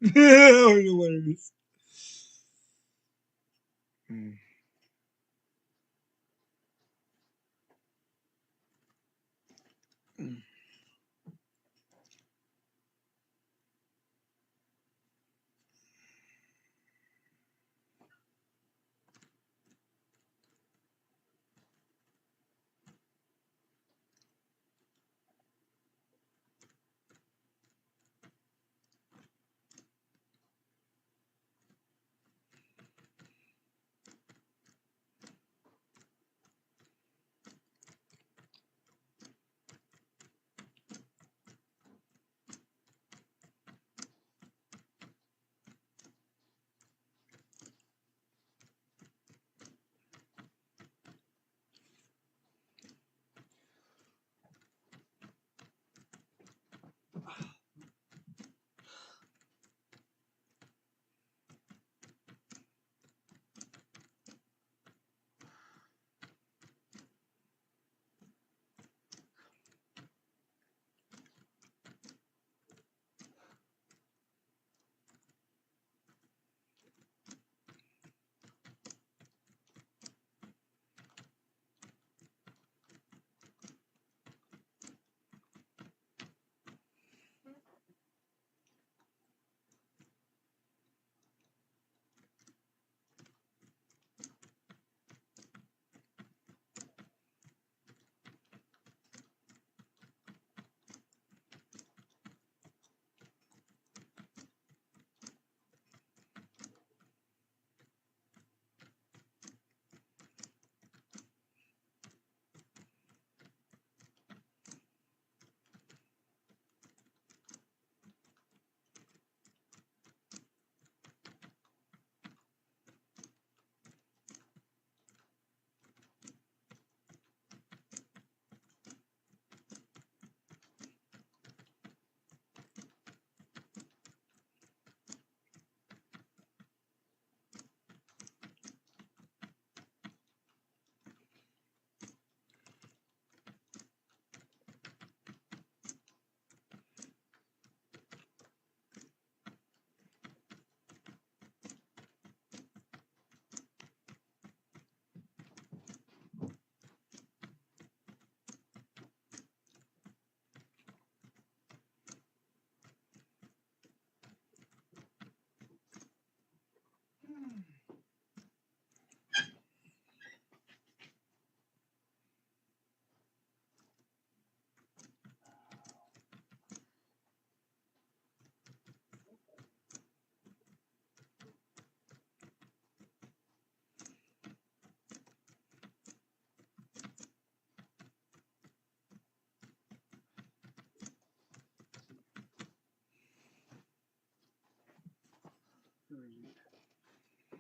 Hilarious. Mm. Mm.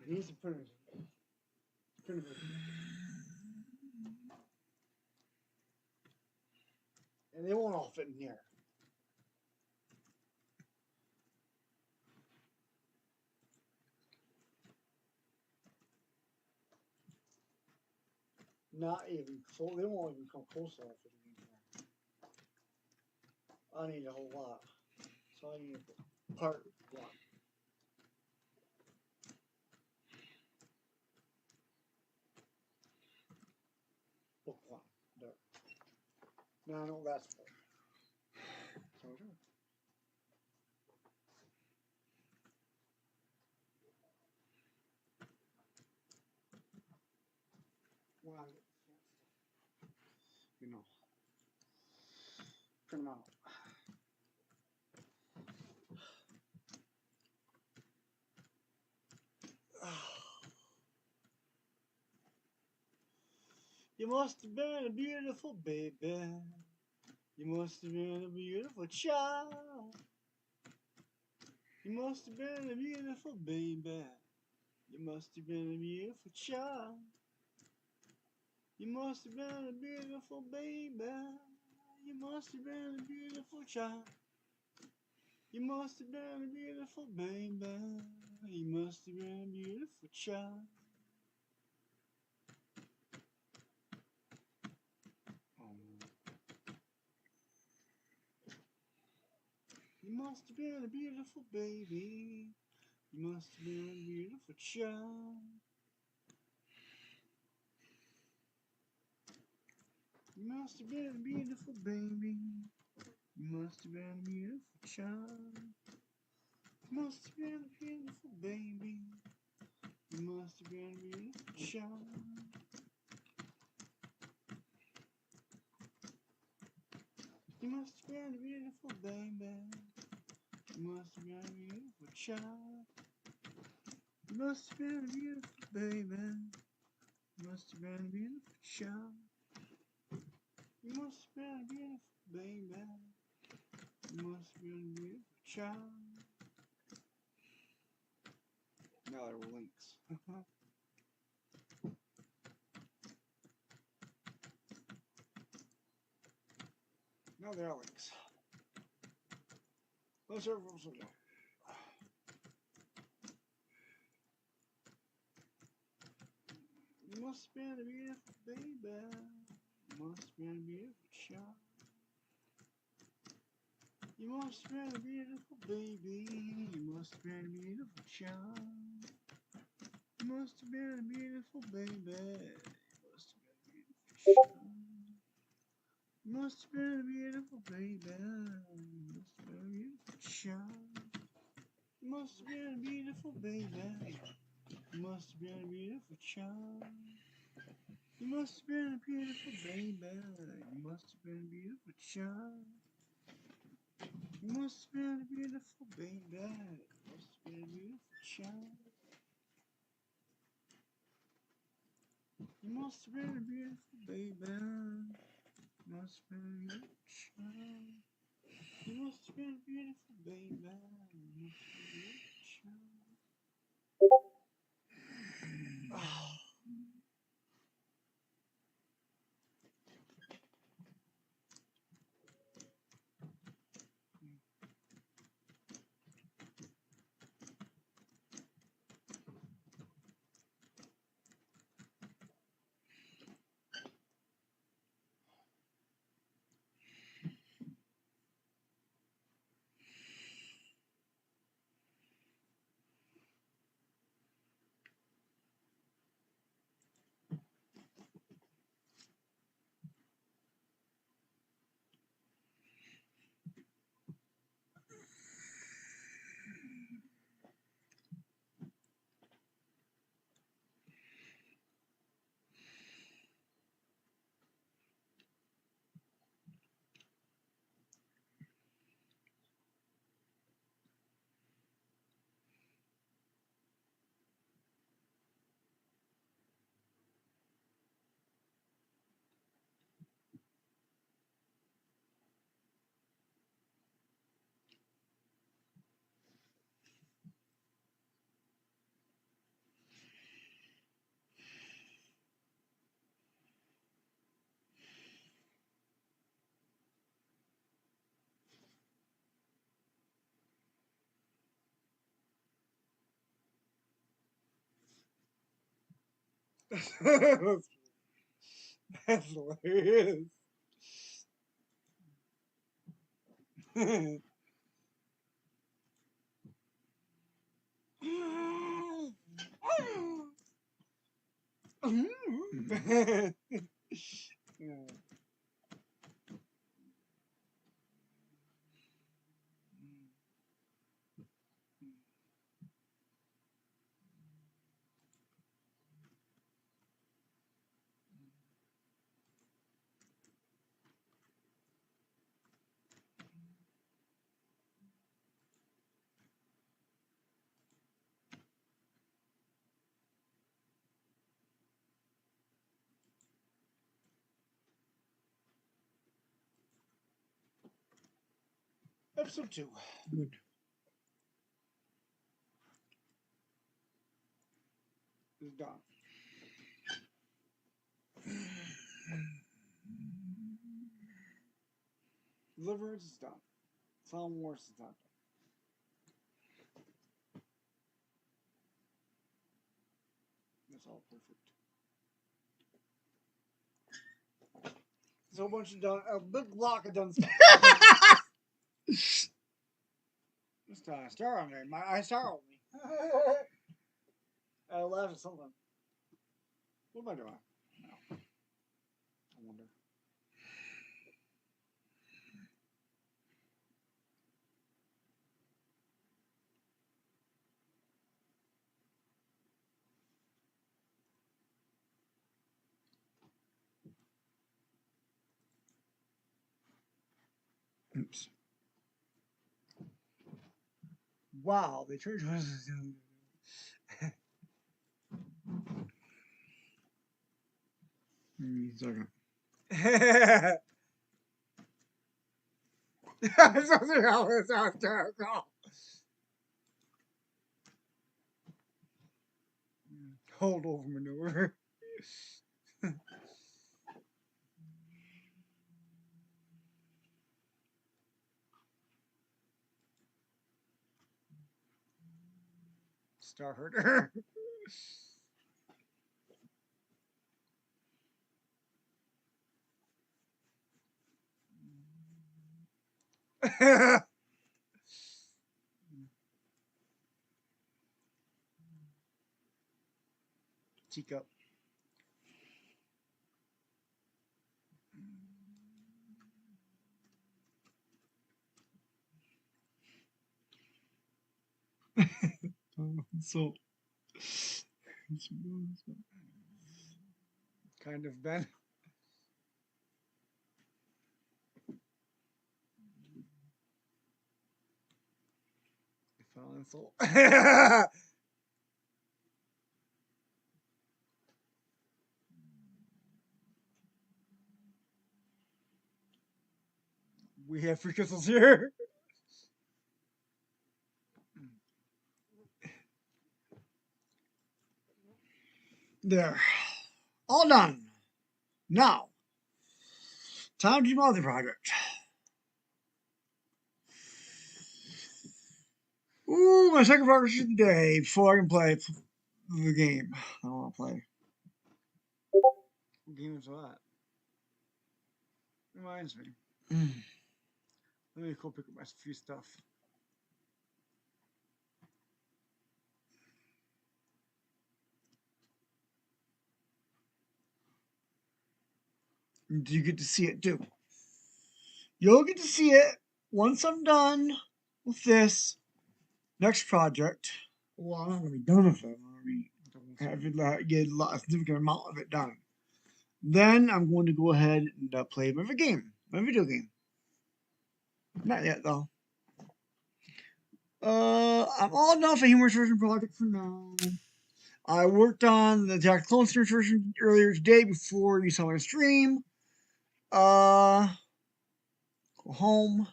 He's a printer. And they won't all fit in here. Not even close. They won't even come close to all fitting in here. I need a whole lot. So I need part one. Book one. There. Now I know that's for. So I do. Well, you know, print them out. You must have been a beautiful baby. You must have been a beautiful child. You must have been a beautiful baby. You must have been a beautiful child. You must have been a beautiful baby. You must have been a beautiful child. You must have been a beautiful baby. You must have been a beautiful child. You must have been a beautiful baby. You must have been a beautiful child. You must have been a beautiful baby. You must have been a beautiful child. You must have been a beautiful baby. You must have been a beautiful child. You must have been a beautiful baby. You must have been a beautiful child. You must have been a beautiful baby. You must have been a beautiful child. You must have been a beautiful baby. You must have been a beautiful child. Now there were links. Now there are links. Those are rules of law. You must have been a beautiful baby. You must have been a beautiful child. You must have been a beautiful baby. You must have been a beautiful child. You must have been a beautiful baby. You must have been a beautiful child. You must have been a beautiful baby. You must have been a beautiful child. You must have been a beautiful baby. You must have been a beautiful child. You must have been a beautiful baby. You must have been a beautiful child. You must have been a beautiful baby. You must have been a beautiful child. You must have been a beautiful baby. You must have been a beautiful child. You must have been a beautiful baby. You must have been a beautiful child. Oh. That's hilarious. Episode 2. Good. It's done. Deliverance is done. Psalm Wars is done. That's all perfect. There's a whole bunch of done. A big block of done stuff. Just a star on there. My eye star on me. I laughed at something. What am I doing? No. I wonder. Oops. Wow, they turned second. That sounds terrible. Holdover maneuver. Star herder. Teacup. So kind of Ben. Soul. We have free crystals here. There. All done. Now, time to do my other project. Ooh, my second project of the day before I can play the game I want to play. What game is that? Reminds me. Let me go pick up my few stuff. You get to see it too. You'll get to see it once I'm done with this next project. Well, I'm not going to be done with it. I'm going to get a significant amount of it done. Then I'm going to go ahead and play my video game. Not yet, though. I'm all done for Humorous Version project for now. I worked on the Jack Clone Series version earlier today before you saw my stream. Go home.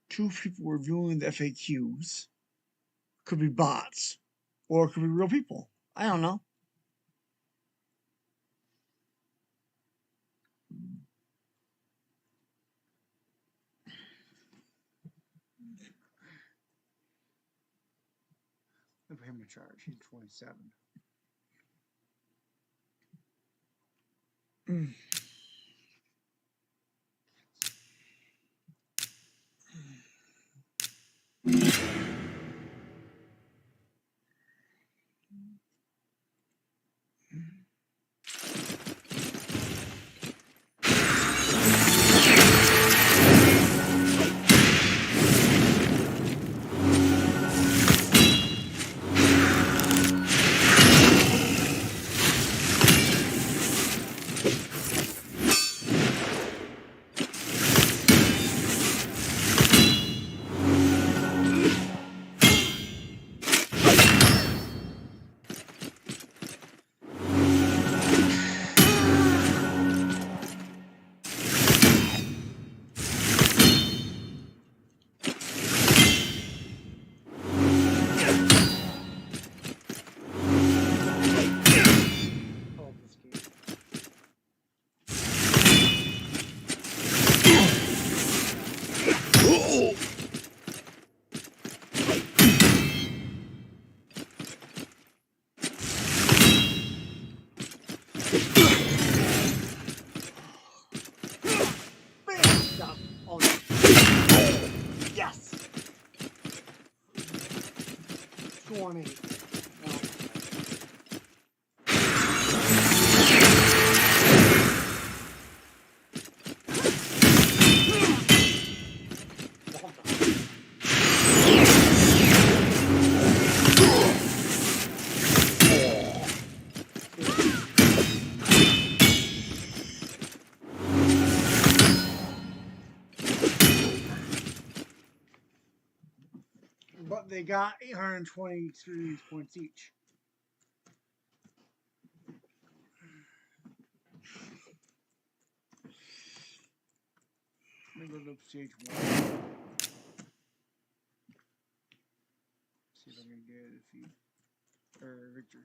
2 people reviewing the FAQs. Could be bots. Or it could be real people. I don't know. Let me put him in charge. He's 27. Yes. 20. But they got 823 points each. Let me go to stage 1. See if I can get a defeat or victory.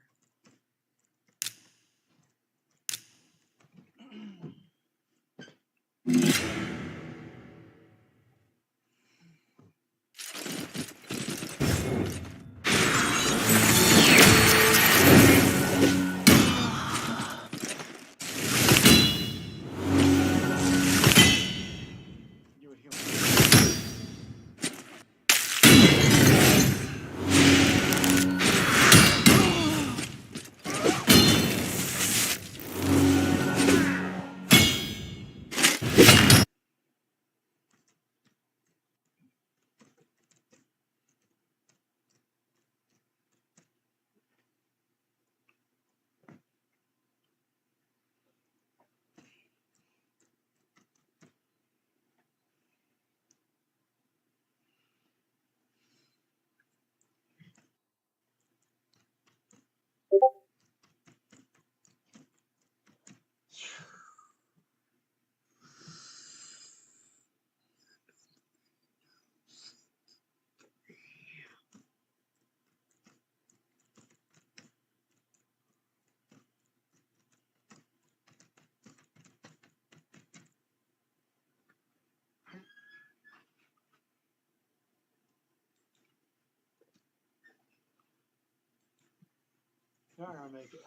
Not gonna make it.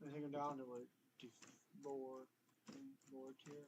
I think I'm down to like lower tier.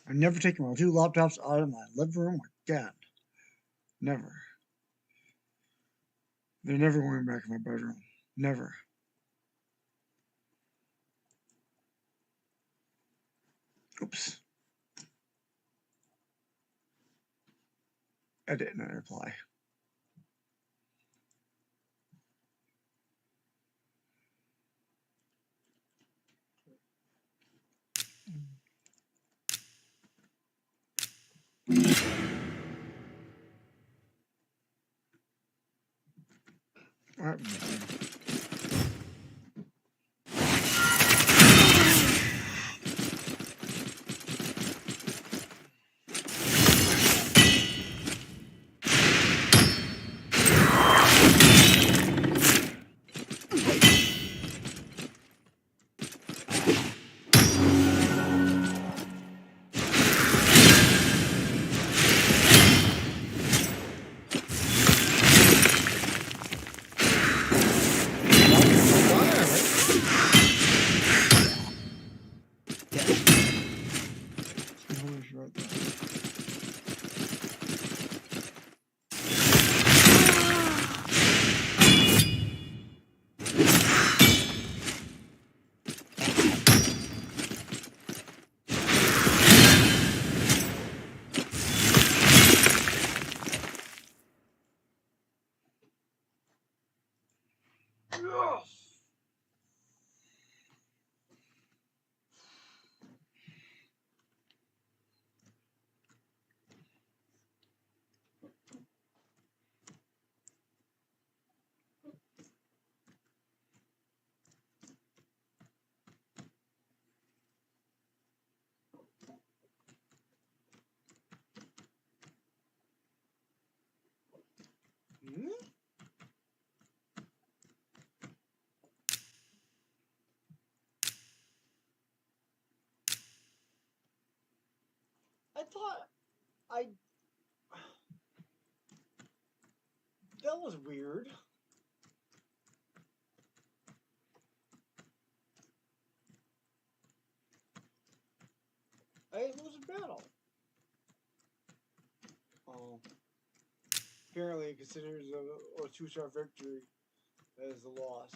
I'm never taking my 2 laptops out of my living room again. Never. They're never going back in my bedroom. Never. Oops. Edit and reply. All right. I thought that was weird. I didn't lose a battle. Apparently it considers a 2-star victory as a loss.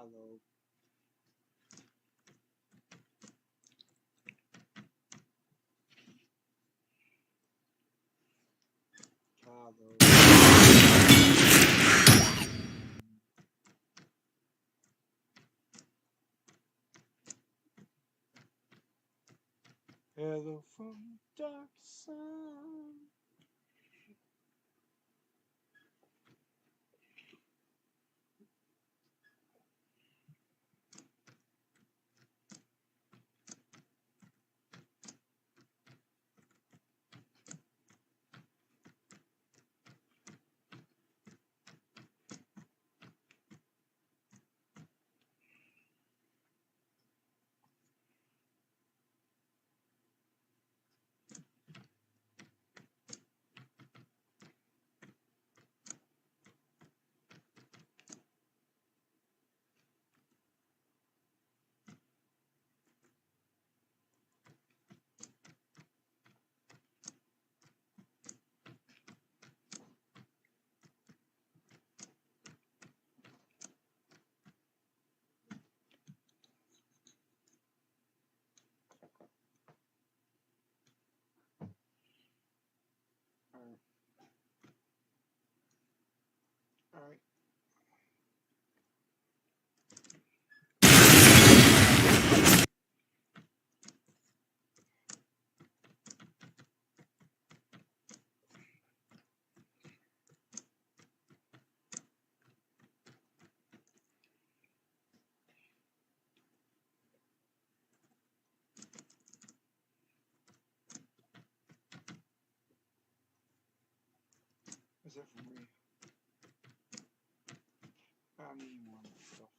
Hello. Hello from the dark sun. All right. Is that for me? I need one stuff.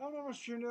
I'm not sure now.